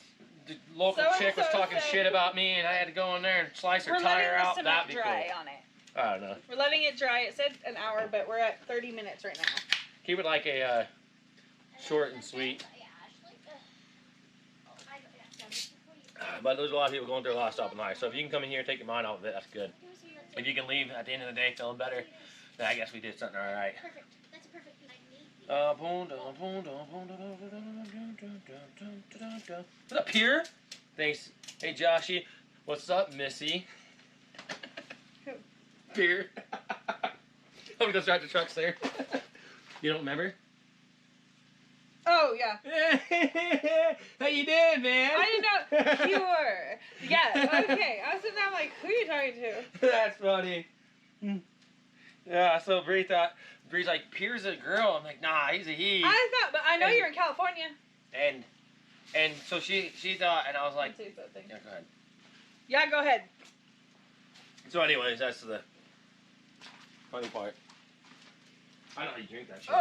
local chick was talking shit about me, and I had to go in there and slice her tire out. That'd be cool. Dry on it. I don't know. We're letting it dry. It said an hour, but we're at 30 minutes right now. Keep it like a short and sweet. But there's a lot of people going through a lot of stuff in life. So if you can come in here and take your mind off of it, that's good. If you can leave at the end of the day feeling better, then I guess we did something all right. Perfect. That's a perfect What's up, here? Thanks. Hey, Joshy. What's up, Missy? Who? Beer. I'm gonna go start the trucks there. You don't remember? Oh, yeah. How you doing, man? I didn't know you were. Yeah, okay. I was sitting there like, who are you talking to? That's funny. Yeah, so Bree's like, Pierre's a girl. I'm like, nah, he's a he. I thought, but I know you're in California. And so she thought, and I was like, yeah, go ahead. Yeah, Yeah, go ahead. So anyways, that's the funny part. I know how you drink that shit.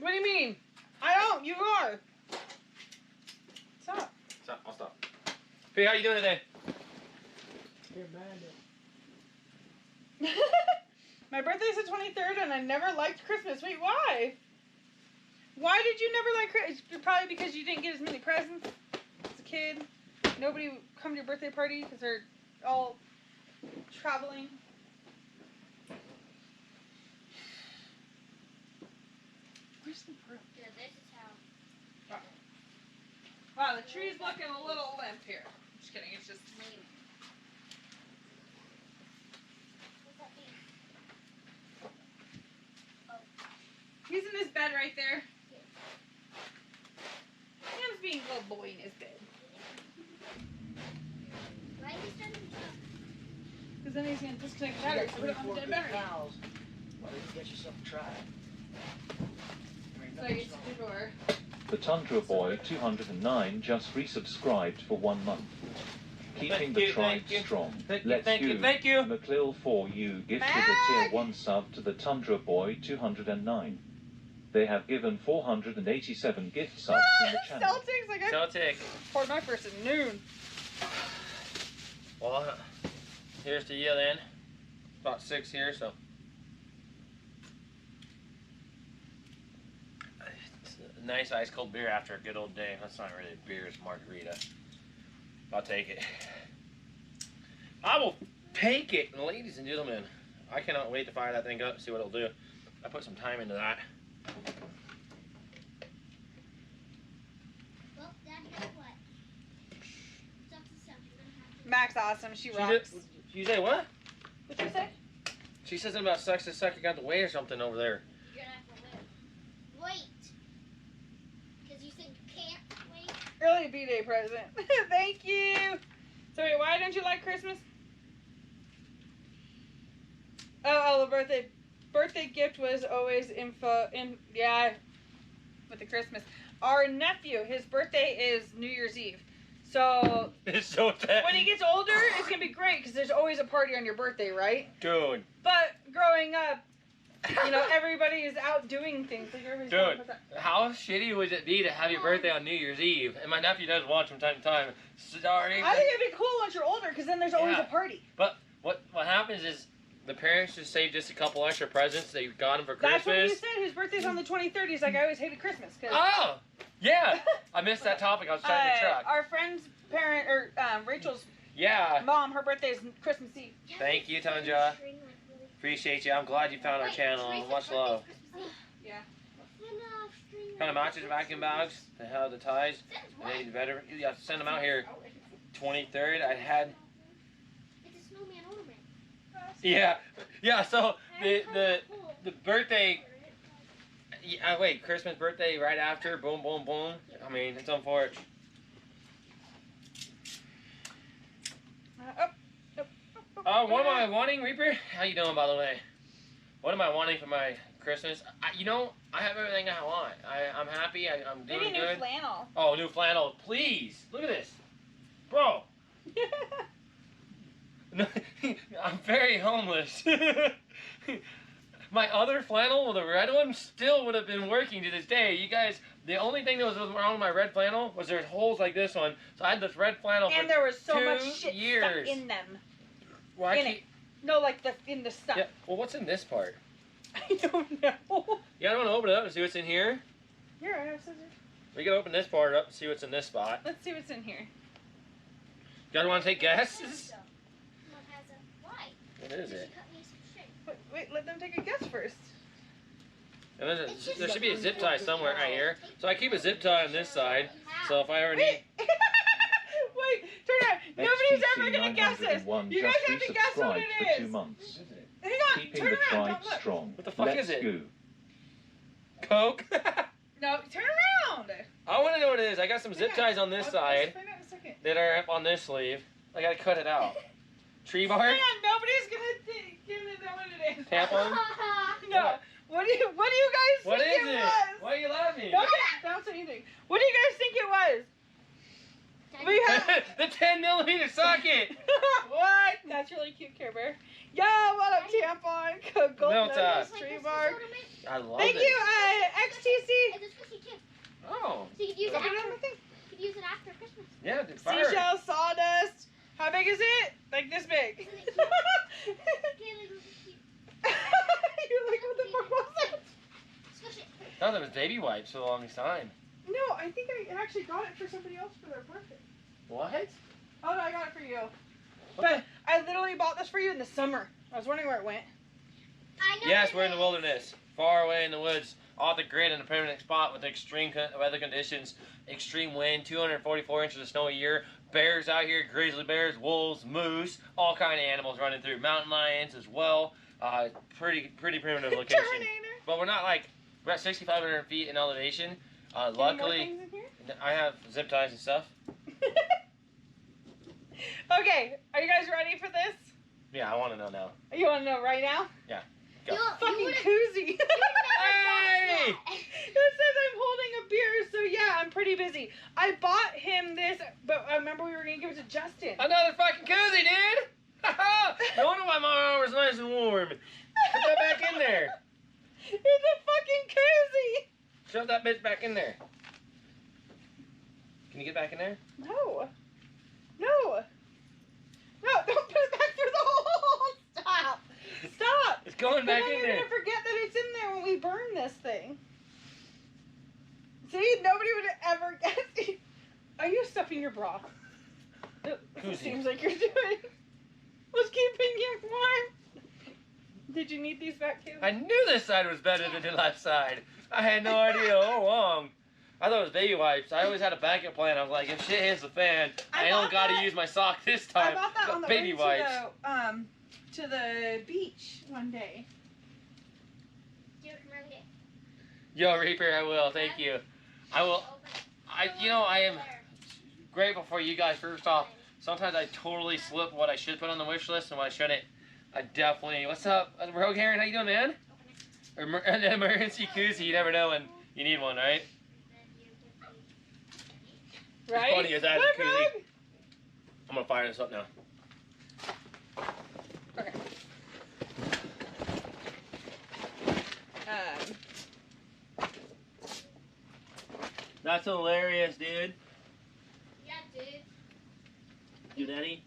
What do you mean? I don't. You are. Stop. Stop. I'll stop. Hey, how you doing today? My birthday's the 23rd, and I never liked Christmas. Wait, why? Why did you never like Christmas? Probably because you didn't get as many presents as a kid. Nobody would come to your birthday party because they're all traveling. Where's the broom? Yeah, this is how. Wow, the tree's looking a little limp here. I'm just kidding. It's just lame. He's in his bed right there. Sam's being a little boy in his bed. Why is he starting to talk? Because then he's going to disconnect the battery, so we don't have a dead battery. Pals. Why don't you get yourself a try? So I get to the door. The Tundra Boy 209 just resubscribed for 1 month. Keeping the tribe strong. Thank Let's you. McClill 4U gifted a tier 1 sub to the Tundra Boy 209. They have given 487 gift subs in the channel. Celtics, like I Celtic. poured my first at noon. Well, here's to you then. About 6 here, so. It's a nice ice cold beer after a good old day. That's not really beer, it's margarita. I'll take it. I will take it, ladies and gentlemen. I cannot wait to fire that thing up, see what it'll do. I put some time into that. Well, Dad, guess what? Sucks to suck. You're gonna have to. Max awesome, she rocks. You say what? What'd you say? She said something about sucks to suck. You got the weight or something over there. You're gonna have to wait. Because you said you can't wait. Early B-Day present. Thank you. So wait, why don't you like Christmas? Oh, the birthday gift was always with the Christmas. Our nephew, his birthday is New Year's Eve. So It's so bad. when he gets older, it's gonna be great because there's always a party on your birthday, right? Dude. But growing up, you know, everybody is out doing things. Like everybody's Dude, going, how shitty would it be to have your birthday on New Year's Eve? And my nephew does watch from time to time. Sorry. I think it'd be cool once you're older because then there's always a party. But what happens is the parents just save just a couple extra presents they got him for Christmas. That's what he said. His birthday's on the 23rd. He's like, I always hated Christmas. Oh! Yeah! I missed that topic. I was trying to truck. Our friend's parent, or Rachel's mom, her birthday is Christmas Eve. Thank you, Tanja. Appreciate you. I'm glad you found our channel. Much love. Yeah. Kind of matches vacuum bags. They have the ties. And they better. You have to send them out here. 23rd. I had. It's a snowman ornament. Yeah, yeah. So the birthday. Yeah, wait, Christmas birthday right after. Boom, boom, boom. I mean, it's unfortunate. What am I wanting, Reaper? How you doing, by the way? What am I wanting for my Christmas? You know, I have everything I want. I'm happy. I'm doing Maybe good. new flannel. Oh, new flannel, please. Look at this, bro. I'm very homeless. My other flannel, the red one, still would have been working to this day. You guys, the only thing that was wrong with my red flannel was there's holes like this one. So I had this red flannel and for there was so 2 much shit years. stuck in them. Why in it. No, like in the stuff. Yeah. Well, what's in this part? I don't know. You guys want to open it up and see what's in here? Here, I have scissors. We can open this part up and see what's in this spot. Let's see what's in here. You guys want to take guesses? What is it? Wait, let them take a guess first. And there should be a zip tie somewhere right here. So I keep a zip tie on this side. So if I ever need... Wait, turn around. Nobody's ever going to guess this. You guys have to guess what it for 2 is. months. Hang on, Keeping turn the around. tribe Don't look. strong. What the fuck Let's is it? Go. Coke? No, turn around. I want to know what it is. I got some zip ties on this side Find out in a second. that are up on this sleeve. I got to cut it out. Tree bark? Hang on, nobody's going to know what it is. Tampon? No. What do you guys What think is it it? was? Why are you laughing? Don't say anything. What do you guys think it was? We have The 10mm socket. what? That's really cute, Care Bear. Yo, what up, tampon? Gold Melt nuggets, tree bark. I love Thank it. you, XTC. Oh. So you could use it Open it after, on the thing. you could use it after Christmas. Yeah, dude, fire. Seashell sawdust. How big is it? Like this big. Isn't it cute? Kaylee, this is cute. You're like, what the fuck was that? Squish it. I thought that was baby wipes for the longest time. No, I think I actually got it for somebody else for their birthday. What? Oh no, I got it for you. What But I literally bought this for you in the summer. I was wondering where it went. I know Yes, it we're in the is. wilderness, far away in the woods, off the grid in a permanent spot with extreme weather conditions, extreme wind, 244 inches of snow a year, bears out here, grizzly bears, wolves, moose, all kind of animals running through, mountain lions as well. Pretty primitive location. Terminator. But we're not like, we're at 6,500 feet in elevation. Any more Luckily, things in here? I have zip ties and stuff. Okay, are you guys ready for this? Yeah, I want to know now. You want to know right now? Yeah. Go. Fucking koozie. Hey! It says I'm holding a beer, so yeah, I'm pretty busy. I bought him this, but I remember we were gonna give it to Justin. Another fucking koozie, dude! No wonder why my arm was nice and warm. Put that back in there. It's a fucking koozie. Shove that bitch back in there. Can you get back in there? No. No. No, don't put it back through the hole. Stop. Stop. It's going back Then in you're there. gonna forget that it's in there when we burn this thing. See, nobody would ever guess. Are you stuffing your bra? It Koozie. seems like you're doing. What's keeping you warm? Did you need these back, Caleb? I knew this side was better than the left side. I had no idea all along. I thought it was baby wipes. I always had a backup plan. I was like, if shit hits the fan, I don't gotta use my sock this I time. bought that on the baby way wipes. to the beach one day. Do you recommend it? Yo, Reaper, I will. Thank you. I will. I am grateful for you guys. First off, sometimes I totally slip what I should put on the wish list and what I shouldn't. I definitely. What's up, Rogue Heron? How you doing, man? An emergency koozie. You never know when you need one, right? Right? It's funny as that is What, a koozie. Rogue? I'm gonna fire this up now. Okay. That's hilarious, dude. Yeah, dude. You daddy?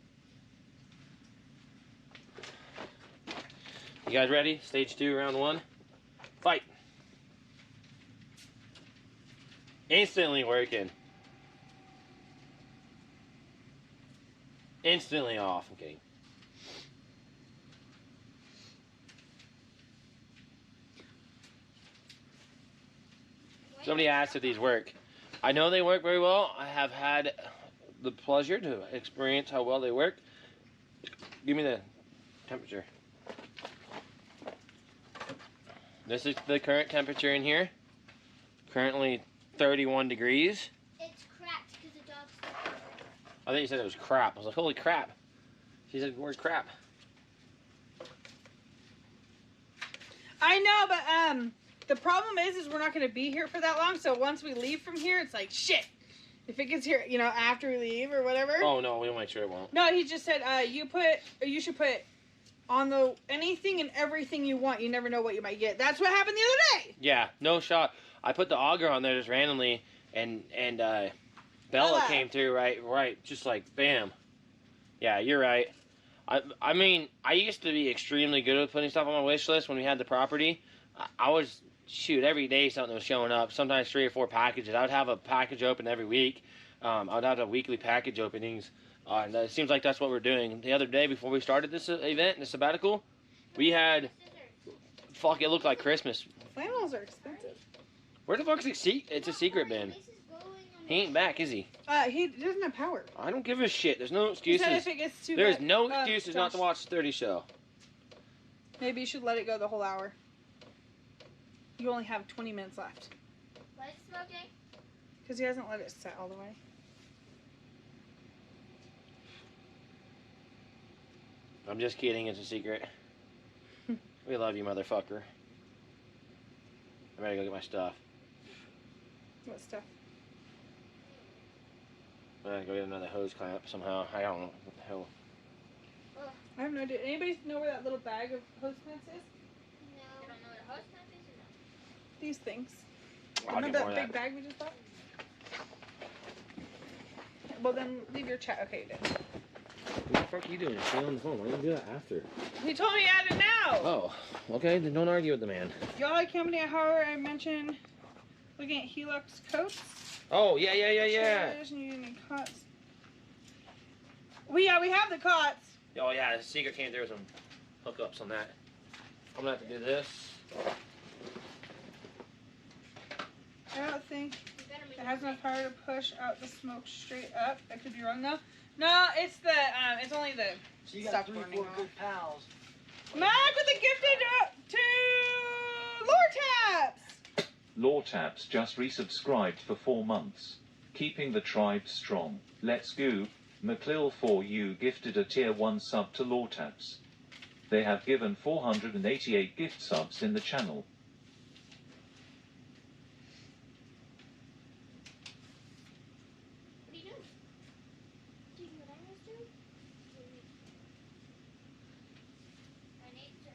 You guys ready? Stage 2, round 1. Fight. Instantly working. Instantly off. I'm kidding. Somebody asked if these work. I know they work very well. I have had the pleasure to experience how well they work. Give me the temperature. This is the current temperature in here. Currently 31 degrees. It's cracked because the dog's stuck. I think you said it was crap. I was like, holy crap. She said, where's crap? I know, but the problem is we're not going to be here for that long. So once we leave from here, it's like shit. If it gets here, you know, after we leave or whatever. Oh no, we'll make sure it won't. No, he just said you should put on the anything and everything you want. You never know what you might get. That's what happened the other day. Yeah, no shot. I put the auger on there just randomly, and Bella came through right, just like bam. Yeah, you're right. I mean, I used to be extremely good at putting stuff on my wish list when we had the property. I was, shoot, every day something was showing up, sometimes 3 or 4 packages. I would have a package open every week. I would have a weekly package openings. And it seems like that's what we're doing. The other day before we started this event, this sabbatical, we had, fuck, it looked like Christmas. Flannels are expensive. Where the fuck's it's a secret bin? He ain't back, is he? He doesn't have power. I don't give a shit. There's no excuses. He said if it gets too There's bad, no excuses Josh, not to watch the 30 show. Maybe you should let it go the whole hour. You only have 20 minutes left. Why is it smoking? Because he hasn't let it set all the way. I'm just kidding. It's a secret. We love you, motherfucker. I better go get my stuff. What stuff? I gotta go get another hose clamp somehow. I don't know what the hell. I have no idea. Anybody know where that little bag of hose clamps is? No. You don't know what a hose clamp is or no? These things. I'll Remember get more that of big bag we just bought? Well, then leave your chat. Okay, you did. What the fuck are you doing? Stay on the phone. Why don't you do that after? He told me add it now. Oh, okay. Then don't argue with the man. Y'all like company at Howard? I mentioned looking at Helix coats. Oh, yeah. Chairs and using cots. We have the cots. Oh, yeah. The secret came through with some hookups on that. I'm gonna have to do this. I don't think it has enough power to push out the smoke straight up. I could be wrong though. No, it's the it's only the So you got stuff 3 or burning 4 off. good pals. Mac with the gifted to Lore Taps. Law Taps just resubscribed for 4 months. Keeping the tribe strong. Let's go. McLill4U gifted a tier 1 sub to Law Taps. They have given 488 gift subs in the channel. What are you doing? Do you know what I was doing? I need to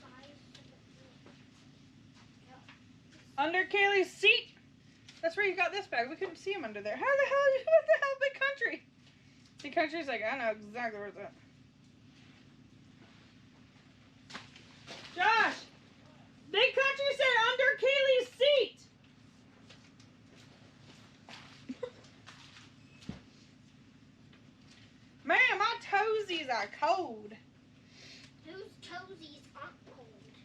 size the Under Kaylee's seat. That's where you got this bag. We couldn't see him under there. How the hell? What the hell, Big Country? Big Country's like, I know exactly where it's at. Josh! Big Country said under Kaylee's seat! Man, my toesies are cold. Whose toesies aren't cold?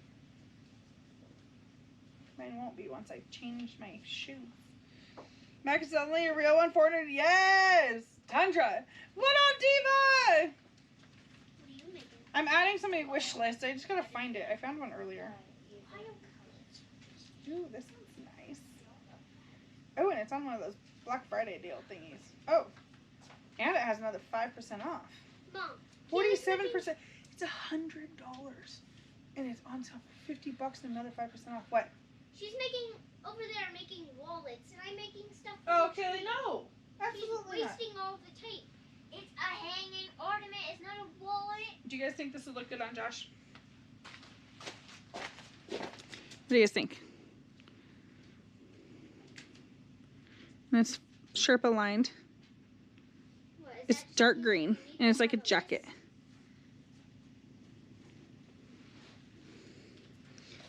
Mine won't be once I change my shoes. Max is only a real one, 400. Yes! Tundra! What on, Diva? What are you making? I'm adding somebody's wish list. I just gotta find it. I found one earlier. Ooh, this one's nice. Oh, and it's on one of those Black Friday deal thingies. Oh, and it has another 5% off. Mom. 47%. It's $100, and it's on sale for $50 and another 5% off. What? She's making over there making wallets, and I'm making stuff. Oh, Kaylee, no. Absolutely She's not. wasting all the tape. It's a hanging ornament. It's not a wallet. Do you guys think this would look good on Josh? What do you guys think? And it's Sherpa lined. What, is It's that dark something green, you need and it's to like a have jacket.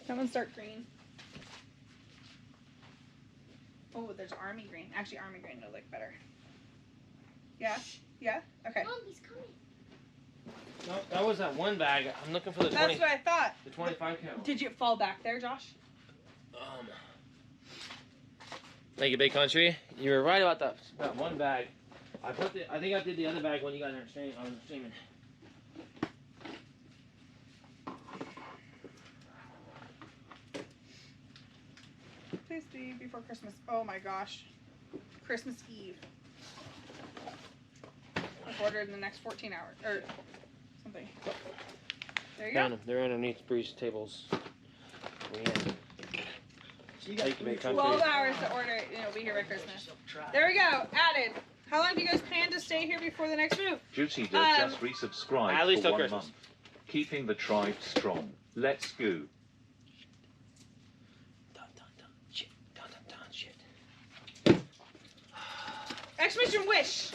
That one's dark green. Oh, there's army green. Actually, army green would look better. Yeah? Yeah? Okay. Mom, he's coming. No, that was that one bag. I'm looking for the 20. That's what I thought. The 25 count. Did you fall back there, Josh? Thank you, Big Country. You were right about that one bag. I think I did the other bag when you guys aren't streaming. tasty before Christmas. Oh my gosh. Christmas Eve. I've ordered in the next 14 hours. Or something. There you go. They're underneath Bree's tables. So you got Take it, 12 hours to order it, and it'll be here by Christmas. There we go. Added. How long do you guys plan to stay here before the next move? Juicy did just resubscribe at least for till 1 Christmas. month. Keeping the tribe strong. Let's go. Shit. Exclamation wish.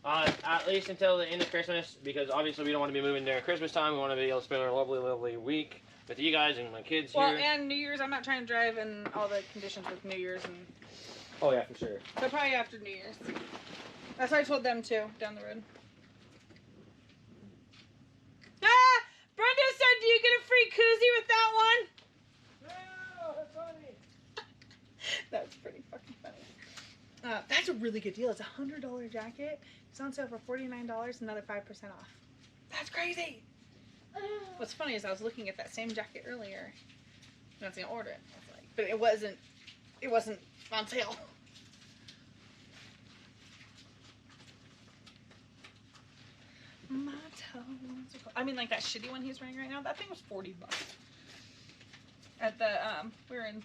At least until the end of Christmas, because obviously we don't want to be moving during Christmas time. We want to be able to spend our lovely, lovely week with you guys and my kids Well, here. and New Year's, I'm not trying to drive in all the conditions with New Year's, and Oh yeah, for sure. so probably after New Year's. That's what I told them too, down the road. Ah! Brenda said, "Do you get a free koozie with that one?" No, that's funny. That's pretty fucking funny. That's a really good deal. It's a $100 jacket. It's on sale for $49, another 5% off. That's crazy. What's funny is I was looking at that same jacket earlier. And I was gonna order it. I was like, but it wasn't on sale. My toes are cold. I mean, like that shitty one he's wearing right now. That thing was $40 at the we were in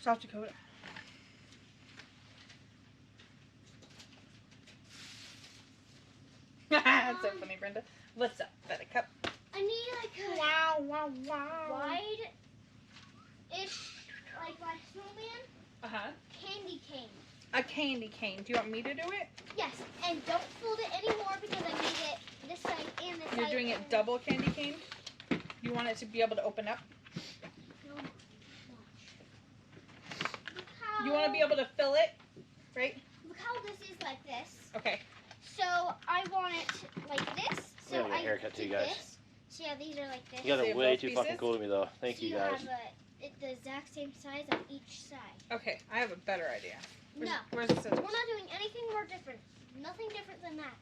South Dakota. That's so funny, Brenda. What's up, Buttercup? I need like a Wow. wide-ish, like snowman Uh-huh. candy cane. A candy cane. Do you want me to do it? Yes, and don't fold it anymore because I need it this side and this side. You're doing it double candy cane? You want it to be able to open up? No. You want to be able to fill it, right? Look how this is like this. Okay. So I want it like this. So Yeah, your I haircut too, did guys. this. So yeah, these are like this. You guys They are have way both too pieces? fucking cool to me though. Thank So you guys. have the exact same size on each side. Okay, I have a better idea. No, Where's the we're scissors? not doing anything more different. Nothing different than that.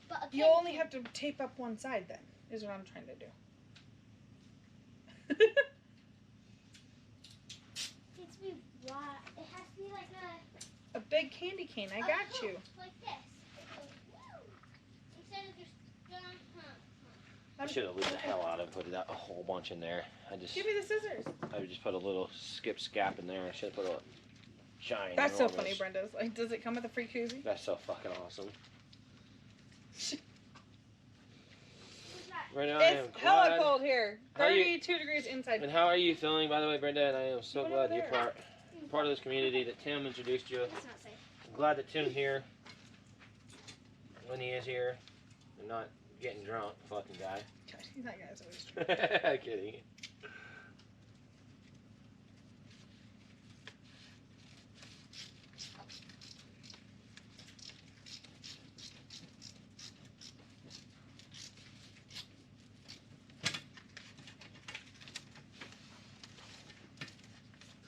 But a You candy only cane. have to tape up one side then, is what I'm trying to do. It needs to be wide. It has to be like A big candy cane, I got hook, you. Like this. Instead of just I should have leaved the hell out of it, put a whole bunch in there. Give me the scissors. I would just put a little skip scap in there. I should have put a giant. That's so enormous- funny, Brenda's like, does it come with a free koozie? That's so fucking awesome. Right now, I am It's hella glad. cold here. How are you- 32 degrees inside. And how are you feeling, by the way, Brenda? And I am so What glad over you're there? part of this community that Tim introduced you. That's not safe. I'm glad that Tim's here when he is here and not getting drunk, fucking guy. Gosh, that guy's always drunk. Kidding.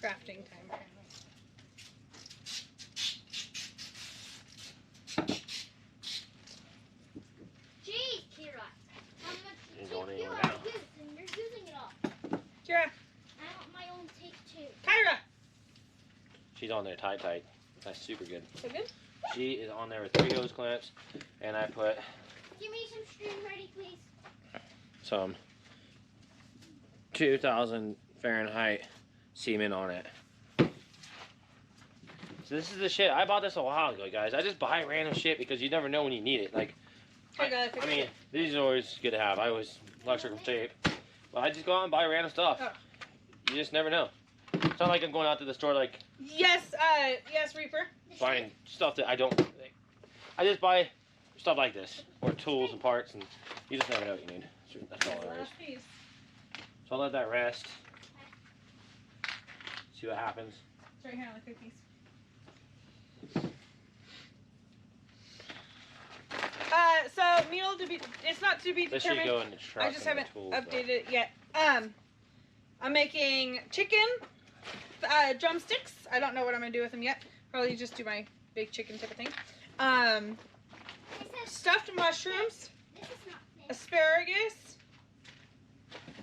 Crafting time. apparently. Jeez, Kira. How much Ain't tape going you anywhere are now. using? You're using it all. Kira, I want my own tape too. Kyra. She's on there tight. That's super good. So good? She is on there with 3 hose clamps, and I put Give me some string ready, please. some 2,000 Fahrenheit cement on it. So this is the shit. I bought this a while ago, guys. I just buy random shit because you never know when you need it. Like, I mean, these are always good to have. I always electrical tape. But I just go out and buy random stuff. Oh. You just never know. It's not like I'm going out to the store like Yes, yes, Reaper. buying stuff that I don't. Like, I just buy stuff like this, or tools and parts, and you just never know what you need. That's all there is. Last piece. So I'll let that rest. See what happens. It's right here on the cookies. So meal to be, it's not to be This should determined. go in the truck. I just and the haven't tools, updated it yet. I'm making chicken, drumsticks. I don't know what I'm gonna do with them yet. Probably just do my big chicken type of thing. Stuffed mushrooms, This is not thick. asparagus.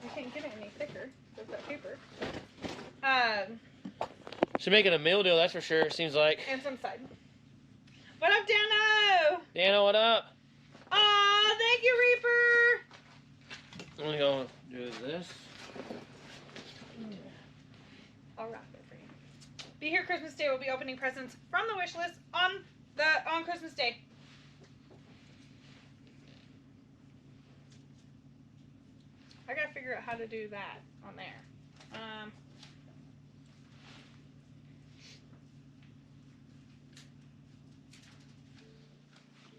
I can't get it any thicker. There's that paper She's making a meal deal, that's for sure, seems like. And some side. What up, Dano? Dano, what up? Aw, thank you, Reaper. I'm gonna go do this. I'll wrap it for you. Be here Christmas Day. We'll be opening presents from the wish list on Christmas Day. I gotta figure out how to do that on there.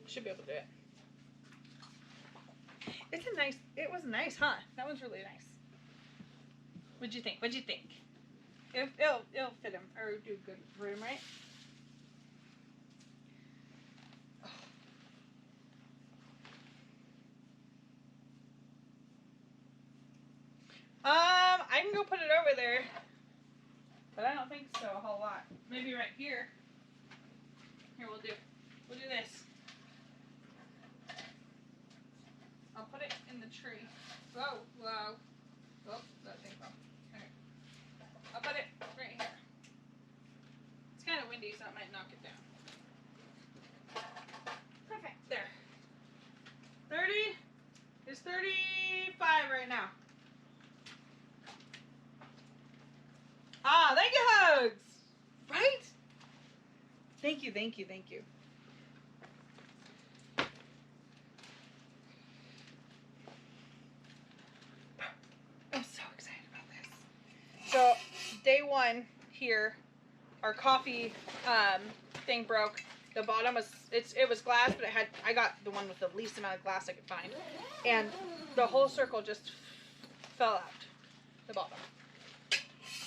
Should be able to do it. It was nice, huh? That one's really nice. What'd you think? It'll fit him, or do good for him, right? I can go put it over there, but I don't think so a whole lot. Maybe right here. Here, we'll do this. I'll put it in the tree. Whoa. Oops, that thing fell. Okay. I'll put it right here. It's kind of windy, so it might knock it down. Perfect. There. 30 is 35 right now. Ah, thank you, Hugs. Right? Thank you. I'm so excited about this. So, day one here, our coffee thing broke. The bottom was it was glass, but I got the one with the least amount of glass I could find, and the whole circle just fell out the bottom.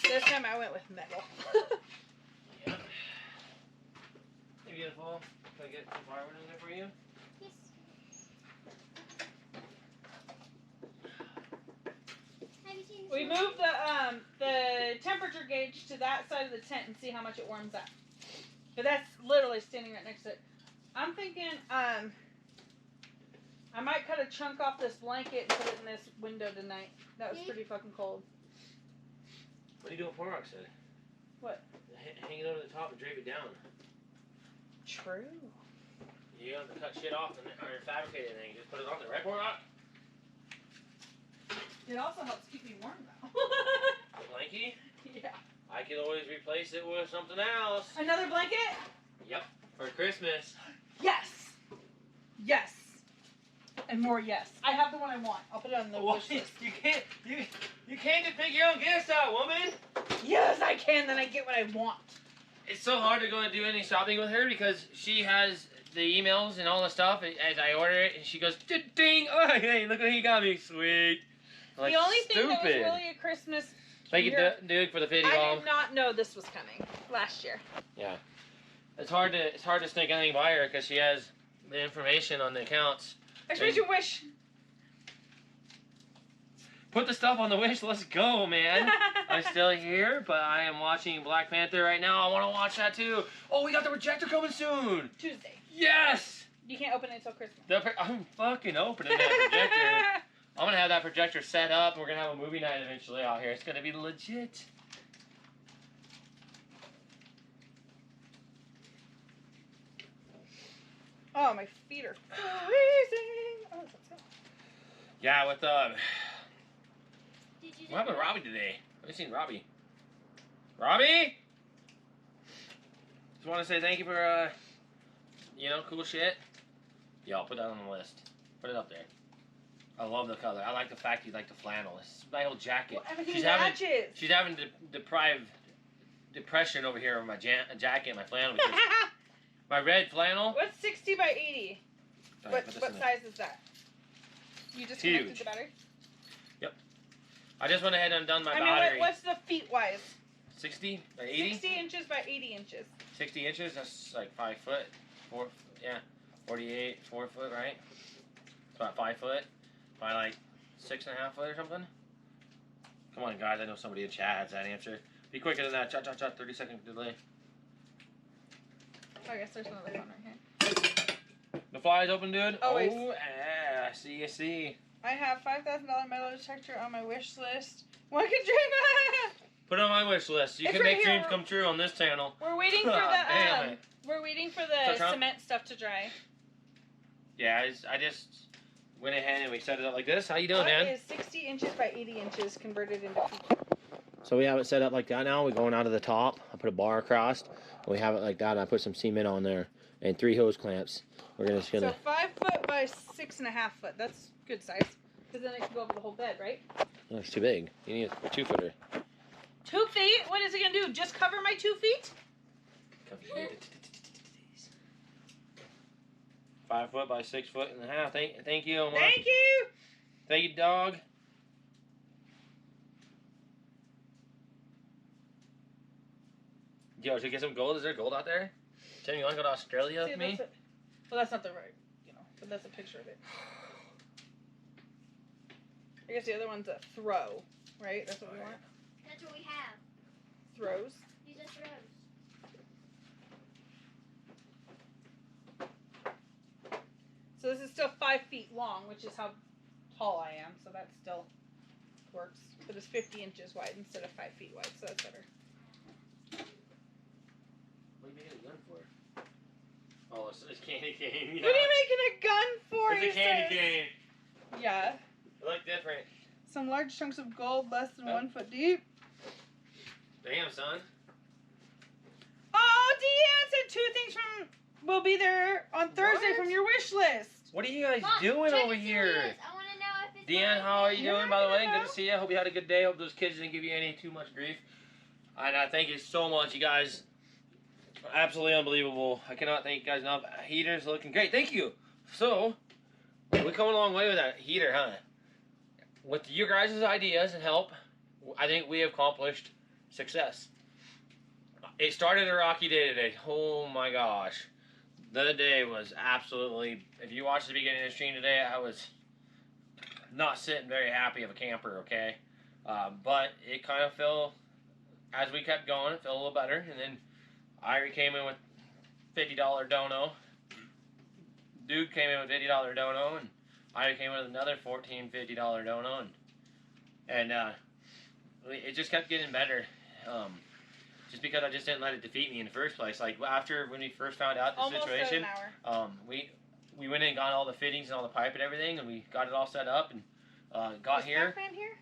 This time I went with metal. Yeah. Hey, beautiful. Can I get some firewood in there for you? Yes. We moved the temperature gauge to that side of the tent and see how much it warms up. But that's literally standing right next to it. I'm thinking I might cut a chunk off this blanket and put it in this window tonight. That was pretty fucking cold. What are you doing for Roxanne? What? Hang it over the top and drape it down. True. You don't have to cut shit off or fabricate anything. Just put it on there, right, Rock? It also helps keep me warm though. The blankie? Yeah. I could always replace it with something else. Another blanket? Yep. For Christmas. Yes. Yes. And more yes. I have the one I want. I'll put it on the wish list. You can't just pick your own gifts out, woman. Yes, I can. Then I get what I want. It's so hard to go and do any shopping with her because she has the emails and all the stuff as I order it, and she goes, ding! Oh, hey, look what he got me, sweet. Like, the only thing stupid. that was really a Christmas. Thank you, Duke, for the 50 I bomb. did not know this was coming last year. Yeah, it's hard to sneak anything by her because she has the information on the accounts. Express your wish. Put the stuff on the wish. Let's go, man. I'm still here, but I am watching Black Panther right now. I want to watch that too. Oh, we got the projector coming soon. Tuesday. Yes. You can't open it until Christmas. I'm fucking opening that projector. I'm gonna have that projector set up. And we're gonna have a movie night eventually out here. It's gonna be legit. Oh, my feet are freezing. Oh, that's good. Yeah, with Did you what happened to Robbie today? I haven't seen Robbie. Robbie? Just want to say thank you for cool shit. Yeah, I'll put that on the list. Put it up there. I love the color. I like the fact you like the flannel. It's my old jacket. Well, everything matches. She's having depression over here with my jacket, my flannel. Because my red flannel. What's 60 by 80? Sorry, What size is that? You just connected the battery? Yep. I just went ahead and done my battery. I mean, what's the feet wise? 60 by 80? 60 inches by 80 inches. 60 inches? That's like 5 foot. 48, 4 foot, right? It's about 5 foot. By like 6.5 foot or something. Come on, guys. I know somebody in chat has that answer. Be quicker than that. 30-second delay. Oh, I guess there's another one right here. The fly is open, dude? Always. Oh, yeah. I see. I have $5,000 metal detector on my wish list. One can dream. Put it on my wish list. You It's can right make here. dreams come true on this channel. We're waiting for Damn the it. we're waiting for the So, Trump? cement stuff to dry. Yeah, I just went ahead and we set it up like this. How you doing, What man? is 60 inches by 80 inches converted into feet? So we have it set up like that now. We're going out of the top. I put a bar across. And we have it like that. And I put some cement on there and 3 hose clamps. We're just gonna. So 5 foot by 6.5 foot. That's good size. Because then it can go over the whole bed, right? Oh, it's too big. You need a 2-footer. 2 feet? What is it gonna do? Just cover my 2 feet? 5 foot by 6 foot and a half. Thank you, Omar. Thank you. Thank you, dog. Yo, should we get some gold? Is there gold out there? Tim, you want to go to Australia with me? Well, that's not the right, but that's a picture of it. I guess the other one's a throw, right? That's what we want. That's what we have. Throws. These are throws. So this is still 5 feet long, which is how tall I am. So that still works. But it's 50 inches wide instead of 5 feet wide, so that's better. What are you making a gun for? Oh, it's candy cane. What are you making a gun for? It's a candy cane. Yeah. They look different. Some large chunks of gold less than 1 foot deep. Damn, son. Oh, Deanne said 2 things from will be there on Thursday What? from your wish list. What are you guys Mom, doing check over and see here? what it is. I want to know if it's Deanne, how are you You're doing, not by the way? gonna Good to see you. Hope you had a good day. Hope those kids didn't give you any too much grief. And I thank you so much, you guys. Absolutely unbelievable. I cannot thank you guys enough. Heater's looking great. Thank you. So, we're coming a long way with that heater, huh? With your guys' ideas and help, I think we have accomplished success. It started a rocky day today. Oh my gosh. The day was absolutely... If you watched the beginning of the stream today, I was not sitting very happy of a camper, okay? But it kind of fell... As we kept going, it felt a little better. And then Irie came in with $50 dono. Dude came in with $50 dono. And Irie came in with another $50 dono. And it just kept getting better. Just because I just didn't let it defeat me in the first place. Like, after when we first found out the Almost situation, an hour. we went in and got all the fittings and all the pipe and everything, and we got it all set up and got Is here. Pac-Man here?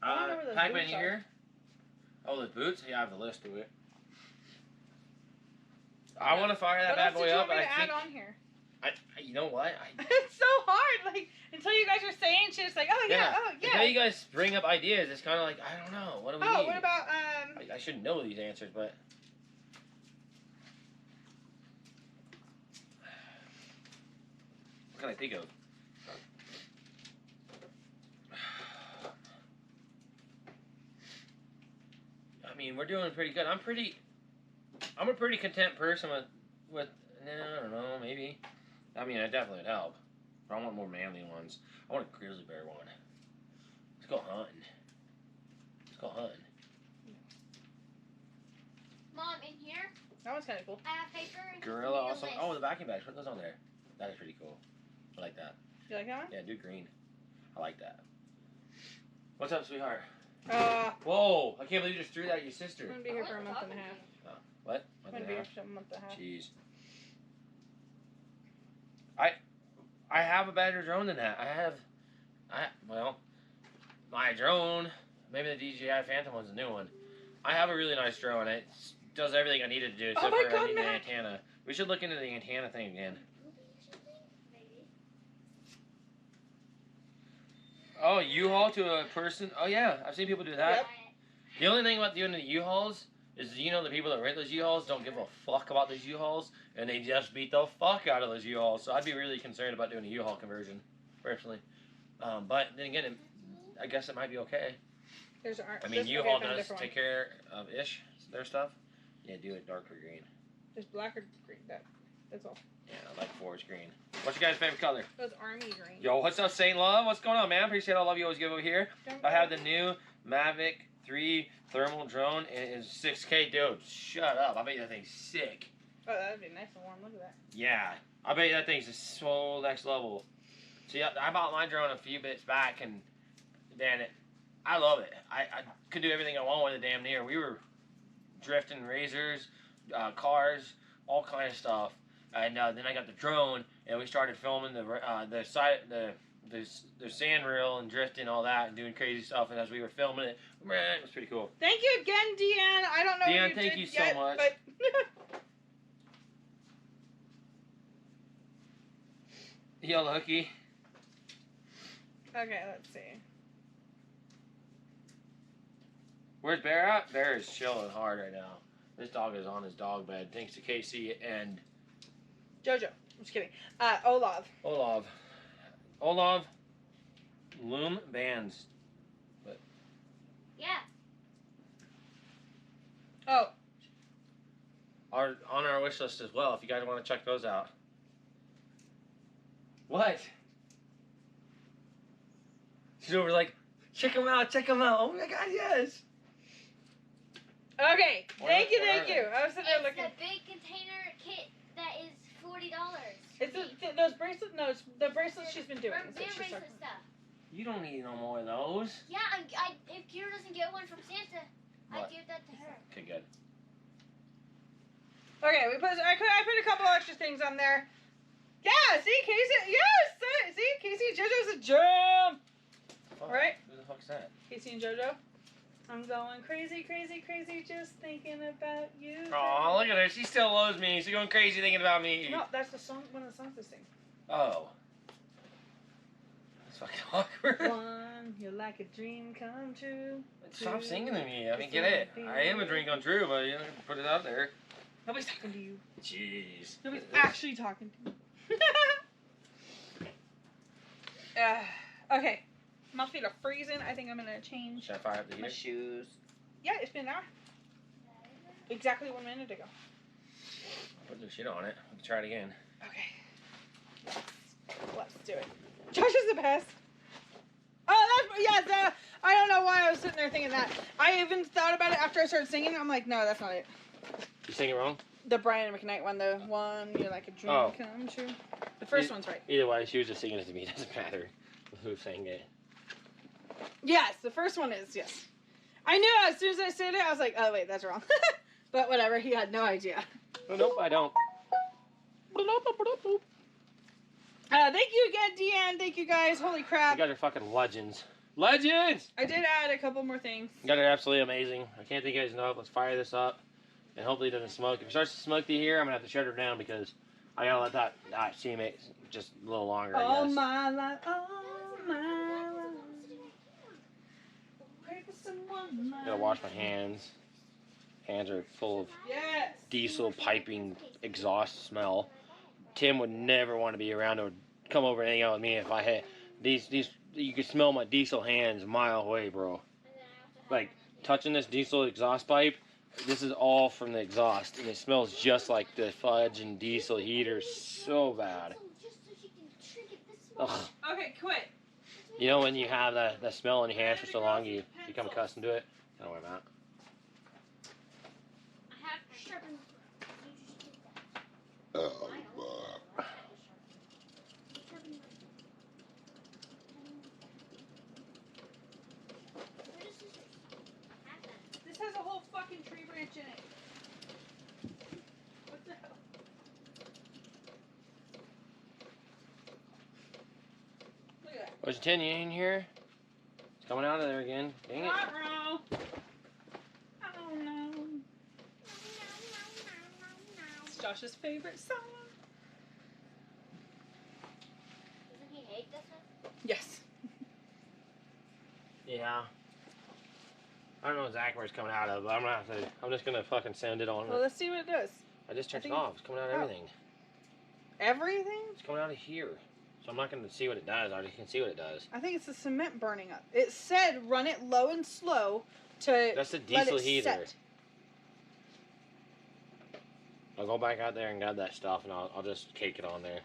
I don't know where those Pac-Man, boots you are. here? Oh, the boots? Yeah, I have the list of it. I want to fire that What bad else boy did you up, want me but to I add think... on here? You know what? It's so hard. Like, until you guys are saying shit, it's like, oh yeah, oh yeah. Until you guys bring up ideas, it's kind of like, I don't know. What do we need? Oh, what about I should know these answers, but... What can I think of? I mean, we're doing pretty good. I'm a pretty content person with I don't know, maybe. I mean, it definitely would help. But I want more manly ones. I want a grizzly bear one. Let's go hunting. Let's go hunting. Mom, in here, that one's kind of cool. I have paper and Gorilla a also. list. Oh, the vacuum bags. Put those on there. That is pretty cool. I like that. You like that one? Yeah, do green. I like that. What's up, sweetheart? Whoa! I can't believe you just threw that at your sister. I'm gonna be here for a month and a half. Oh, what? I'm gonna be here for a month and a half. Jeez. I have a better drone than that. Well, my drone, maybe the DJI Phantom one's a new one. I have a really nice drone. It does everything I needed to do except for I need an antenna. We should look into the antenna thing again. Oh, U-Haul to a person? Oh yeah, I've seen people do that. Yep. The only thing about doing the U-Hauls is, you know, the people that rent those U-Hauls don't give a fuck about those U-Hauls, and they just beat the fuck out of those U-Hauls. So I'd be really concerned about doing a U-Haul conversion, personally. But then again, I guess it might be okay. I mean, U-Haul does take care of their stuff. Yeah, do it darker green. There's black or green. That's all. Yeah, I like forest green. What's your guys' favorite color? Those army green. Yo, what's up, Saint Love? What's going on, man? Appreciate all love you always give over here. I have the new Mavic 3 thermal drone, and it is 6K. Dude, shut up. I bet you that thing's sick. Oh, that'd be nice and warm. Look at that. Yeah, I bet you that thing's so next level. See, I bought my drone a few bits back, and man, I love it. could do everything I want with it damn near. We were drifting razors, cars, all kind of stuff. And then I got the drone, and we started filming the sand reel and drifting all that and doing crazy stuff. And as we were filming it, man, it was pretty cool. Thank you again, Deanne. I don't know Deanne, what you thank did you so yet, much. But Yellow hooky. okay, let's see. Where's Bear at? Bear is chilling hard right now. This dog is on his dog bed, thanks to Casey and Jojo. I'm just kidding. Olav. Olav. Loom bands. Yeah. Oh. Are on our wish list as well if you guys want to check those out. What? She's over like, check them out. Oh my god, yes. Okay, thank you. I was sitting there It's looking. the big container kit that is $40. It's those bracelets. No, it's the bracelets she's been doing. Or is what beer she's bracelet talking about. stuff. You don't need no more of those. Yeah, if Kira doesn't get one from Santa, I What? give that to her. Okay, good. Okay, I put a couple extra things on there. Yeah, see, Casey. Yes, see, Casey and JoJo's a jam. Fuck, Right? Who the fuck's that? Casey and JoJo. I'm going crazy, just thinking about you. Oh, look at her. She still loves me. She's going crazy thinking about me. No, that's the song. One of the songs they sing. Oh. That's fucking awkward. One, you're like a dream come true. Stop singing to me. I mean, get it. I am a dream come true, but you know, put it out there. Nobody's talking to you. Jeez. Nobody's actually talking to you. Okay. My feet are freezing. I think I'm gonna change Should I fire up the my heater? shoes. Yeah, it's been an hour. Exactly 1 minute ago. Put the shit on it. We can try it again. Okay. Let's do it. Josh is the best. Oh, yes. I don't know why I was sitting there thinking that. I even thought about it after I started singing. I'm like, no, that's not it. You sing it wrong? The Brian McKnight one, the one you're like a dream come true. The first one's right. Either way, she was just singing it to me. It doesn't matter who sang it. Yes, the first one is, yes. I knew as soon as I said it, I was like, oh, wait, that's wrong. But whatever, he had no idea. Oh, nope, I don't. Thank you again, Deanne. Thank you, guys. Holy crap. You guys are fucking legends. Legends! I did add a couple more things. You guys are absolutely amazing. I can't thank you guys enough. Let's fire this up. And hopefully it doesn't smoke. If it starts to smoke through here, I'm going to have to shut her down because I got to let that steam just a little longer, I All guess. my life, all my life. Pray for someone I got to wash my hands. Hands are full of Yes. diesel piping exhaust smell. Tim would never want to be around or come over and hang out with me if I had these. You could smell my diesel hands a mile away, bro. Like touching this diesel exhaust pipe. This is all from the exhaust, and it smells just like the fudge and diesel heaters. So bad. Ugh. Okay, quit. You know when you have that smell in your hands for so long, you become accustomed to it. I don't know where I'm at. I have sharpened. This has a whole fucking tree branch in it. What the hell? Look at that. Where's the tin? You in here? It's coming out of there again. Dang it. Uh-oh. Oh no. It's Josh's favorite song. Doesn't he hate this one? Yes. Yeah. I don't know exactly where it's coming out of, but I'm just gonna fucking send it on. Well, let's see what it does. I just turned it think off. It's coming out of everything. Everything? It's coming out of here. So I'm not gonna see what it does. I just can see what it does. I think it's the cement burning up. It said run it low and slow to That's the let diesel it heater. set. I'll go back out there and grab that stuff, and I'll just cake it on there.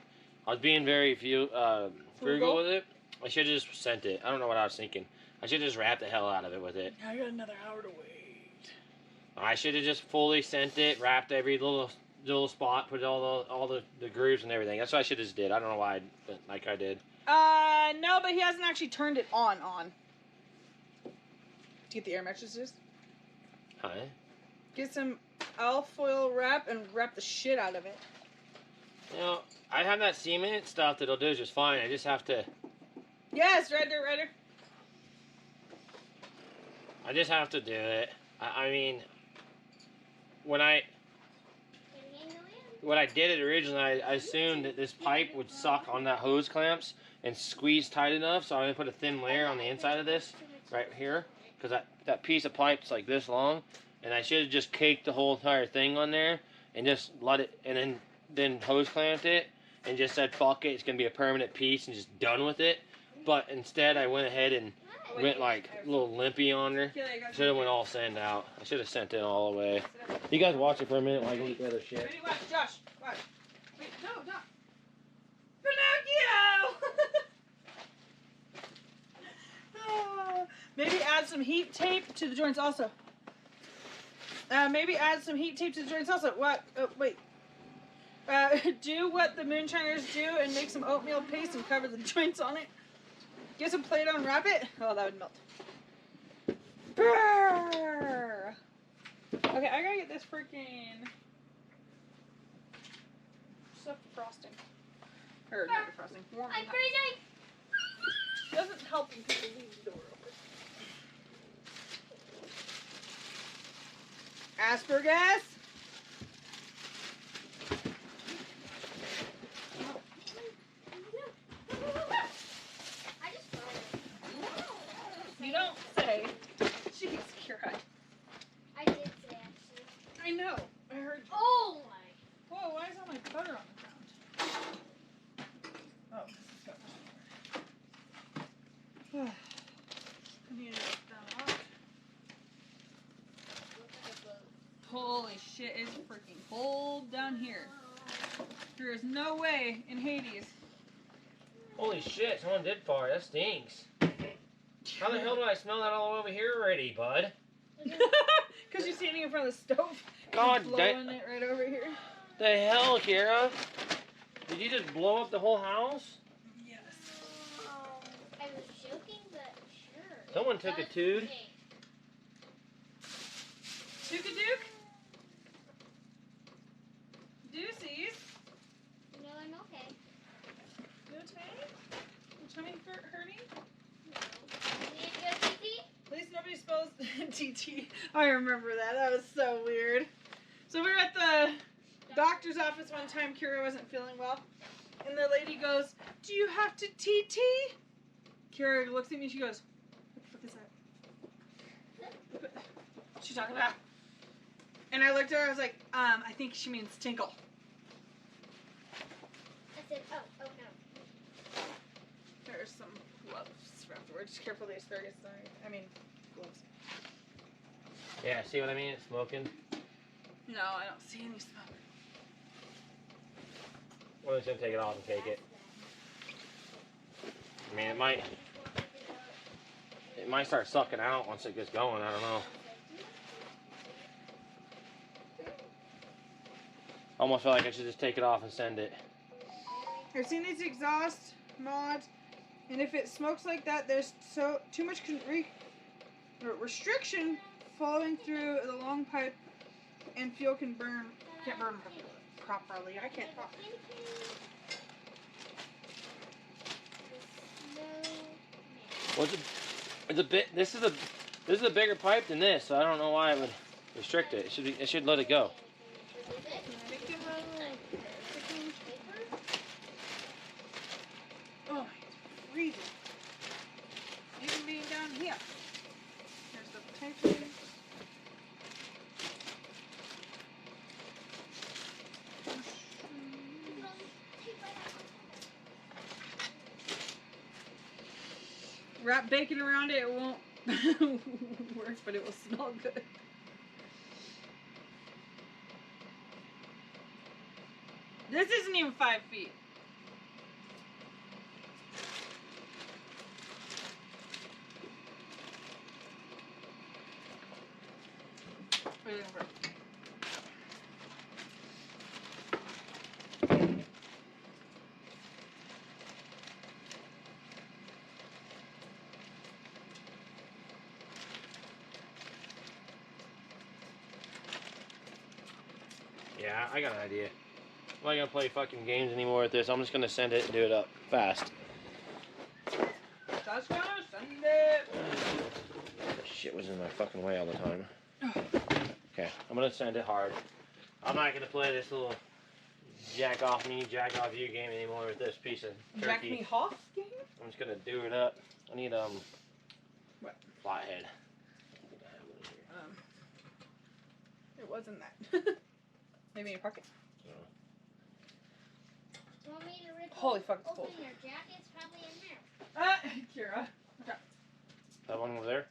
I was being very frugal with it. I should have just sent it. I don't know what I was thinking. I should have just wrapped the hell out of it with it. I got another hour to wait. I should have just fully sent it, wrapped every little spot, put all the grooves and everything. That's what I should have just did. I don't know why, like I did. No, but he hasn't actually turned it on. Get the air mattresses. Huh? Get some alfoil wrap and wrap the shit out of it. You know, I have that cement stuff that'll do just fine. I just have to. Yes, Ryder. I just have to do it. I mean, when I did it originally, I assumed that this pipe would suck on that hose clamps and squeeze tight enough, so I'm gonna put a thin layer on the inside of this right here, because that piece of pipe's like this long, and I should have just caked the whole entire thing on there and just let it, and then hose clamped it and just said fuck it, it's gonna be a permanent piece and just done with it. But instead, I went ahead and went like a little limpy on there. Should have went all send out. I should have sent it all the way. You guys watch it for a minute while I go look at other shit. Ready, watch, Josh, watch. Wait, no. Pinocchio! Maybe add some heat tape to the joints also. What? Oh, wait. Do what the moonshiners do and make some oatmeal paste and cover the joints on it. Get some Play-Doh and wrap it. Oh, that would melt. Brrr. Okay, I gotta get this freaking stuff frosting. Or not the frosting. Warm. I'm freezing. Doesn't help when people leave the door open. Aspergus. You don't say. Jeez, Kira. I did say actually. I know. I heard. Oh my. Whoa, why is all my butter on the ground? Oh, this has got butter. I need to get that out. Holy shit, it's freaking cold down here. There is no way in Hades. Holy shit, someone did fart. That stinks. How the hell did I smell that all over here already, bud? Because you're standing in front of the stove. God blowing it right over here. The hell, Kira? Did you just blow up the whole house? Yes. I was joking, but sure. Someone took a toot. Took-a-dook? Deuces. No, I'm okay. No tummy? Your tummy hurting? Need to go TT? Please nobody spells TT. I remember that. That was so weird. So we were at the doctor's office one time. Kira wasn't feeling well. And the lady goes, "Do you have to TT?" Kira looks at me and she goes, "What the fuck is that? What's she talking about?" And I looked at her, I was like, I think she means tinkle. I said, oh no. There's some gloves afterwards. Careful, the asparagus. Gloves. Yeah, see what I mean? It's smoking. No, I don't see any smoke. We're just gonna take it off and take it. I mean, it might start sucking out once it gets going. I don't know. Almost feel like I should just take it off and send it. I've seen these exhaust mods, and if it smokes like that, there's too much restriction following through the long pipe, and fuel can't burn properly. I can't talk. Well, it's a bit. This is a bigger pipe than this, so I don't know why it would restrict it. It should let it go. Oh, it's freezing. Even being down here. Here's the potatoes. Wrap bacon around it, it won't work, but it will smell good. This isn't even 5 feet. Yeah, I got an idea. I'm not gonna play fucking games anymore with this. I'm just gonna send it and do it up fast. Just gonna send it. Shit was in my fucking way all the time. Okay, I'm gonna send it hard. I'm not gonna play this little jack off me, jack off you game anymore with this piece of turkey. Jack me off game? I'm just gonna do it up. I need what? Flathead. It wasn't that. Maybe in your pocket. You want me to rip Holy fuck, it's open cold. your jacket? It's probably in there. Kira. Okay. That one over there?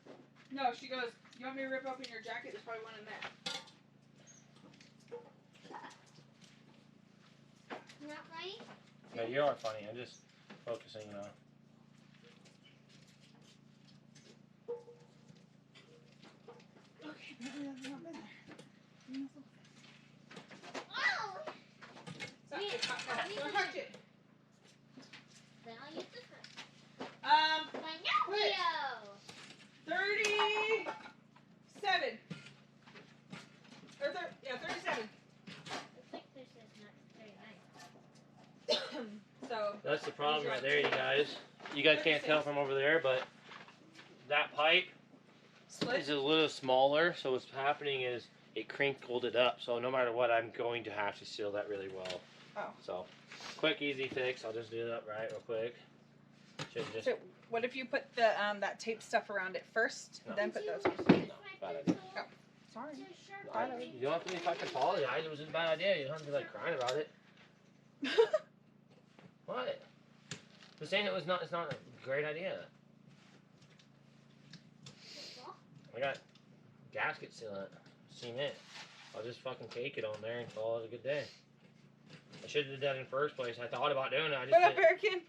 No, she goes, you want me to rip open your jacket? There's probably one in there. Not funny? No, you are funny. I'm just focusing, Okay, apparently that's not been there. Oh! Stop, don't touch it. Then I'll use this one. Wait. Pinocchio! 37. Or 37. Looks like this is not very nice. So. That's the problem right there, you guys. You guys can't tell from over there, but that pipe is a little smaller, so what's happening is it crinkled it up, so no matter what, I'm going to have to seal that really well. Oh. So, quick, easy fix. I'll just do that right real quick. Should just... So, what if you put the that tape stuff around it first, No. then put those? No, bad idea. Oh, sorry. You don't have to be fucking apologize. It was a bad idea. You don't have to be like crying about it. What? I'm saying it's not a great idea. I got gasket sealant, cement. I'll just fucking cake it on there and call it a good day. I should have did that in the first place. I thought about doing it. I just What up, didn't. American?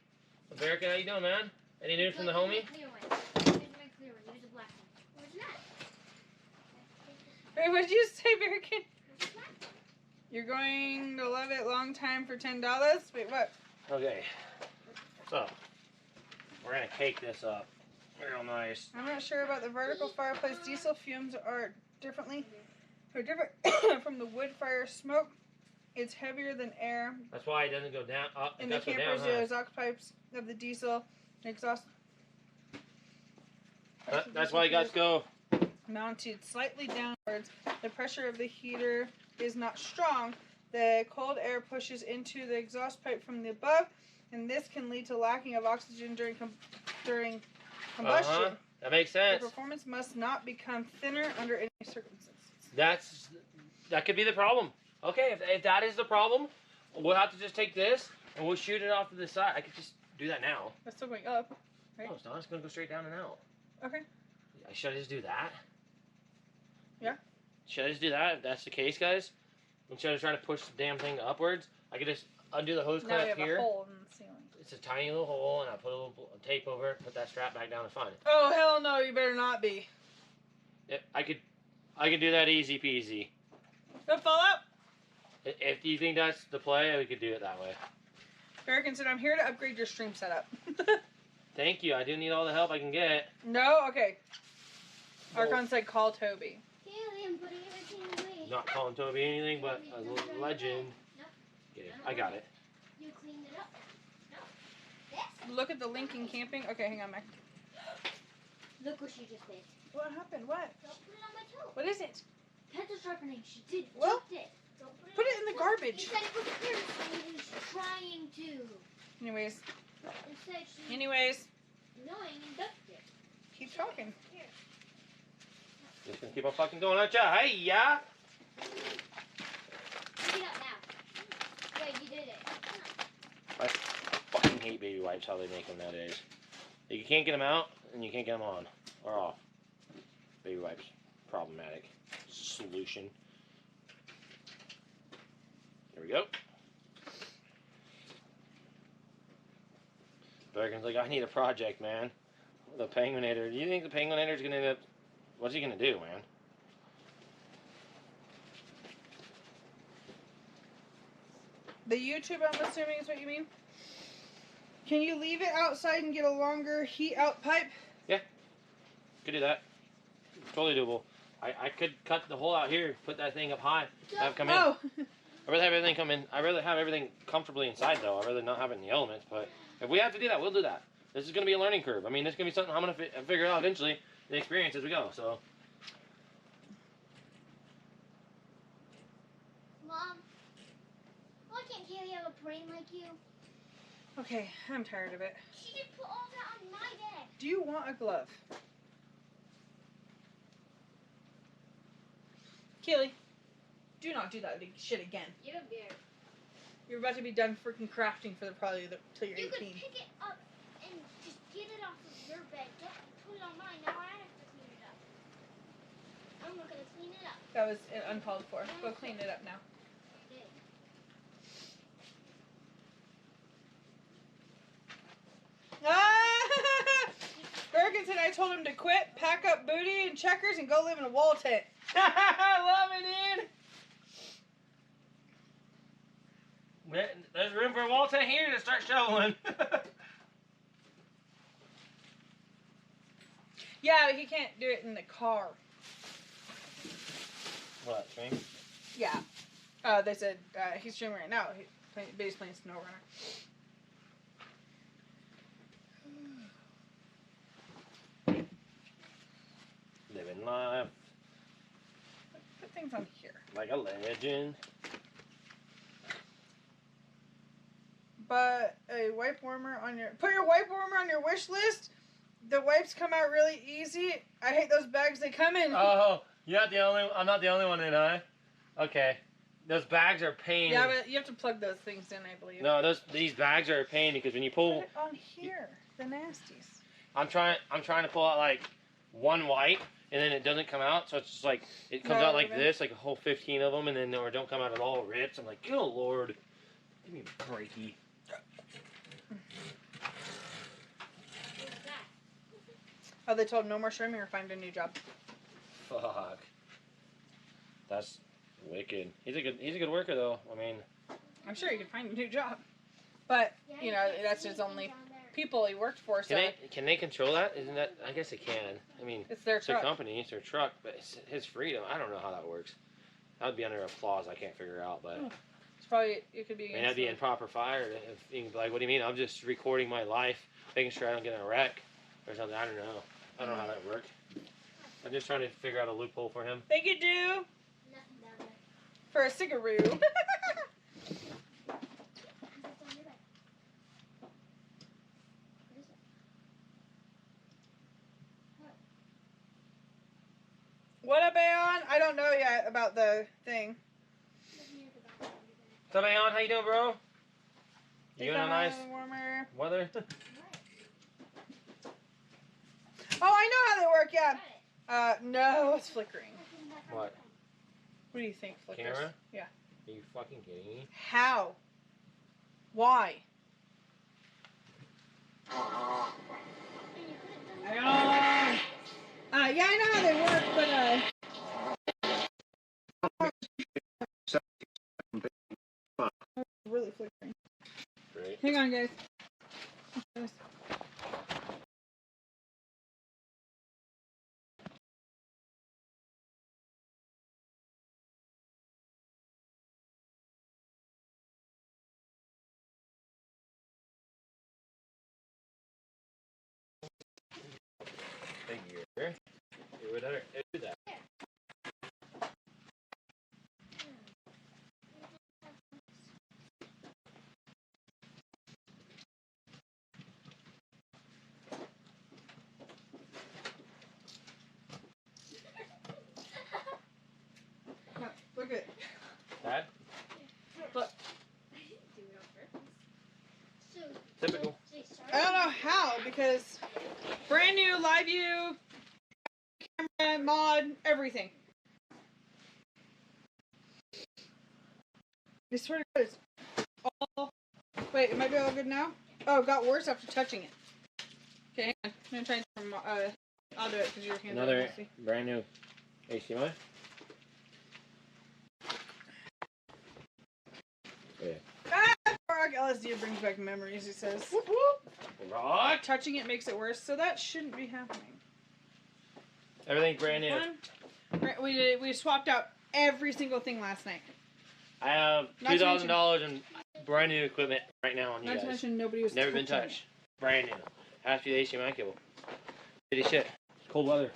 American, how you doing, man? Any news from the homie? Clear one. Use my clear one. Use a black one. Where's that? Wait, what did you say, American? Where's the black one? You're going to love it long time for $10? Wait, what? Okay. So, we're gonna cake this up. Real nice. I'm not sure about the vertical fireplace. Diesel fumes are different from the wood fire smoke. It's heavier than air. That's why it doesn't go down. Up. In the It does go campers, down, the huh? exhaust pipes of the diesel exhaust. That's why you guys go. Mounted slightly downwards. The pressure of the heater is not strong. The cold air pushes into the exhaust pipe from the above, and this can lead to lacking of oxygen during combustion. That makes sense. The performance must not become thinner under any circumstances. That could be the problem. Okay, if that is the problem, we'll have to just take this and we'll shoot it off to the side. I could just do that now. That's still going up, right? No, it's not. It's gonna go straight down and out. Okay. Should I just do that? Yeah. Should I just do that? If that's the case, guys, instead of trying to push the damn thing upwards, I could just undo the hose Now we clamp have here. a hole in the ceiling. It's a tiny little hole, and I put a little tape over it, put that strap back down, and fine. Oh hell no! You better not be. I could do that easy peasy. Don't fall out. If you think that's the play, we could do it that way. American said, "I'm here to upgrade your stream setup." Thank you. I do need all the help I can get. No, okay. Archon said, "Call Toby." Kaylee, I'm putting everything away. Not calling Toby anything, but a legend. Nope. Get it. I got it. You cleaned it up. No. This? Look at the link in camping. Okay, hang on, Mac. Look what she just did. What happened? What? Don't put it on my toe. What is it? Pencil sharpening. She did. Well, Dumped it. Don't put it on in the my toe. garbage. You said it was clear. So was trying to. Anyways. Instead, she Anyways. annoying and dumped it. Keep talking. Here. Just gonna keep on fucking going, aren't ya? Hey, yeah. Pick it up now. Yeah, you did it. I fucking hate baby wipes. How they make them nowadays. You can't get them out, and you can't get them on or off. Baby wipes, problematic. Solution. There we go. Bergen's like, I need a project, man. The Penguinator. Do you think the Penguinator's gonna end up? What's he gonna do, man? The YouTube, I'm assuming, is what you mean? Can you leave it outside and get a longer heat out pipe? Yeah. Could do that. Totally doable. I could cut the hole out here, put that thing up high, have it come in. Oh! I'd rather have everything come in. I'd rather have everything comfortably inside, though. I'd rather not have it in the elements. But if we have to do that, we'll do that. This is going to be a learning curve. I mean, this is going to be something I'm going to figure out eventually, the experience as we go. So. Mom, why can't Kaylee have a brain like you? Okay, I'm tired of it. She just put all that on my bed. Do you want a glove? Keely, do not do that shit again. You're weird. You're about to be done freaking crafting for till you're 18. You could pick it up and just get it off of your bed. Don't put it on mine. Now I have to clean it up. I'm not gonna clean it up. That was uncalled for. Go clean it up now. Bergen said I told him to quit, pack up booty and checkers, and go live in a wall tent. I love it, dude. There's room for a wall tent here to start shoveling. Yeah, but he can't do it in the car. What, stream? Yeah. They said he's streaming right now, but he's playing SnowRunner. Living life Put things on here. like a legend. But a wipe warmer on your... Put your wipe warmer on your wish list. The wipes come out really easy. I hate those bags they come in. Oh, you're not the only... I'm not the only one in, huh? Okay. Those bags are a pain. Yeah, but you have to plug those things in, I believe. No, these bags are a pain because when you pull... Put it on here. The nasties. I'm trying to pull out like one wipe, and then it doesn't come out, so it's just like it comes out like this, like a whole 15 of them, and then or don't come out at all, rips. I'm like, good lord, give me a breaky. Oh, they told him no more streaming or find a new job. Fuck, that's wicked. He's a good worker though. I mean, I'm sure he could find a new job, but you know that's his only people he worked for. So can they control that? Isn't that? I guess they can. I mean, it's their truck. Their company, it's their truck, but it's his freedom. I don't know how that works. That would be under a clause I can't figure out, but it's probably it could be. I mean, that'd be improper fire. If you can be like, what do you mean? I'm just recording my life, making sure I don't get in a wreck or something. I don't know. I don't know how that works. I'm just trying to figure out a loophole for him. Thank you, do for a cigaroo. What up, Aeon? I don't know yet about the thing. What's up, Aeon? How you doing, bro? You in a nice warmer weather? Oh, I know how they work, yeah. No, it's flickering. What? What do you think, flickers? Camera? Yeah. Are you fucking kidding me? How? Why? Yeah, I know how they work, but really flickering. Great. Hang on, guys. Figure. You would do that. Look at Dad? Look. Typical. I don't know how, because brand new live view, camera, mod, everything. I swear to God, it's all... Wait, it might be all good now? Oh, it got worse after touching it. Okay, hang on. I'm gonna try and I'll do it because your hands Another are messy. brand new HDMI. Yeah. Rock LSD brings back memories, he says. Whoop, whoop. Rock. Touching it makes it worse, so that shouldn't be happening. Everything's brand new. We swapped out every single thing last night. I have $2,000 in brand new equipment right now on you Not to guys. mention nobody was Never been touching touched. Brand new. Has to be the HDMI cable. Shitty shit. It's cold weather.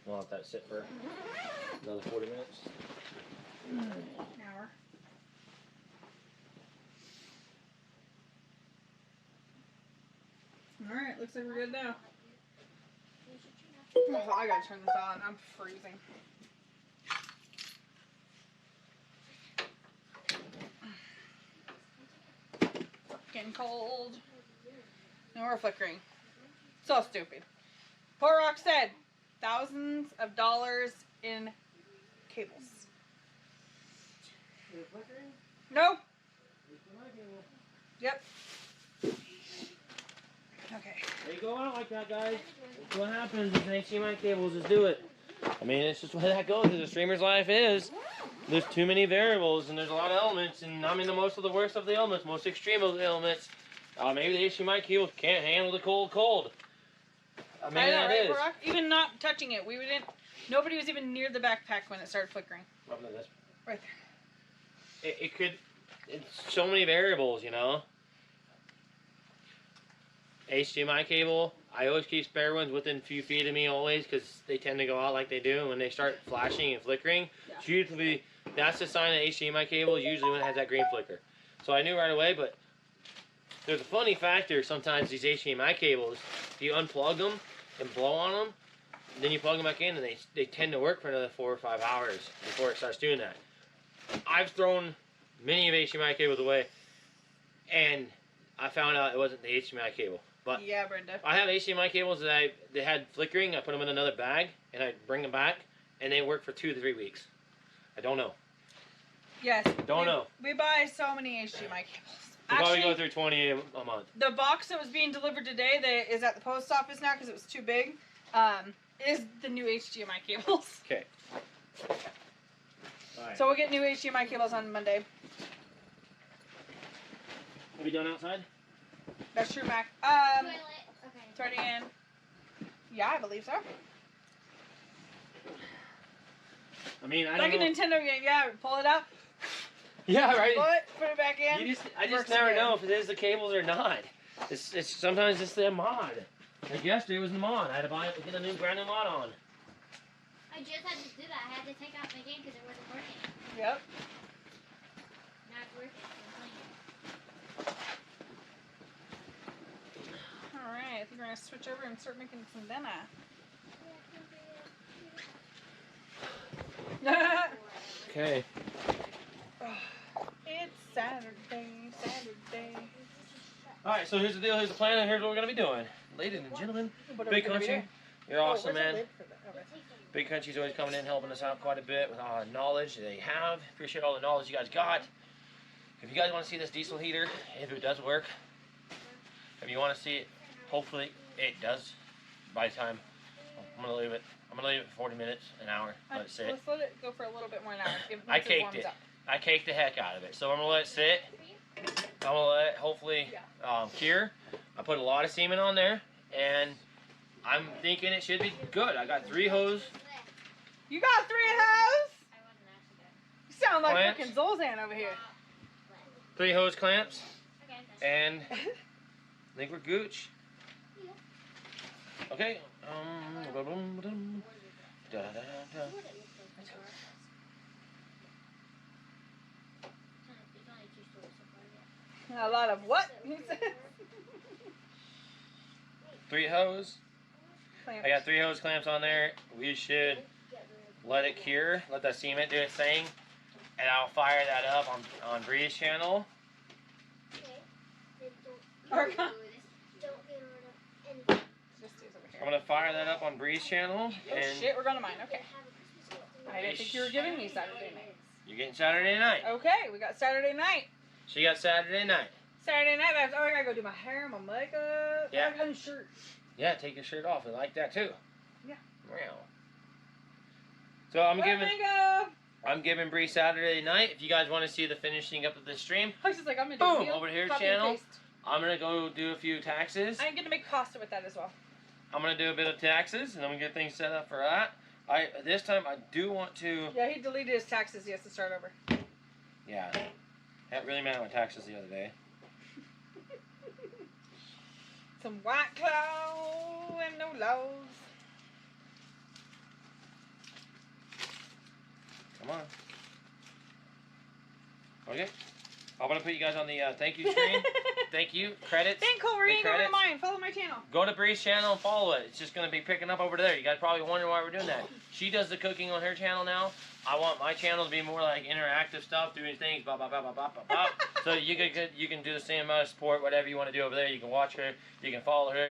We'll let that sit for another 40 minutes. An hour. Alright, looks like we're good now. Oh, I gotta turn this on. I'm freezing. Getting cold. No more flickering. So stupid. Poor Rock said thousands of dollars in cables. No. Yep. Okay. They go out like that, guys. That's what happens with HDMI cables. Just do it. I mean, it's just the way that goes. The streamer's life is. There's too many variables, and there's a lot of elements, and I mean, the most of the worst of the elements, most extreme of the elements. Maybe the HDMI cable can't handle the cold. I mean, I know, that right, is. Barack? Even not touching it, we didn't. Nobody was even near the backpack when it started flickering. Up to this. Right there. It could. It's so many variables, you know. HDMI cable. I always keep spare ones within a few feet of me always because they tend to go out like they do. And when they start flashing and flickering, it's usually that's the sign of HDMI cable. Usually when it has that green flicker. So I knew right away. But there's a funny factor sometimes these HDMI cables. If you unplug them and blow on them, then you plug them back in, and they tend to work for another 4 or 5 hours before it starts doing that. I've thrown many of HDMI cables away, and I found out it wasn't the HDMI cable. But yeah, Brenda. I have HDMI cables that they had flickering. I put them in another bag, and I bring them back, and they work for 2 to 3 weeks. I don't know. Yes. Don't know. We buy so many HDMI cables. We probably Actually, go through 20 a month. the box that was being delivered today that is at the post office now because it was too big, is the new HDMI cables. Okay. Alright. So we'll get new HDMI cables on Monday. Are we done outside? That's true, Mac. Okay. It's already in. Yeah, I believe so. I mean, I don't like know. a Nintendo game. Yeah, pull it out. Yeah, right. Put it back in. I just never know if it is the cables or not. It's sometimes it's the mod. Like yesterday was the mod. I had to get a brand new mod on. I just had to do that. I had to take out my game because it wasn't working. Yep. Now it's working. Alright, I think we're going to switch over and start making some dinner. Okay. It's Saturday. Alright, so here's the deal, here's the plan, and here's what we're going to be doing. Ladies and gentlemen, Big Country, you're awesome, man. Big Country's always coming in, helping us out quite a bit with all the knowledge that they have. Appreciate all the knowledge you guys got. If you guys want to see this diesel heater, if it does work, if you want to see it, hopefully it does by the time. I'm going to leave it for 40 minutes, an hour, let it sit. Let's let it go for a little bit more an hour. I caked it. I caked the heck out of it. So I'm going to let it sit. I'm going to let it hopefully cure. I put a lot of semen on there, and I'm thinking it should be good. I got 3 hose. You got 3 hose? You sound like Clamps. fucking Zolzan over here. 3 hose clamps. And I think we're gooch. Okay. A lot of what? 3 hose. Clamps. I got 3 hose clamps on there. We should let it cure. Let that cement do its thing. and I'll fire that up on Bree's channel. Archon. I'm gonna fire that up on Bree's channel. Oh And shit, we're going to mine. Okay. I didn't think you were giving me Saturday night. you're getting Saturday night. Okay, we got Saturday night. She got Saturday night. Saturday night, I gotta go do my hair, my makeup, Yeah. I got a shirt. Yeah, take your shirt off. I like that too. Yeah. Wow. So I'm giving Bree Saturday night. If you guys want to see the finishing up of this stream, I was just like, I'm gonna boom, do over here copy and channel. paste. I'm gonna go do a few taxes. I'm gonna make pasta with that as well. I'm gonna do a bit of taxes, and then we get things set up for that. This time I do want to. Yeah, he deleted his taxes. He has to start over. Yeah, that really mad at my taxes the other day. Some white claw and no laws. Come on. Okay. I'm gonna put you guys on the thank you screen. Thank you credits. Thank Culver, The you go to credits. mine. Follow my channel. Go to Bree's channel and follow it. It's just going to be picking up over there. You guys probably wonder why we're doing that. She does the cooking on her channel now. I want my channel to be more like interactive stuff, doing things, blah, blah, blah, blah, blah, blah, blah. So you can do the same amount of support, whatever you want to do over there. You can watch her. You can follow her.